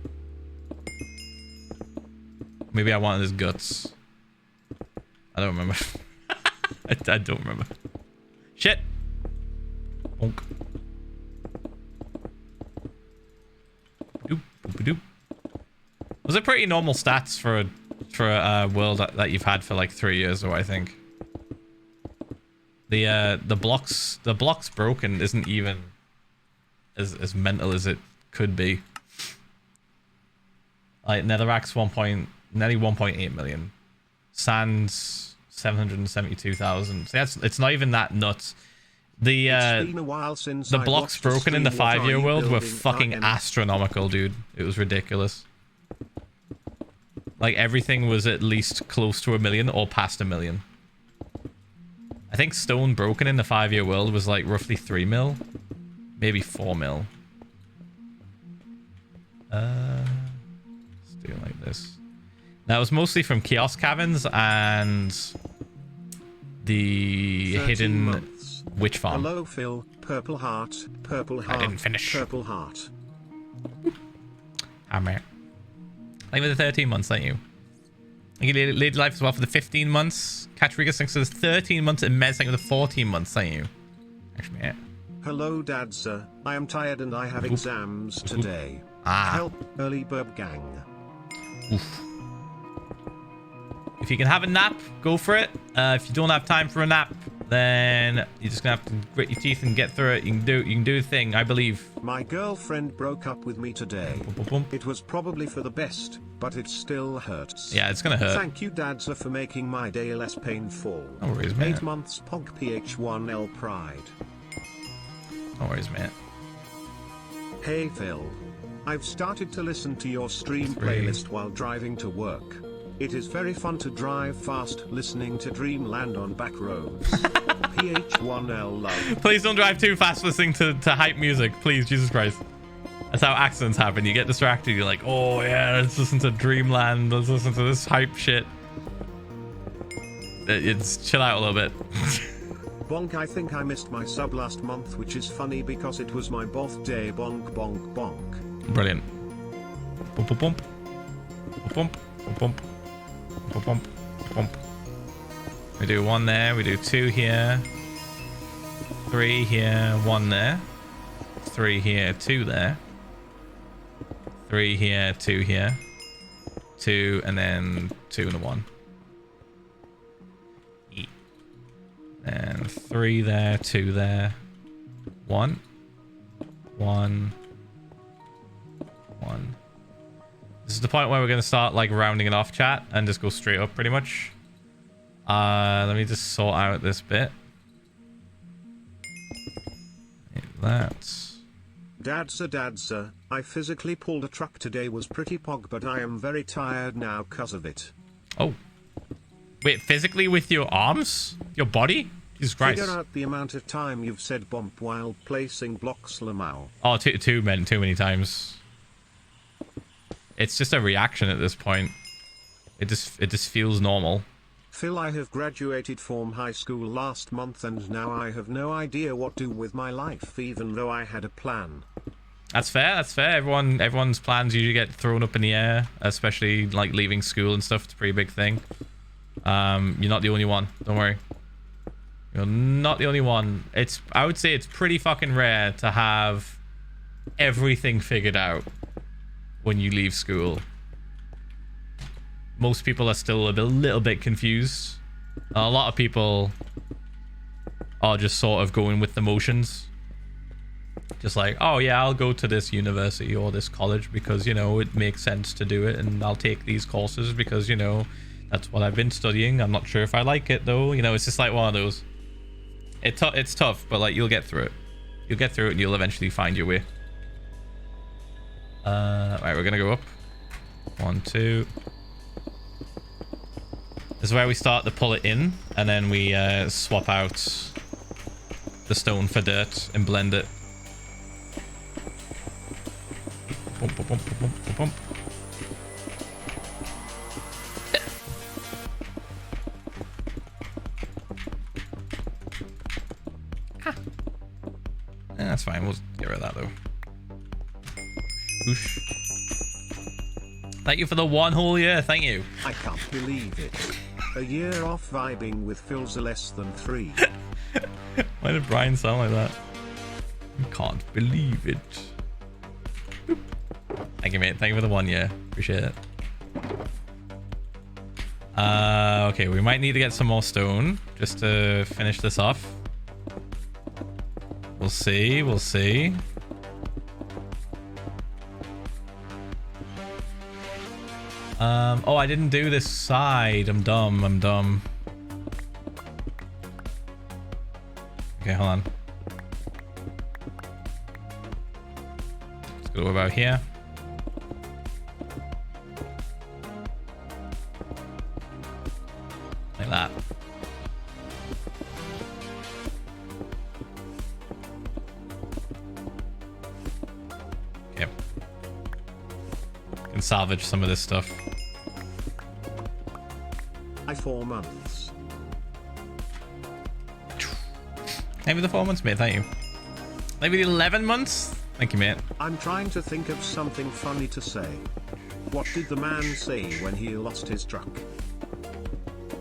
Maybe I wanted his guts. I don't remember. I don't remember. Shit. Bonk. Doop, boop, doop. Was it pretty normal stats for a world that you've had for like 3 years, though? I think the blocks broken isn't even as mental as it could be. Like netherrack's nearly 1.8 million, sands 772,000. So it's not even that nuts. The blocks broken in the 5-year world were fucking astronomical, dude. It was ridiculous. Like everything was at least close to 1 million or past 1 million. I think stone broken in the 5-year world was like roughly 3 mil, maybe 4 mil. Let's do it like this. That was mostly from kiosk caverns and the hidden witch farm. Hello, Phil. Purple heart. Purple heart. I didn't finish. Purple heart. I'm here. Thank you for the 13 months, thank you. Thank you, Lady Life, as well, for the 15 months. Catch Rigas, thanks for the 13 months. And Mez, thank you for the 14 months, thank you. Actually, yeah. Hello, Dad, sir. I am tired and I have exams today. Help, early bird gang. Oof. If you can have a nap, go for it. If you don't have time for a nap, then you're just gonna have to grit your teeth and get through it. You can do a thing, I believe. My girlfriend broke up with me today. It was probably for the best, but it still hurts. Yeah, it's gonna hurt. Thank you, Dadza, for making my day less painful. No worries, man. 8 months, Pog Ph1L Pride. No worries, man. Hey Phil. I've started to listen to your stream playlist while driving to work. It is very fun to drive fast listening to Dreamland on back roads. Ph1lza love. Please don't drive too fast listening to hype music. Please, Jesus Christ. That's how accidents happen. You get distracted. You're like, oh yeah, let's listen to Dreamland. Let's listen to this hype shit. It's chill out a little bit. Bonk, I think I missed my sub last month, which is funny because it was my birthday. Bonk, bonk, bonk. Brilliant. Bump, bump, bump. Bump, bump, bump. Bump, bump, bump. We do 1 there. We do 2 here. 3 here. 1 there. 3 here. 2 there. 3 here. 2 here. 2 and then 2 and a 1. And 3 there. 2 there. 1. 1. 1. This is the point where we're going to start like rounding it off, chat, and just go straight up pretty much. Let me just sort out this bit. Like that. Dadsa, I physically pulled a truck today, was pretty pog, but I am very tired now cause of it. Oh. Wait, physically with your arms? Your body? Jesus Christ. Figure out the amount of time you've said bump while placing blocks, Lamau. Oh, too many times. It's just a reaction at this point. It just feels normal. Phil, I have graduated from high school last month and now I have no idea what to do with my life, even though I had a plan. That's fair, that's fair. Everyone's plans usually get thrown up in the air, especially like leaving school and stuff. It's a pretty big thing. You're not the only one, don't worry. You're not the only one. I would say it's pretty fucking rare to have everything figured out when you leave school. Most people are still a little bit confused. A lot of people are just sort of going with the motions. Just like, oh yeah, I'll go to this university or this college because, you know, it makes sense to do it, and I'll take these courses because, you know, that's what I've been studying. I'm not sure if I like it though. You know, it's just like one of those. It's tough, but like you'll get through it. You'll get through it and you'll eventually find your way. Right, we're gonna go up. 1, 2. This is where we start to pull it in, and then we swap out the stone for dirt and blend it. Bump, bump, bump, bump, bump, bump. That's fine. We'll get rid of that though. Oosh. Thank you for the 1 whole year. Thank you. I can't believe it. A year off vibing with Philza less than 3. Why did Brian sound like that? I can't believe it. Boop. Thank you, mate. Thank you for the 1 year. Appreciate it. Okay, we might need to get some more stone just to finish this off. We'll see. We'll see. Oh, I didn't do this side. I'm dumb. I'm dumb. Okay, hold on. Let's go about here. Like that. Okay. Can salvage some of this stuff. 4 months. Maybe the 4 months, mate. Thank you. Maybe the 11 months. Thank you, mate. I'm trying to think of something funny to say. What did the man say when he lost his truck?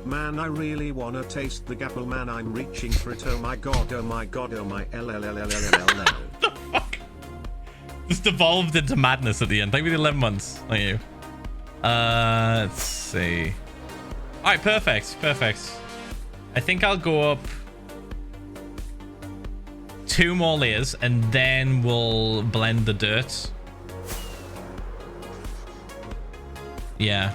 Man, I really wanna taste the gapple, man. I'm reaching for it. Oh my god, oh my god, oh my LLLLLLL. What the fuck? Just evolved into madness at the end. Thank you for the 11 months. Thank you. Let's see. All right, perfect. Perfect. I think I'll go up 2 more layers and then we'll blend the dirt. Yeah,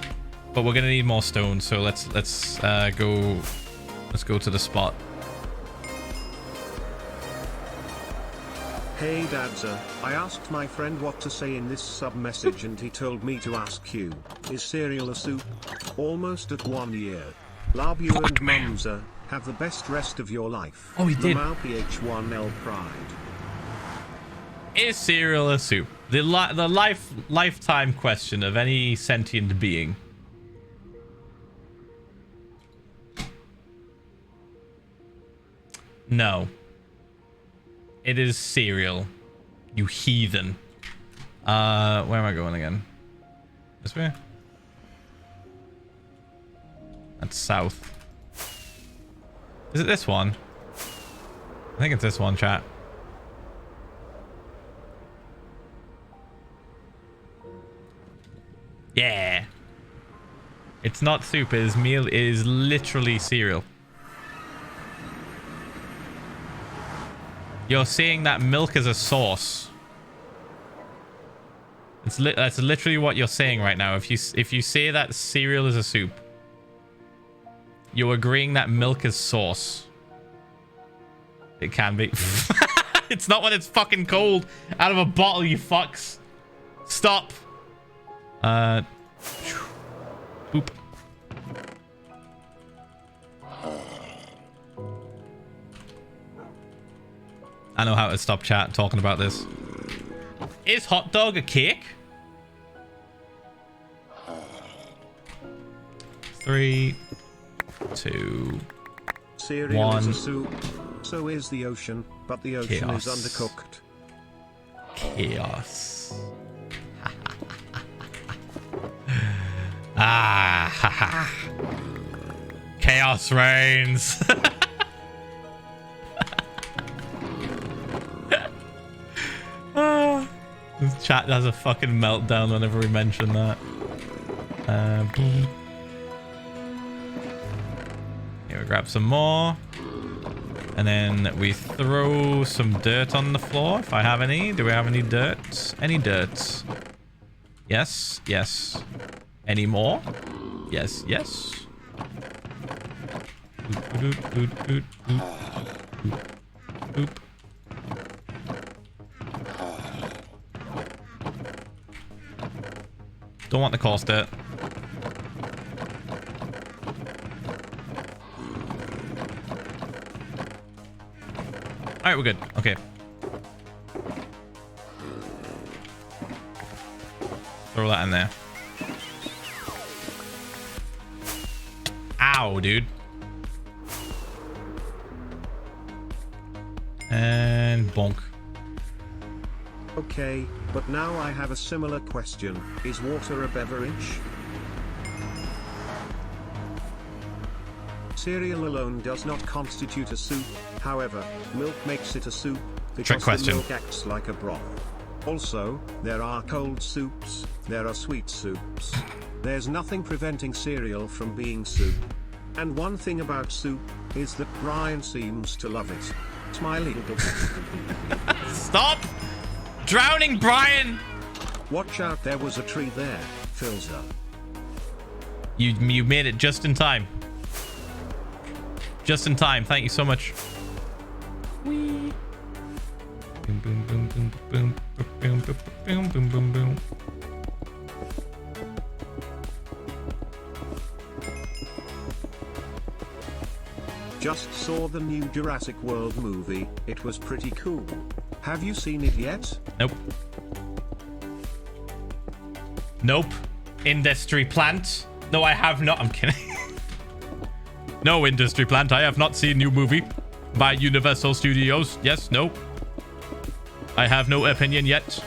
but we're gonna need more stone, so let's go to the spot. Hey Dadza, I asked my friend what to say in this sub-message and he told me to ask you, is cereal a soup? Almost at 1 year. Love you and Mumza, have the best rest of your life. Oh, he did. Ph1lza Pride. Is cereal a soup? The lifetime question of any sentient being. No. It is cereal. You heathen. Where am I going again? This way? That's south. Is it this one? I think it's this one, chat. Yeah. It's not soup, it is meal, it is literally cereal. You're saying that milk is a sauce. That's literally what you're saying right now. If you say that cereal is a soup, you're agreeing that milk is sauce. It can be. It's not when it's fucking cold out of a bottle, you fucks. Stop. Boop. I know how to stop chat talking about this. Is hot dog a cake? 3, 2, Cereal 1. is a soup. So is the ocean, but the ocean Chaos. is undercooked. Chaos. Ah, ha, ha. Chaos reigns. This chat has a fucking meltdown whenever we mention that. Here we grab some more. And then we throw some dirt on the floor, if I have any. Do we have any dirt? Any dirt? Yes, yes. Any more? Yes, yes. Oop, oop, oop, oop, oop, oop. Don't want the coarse dirt. Alright, we're good. Okay. Throw that in there. Ow, dude. And bonk. Okay, but now I have a similar question. Is water a beverage? Cereal alone does not constitute a soup, however, milk makes it a soup because Trick question. the milk acts like a broth. Also, there are cold soups, there are sweet soups. There's nothing preventing cereal from being soup. And one thing about soup is that Brian seems to love it. Smiley. Stop drowning, Brian! Watch out, there was a tree there, Philza. You made it just in time. Just in time. Thank you so much. Whee. Boom, boom, boom, boom, boom, boom, boom, boom, boom, boom. Just saw the new Jurassic World movie. It was pretty cool. Have you seen it yet? Nope. Nope. Industry plant. No, I have not. I'm kidding. No, industry plant. I have not seen new movie by Universal Studios. Yes, no. I have no opinion yet.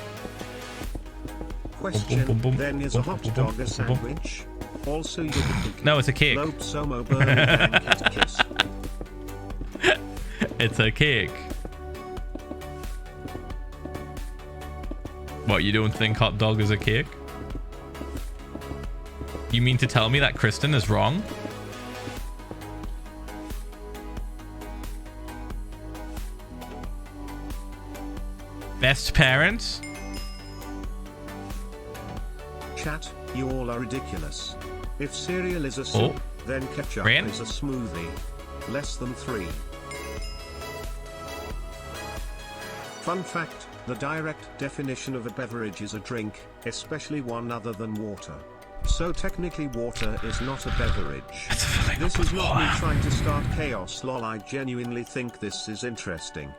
Question, then is a hot dog a sandwich? Also, you No, it's a cake. It's a cake. What, you don't think hot dog is a cake? You mean to tell me that Kristen is wrong? Best parents? Chat, you all are ridiculous. If cereal is a soup, then ketchup is a smoothie. Less than 3. Fun fact, the direct definition of a beverage is a drink, especially one other than water. So technically water is not a beverage. This is not me trying to start chaos, lol. I genuinely think this is interesting.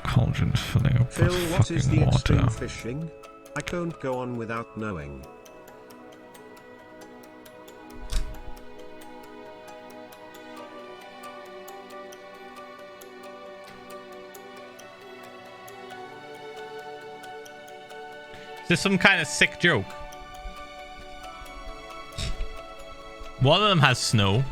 Cauldron's filling up Phil, with what is the fucking extreme water. fishing? I can't go on without knowing. Is this some kind of sick joke? One of them has snow.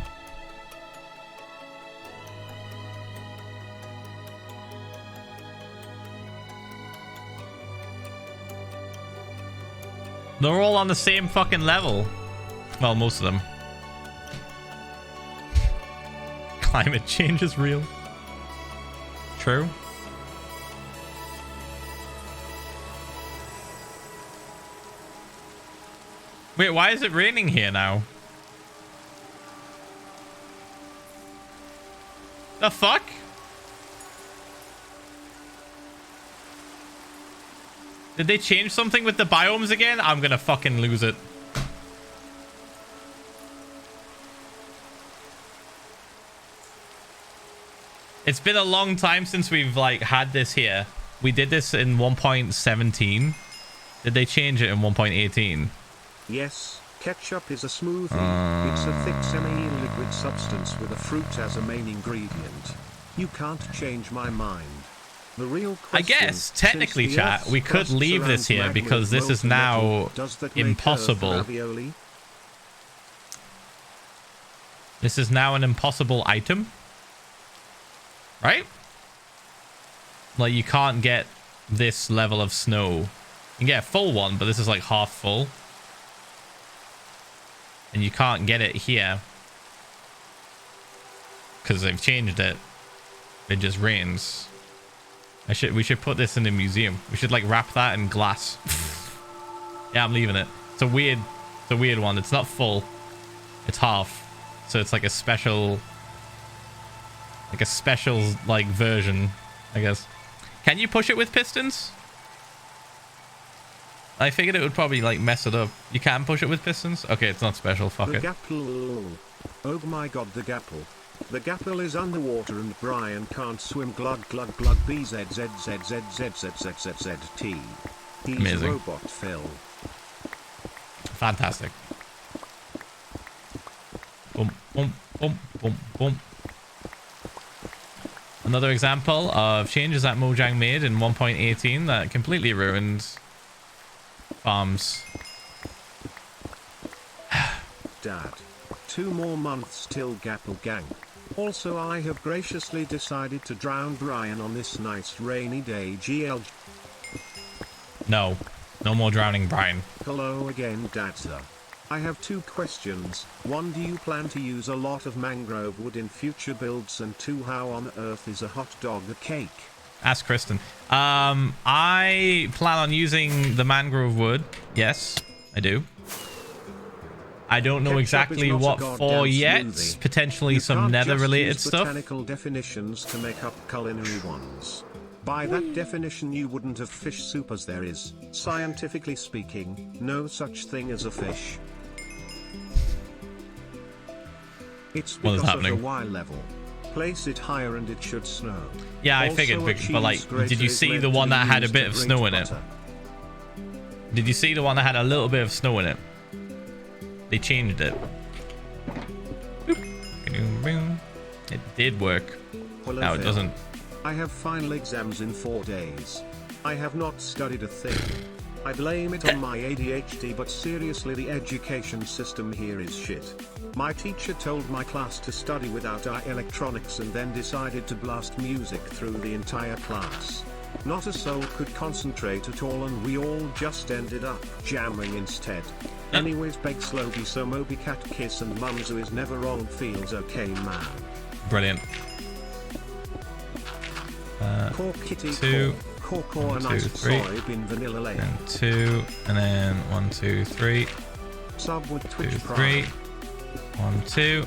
They're all on the same fucking level. Well, most of them. Climate change is real. True. Wait, why is it raining here now? The fuck? Did they change something with the biomes again? I'm gonna fucking lose it. It's been a long time since we've like had this here. We did this in 1.17. Did they change it in 1.18? Yes, ketchup is a smoothie. It's a thick semi-liquid substance with a fruit as a main ingredient. You can't change my mind. The real question, I guess technically, since the chat, Earth's we could crust leave this surrounds here magma because with this is molten now metal, does that make Earth impossible. ravioli? This is now an impossible item. Right? Like, you can't get this level of snow. You can get a full one, but this is like half full. And you can't get it here. Because they've changed it. It just rains. We should put this in a museum. We should like wrap that in glass. Yeah, I'm leaving it. It's a weird one. It's not full. It's half. So it's like a special like version, I guess. Can you push it with pistons? I figured it would probably like mess it up. You can push it with pistons? Okay, it's not special. Fuck The it. Gapple. Oh my god, the Gapple. The Gapple is underwater and Brian can't swim. Glug glug glug BZZZZZZZZZT. He's Amazing. robot Phil. Fantastic. Boom, boom, boom, boom, boom. Another example of changes that Mojang made in 1.18 that completely ruined farms. Dad. 2 more months till Gapple Gang. Also, I have graciously decided to drown Brian on this nice rainy day. GL. No. No more drowning, Brian. Hello again, Dadza. I have 2 questions. 1, do you plan to use a lot of mangrove wood in future builds? And 2, how on earth is a hot dog a cake? Ask Kristen. I plan on using the mangrove wood. Yes, I do. I don't know Ketchup exactly is not a what goddamn for yet. smoothie. Potentially You some can't nether just related use stuff. Botanical definitions to make up culinary ones. By that definition, you wouldn't have fish soup, as there is, scientifically speaking, no such thing as a fish. It's What is because of the happening? Y level. Place it higher and it should snow. Yeah, I Also, figured, a but like, cheese grater did you is see meant the to one be that had a used bit to of grate snow in it? butter. Did you see the one that had a little bit of snow in it? They changed it. Boop. It did work. Well, Now it Phil, doesn't. I have final exams in 4 days. I have not studied a thing. I blame it on my ADHD, but seriously, the education system here is shit. My teacher told my class to study without electronics and then decided to blast music through the entire class. Not a soul could concentrate at all, and we all just ended up jamming instead. Anyways, beg Slowby so Moby Cat Kiss and Mumzu is never wrong feels okay, man. Brilliant. Poor kitty 2, Cork 1, and 2, iced 3, soybean vanilla lane. and 2, and then 1, 2, 3, Sub with 2, Twitch 3, Prime. 1, 2.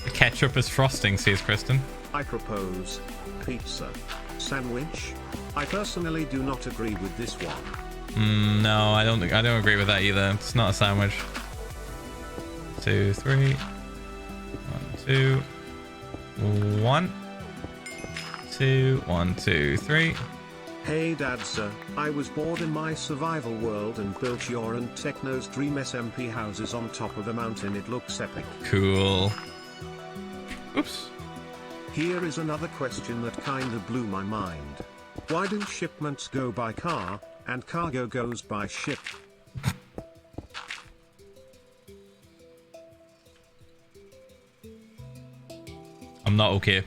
The ketchup is frosting, says Kristen. I propose Pizza. Sandwich? I personally do not agree with this one. No, I don't agree with that either. It's not a sandwich. 2, 3. 1, 2. 1. 2. 1, 2, 3. Hey Dadza, I was bored in my survival world and built your and Techno's dream SMP houses on top of a mountain. It looks epic. Cool. Oops. Here is another question that kinda blew my mind. Why do shipments go by car, and cargo goes by ship? I'm not okay.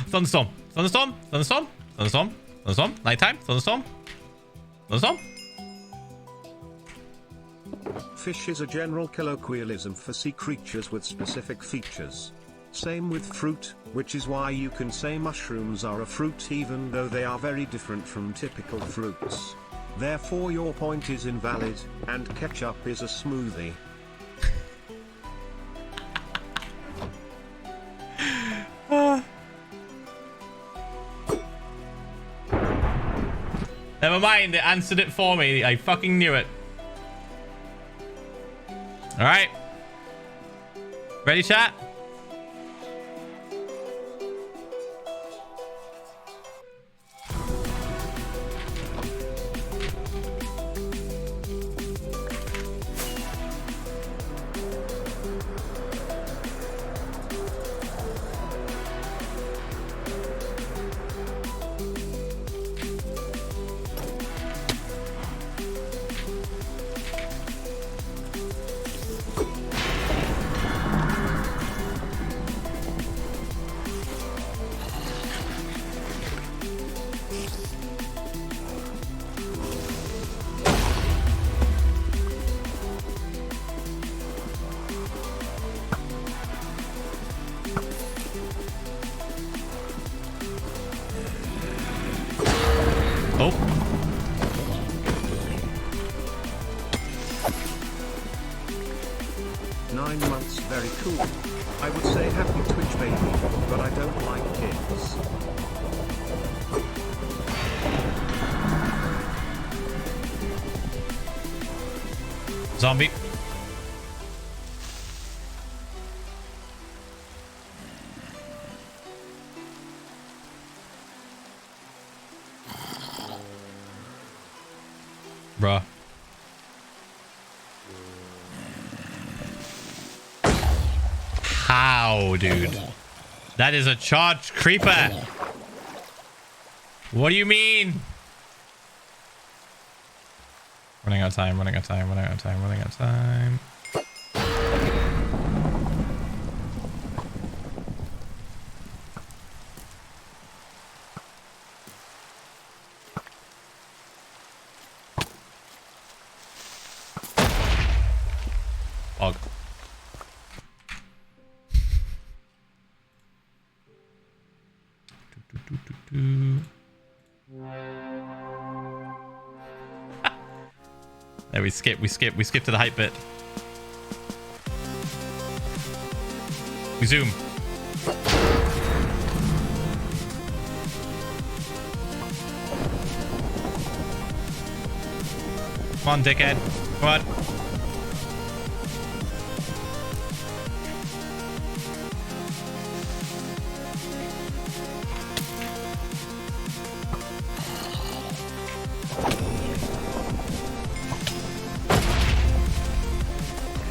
Thunderstorm. Thunderstorm. Thunderstorm. Thunderstorm. Thunderstorm. Nighttime. Thunderstorm. Thunderstorm. Fish is a general colloquialism for sea creatures with specific features. Same with fruit, which is why you can say mushrooms are a fruit even though they are very different from typical fruits. Therefore your point is invalid, and ketchup is a smoothie. Never mind, it answered it for me. I fucking knew it. Alright. Ready, chat? Oh. 9 months, very cool. I would say happy Twitch baby, but I don't like kids. Zombie. Bruh. How, dude? That is a charged creeper. What do you mean? Running out of time, running out of time, running out of time, running out of time. Fog. There, we skip to the hype bit. We zoom. Come on, dickhead. Come on.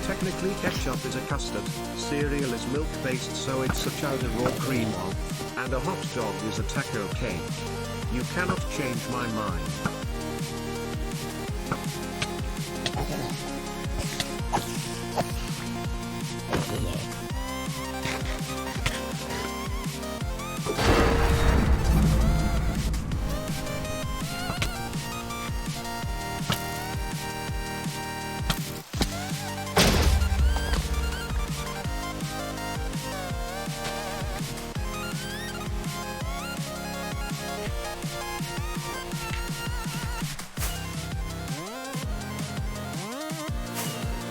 Technically ketchup is a custard, cereal is milk-based so it's a chowder or cream of, and a hot dog is a taco cake. You cannot change my mind.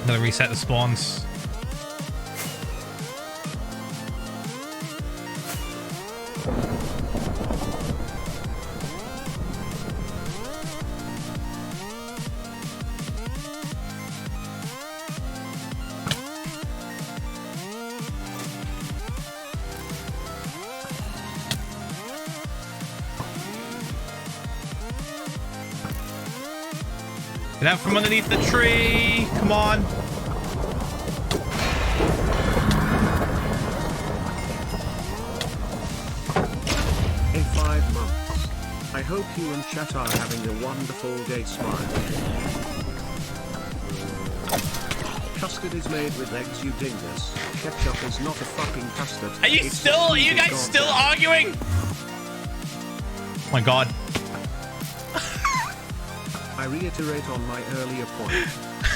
Gotta reset the spawns. Get out from underneath the tree. Come on. In 5 months. I hope you and chat are having a wonderful day. Smile. Custard is made with eggs, you dingus. Ketchup is not a fucking custard. Are you It's still? Are just you guys goddamn. still arguing? Oh my god. I reiterate on my earlier point.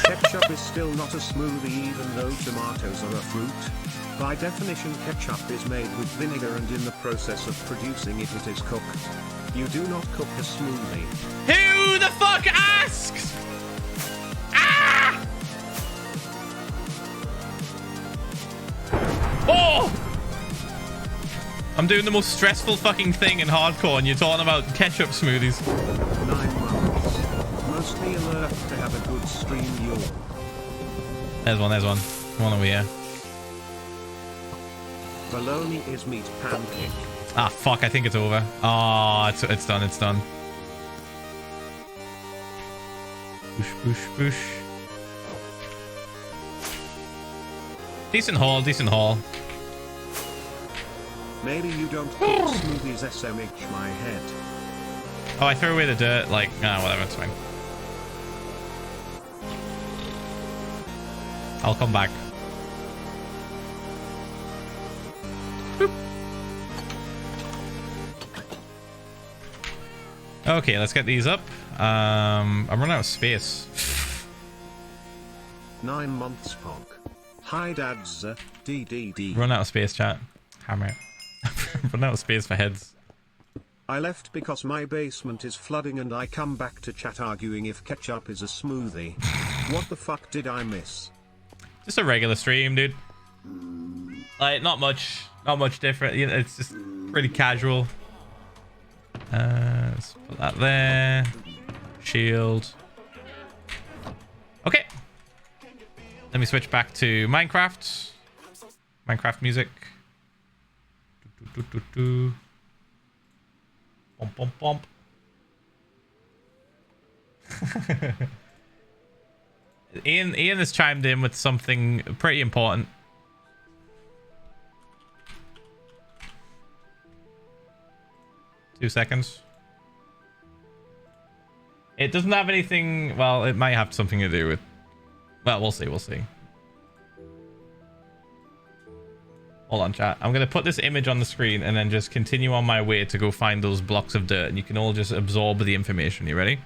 Ketchup is still not a smoothie even though tomatoes are a fruit. By definition, ketchup is made with vinegar and in the process of producing it, it is cooked. You do not cook a smoothie. Who the fuck asked? Ah! Oh! I'm doing the most stressful fucking thing in hardcore and you're talking about ketchup smoothies. 9 months. Mostly alert to have a good stream, you. There's one, there's one. One over here. Bologna is meat pancake. Ah, fuck, I think it's over. Oh, it's done, it's done. Boosh, boosh, boosh. Decent haul, decent haul. Maybe you don't cook smoothies, SMH my head. Oh, I threw away the dirt, like, whatever, it's fine. I'll come back. Boop. Okay, let's get these up. I'm running out of space. 9 months, Pog. Hi, Dads. DDD. Run out of space, chat. Hammer it. Run out of space for heads. I left because my basement is flooding and I come back to chat arguing if ketchup is a smoothie. What the fuck did I miss? Just a regular stream, dude. Like, not much different. You know, it's just pretty casual. Let's put that there. Shield. Okay. Let me switch back to Minecraft. Minecraft music. Bump, bump, bump. Ian has chimed in with something pretty important. Two seconds. It doesn't have anything. Well, it might have something to do with. Well, we'll see. We'll see. Hold on, chat. I'm going to put this image on the screen and then just continue on my way to go find those blocks of dirt. And you can all just absorb the information. You ready?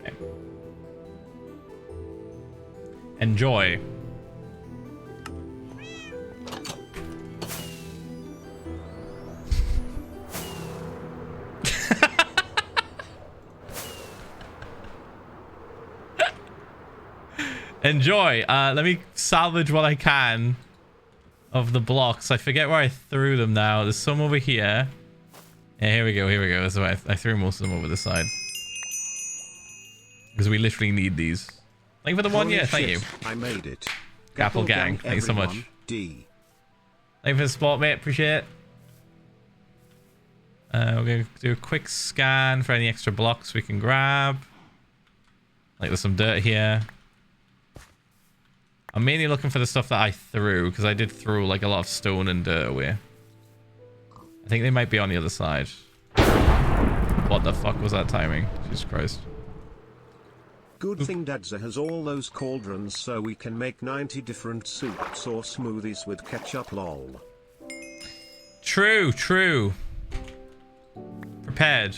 Okay. Enjoy. Enjoy. Let me salvage what I can of the blocks. I forget where I threw them now. There's some over here. Yeah, here we go. Here we go. That's why I threw most of them over the side. Because we literally need these. Thank you for the 1 year. Thank you. I made it. Gapple Gang. Thank you so much. D. Thank you for the support, mate. Appreciate it. We're going to do a quick scan for any extra blocks we can grab. Like there's some dirt here. I'm mainly looking for the stuff that I threw, because I did throw like a lot of stone and dirt away. I think they might be on the other side. What the fuck was that timing? Jesus Christ. Good thing Dadza has all those cauldrons so we can make 90 different soups or smoothies with ketchup, lol. True, true. Prepared.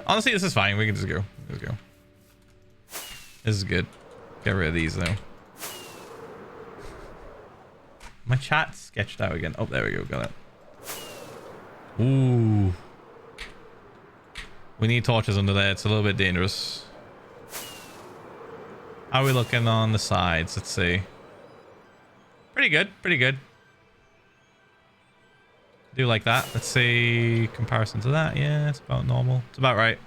Honestly, this is fine. We can just go. Let's go. This is good. Get rid of these though. My chat's sketched out again. Oh, there we go. Got it. Ooh. We need torches under there. It's a little bit dangerous. How are we looking on the sides? Let's see. Pretty good. Pretty good. Do like that. Let's see. Comparison to that. Yeah, it's about normal. It's about right.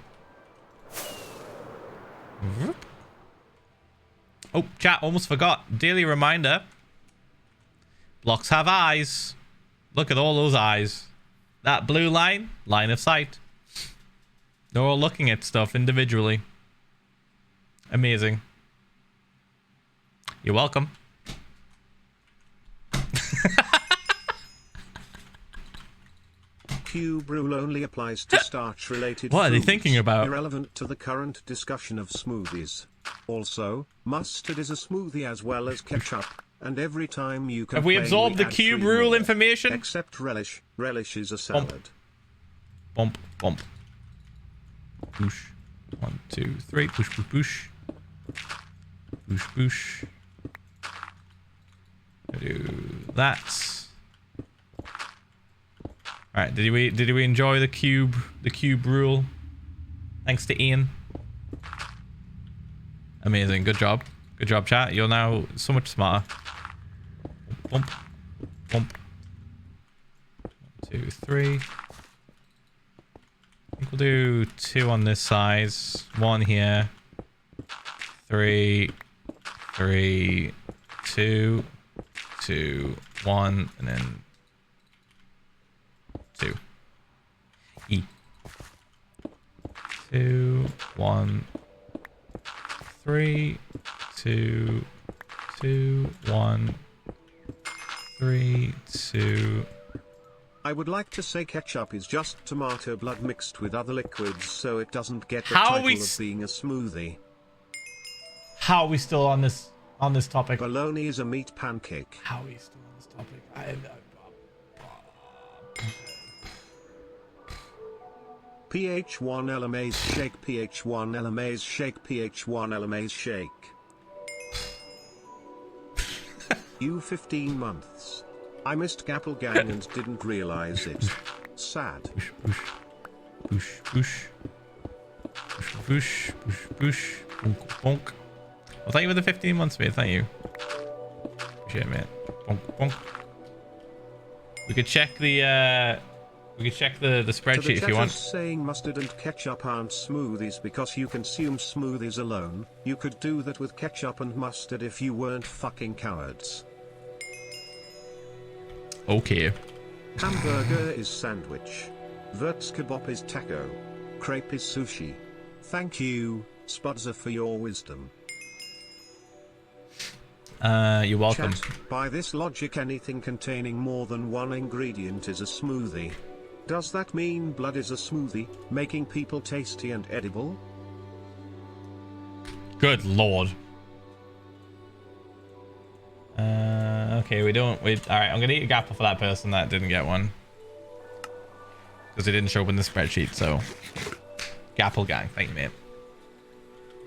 Oh, chat, almost forgot. Daily reminder. Blocks have eyes. Look at all those eyes. That blue line, line of sight. They're all looking at stuff individually. Amazing. You're welcome. Cube rule only applies to starch-related What are they foods, thinking about? irrelevant to the current discussion of smoothies. Also, mustard is a smoothie as well as ketchup, and every time you Have we absorbed the cube rule information? Except relish. Relish is a salad. Bump, bump. Boosh. 1, 2, 3. Boosh, boosh, boosh. Boosh, boosh. Do that. All right. Did we enjoy the cube rule? Thanks to Ian. Amazing. Good job. Good job, chat. You're now so much smarter. Bump, bump. 1, 2, 3. I think we'll do 2 on this size. 1 here. 3, 3, 2, 2, 1, and then 2. E. 2, 1, 3, 2, 2, 1, 3, 2. I would like to say ketchup is just tomato blood mixed with other liquids, so it doesn't get the How are title we of being a smoothie. How are we still on this topic? Bologna is a meat pancake. How are we still on this topic? Ph1lza VODS shake. Ph1lza VODS shake. Ph1lza VODS shake. You 15 months. I missed Gapplegang and didn't realize it. Sad. Boosh, boosh. Boosh, boosh. Boosh, boosh, boosh. Bonk, bonk. Well, thank you for the 15 months, mate. Thank you. Appreciate it, mate. Bonk, bonk. We could check the spreadsheet if you want. Saying mustard and ketchup aren't smoothies because you consume smoothies alone. You could do that with ketchup and mustard if you weren't fucking cowards. Okay. Hamburger is sandwich. Verts kebab is taco. Crepe is sushi. Thank you, Philza, for your wisdom. You're welcome. Chat, by this logic, anything containing more than one ingredient is a smoothie. Does that mean blood is a smoothie, making people tasty and edible? Good lord. Okay, alright, I'm gonna eat a gapple for that person that didn't get one. Because it didn't show up in the spreadsheet, so. Gapple gang, thank you, mate.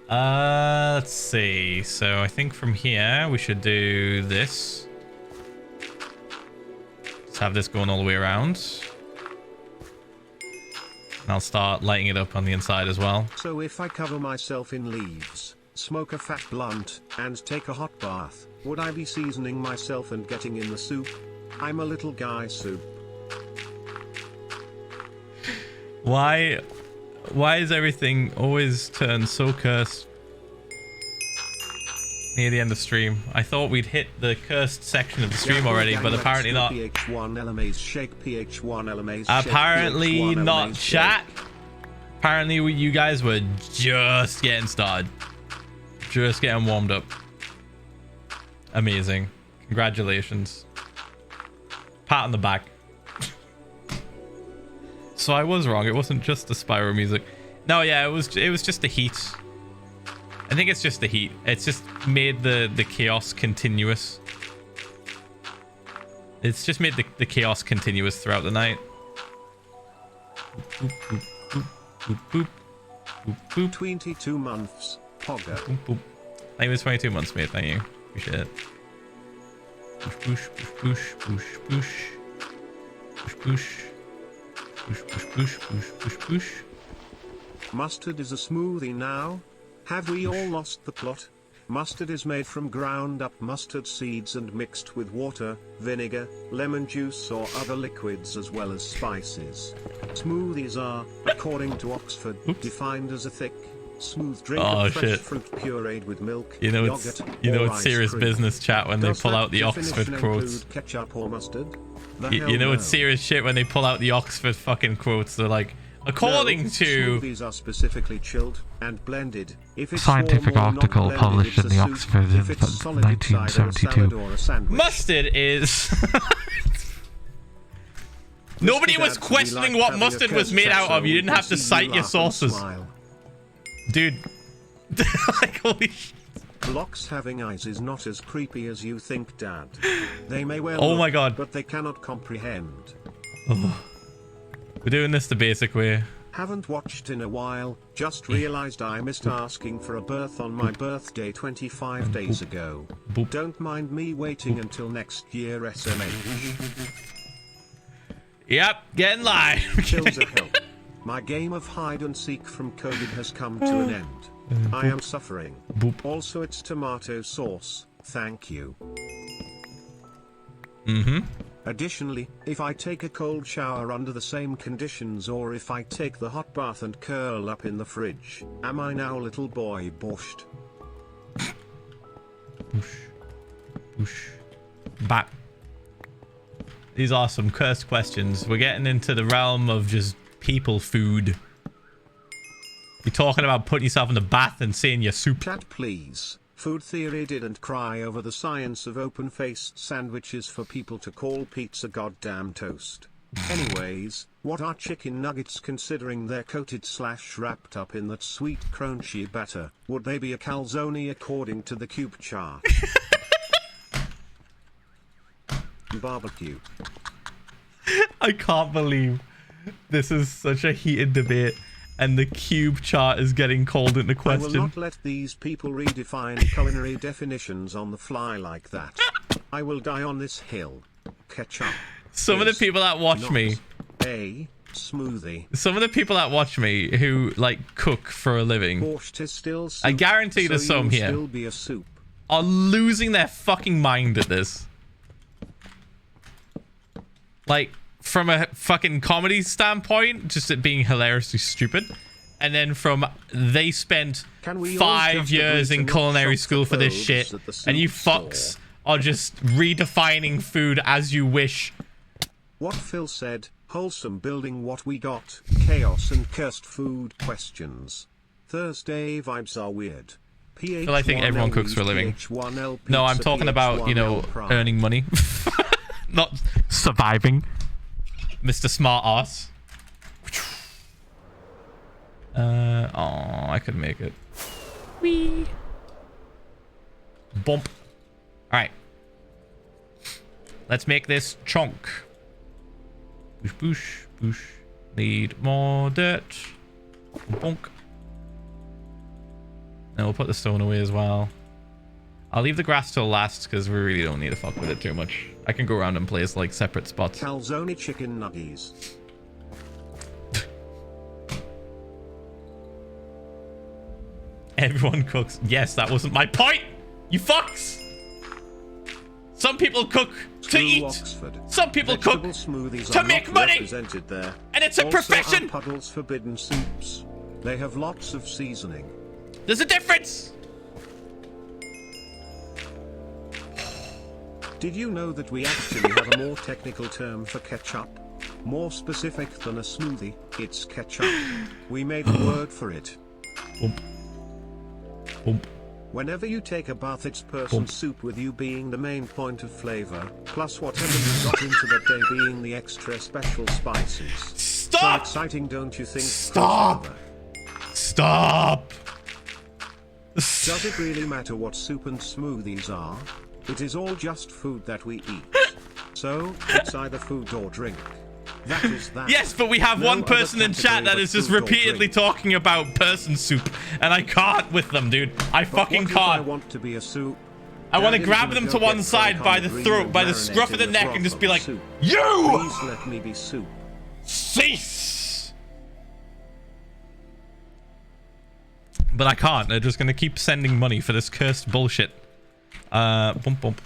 Let's see. So I think from here we should do this. Let's have this going all the way around. And I'll start lighting it up on the inside as well. So if I cover myself in leaves, smoke a fat blunt, and take a hot bath, would I be seasoning myself and getting in the soup? I'm a little guy soup. Why is everything always turned so cursed near the end of stream? I thought we'd hit the cursed section of the stream already, but apparently not. Apparently not, chat. Apparently you guys were just getting started. Just getting warmed up. Amazing. Congratulations. Pat on the back. So I was wrong. It wasn't just the Spyro music. No, yeah, it was just the heat. I think it's just the heat. It's just made the chaos continuous. It's just made the chaos continuous throughout the night. Boop, boop, boop, boop, boop, boop, boop. 22 months. Pogger. Boop, boop. Thank you for 22 months, mate. Thank you. Appreciate it. Push, push, push, push, push, push, push, push, push, push, push, push. Mustard is a smoothie now. Have we all lost the plot? Mustard is made from ground up mustard seeds and mixed with water, vinegar, lemon juice or other liquids as well as spices. Smoothies are, according to Oxford, defined as a thick, smooth drink of fresh fruit pureed with milk, yogurt, it's serious cream. business chat when Does they pull that out the Oxford definition quotes. include ketchup or mustard? You know it's serious shit when they pull out the Oxford fucking quotes. They're like, according to smoothies are specifically chilled and blended. If it's scientific warm or article not blended, published it's in a the soup. Oxford in If it's solid, it's either a salad 1972. or a sandwich. mustard is. Nobody was questioning what mustard was made out of. You didn't have to cite your sources, dude. Like, holy shit. Blocks having eyes is not as creepy as you think, Dad. They may well Oh look, my god. but they cannot comprehend. Oh. We're doing this the basic way. Haven't watched in a while, just realized I missed asking for a birth on my birthday 25 days ago. Don't mind me waiting until next year, SMH. Yep, getting live. Philza help. My game of hide and seek from COVID has come to an end. I am suffering. Also, it's tomato sauce. Thank you. Additionally, if I take a cold shower under the same conditions or if I take the hot bath and curl up in the fridge, am I now little boy borscht? Back. These are some cursed questions. We're getting into the realm of just people food. You're talking about putting yourself in the bath and seeing your soup. Chat please. Food theory didn't cry over the science of open-faced sandwiches for people to call pizza goddamn toast. Anyways, what are chicken nuggets considering they're coated / wrapped up in that sweet crunchy batter? Would they be a calzone according to the cube chart? Barbecue. I can't believe this is such a heated debate and the cube chart is getting called into I will question. not let these people redefine culinary definitions on the fly like that. I will die on this hill. Ketchup. Some of the people that watch me, a smoothie. some of the people that watch me who like cook for a living, Borscht is still soup, I guarantee there's some here, still be a soup. are losing their fucking mind at this. Like, from a fucking comedy standpoint, just it being hilariously stupid. And then from, they spent 5 years in culinary school for this shit, and you fucks are just redefining food as you wish. What Phil said, wholesome building what we got, chaos and cursed food questions. Thursday vibes are weird. Well, I think everyone cooks for a living. No, I'm talking about, you know, earning money. Not surviving. Mr. Smart Ass. Oh, I could make it. Whee. Bump. Alright. Let's make this chunk. Boosh, boosh, boosh. Need more dirt. Bonk. And we'll put the stone away as well. I'll leave the grass till last because we really don't need to fuck with it too much. I can go around and place like separate spots. Calzone chicken nuggies. Everyone cooks. Yes, that wasn't my point. You fucks. Some people cook to eat. Oxford. Some people cook smoothies to are make not money. Represented there. And it's a Also profession. Are Puddle's forbidden soups. They have lots of seasoning. There's a difference. Did you know that we actually have a more technical term for ketchup? More specific than a smoothie, it's ketchup. We made a word for it. Boom. Boom. Whenever you take a bath, it's person soup with you being the main point of flavor, plus whatever you got into that day being the extra special spices. Stop! So exciting, don't you think? Stop! Stop! Does it really matter what soup and smoothies are? It is all just food that we eat. So, it's either food or drink. That is that. Yes, but we have No one person other in chat that category is but just food or repeatedly drink. talking about person soup, and I can't with them, dude. I But fucking what if I can't. want to be a soup? I want to grab them to one side by the throat, by the scruff of the neck, and just be like, "You! Please let me be soup. Cease!" But I can't. They're just gonna keep sending money for this cursed bullshit. Bump bump.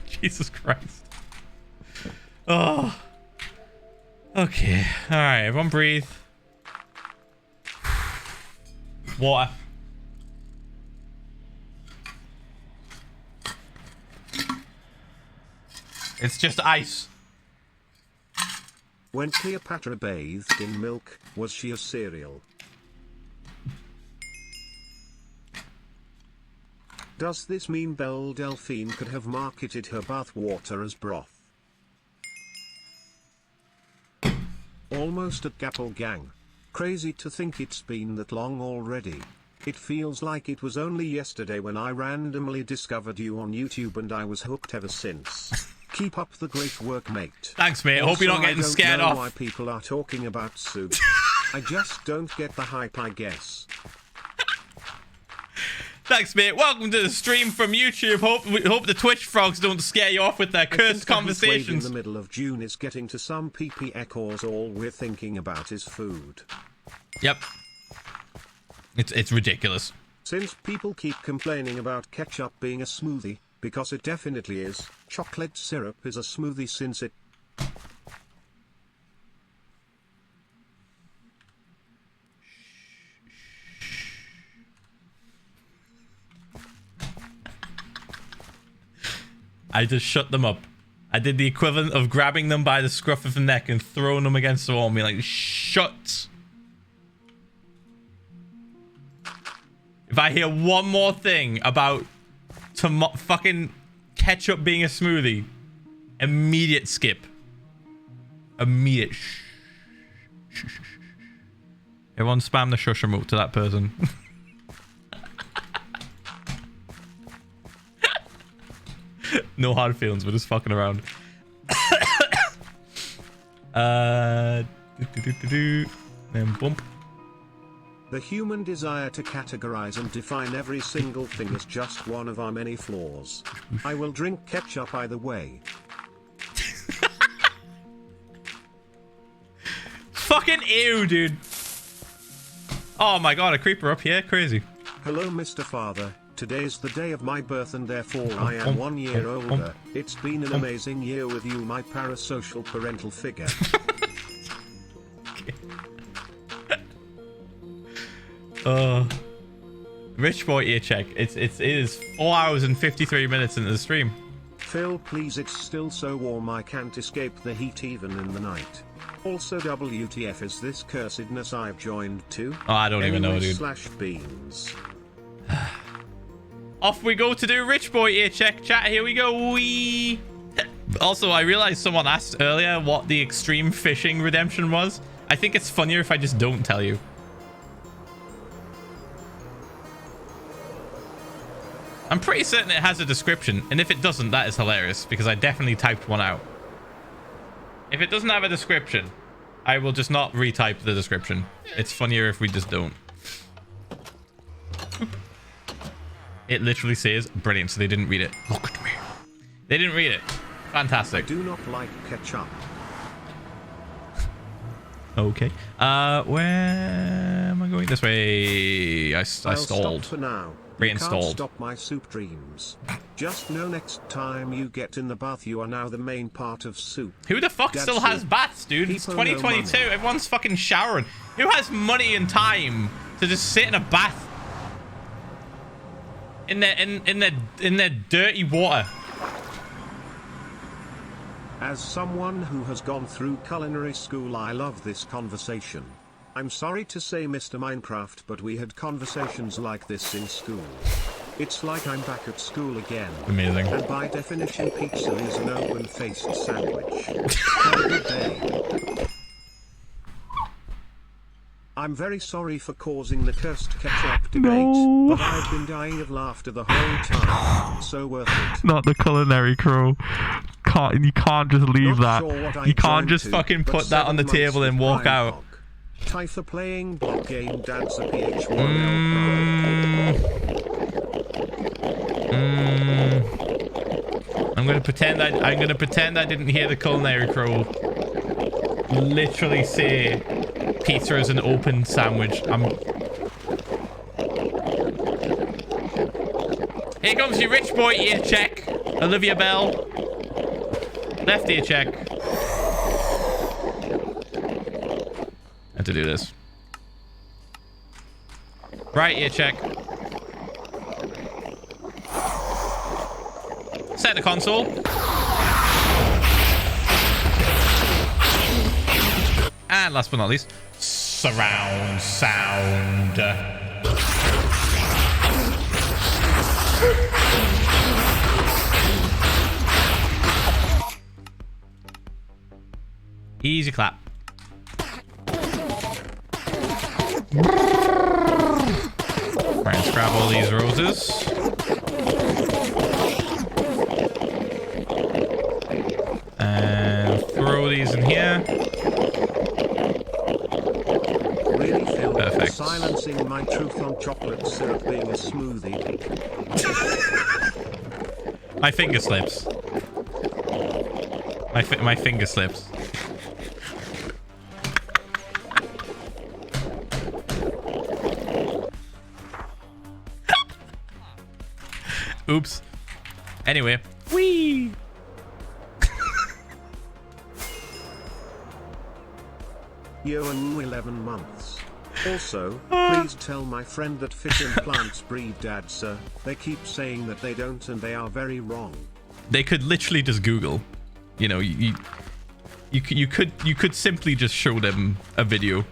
Jesus Christ. Oh. Okay. All right. Everyone breathe. Water. It's just ice. When Cleopatra bathed in milk, was she a cereal? Does this mean Belle Delphine could have marketed her bath water as broth? Almost at Gapple Gang. Crazy to think it's been that long already. It feels like it was only yesterday when I randomly discovered you on YouTube and I was hooked ever since. Keep up the great work, mate. Thanks, mate. I hope you're not getting scared off. I don't know why people are talking about soup. I just don't get the hype, I guess. Thanks, mate. Welcome to the stream from YouTube. Hope the Twitch frogs don't scare you off with their cursed conversations. In the middle of June is getting to some PP echoes. All we're thinking about is food. Yep. It's ridiculous. Since people keep complaining about ketchup being a smoothie, because it definitely is, chocolate syrup is a smoothie since it... I just shut them up. I did the equivalent of grabbing them by the scruff of the neck and throwing them against the wall and being like, shut. If I hear one more thing about fucking ketchup being a smoothie, immediate skip. Immediate Everyone spam the shush remote to that person. No hard feelings, we're just fucking around. Then bump. The human desire to categorize and define every single thing is just one of our many flaws. I will drink ketchup either way. Fucking ew, dude. Oh my god, a creeper up here, crazy. Hello, Mr. Father. Today's the day of my birth and therefore I am 1 year older. It's been an amazing year with you, my parasocial parental figure. Rich boy ear check. It is 4 hours and 53 minutes into the stream. Phil, please, it's still so warm I can't escape the heat even in the night. Also, WTF is this cursedness I've joined to? Oh, I don't even know, dude. /beans. Off we go to do Rich Boy ear check. Chat, here we go. Wee. Also, I realized someone asked earlier what the extreme fishing redemption was. I think it's funnier if I just don't tell you. I'm pretty certain it has a description, and if it doesn't, that is hilarious, because I definitely typed one out. If it doesn't have a description, I will just not retype the description. It's funnier if we just don't. It literally says, brilliant, so they didn't read it. Look at me. They didn't read it. Fantastic. I do not like ketchup. Okay. Where am I going? This way. I stalled. Stop for now. Reinstalled. Can't stop my soup dreams. Just know next time you get in the bath, you are now the main part of soup. Who the fuck That's still has it. baths, dude? It's 2022. Everyone's fucking showering. Who has money and time to just sit in a bath? In their dirty water. As someone who has gone through culinary school, I love this conversation. I'm sorry to say, Mr. Minecraft, but we had conversations like this in school. It's like I'm back at school again. Amazing. And by definition, pizza is an open-faced sandwich. Have a good day. I'm very sorry for causing the cursed ketchup debate, but I've been dying of laughter the whole time. So worth it. Not the culinary crew. You can't just leave Not that. sure what I You can't joined just to, fucking but put that on the 7 months table and with walk Brian out. Hogg. Typha playing block game dad's a Ph1lza I'm gonna pretend I didn't hear the culinary crow literally say pizza is an open sandwich. Here comes your rich boy ear check. Olivia Bell. Left ear check. Had to do this. Right ear check. Set the console. And last but not least, surround sound. Easy clap. Try and scrap all these roses. And throw these in here. Really feel Perfect. Silencing my truth on chocolate syrup being a smoothie. My finger slips. My finger slips. Oops. Anyway. Whee! Year and 11 months. Also, please tell my friend that fish and plants breed dad, sir. They keep saying that they don't and they are very wrong. They could literally just Google. You know, you could simply just show them a video.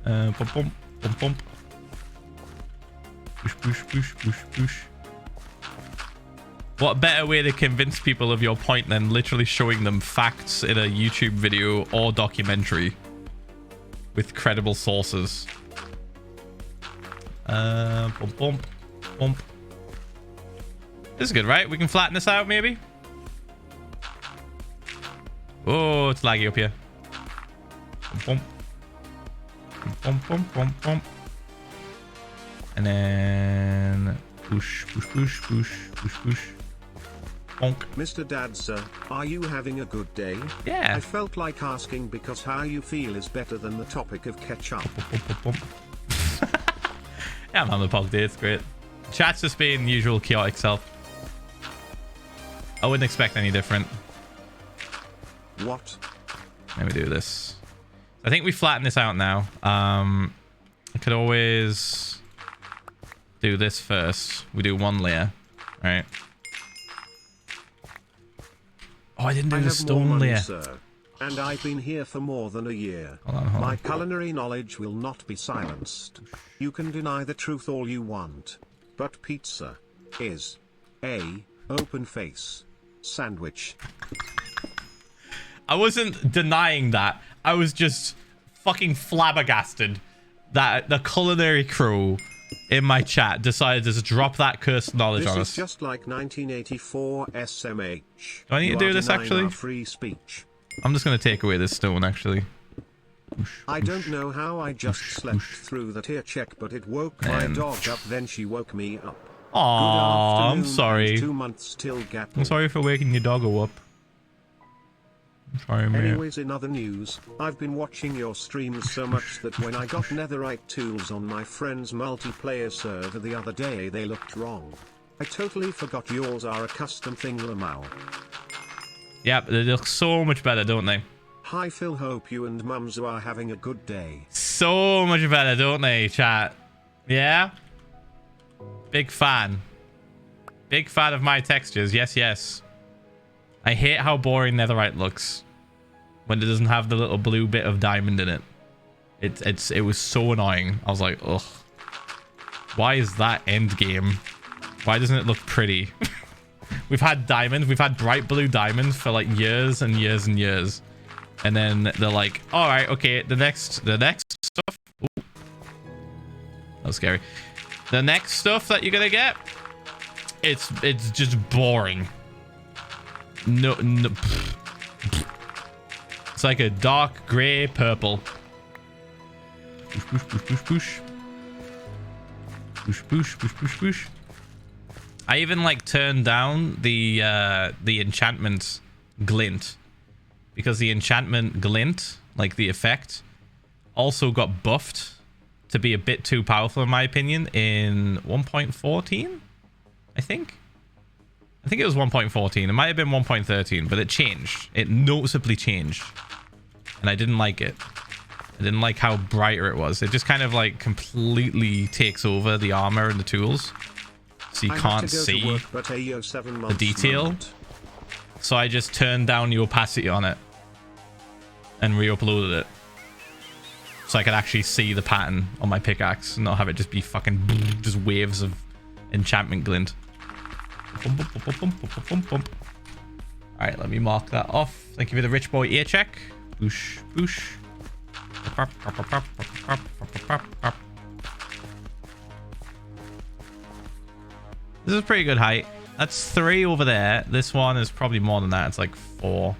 Bump, bump, bump, bump. Push, push, push, push, push. What better way to convince people of your point than literally showing them facts in a YouTube video or documentary with credible sources? Bump, bump, bump. This is good, right? We can flatten this out, maybe? Oh, it's laggy up here. Bump, bump, bump, bump, bump, bump. And then push, push, push, push, push, push. Bonk. Mr. Dad, sir, are you having a good day? Yeah. I felt like asking because how you feel is better than the topic of ketchup. Yeah, I'm having a pog day. It's great. Chat's just being the usual chaotic self. I wouldn't expect any different. What? Let me do this. I think we flatten this out now. I could always do this first. We do one layer, right? Oh, I didn't do the stone layer. Sir, and I've been here for more than a year. Hold on. My culinary knowledge will not be silenced. You can deny the truth all you want, but pizza is a open face sandwich. I wasn't denying that. I was just fucking flabbergasted that the culinary crew in my chat decided to just drop that cursed knowledge on us. This is just like 1984 SMH. Do I need to do this actually? Free speech. I'm just going to take away this stone actually. I don't know how I just slept through the tear check, but it woke my dog up, then she woke me up. Aww, I'm sorry. 2 months till gap. I'm sorry for waking your doggo up. I'm sorry, mate. Anyways, in other news, I've been watching your streams so much that when I got netherite tools on my friend's multiplayer server the other day, they looked wrong. I totally forgot yours are a custom thing, Lamau. Yep, they look so much better, don't they? Hi Phil, hope you and Mumzu are having a good day. So much better, don't they, chat? Yeah? Big fan. Big fan of my textures, yes, yes. I hate how boring netherite looks when it doesn't have the little blue bit of diamond in it. It was so annoying. I was like, ugh. Why is that end game? Why doesn't it look pretty? We've had diamonds. We've had bright blue diamonds for like years and years and years. And then they're like, all right, okay, the next stuff. Ooh. That was scary. The next stuff that you're gonna get, it's just boring. No. It's like a dark gray purple. push, push, push, push. Push, push, push, push, push. I even like turned down the enchantment glint, because the enchantment glint, like the effect, also got buffed to be a bit too powerful in my opinion in 1.14, I think it was 1.14. It might have been 1.13, but it changed. It noticeably changed, and I didn't like it. I didn't like how brighter it was. It just kind of like completely takes over the armor and the tools, so you can't see the detail. So I just turned down the opacity on it and re-uploaded it, so I could actually see the pattern on my pickaxe and not have it just be fucking just waves of enchantment glint. Alright, let me mark that off. Thank you for the rich boy ear check. Boosh, boosh. This is a pretty good height. That's 3 over there. This one is probably more than that. It's like 4.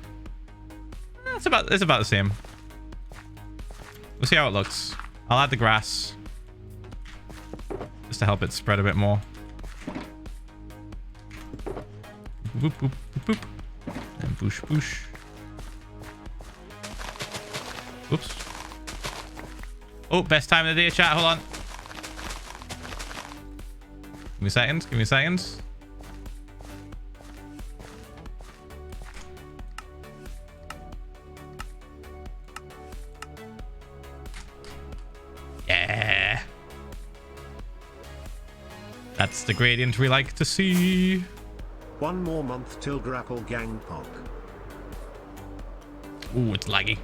It's about the same. We'll see how it looks. I'll add the grass just to help it spread a bit more. Boop, boop, boop, boop. And boosh, boosh. Oops. Oh, best time of the day, chat. Hold on. Give me a second. Give me a second. Yeah. That's the gradient we like to see. 1 more month till grapple gang pop. Ooh, it's laggy.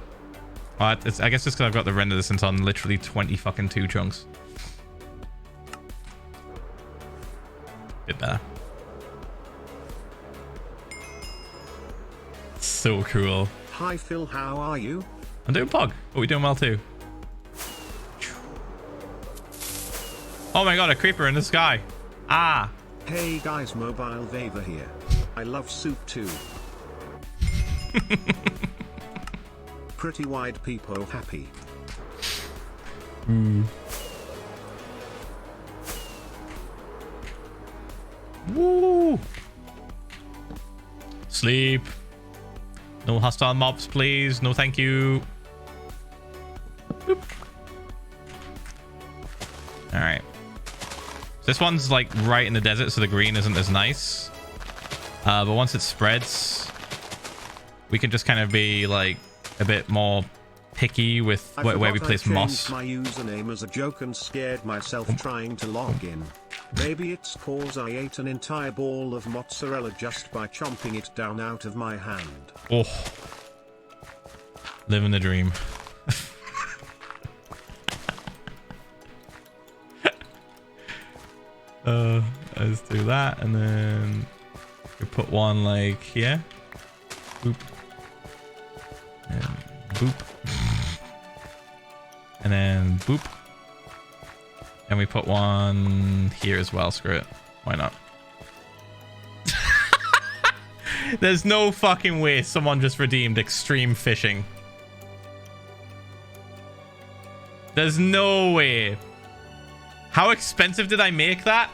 I guess just because I've got the render distance on literally 20 fucking 2 chunks. Bit better. So cool. Hi Phil, how are you? I'm doing pog, but we're doing well too. Oh my god, a creeper in the sky. Ah. Hey guys, Mobile Vava here. I love soup too. Pretty wide people happy. Woo! Sleep. No hostile mobs, please. No, thank you. Boop. All right. This one's like right in the desert, so the green isn't as nice. But once it spreads, we can just kind of be like a bit more picky with where we place moss. My username as a joke and scared myself trying to log in. Maybe it's cause I ate an entire ball of mozzarella just by chomping it down out of my hand. Oh, living the dream. Let's do that, and then we put one like here. Boop. And boop. And then boop. And we put one here as well. Screw it. Why not? There's no fucking way someone just redeemed extreme fishing. There's no way. How expensive did I make that?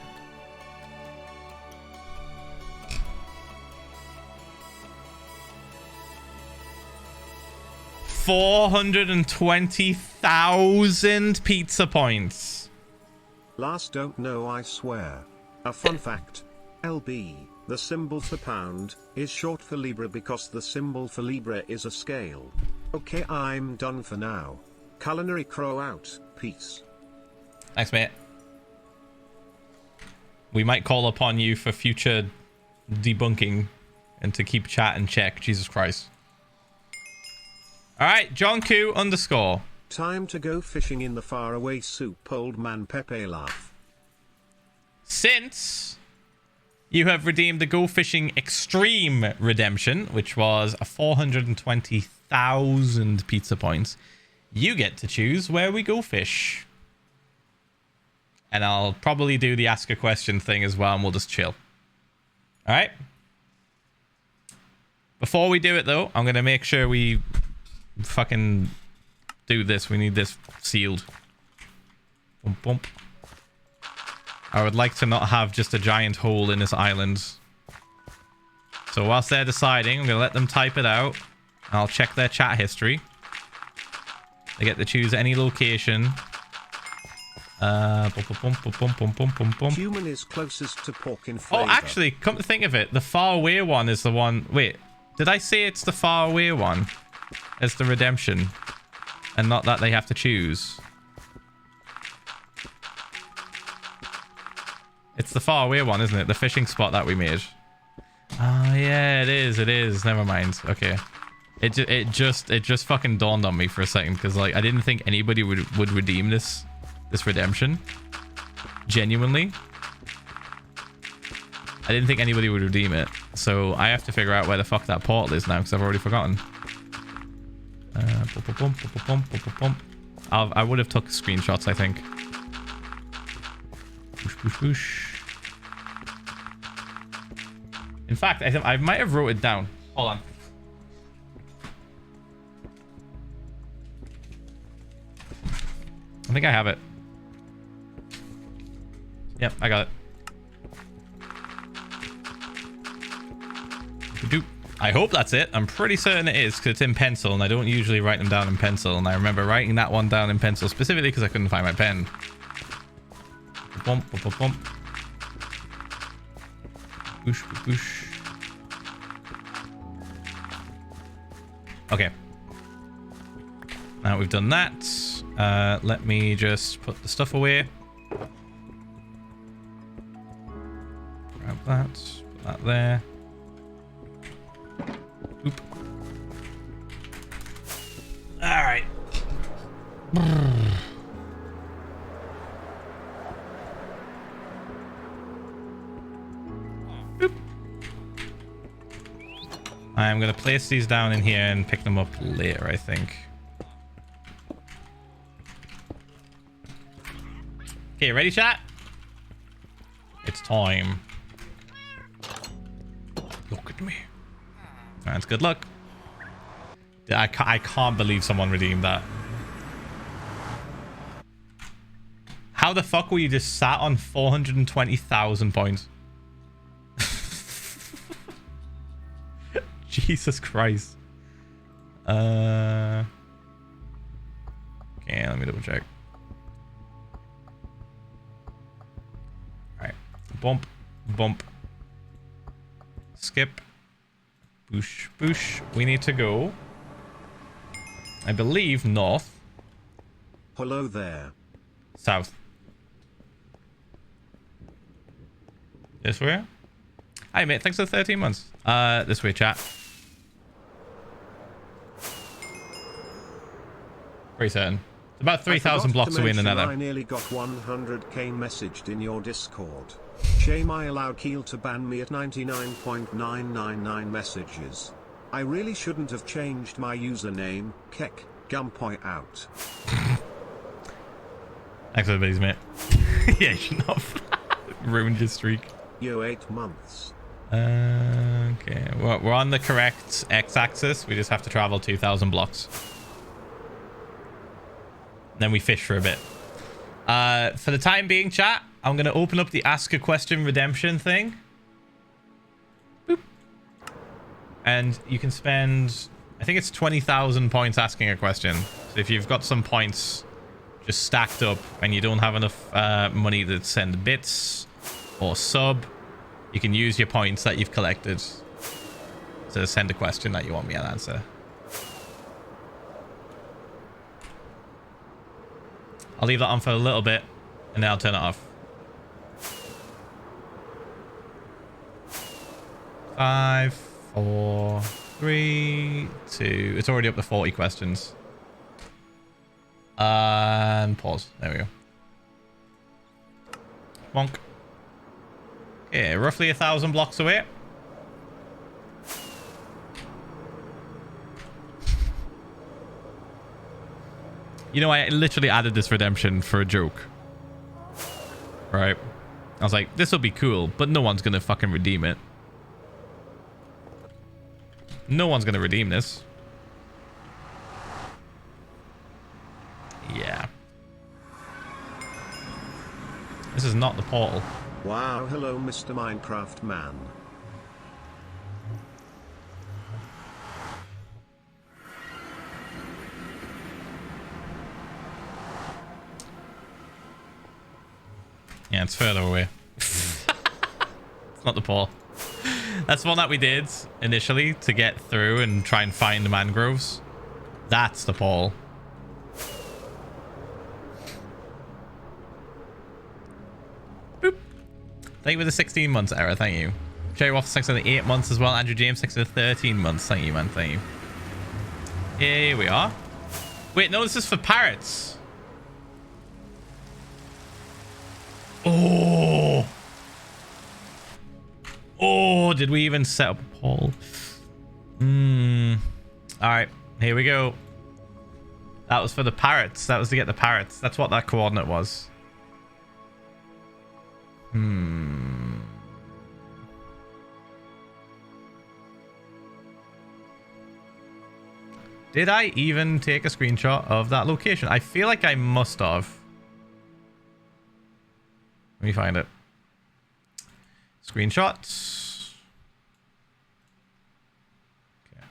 $420,000 pizza points. Last don't know, I swear. A fun fact. LB, the symbol for pound, is short for Libra because the symbol for Libra is a scale. Okay, I'm done for now. Culinary Crow out. Peace. Thanks, mate. We might call upon you for future debunking and to keep chat in check. Jesus Christ. All right, John Q _. Time to go fishing in the faraway soup, old man Pepe laugh. Since you have redeemed the Go Fishing Extreme redemption, which was a 420,000 pizza points, you get to choose where we go fish. And I'll probably do the ask a question thing as well, and we'll just chill. All right? Before we do it, though, I'm going to make sure we fucking do this. We need this sealed. Bump, bump. I would like to not have just a giant hole in this island. So whilst they're deciding, I'm going to let them type it out. I'll check their chat history. They get to choose any location. Human is closest to pork in flavor. Oh, actually, come to think of it, the far away one is the one... Wait, did I say it's the far away one as the redemption? And not that they have to choose? It's the far away one, isn't it? The fishing spot that we made. Oh, yeah, it is. It is. Never mind. Okay. It just fucking dawned on me for a second because, like, I didn't think anybody would redeem this redemption. Genuinely. I didn't think anybody would redeem it. So I have to figure out where the fuck that portal is now because I've already forgotten. I would have took screenshots, I think. Push, push, push. In fact, I might have wrote it down. Hold on. I think I have it. Yep, I got it. I hope that's it. I'm pretty certain it is because it's in pencil and I don't usually write them down in pencil. And I remember writing that one down in pencil specifically because I couldn't find my pen. Bump, bump, bump, bump. Boosh, boosh. Okay. Now we've done that. Let me just put the stuff away. Grab that. Put that there. Oop. Alright. I'm going to place these down in here and pick them up later, I think. Okay, ready, chat? It's time. Look at me. That's good luck. I can't believe someone redeemed that. How the fuck were you just sat on 420,000 points? Jesus Christ. Okay, let me double check. Alright. Bump. Bump. Skip. Boosh. Boosh. We need to go, I believe, north. Hello there. South. This way? Hi, mate. Thanks for the 13 months. This way, chat. Pretty certain. It's about 3,000 blocks away in the nether. I nearly got 100k messaged in your Discord. Shame I allowed Keel to ban me at 99.999 messages. I really shouldn't have changed my username. Kek, Gumpoy out. Thanks for the biddies, mate. Yeah, you should not have ruined your streak. Yo, 8 months. Okay, we're on the correct x-axis. We just have to travel 2,000 blocks. Then we fish for a bit. For the time being, chat, I'm going to open up the ask a question redemption thing. Boop. And you can spend, I think it's 20,000 points asking a question. So if you've got some points just stacked up and you don't have enough money to send bits or sub, you can use your points that you've collected to send a question that you want me to answer. I'll leave that on for a little bit and then I'll turn it off. 5, 4, 3, 2. It's already up to 40 questions. And pause. There we go. Bonk. Okay, roughly 1,000 blocks away. You know, I literally added this redemption for a joke. Right? I was like, this will be cool, but no one's gonna fucking redeem it. No one's gonna redeem this. Yeah. This is not the portal. Wow, hello Mr. Minecraft man. Yeah, it's further away. It's not the portal. That's the one that we did initially to get through and try and find the mangroves. That's the portal. Boop. Thank you for the 16 months error. Thank you. Cherry Waffle 6 for the 8 months as well. Andrew James 6 for the 13 months. Thank you, man. Thank you. Here we are. Wait, no, this is for parrots. Oh. Oh, did we even set up a poll? All right, here we go. That was for the parrots. That was to get the parrots. That's what that coordinate was. Did I even take a screenshot of that location? I feel like I must have. Let me find it. Screenshots. Okay.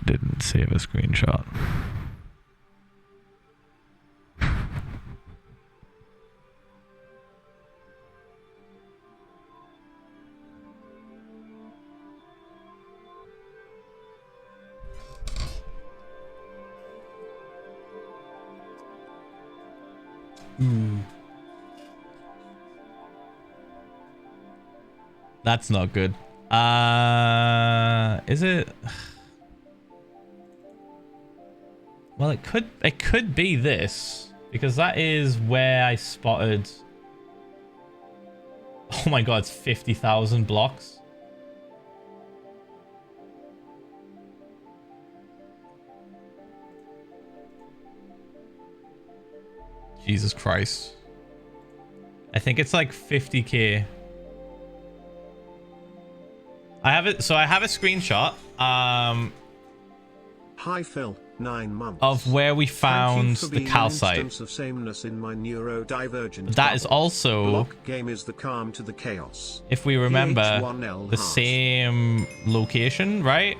I didn't save a screenshot. That's not good. Is it? Well, it could be this, because that is where I spotted. Oh my god, it's 50,000 blocks. Jesus Christ. I think it's like 50k. I have it. So I have a screenshot. Hi Phil, 9 months. Of where we found the calcite. Of sameness in my neurodivergent That is also block game is the calm to the chaos. If we remember Ph1lza the same location, right?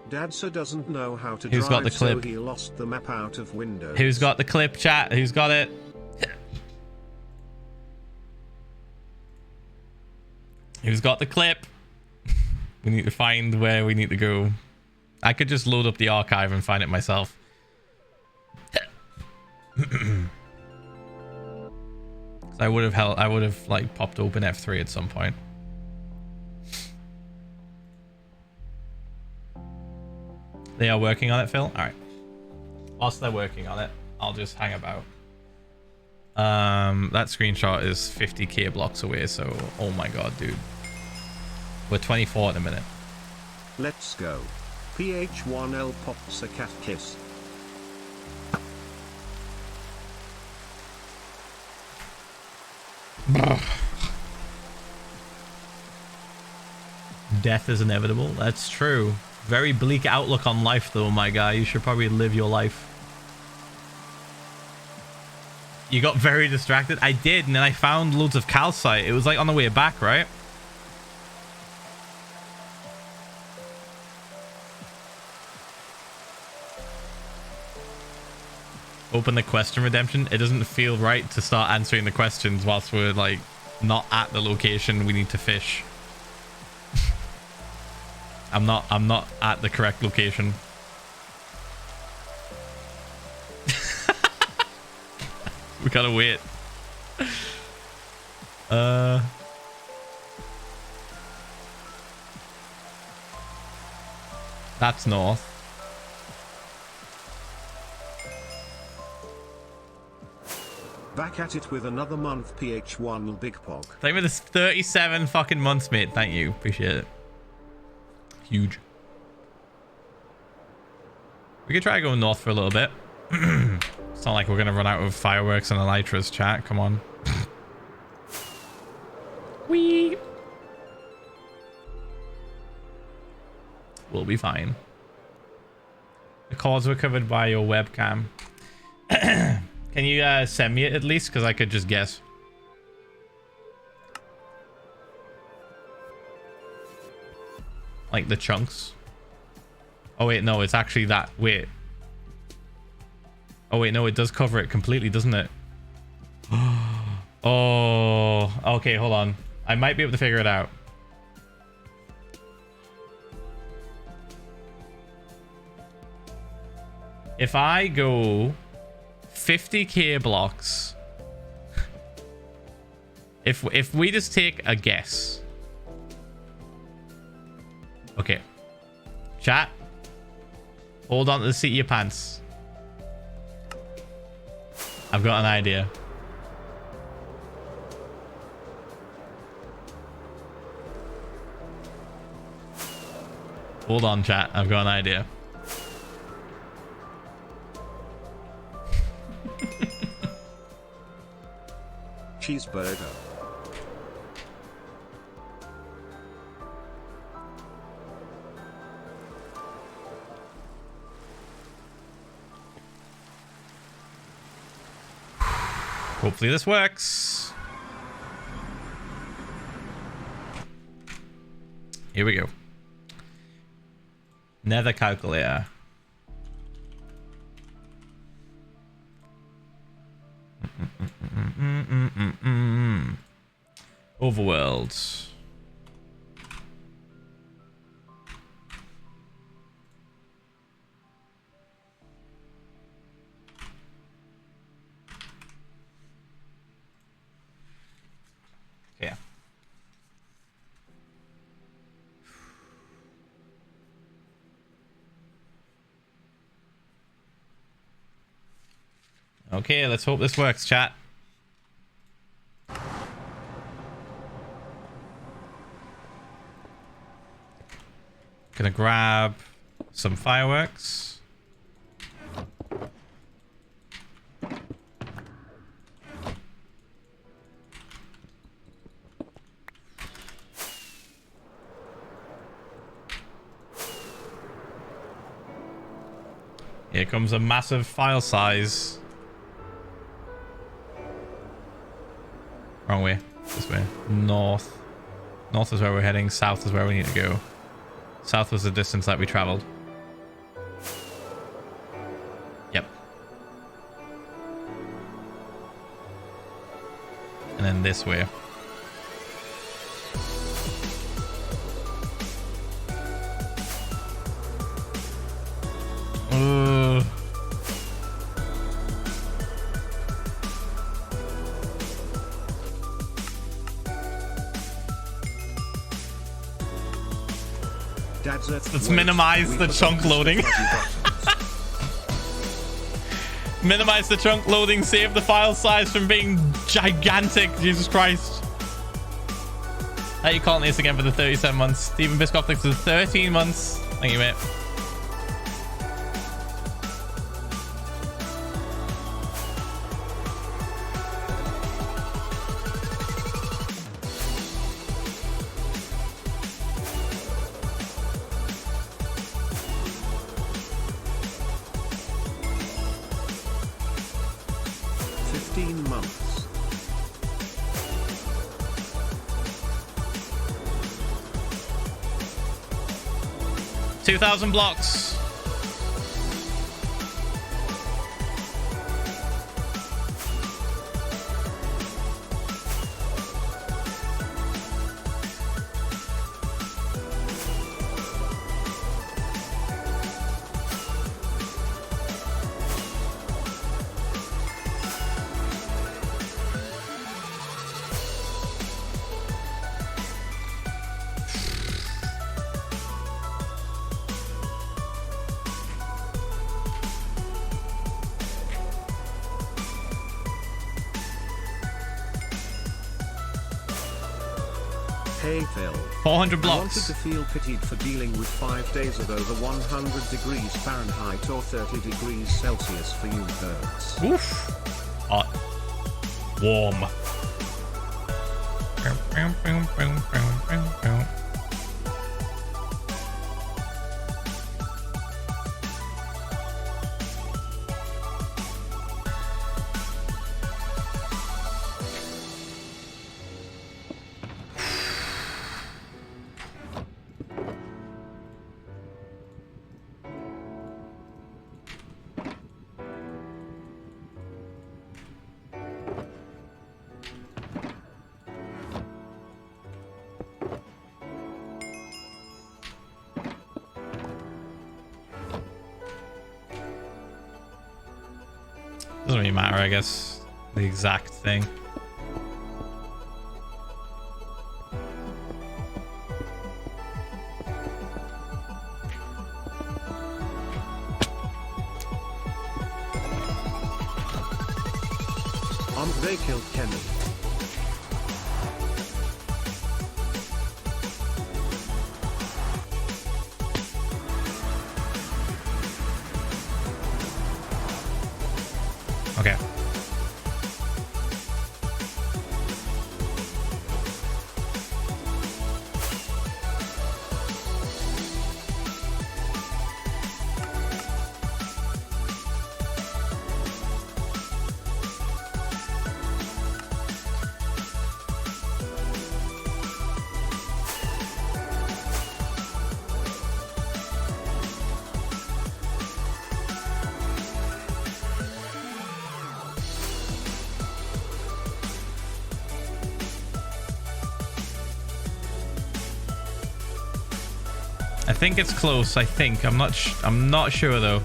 Dadsa doesn't know how to Who's drive, got the clip? so he lost the map out of Windows. Who's got the clip, chat? Who's got it? Who's got the clip? We need to find where we need to go. I could just load up the archive and find it myself. I would have like popped open F3 at some point. They are working on it, Phil. All right. Whilst they're working on it, I'll just hang about. That screenshot is 50k blocks away, so oh my god, dude. We're 24 in a minute. Let's go. Ph1L pops a cat kiss. Death is inevitable. That's true. Very bleak outlook on life, though, my guy. You should probably live your life. You got very distracted. I did, and then I found loads of calcite. It was like on the way back, right? Open the question redemption. It doesn't feel right to start answering the questions whilst we're like not at the location we need to fish. I'm not at the correct location. We gotta wait. That's north. Back at it with another month, Ph1 Big Pog. Thank you for this 37 fucking months, mate. Thank you. Appreciate it. Huge. We could try going north for a little bit. It's not like we're gonna run out of fireworks and elytras, chat. Come on. Whee! We'll be fine. The cords were covered by your webcam. Can you send me it at least? Because I could just guess. Like the chunks. Oh wait, no, it's actually that. Wait. Oh wait, no, it does cover it completely, doesn't it? Oh, okay, hold on. I might be able to figure it out. If I go 50k blocks, if we just take a guess. Okay. Chat. Hold on to the seat of your pants. I've got an idea. Hold on, chat. I've got an idea. Cheeseburger. Hopefully this works. Here we go. Nether calculator. Overworld. Yeah. Okay, let's hope this works, chat. Gonna grab some fireworks. Here comes a massive file size. Wrong way. This way. North. North is where we're heading. South is where we need to go. South was the distance that we traveled. Yep. And then this way. Let's minimize the chunk loading. Minimize the chunk loading. Save the file size from being gigantic. Jesus Christ. How you calling this again for the 37 months? Stephen Biscoff thinks it's 13 months. Thank you, mate. Months. 2,000 blocks. Hey Phil. 400 I blocks. wanted to feel pitied for dealing with 5 days of over 100 degrees Fahrenheit or 30 degrees Celsius for you birds. Oof. Hot. Warm. Doesn't really matter, I guess. The exact thing. They killed Kenny. Okay. I think it's close. I think I'm not sure though.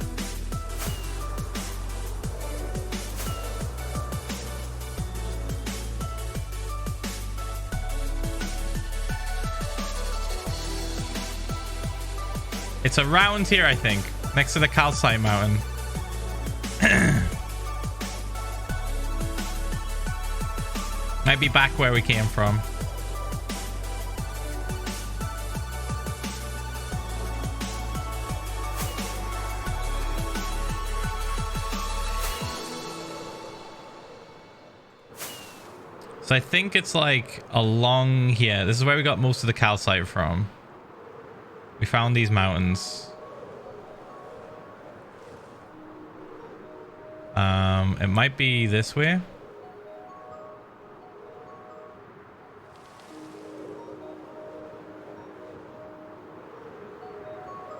It's around here, I think, next to the calcite mountain. Might be back where we came from. So I think it's like along here. This is where we got most of the calcite from. We found these mountains. It might be this way.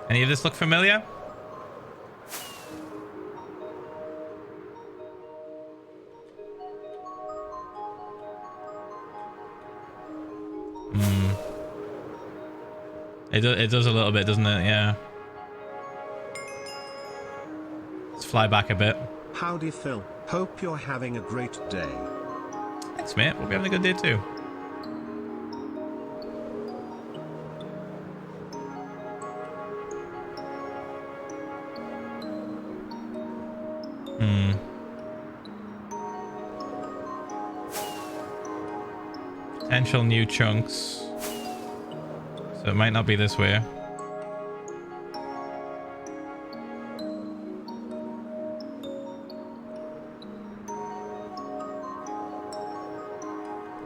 Any of this look familiar? It does a little bit, doesn't it? Yeah. Let's fly back a bit. Howdy Phil, hope you're having a great day. Thanks, mate. We'll be having a good day too. Potential new chunks. So it might not be this way.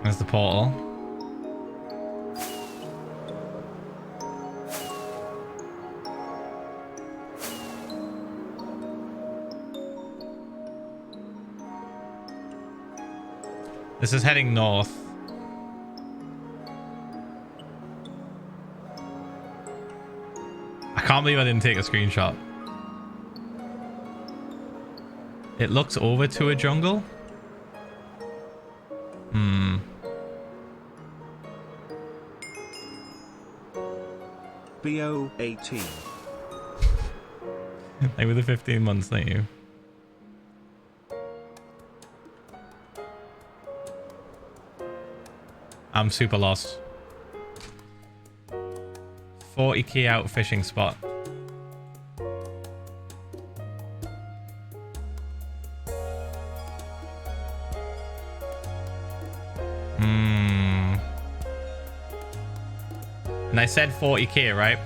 There's the portal. This is heading north. I can't believe I didn't take a screenshot. It looks over to a jungle. BO 18. Like with the 15 months, thank you. I'm super lost. 40 key out fishing spot. And I said 40k, right?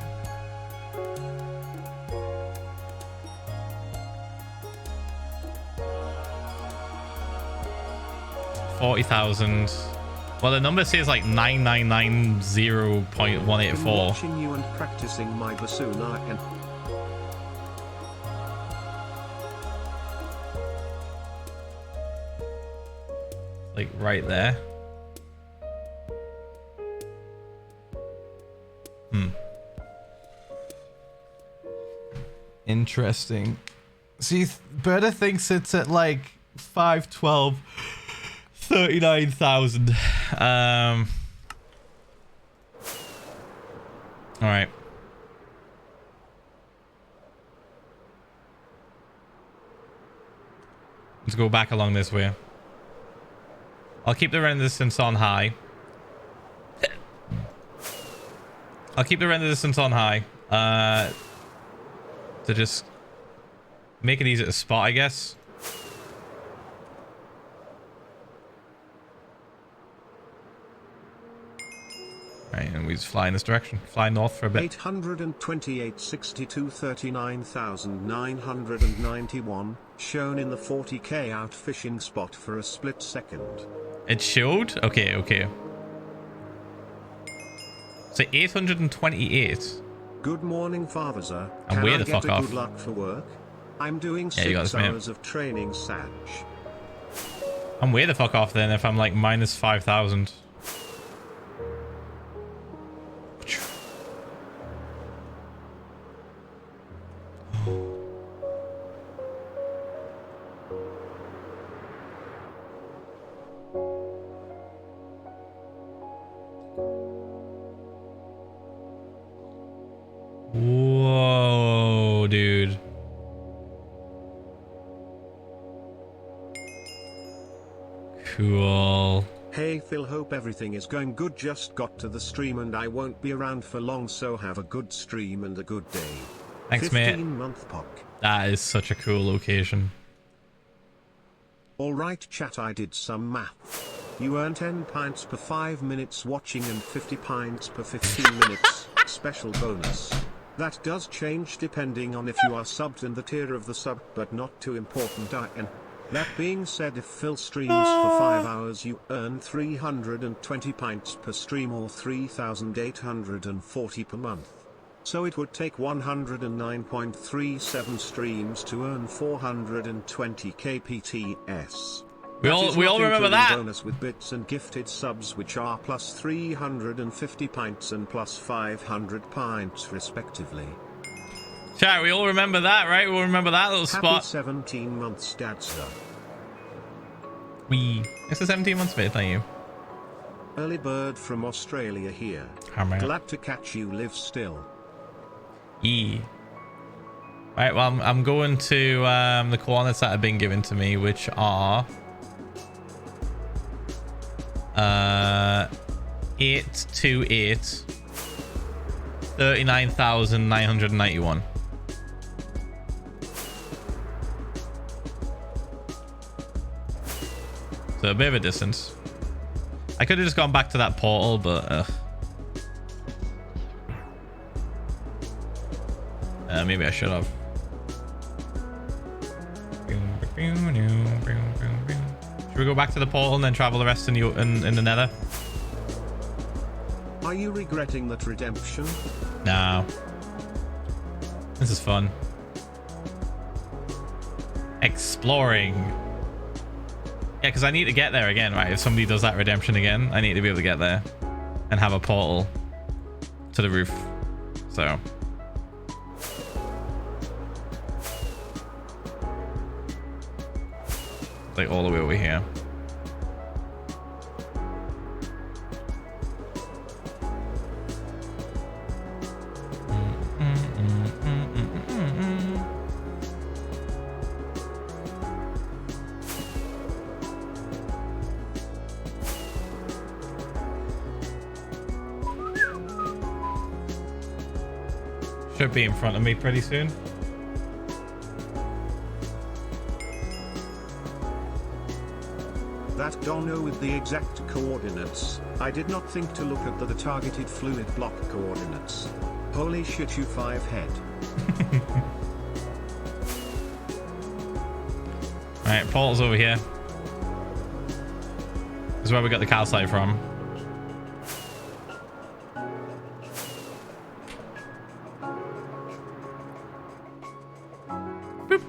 $40,000. Well, the number says like 9990.184. Watching you and practicing my bassoon and like right there. Interesting. See, Berta thinks it's at like 512, 39,000. All right. Let's go back along this way. I'll keep the render distance on high. I'll keep the render distance on high. To just make it easy to spot, I guess. Right, and we just fly in this direction. Fly north for a bit. 828 62 39,991 shown in the 40k out fishing spot for a split second. It showed? Okay, okay. So 828. Good morning, Philza. And where the fuck off? Good luck for work. I'm doing Yeah, you got 6 this, mate. hours of training, Sag. I'm way the fuck off then if I'm like minus 5,000. Whoa, dude. Cool. Hey Phil, hope everything is going good. Just got to the stream and I won't be around for long, so have a good stream and a good day. Thanks, mate. 15-month POC. That is such a cool location. Alright chat, I did some math. You earn 10 pints per 5 minutes watching and 50 pints per 15 minutes, special bonus. That does change depending on if you are subbed and the tier of the sub, but not too important. That being said, if Phil streams for 5 hours you earn 320 pints per stream or 3,840 per month. So it would take 109.37 streams to earn 420 kpts. We all remember that. Bonus with bits and gifted subs, which are plus 350 pints and plus 500 pints respectively. Chat, we all remember that, right? We all remember that little Happy spot. 17 months, Dadster. It's a 17 months, mate. Thank you. Early bird from Australia here. Alright. Glad to catch you. Live still. Right, well, I'm going to the coordinates that have been given to me, which are 828 39,991. So a bit of a distance. I could have just gone back to that portal, but maybe I should have. Should we go back to the portal and then travel the rest in the nether? Are you regretting that redemption? No. This is fun. Exploring. Yeah, because I need to get there again, right? If somebody does that redemption again, I need to be able to get there and have a portal to the roof. So. Like all the way over here. Should be in front of me pretty soon. That Dono with the exact coordinates. I did not think to look at the targeted fluid block coordinates. Holy shit, you 5 head. Alright, portal's over here. This is where we got the calcite from. Boop.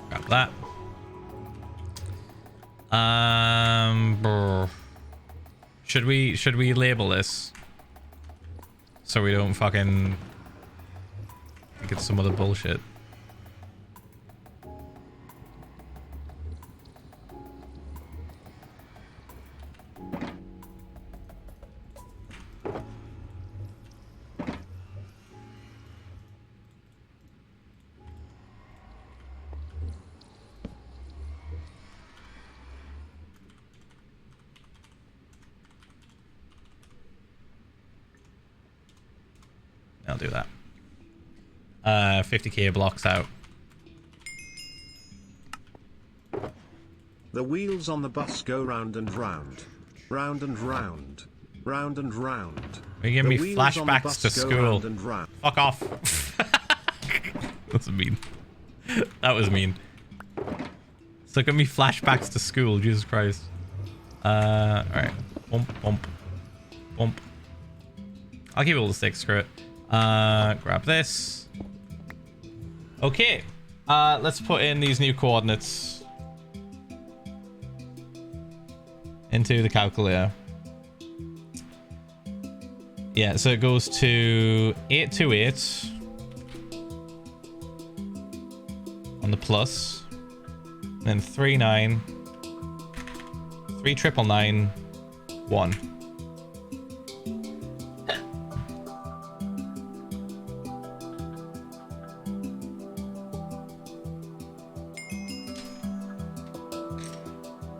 Grab that. Brr. Should we label this so we don't fucking think it's some other bullshit? I'll do that. 50k blocks out. The wheels on the bus go round and round. Round and round. Round and round. You give me flashbacks to school. Round. Fuck off. That's mean. That was mean. So give me flashbacks to school. Jesus Christ. Alright. Bump, bump. Bump. I'll keep all the sticks, screw it. Grab this. Okay. Let's put in these new coordinates into the calculator. Yeah, so it goes to 828 on the plus, then 39, 3999, 1.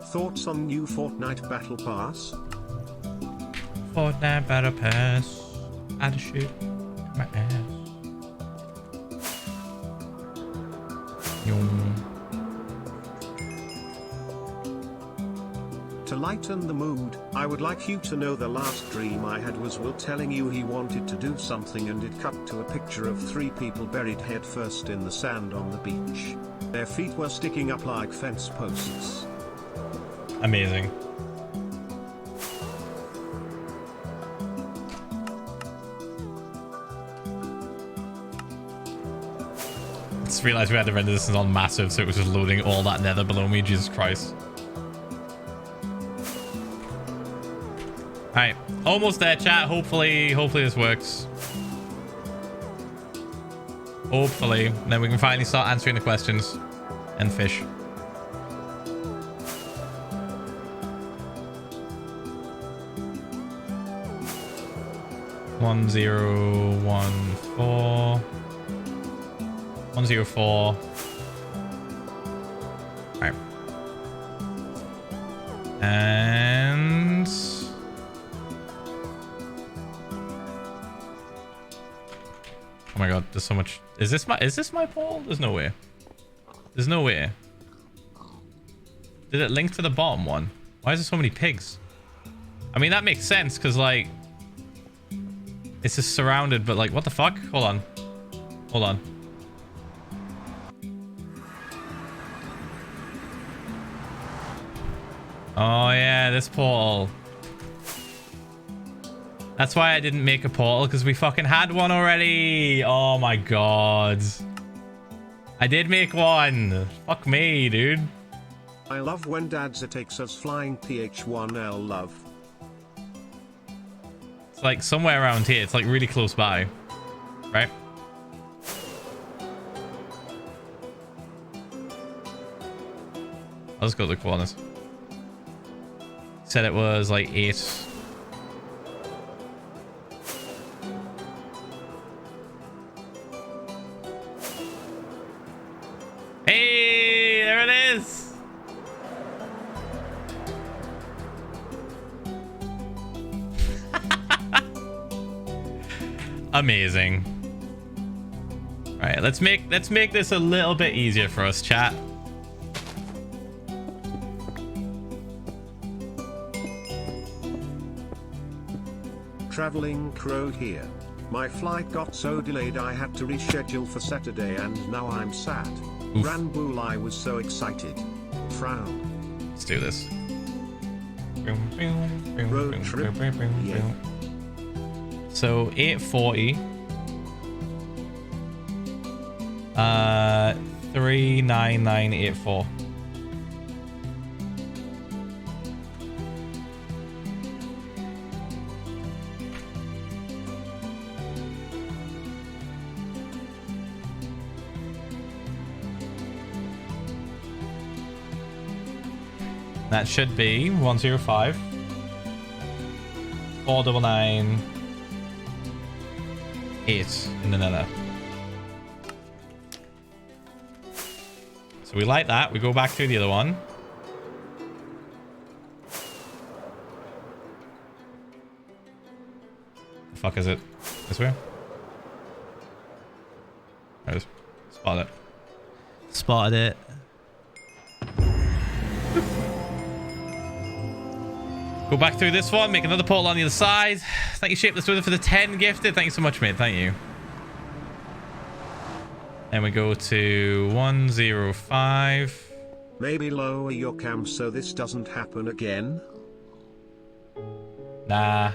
Thoughts on new Fortnite Battle Pass? Fortnite Battle Pass. I had to shoot my ass. To lighten the mood, I would like you to know the last dream I had was Will telling you he wanted to do something and it cut to a picture of 3 people buried headfirst in the sand on the beach. Their feet were sticking up like fence posts. Amazing. Just realized we had to render this on massive, so it was just loading all that nether below me. Jesus Christ. Alright, almost there, chat. Hopefully this works. Hopefully. Then we can finally start answering the questions and fish. 1014 104. Alright. And oh my god, there's so much. Is this my pole? There's no way. There's no way. Did it link to the bottom one? Why is there so many pigs? I mean, that makes sense because like it's just surrounded, but like, what the fuck? Hold on. Hold on. Oh yeah, this portal. That's why I didn't make a portal, because we fucking had one already. Oh my god. I did make one. Fuck me, dude. I love when Dadza takes us flying. Ph1lza love. It's like somewhere around here. It's like really close by. Right? I'll just go to the corners. Said it was like 8. Hey, there it is. Amazing. All right, let's make this a little bit easier for us, chat. Traveling Crow here. My flight got so delayed I had to reschedule for Saturday and now I'm sad. Ranbul, I was so excited. Frown. Let's do this. Road trip. Yeah. So 840. 39984. That should be 105 499 8 in the nether. So we like that. We go back to the other one. The fuck is it? This way? There it is. Spotted it. Spotted it. Go back through this one, make another portal on the other side. Thank you, Shapeless Wither, for the 10 gifted. Thank you so much, mate. Thank you. And we go to 105. Maybe lower your cam so this doesn't happen again. Nah.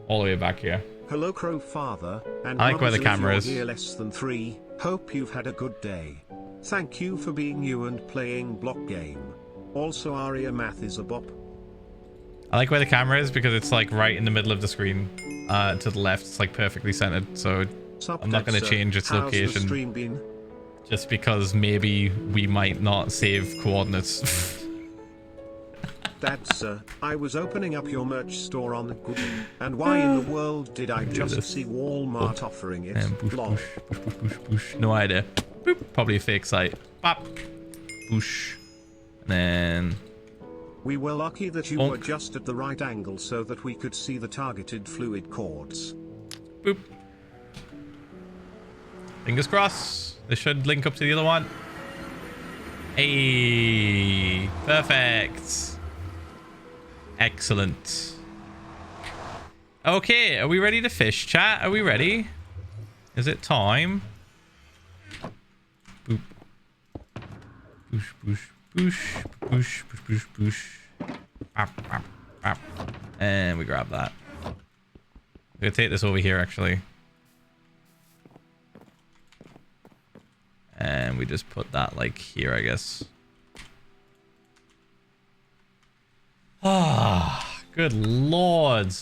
All the way back here. Hello, Crow Father. And I like where the camera is. Here less than 3. Hope you've had a good day. Thank you for being you and playing block game. Also, Aria Math is a bop. I like where the camera is because it's like right in the middle of the screen. To the left, it's like perfectly centered. So I'm not going to change its location. Stream been? Just because maybe we might not save coordinates. Dad, sir, I was opening up your merch store on Google, and why in the world did I just see Walmart offering it? Boosh, boosh. No idea. Boop. Probably a fake site. Bop. Boosh. And then... We were lucky that you were just at the right angle so that we could see the targeted fluid cords. Boop. Fingers crossed. This should link up to the other one. Hey. Perfect. Excellent. Okay, are we ready to fish, chat? Are we ready? Is it time? Boop. Boosh, boosh, boosh, boosh, boosh, boosh, boosh. Bop, bop, bop. And we grab that. I'm gonna take this over here, actually. And we just put that, like, here, I guess. Ah, good lord.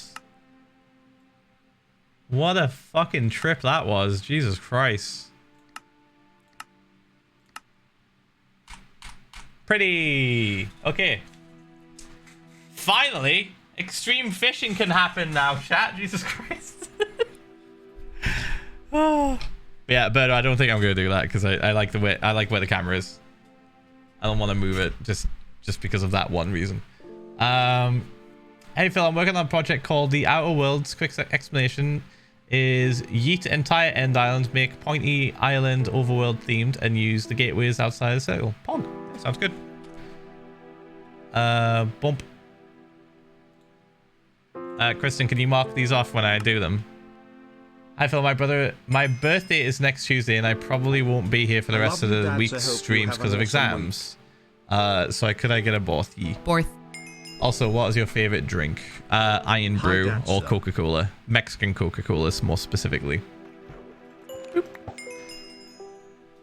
What a fucking trip that was. Jesus Christ. Pretty. Okay. Finally, extreme fishing can happen now, chat. Jesus Christ. Oh. Yeah, but I don't think I'm gonna do that because I like the way I like where the camera is. I don't want to move it just because of that one reason. Hey Phil, I'm working on a project called The Outer Worlds. Quick explanation is yeet entire end island, make pointy island overworld themed, and use the gateways outside the circle. Pog. Sounds good. Bump. Kristen, can you mark these off when I do them? Hi Phil, my birthday is next Tuesday and I probably won't be here for the rest of the week's streams because of exams. So could I get a both? Both. Also, what is your favorite drink? Iron Brew or Coca-Cola? Mexican Coca-Cola, more specifically. Boop.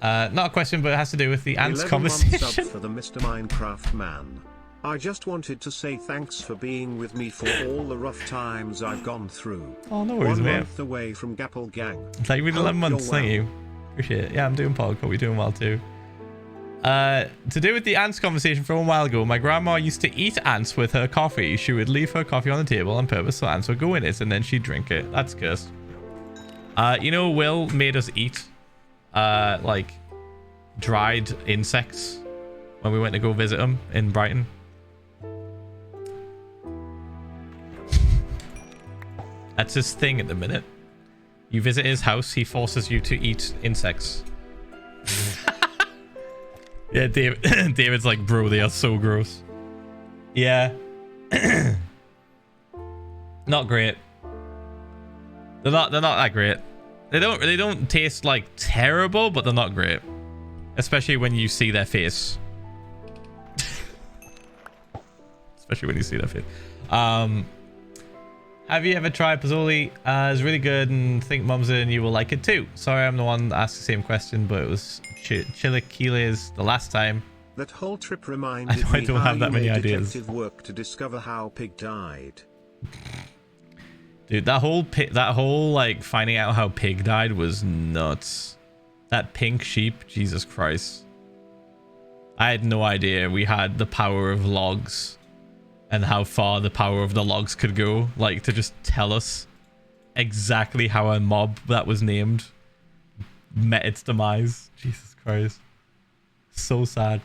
Not a question, but it has to do with the ants conversation. For the Mr. Minecraft man. I just wanted to say thanks for being with me for all the rough times I've gone through. Oh, no worries, 1 mate. month away from Gapple Gang. Thank you for 11 months, thank you. Appreciate it. Yeah, I'm doing Pog, but we're doing well too. To do with the ants conversation from a while ago, my grandma used to eat ants with her coffee. She would leave her coffee on the table on purpose so ants would go in it and then she'd drink it. That's cursed. You know, Will made us eat like dried insects when we went to go visit him in Brighton. That's his thing at the minute. You visit his house, he forces you to eat insects. Yeah, David's like, bro, they are so gross. Yeah. Not great. They're not that great. They don't taste like terrible, but they're not great. Especially when you see their face. Especially when you see their face. Have you ever tried Philza? It's really good and think Philza and you will like it too. Sorry, I'm the one that asked the same question, but it was Chilaquiles the last time. That whole trip reminded I me don't how have that you many made ideas. detective work to discover how Pig died. Dude, that whole like finding out how Pig died was nuts. That pink sheep, Jesus Christ. I had no idea we had the power of logs and how far the power of the logs could go. Like, to just tell us exactly how a mob that was named met its demise. Jesus Christ. So sad.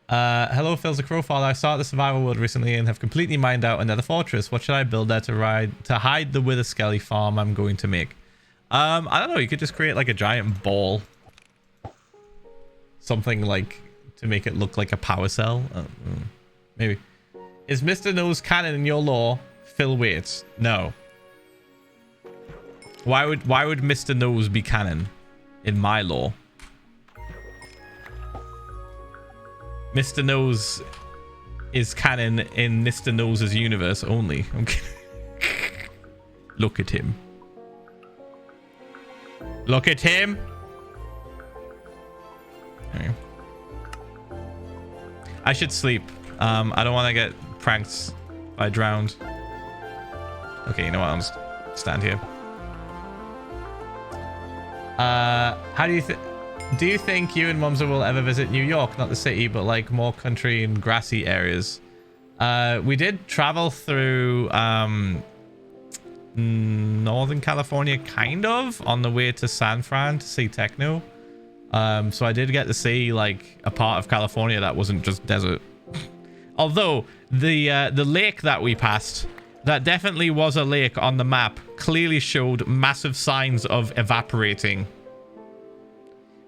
Hello, Philza Crowfather. I started the survival world recently and have completely mined out another fortress. What should I build there to hide the Wither Skelly farm I'm going to make? I don't know. You could just create like a giant ball. Something like to make it look like a power cell. Maybe. Is Mr. Nose canon in your lore? Phil waits. No. Why would Mr. Nose be canon in my lore? Mr. Nose is canon in Mr. Nose's universe only. Okay. Look at him. Look at him. Okay. I should sleep. I don't want to get pranked if I drowned. Okay, you know what? I'll just stand here. How do you think you and Philza will ever visit New York? Not the city, but like more country and grassy areas. We did travel through Northern California, kind of, on the way to San Fran to see techno. So I did get to see like a part of California that wasn't just desert. Although the lake that we passed, that definitely was a lake on the map, clearly showed massive signs of evaporating,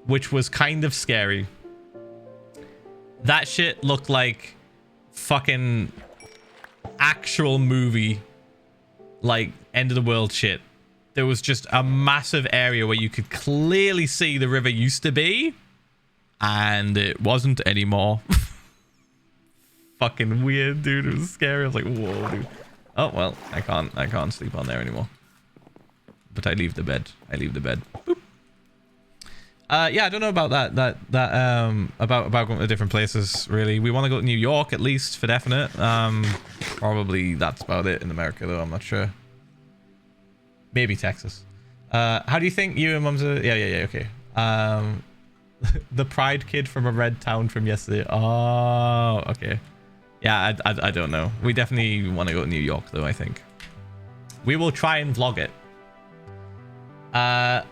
which was kind of scary. That shit looked like fucking actual movie, like end of the world shit. There was just a massive area where you could clearly see the river used to be, and it wasn't anymore. Fucking weird, dude. It was scary. I was like, whoa, dude. Oh well, I can't sleep on there anymore. But I leave the bed. Boop. Yeah, I don't know about that about going to different places, really. We want to go to New York at least for definite. Probably that's about it in America though, I'm not sure. Maybe Texas. How do you think you and Philza... Yeah, okay. The pride kid from a red town from yesterday. Oh, okay. Yeah, I don't know. We definitely want to go to New York though, I think. We will try and vlog it.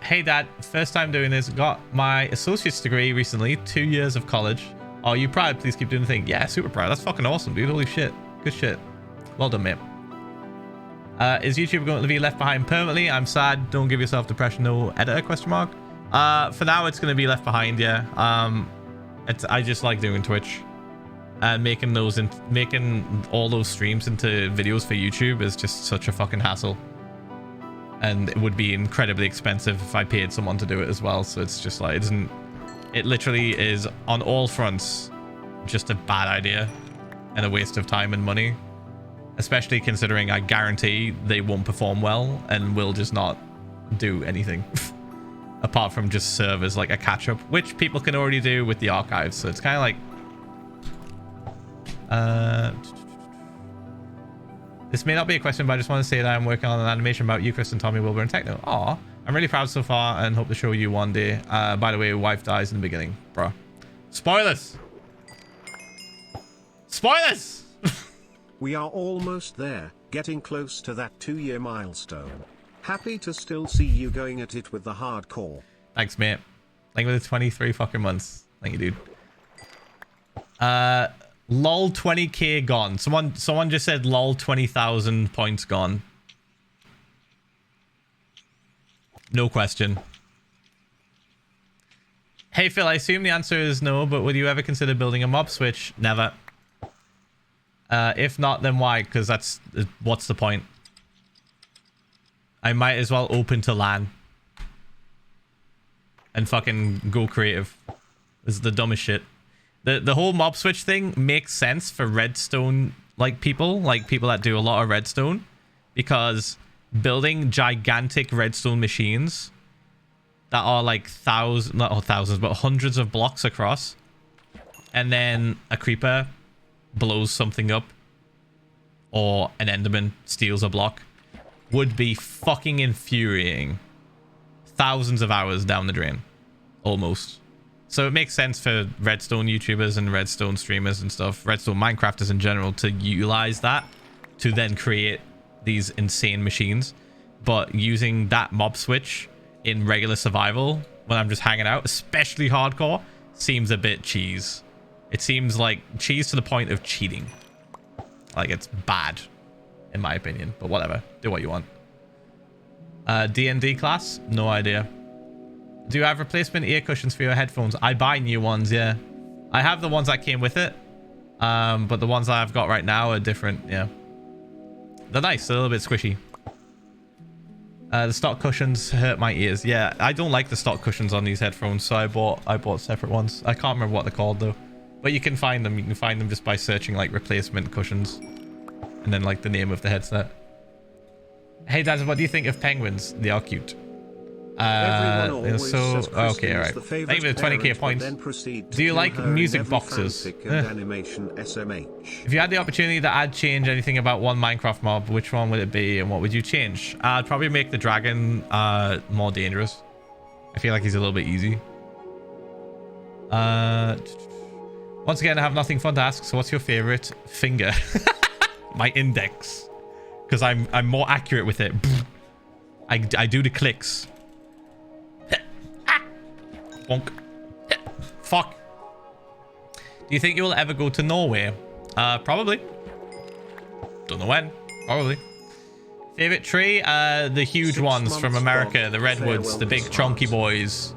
Hey dad, first time doing this. Got my associate's degree recently, 2 years of college. Are you proud? Please keep doing the thing. Yeah, super proud. That's fucking awesome, dude. Holy shit. Good shit. Well done, mate. Is YouTube going to be left behind permanently? I'm sad. Don't give yourself depression. No editor, question mark. For now it's going to be left behind, yeah. I just like doing Twitch, and making all those streams into videos for YouTube is just such a fucking hassle, and it would be incredibly expensive if I paid someone to do it as well. So it's just like, it literally is on all fronts just a bad idea and a waste of time and money, especially considering I guarantee they won't perform well and will just not do anything apart from just serve as like a catch-up, which people can already do with the archives. So it's kind of like this may not be a question, but I just want to say that I'm working on an animation about you, Chris, and Tommy, Wilbur, and Techno. Aw, I'm really proud so far and hope to show you one day. By the way, wife dies in the beginning, bro. Spoilers. We are almost there, getting close to that 2-year milestone. Happy to still see you going at it with the hardcore. Thanks, mate. Thank you for the 23 fucking months. Thank you, dude. Lol 20k gone. Someone just said lol 20,000 points gone. No question. Hey Phil, I assume the answer is no, but would you ever consider building a mob switch? Never. If not, then why? Because what's the point? I might as well open to LAN and fucking go creative. This is the dumbest shit. The whole mob switch thing makes sense for redstone people that do a lot of redstone, because building gigantic redstone machines that are like thousands but hundreds of blocks across, and then a creeper blows something up or an enderman steals a block, would be fucking infuriating. Thousands of hours down the drain, almost. So it makes sense for redstone YouTubers and redstone streamers and stuff, redstone Minecrafters in general, to utilize that to then create these insane machines. But using that mob switch in regular survival when I'm just hanging out, especially hardcore, seems a bit cheese. It seems like cheese to the point of cheating. Like, it's bad, in my opinion. But whatever. Do what you want. D&D class? No idea. Do you have replacement ear cushions for your headphones? I buy new ones, yeah. I have the ones that came with it. But the ones I've got right now are different, yeah. They're nice. They're a little bit squishy. The stock cushions hurt my ears. Yeah, I don't like the stock cushions on these headphones, so I bought separate ones. I can't remember what they're called, though. But you can find them. You can find them just by searching, like, replacement cushions. And then, like, the name of the headset. Hey, Daz, what do you think of penguins? They are cute. So, okay, alright. Thank you for the 20k points. Do you like music boxes? If you had the opportunity to change anything about one Minecraft mob, which one would it be and what would you change? I'd probably make the dragon more dangerous. I feel like he's a little bit easy. Once again, I have nothing fun to ask, so what's your favorite finger? My index. Because I'm more accurate with it. I do the clicks. Bonk. Fuck. Do you think you'll ever go to Norway? Probably. Don't know when. Probably. Favorite tree? The huge ones from America. The redwoods. The big chunky boys.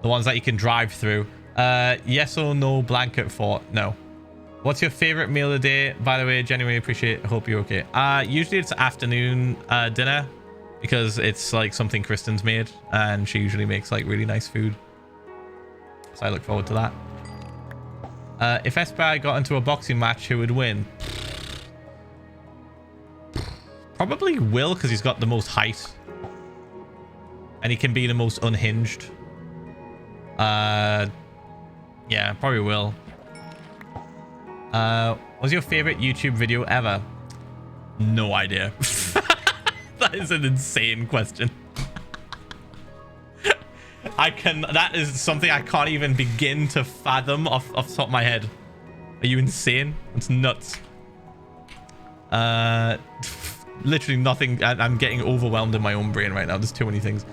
The ones that you can drive through. Yes or no blanket fort? No. What's your favorite meal of the day? By the way, genuinely appreciate it. Hope you're okay. Usually it's afternoon dinner. Because it's like something Kristen's made, and she usually makes like really nice food. So I look forward to that. If Espai got into a boxing match, who would win? Probably Will, because he's got the most height. And he can be the most unhinged. Yeah, probably Will. What's your favorite YouTube video ever? No idea. That is an insane question. That is something I can't even begin to fathom off the top of my head. Are you insane? It's nuts. Literally nothing. I'm getting overwhelmed in my own brain right now. There's too many things.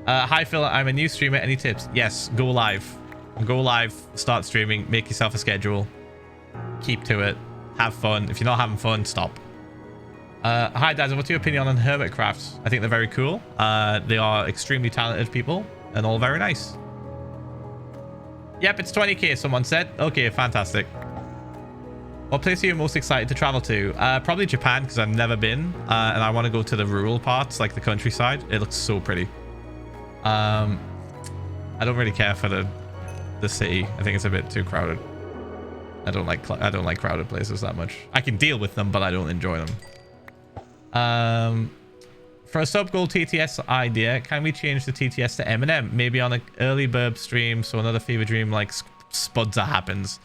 Hi Phil, I'm a new streamer. Any tips? Yes, go live. Go live, start streaming, make yourself a schedule. Keep to it. Have fun. If you're not having fun, stop. Hi Daz, what's your opinion on Hermitcraft? I think they're very cool. They are extremely talented people and all very nice. Yep, it's 20k, someone said. Okay, fantastic. What place are you most excited to travel to? Probably Japan, because I've never been. And I want to go to the rural parts, like the countryside. It looks so pretty. I don't really care for the city. I think it's a bit too crowded. I don't like crowded places that much. I can deal with them, but I don't enjoy them. For a sub goal TTS idea, can we change the TTS to M&M? Maybe on an early burb stream, so another fever dream like Philza happens.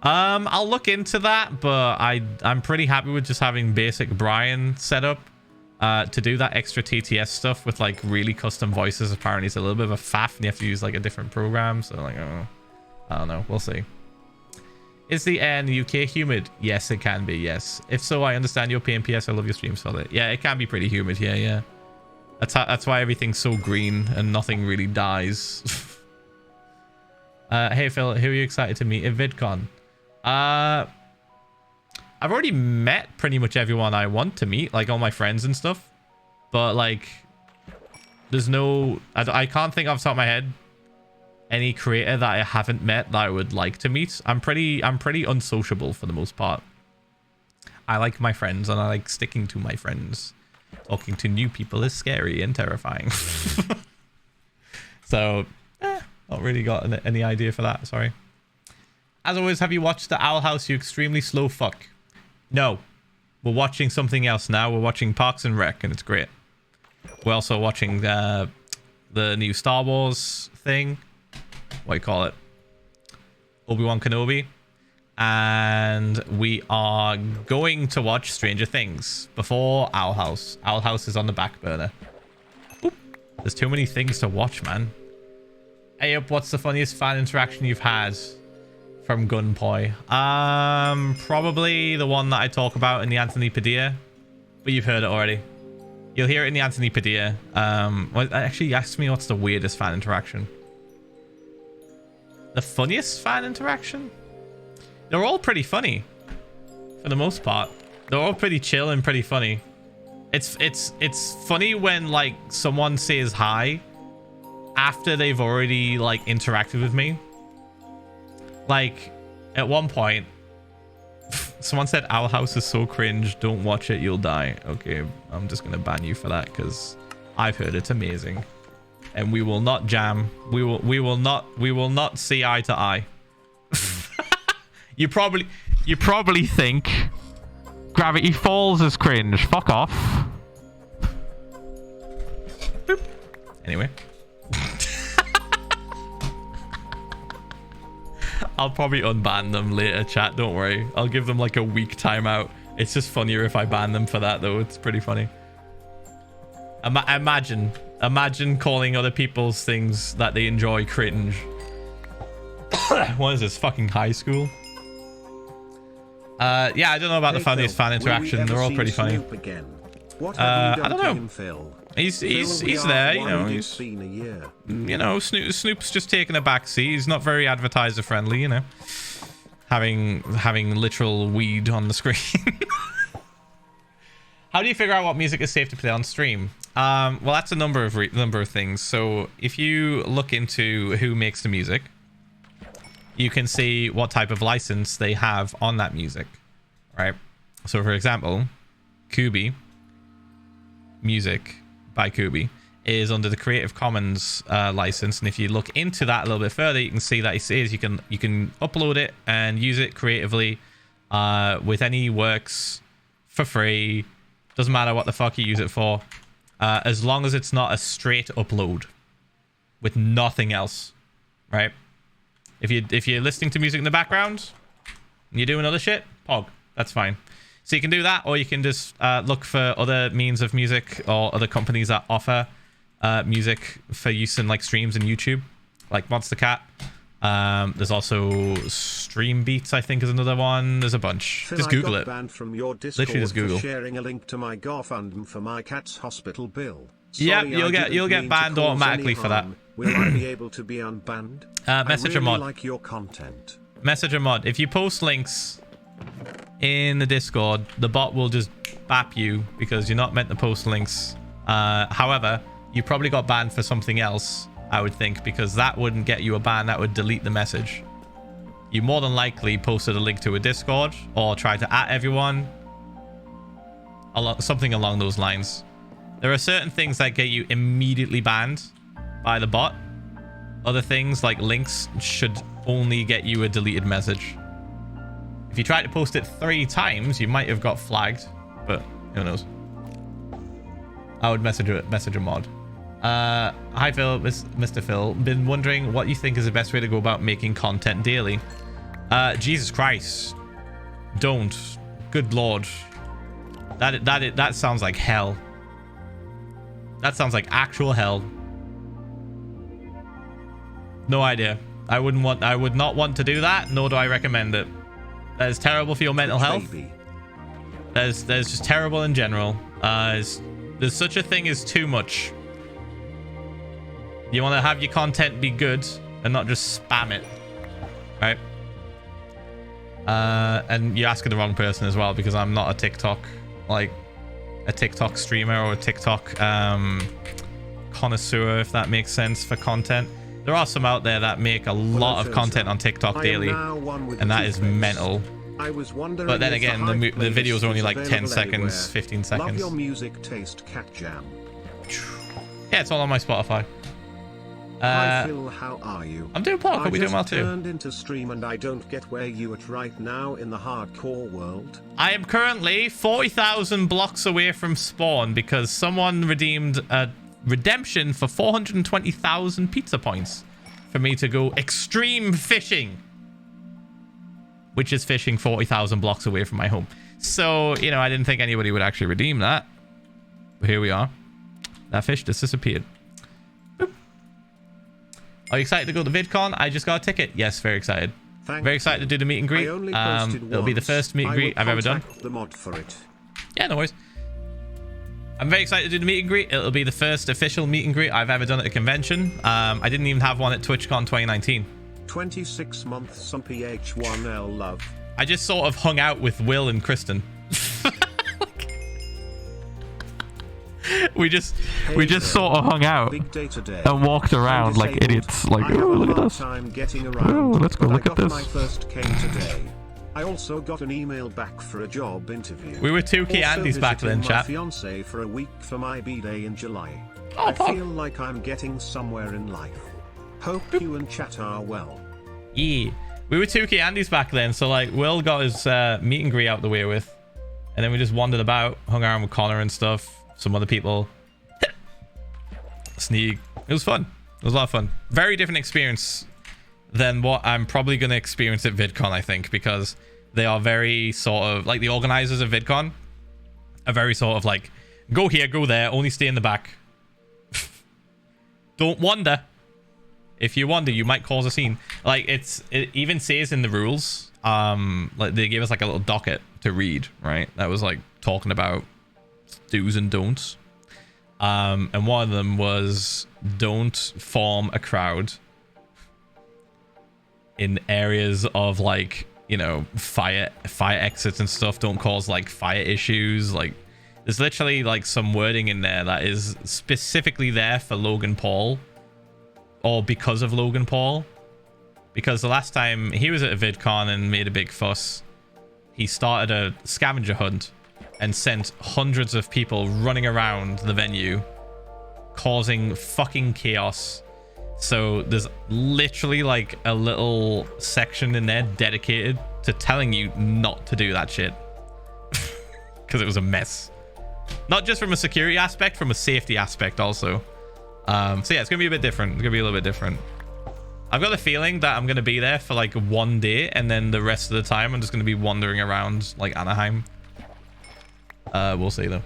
I'll look into that, but I'm pretty happy with just having basic Brian set up. To do that extra TTS stuff with like really custom voices, apparently it's a little bit of a faff and you have to use like a different program, so like I don't know, we'll see. Is the air in the UK humid? Yes, it can be, yes. If so, I understand your PNPS. I love your streams for it. Yeah, it can be pretty humid here, yeah. That's why everything's so green and nothing really dies. Hey Phil, who are you excited to meet at VidCon? I've already met pretty much everyone I want to meet, like all my friends and stuff. But like, there's no, I can't think off the top of my head any creator that I haven't met that I would like to meet. I'm pretty unsociable for the most part. I like my friends and I like sticking to my friends. Talking to new people is scary and terrifying. So, not really got any idea for that. Sorry. As always, have you watched The Owl House, you extremely slow fuck? No. We're watching something else now. We're watching Parks and Rec, and it's great. We're also watching the new Star Wars thing. What do you call it? Obi-Wan Kenobi. And we are going to watch Stranger Things before Owl House. Owl House is on the back burner. Oop. There's too many things to watch, man. Hey up, what's the funniest fan interaction you've had from Gunpoi? Probably the one that I talk about in the Anthony Padilla, but you've heard it already. You'll hear it in the Anthony Padilla. Well, actually, ask me what's the weirdest fan interaction. The funniest fan interaction? They're all pretty funny, for the most part. They're all pretty chill and pretty funny. It's funny when like someone says hi after they've already like interacted with me. Like at one point, someone said Owl House is so cringe. Don't watch it, you'll die. Okay, I'm just gonna ban you for that because I've heard it's amazing, and we will not jam. We will not see eye to eye. You probably think Gravity Falls is cringe. Fuck off. Boop. Anyway. I'll probably unban them later, chat. Don't worry. I'll give them like a week timeout. It's just funnier if I ban them for that, though. It's pretty funny. Imagine calling other people's things that they enjoy cringe. What is this? Fucking high school? Yeah, I don't know about the funniest fan interaction. They're all pretty funny. I don't know. Phil? He's there, you know. He's, you know, Snoop's just taking a back seat. He's not very advertiser friendly, you know. Having literal weed on the screen. How do you figure out what music is safe to play on stream? Well, that's a number of things. So if you look into who makes the music, you can see what type of license they have on that music, right? So for example, Kubi music by Kubi is under the Creative Commons license, and if you look into that a little bit further, you can see that it says you can upload it and use it creatively with any works for free. Doesn't matter what the fuck you use it for, as long as it's not a straight upload with nothing else, right? If you're listening to music in the background and you're doing other shit, pog, that's fine. So you can do that, or you can just look for other means of music or other companies that offer music for use in like streams and YouTube, like Monster Cat. There's also Stream Beats, I think, is another one. There's a bunch. Phil, just Google it. Banned from your Discord literally just Google. For sharing a link to my GoFundMe for my cat's hospital bill. Yeah, you'll get banned automatically for that. Will I be able to be unbanned? Message I a mod. like your content. Message a mod. If you post links in the Discord, the bot will just bap you because you're not meant to post links. However, you probably got banned for something else, I would think, because that wouldn't get you a ban. That would delete the message. You more than likely posted a link to a Discord or tried to @ everyone. Something along those lines. There are certain things that get you immediately banned by the bot. Other things like links should only get you a deleted message. If you tried to post it 3 times, you might have got flagged, but who knows. I would message a mod. Hi Phil, Mr. Phil. Been wondering what you think is the best way to go about making content daily. Jesus Christ. Don't. Good Lord. That sounds like hell. That sounds like actual hell. No idea. I would not want to do that, nor do I recommend it. That is terrible for your mental health. That is just terrible in general. There's such a thing as too much. You want to have your content be good and not just spam it, right? And you're asking the wrong person as well, because I'm not a TikTok, like a TikTok streamer or a TikTok connoisseur, if that makes sense, for content. There are some out there that make a lot of content on TikTok daily, and that is mental. But then again, the videos are only like 10 seconds, 15 seconds. Love your music taste, Cat Jam. Yeah, it's all on my Spotify. Hi Phil, how are you? I'm doing well. Hope you're doing well too. I turned into stream and I don't get where you at right now in the hardcore world. I am currently 40,000 blocks away from spawn because someone redeemed a redemption for 420,000 pizza points for me to go extreme fishing, which is fishing 40,000 blocks away from my home. So, you know, I didn't think anybody would actually redeem that. But here we are. That fish just disappeared. Boop. Are you excited to go to VidCon? I just got a ticket. Yes, very excited. Very excited to do the meet and greet. It'll be the first meet and greet I've ever done. The mod for it. Yeah, no worries. I'm very excited to do the meet and greet. It'll be the first official meet and greet I've ever done at a convention. I didn't even have one at TwitchCon 2019. 26 months, some Ph1lza love. I just sort of hung out with Will and Kristen. we just sort of hung out and walked around like idiots. Like, oh, look at us. Oh, let's go look at this. My first came today. I also got an email back for a job interview. We were 2K Andes back then, chat. My fiance for a week for my B-day in July. Oh, I feel like I'm getting somewhere in life. Hope you and chat are well. Yeah. We were 2K Andes back then, so like Will got his meet and greet out the way with. And then we just wandered about, hung around with Connor and stuff. Some other people. Sneak. It was fun. It was a lot of fun. Very different experience than what I'm probably going to experience at VidCon, I think, because they are very sort of like the organizers of VidCon are very sort of like, go here, go there, only stay in the back. Don't wander. If you wander, you might cause a scene. Like it even says in the rules, like they gave us like a little docket to read, right? That was like talking about do's and don'ts. And one of them was don't form a crowd in areas of like, you know, fire exits and stuff. Don't cause like fire issues. Like there's literally like some wording in there that is specifically there for Logan Paul, or because of Logan Paul, because the last time he was at a VidCon and made a big fuss, he started a scavenger hunt and sent hundreds of people running around the venue causing fucking chaos. So there's literally like a little section in there dedicated to telling you not to do that shit because it was a mess, not just from a security aspect, from a safety aspect also. So yeah, it's gonna be a bit different. It's gonna be a little bit different. I've got a feeling that I'm gonna be there for like one day, and then the rest of the time I'm just gonna be wandering around like Anaheim. We'll see though.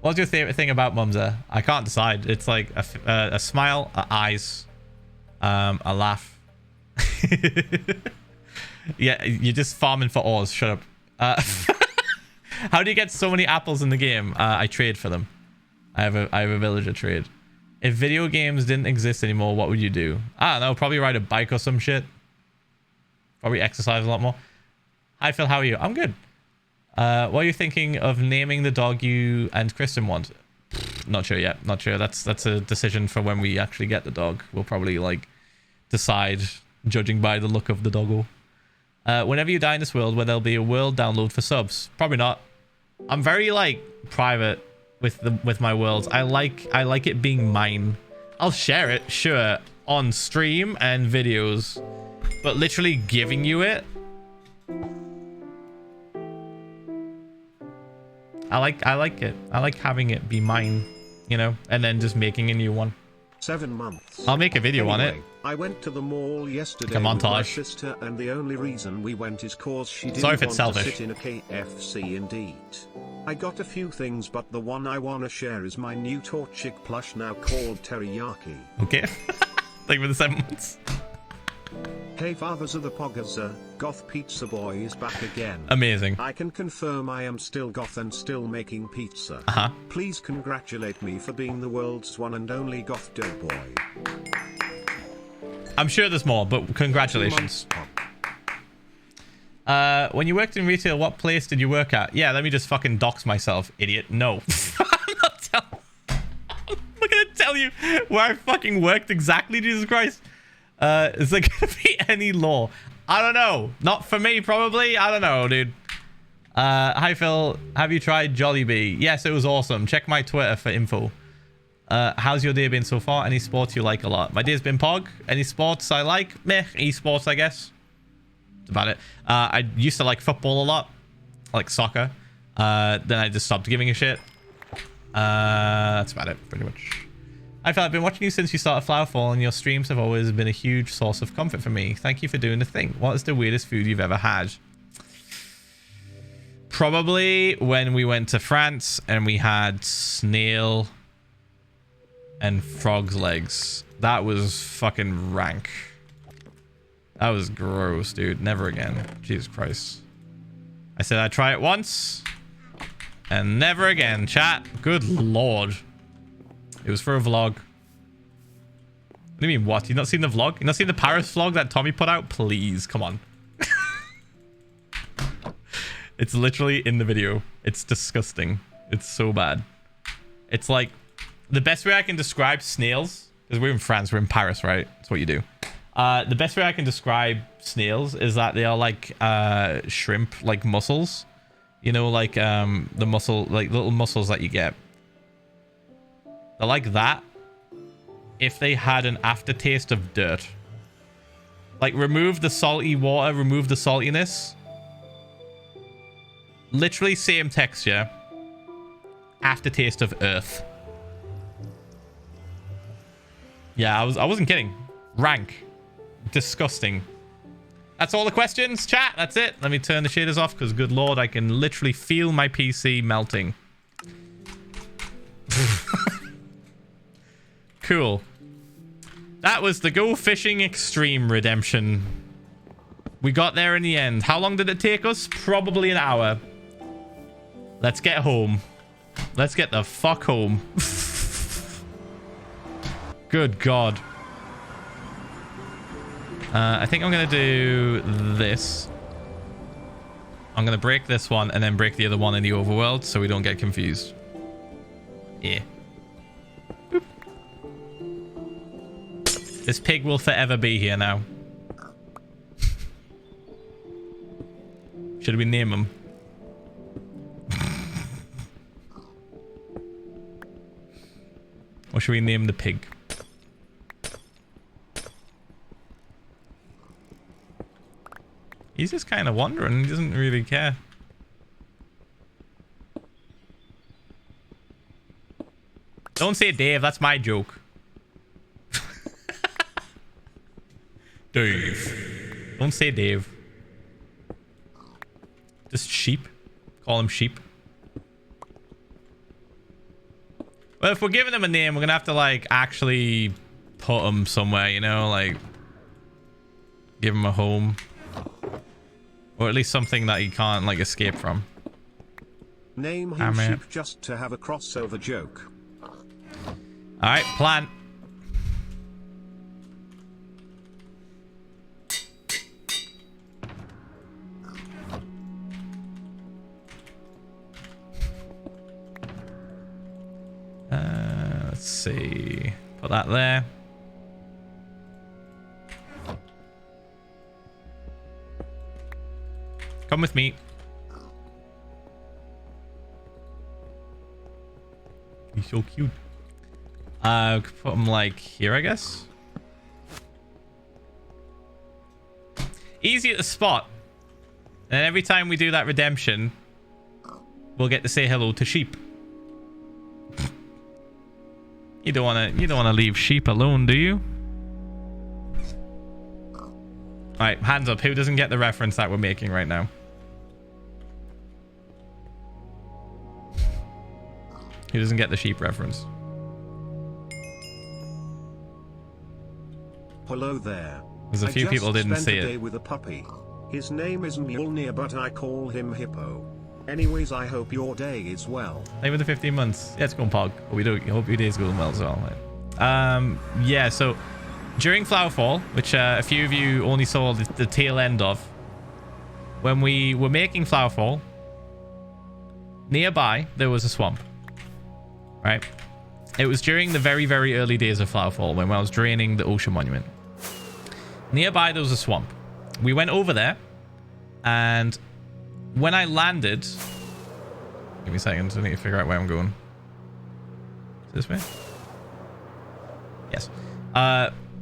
What's your favorite thing about Mumza? I can't decide. It's like a smile, eyes, a laugh. Yeah, you're just farming for ores. Shut up. How do you get so many apples in the game? I trade for them. I have a villager trade. If video games didn't exist anymore, what would you do? I don't know. Probably ride a bike or some shit. Probably exercise a lot more. Hi Phil, how are you? I'm good. What are you thinking of naming the dog you and Kristen want? Not sure yet. Not sure. That's a decision for when we actually get the dog. We'll probably like decide, judging by the look of the doggo. Whenever you die in this world, where there'll be a world download for subs? Probably not. I'm very like private with my worlds. I like it being mine. I'll share it, sure, on stream and videos, but literally giving you it, I like it. I like having it be mine, you know, and then just making a new one. 7 months. I'll make a video on it. I went to the mall yesterday like a montage. With my sister, and the only reason we went is cause she didn't Sorry if it's want selfish. to sit in a KFC and eat. I got a few things, but the one I wanna share is my new Torchic plush now called Teriyaki. Okay. Thank you for the 7 months. Hey Philza VODS, Goth Pizza Boy is back again. Amazing. I can confirm I am still goth and still making pizza. Please congratulate me for being the world's one and only goth doughboy. I'm sure there's more, but congratulations. When you worked in retail, what place did you work at? Yeah, let me just fucking dox myself, idiot. No. I'm not gonna tell you where I fucking worked exactly, Jesus Christ. Is there gonna be any law? I don't know. Not for me, probably. I don't know, dude. Hi, Phil. Have you tried Jollibee? Yes, it was awesome. Check my Twitter for info. How's your day been so far? Any sports you like a lot? My day's been Pog. Any sports I like? Meh. Esports, I guess. That's about it. I used to like football a lot. Like soccer. Then I just stopped giving a shit. That's about it, pretty much. I feel I've been watching you since you started Flowerfall, and your streams have always been a huge source of comfort for me. Thank you for doing the thing. What is the weirdest food you've ever had? Probably when we went to France and we had snail and frog's legs. That was fucking rank. That was gross, dude. Never again. Jesus Christ. I said I'd try it once and never again, chat. Good lord. It was for a vlog. What do you mean, what? You not seen the vlog? You not seen the Paris vlog that Tommy put out? Please, come on. It's literally in the video. It's disgusting. It's so bad. It's like the best way I can describe snails, because we're in France, we're in Paris, right? That's what you do. The best way I can describe snails is that they are like shrimp, like mussels. You know, like the mussel, like little mussels that you get. They're like that if they had an aftertaste of dirt. Like remove the salty water, remove the saltiness. Literally same texture. Aftertaste of earth. Yeah, I wasn't kidding. Rank. Disgusting. That's all the questions, chat. That's it. Let me turn the shaders off because good lord, I can literally feel my PC melting. Cool. That was the Go Fishing Extreme Redemption. We got there in the end. How long did it take us? Probably an hour. Let's get home. Let's get the fuck home. Good God. I think I'm going to do this. I'm going to break this one and then break the other one in the overworld so we don't get confused. Yeah. Boop. This pig will forever be here now. Should we name him? Or should we name the pig? He's just kind of wandering. He doesn't really care. Don't say Dave. That's my joke. Dave. Don't say Dave. Just sheep. Call him sheep. Well, if we're giving him a name, we're gonna have to like actually put him somewhere, you know, like give him a home, or at least something that he can't like escape from. Name him sheep just to have a crossover joke. All right, plan. Let's see. Put that there. Come with me. He's so cute. Could put him like here, I guess. Easy at the spot. And every time we do that redemption, we'll get to say hello to sheep. You don't wanna leave sheep alone, do you? Alright, hands up. Who doesn't get the reference that we're making right now? Who doesn't get the sheep reference? Hello there. There's a few people didn't see it. I just spent a day with a puppy. His name is Mjolnir, but I call him Hippo. Anyways, I hope your day is well. Same with the 15 months. Yeah, it's going Pog. But we do hope your day's going well as well. Right? Yeah, so during Flowerfall, which a few of you only saw the tail end of, when we were making Flowerfall, nearby there was a swamp, right? It was during the very, very early days of Flowerfall when I was draining the ocean monument. Nearby there was a swamp. We went over there, and when I landed, give me a second, I need to figure out where I'm going. Is this way? Yes.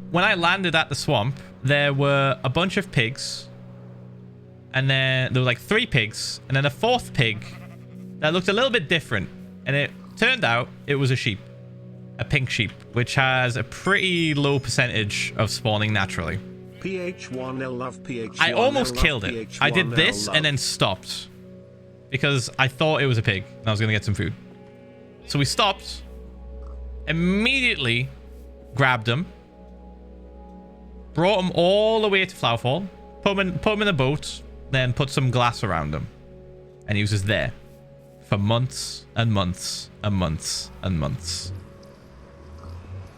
When I landed at the swamp, there were a bunch of pigs, and then there were like 3 pigs, and then a 4th pig that looked a little bit different, and it turned out it was a sheep, a pink sheep, which has a pretty low percentage of spawning naturally. Ph1lza love Ph1lza. I almost killed it. I did this and then stopped because I thought it was a pig and I was going to get some food. So we stopped, immediately grabbed him, brought him all the way to Flowerfall, put him in a boat, then put some glass around him. And he was just there for months and months and months and months.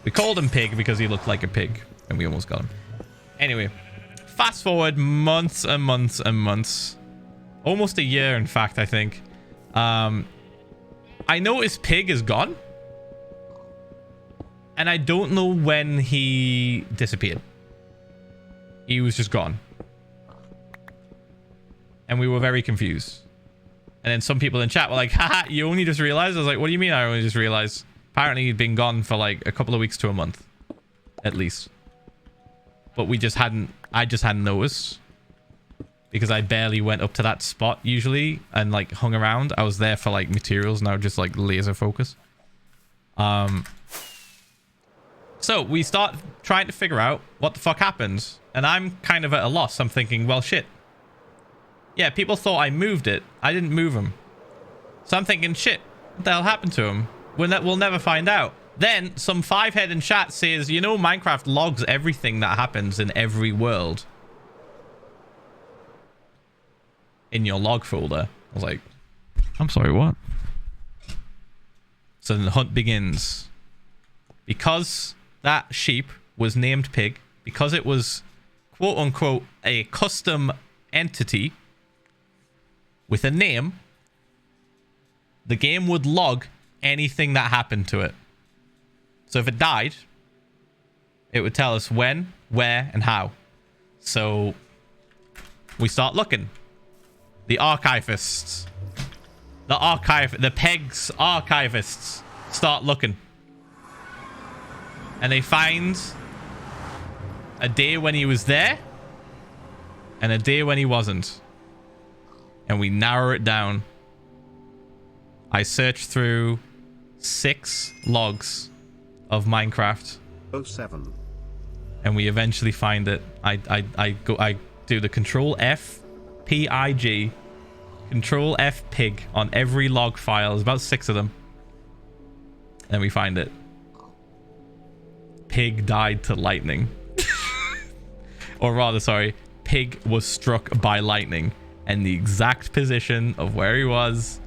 We called him Pig because he looked like a pig and we almost got him. Anyway, fast forward months and months and months. Almost a year, in fact, I think. I noticed Pig is gone. And I don't know when he disappeared. He was just gone. And we were very confused. And then some people in chat were like, haha, you only just realized? I was like, what do you mean I only just realized? Apparently he'd been gone for like a couple of weeks to a month. At least. But I just hadn't noticed. Because I barely went up to that spot usually and like hung around. I was there for like materials, now just like laser focus. So we start trying to figure out what the fuck happened. And I'm kind of at a loss. I'm thinking, well, shit. Yeah, people thought I moved it. I didn't move him. So I'm thinking, shit, what the hell happened to him? We'll never find out. Then some 5-head in chat says, you know, Minecraft logs everything that happens in every world in your log folder. I was like, I'm sorry, what? So then the hunt begins. Because that sheep was named Pig, because it was quote unquote a custom entity with a name, the game would log anything that happened to it. So if it died, it would tell us when, where, and how. So we start looking. The archivists, the Pegs archivists start looking. And they find a day when he was there and a day when he wasn't. And we narrow it down. I searched through 6 logs of Minecraft. 07. And we eventually find it. I do the Control F PIG, Control F Pig on every log file. There's about 6 of them. And we find it. Pig died to lightning. Or rather, sorry, Pig was struck by lightning. And the exact position of where he was,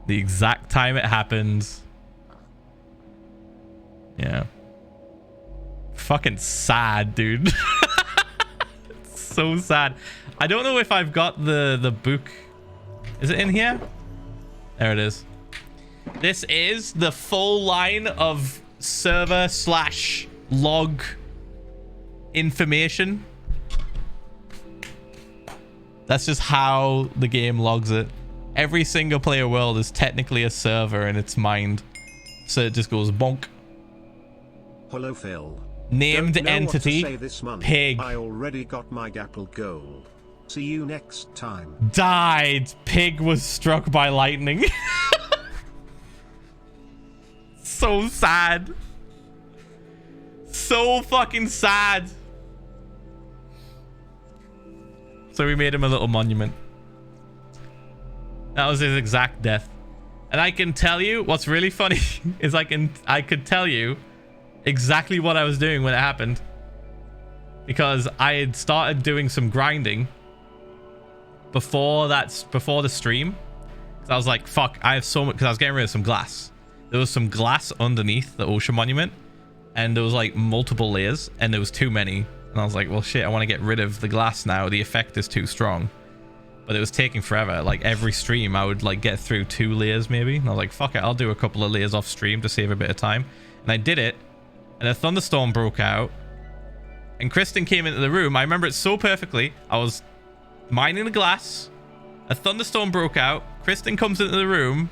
the exact time it happened. Yeah. Fucking sad, dude. It's so sad. I don't know if I've got the book. Is it in here? There it is. This is the full line of server/log information. That's just how the game logs it. Every single player world is technically a server in its mind. So it just goes bonk. Hello, Phil. Named Don't know entity, what to say this month. Pig. I already got my Gapple gold. See you next time. Died. Pig was struck by lightning. So sad. So fucking sad. So we made him a little monument. That was his exact death. And I can tell you what's really funny is I could tell you exactly what I was doing when it happened. Because I had started doing some grinding before the stream. Because I was like, fuck, I have so much, because I was getting rid of some glass. There was some glass underneath the ocean monument, and there was like multiple layers, and there was too many. And I was like, well, shit, I want to get rid of the glass now. The effect is too strong. but it was taking forever. Like every stream I would like get through 2 layers maybe, and I was like, fuck it, I'll do a couple of layers off stream to save a bit of time. And I did it, and a thunderstorm broke out, and Kristen came into the room. I remember it so perfectly. I was mining the glass, a thunderstorm broke out, Kristen comes into the room,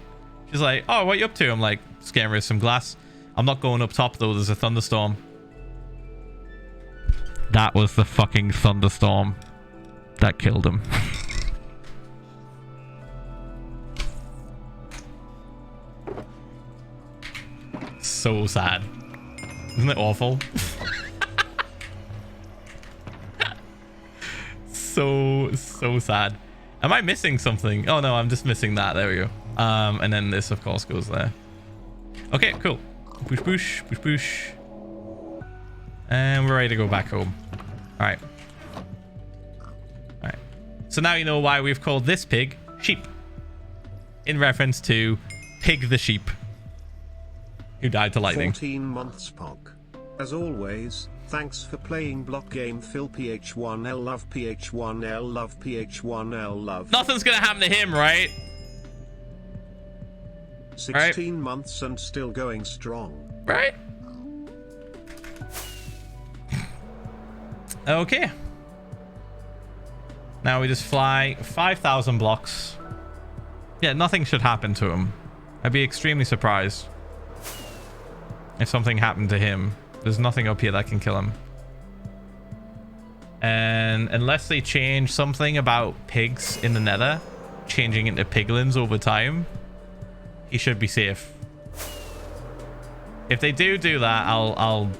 she's like, oh, what are you up to? I'm like, scaring her with some glass. I'm not going up top though, there's a thunderstorm. That was the fucking thunderstorm that killed him. So sad. Isn't it awful? So sad. Am I missing something? Oh no, I'm just missing that. There we go. And then this of course goes there. Okay, cool. Push, push, push, push. And we're ready to go back home. All right. All right. So now you know why we've called this pig Sheep. In reference to Pig the Sheep, who died to lightning. 14 months Pog. As always, thanks for playing block game Phil. Ph1l love, Ph1l love, Ph1l love. Nothing's gonna happen to him, right? 16 months and still going strong. Right? Okay. Now we just fly 5,000 blocks. Yeah, nothing should happen to him. I'd be extremely surprised if something happened to him. There's nothing up here that can kill him. And unless they change something about pigs in the nether, changing into piglins over time, he should be safe. If they do that, I'll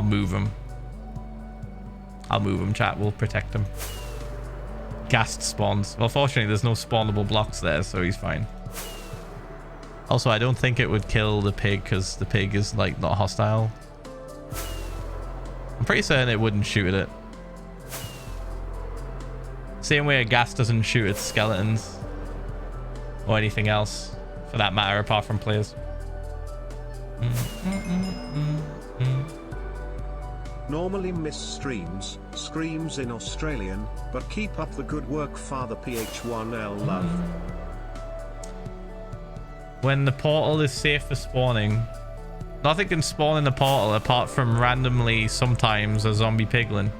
move him. I'll move him, chat. We'll protect him. Ghast spawns. Well, fortunately, there's no spawnable blocks there, so he's fine. Also, I don't think it would kill the pig because the pig is like not hostile. I'm pretty certain it wouldn't shoot at it. Same way a ghast doesn't shoot at skeletons or anything else for that matter apart from players. Normally miss screams in Australian, but keep up the good work, Father. Ph1l love. When the portal is safe for spawning, nothing can spawn in the portal apart from randomly sometimes a zombie piglin.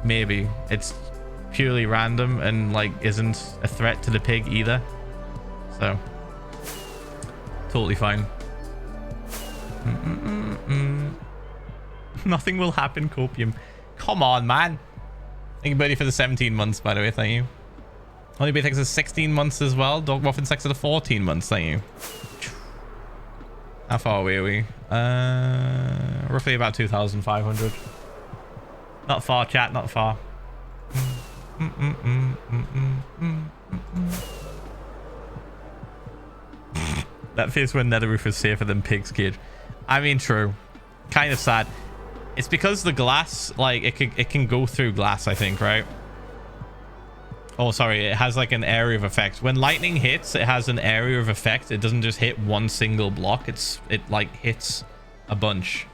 Maybe it's purely random and like isn't a threat to the pig either, so totally fine. Nothing will happen, Copium. Come on, man. Thank you, buddy, for the 17 months, by the way. Thank you. Only B takes us 16 months as well. Dog Muffin Sex to the 14 months. Thank you. How far away are we? Roughly about 2,500. Not far, chat. Not far. That face when Nether Roof is safer than Pig's Cage. I mean, true. Kind of sad. It's because the glass, like, it can go through glass, I think, right? Oh, sorry. It has, like, an area of effect. When lightning hits, it has an area of effect. It doesn't just hit one single block. It, like, hits a bunch.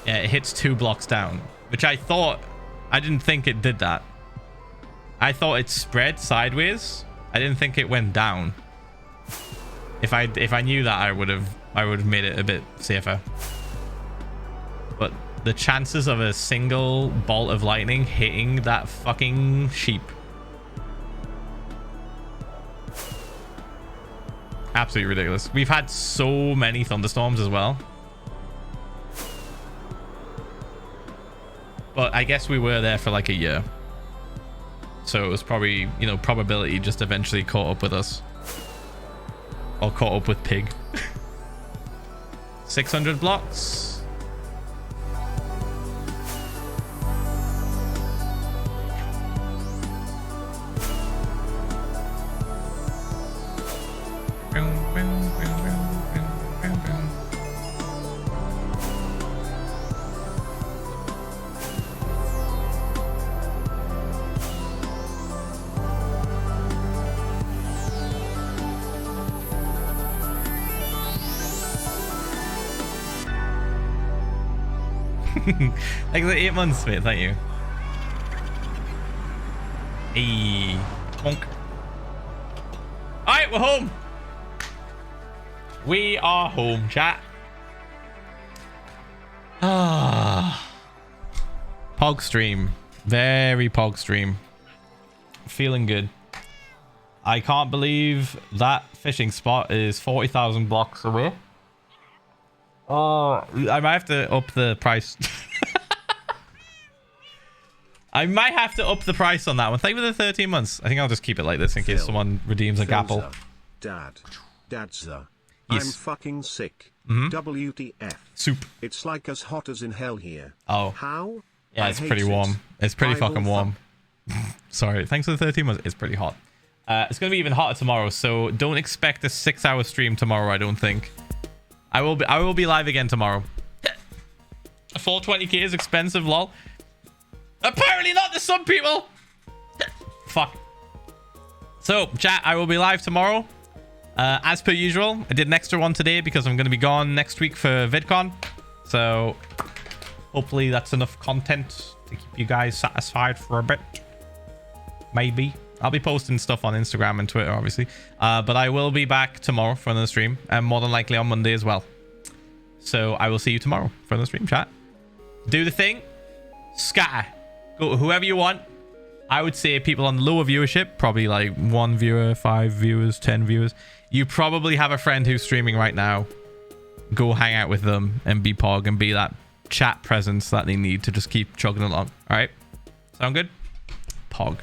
Yeah, it hits 2 blocks down. Which I didn't think it did that. I thought it spread sideways. I didn't think it went down. If I knew that, I would have made it a bit safer. But the chances of a single bolt of lightning hitting that fucking sheep, absolutely ridiculous. We've had so many thunderstorms as well, but I guess we were there for like a year, so it was probably, you know, probability just eventually caught up with us, or caught up with Pig. 600 blocks. Like the 8 months, mate. Thank you. Hey, bonk. All right, we're home. We are home, chat. Ah, Pog stream, very Pog stream. Feeling good. I can't believe that fishing spot is 40,000 blocks away. Oh, I might have to up the price. I might have to up the price on that one. Thank you for the 13 months. I think I'll just keep it like this in case someone redeems a gapple. Dadza. Yes. I'm fucking sick. Mhm. WTF. Soup. It's like as hot as in hell here. Oh. How? Yeah, it's pretty warm. It's pretty fucking warm. Sorry. Thanks for the 13 months. It's pretty hot. It's going to be even hotter tomorrow, so don't expect a 6-hour stream tomorrow, I don't think. I will be live again tomorrow. A 420k is expensive, lol. Apparently not to some people. Fuck. So, chat, I will be live tomorrow. As per usual, I did an extra one today because I'm going to be gone next week for vidcon. So, hopefully that's enough content to keep you guys satisfied for a bit. Maybe. I'll be posting stuff on Instagram and Twitter, obviously. But I will be back tomorrow for another stream. And more than likely on Monday as well. So, I will see you tomorrow for another stream, chat. Do the thing. Scatter. Go whoever you want. I would say people on lower viewership, probably like 1 viewer, 5 viewers, 10 viewers. You probably have a friend who's streaming right now. Go hang out with them and be Pog and be that chat presence that they need to just keep chugging along. All right? Sound good? Pog.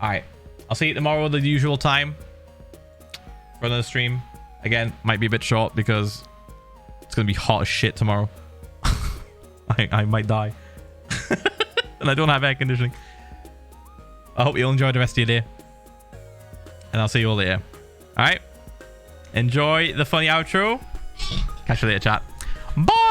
All right. I'll see you tomorrow at the usual time for another stream. Again, might be a bit short because it's going to be hot as shit tomorrow. I might die. And I don't have air conditioning. I hope you'll enjoy the rest of your day. And I'll see you all later. Alright? Enjoy the funny outro. Catch you later, chat. Bye!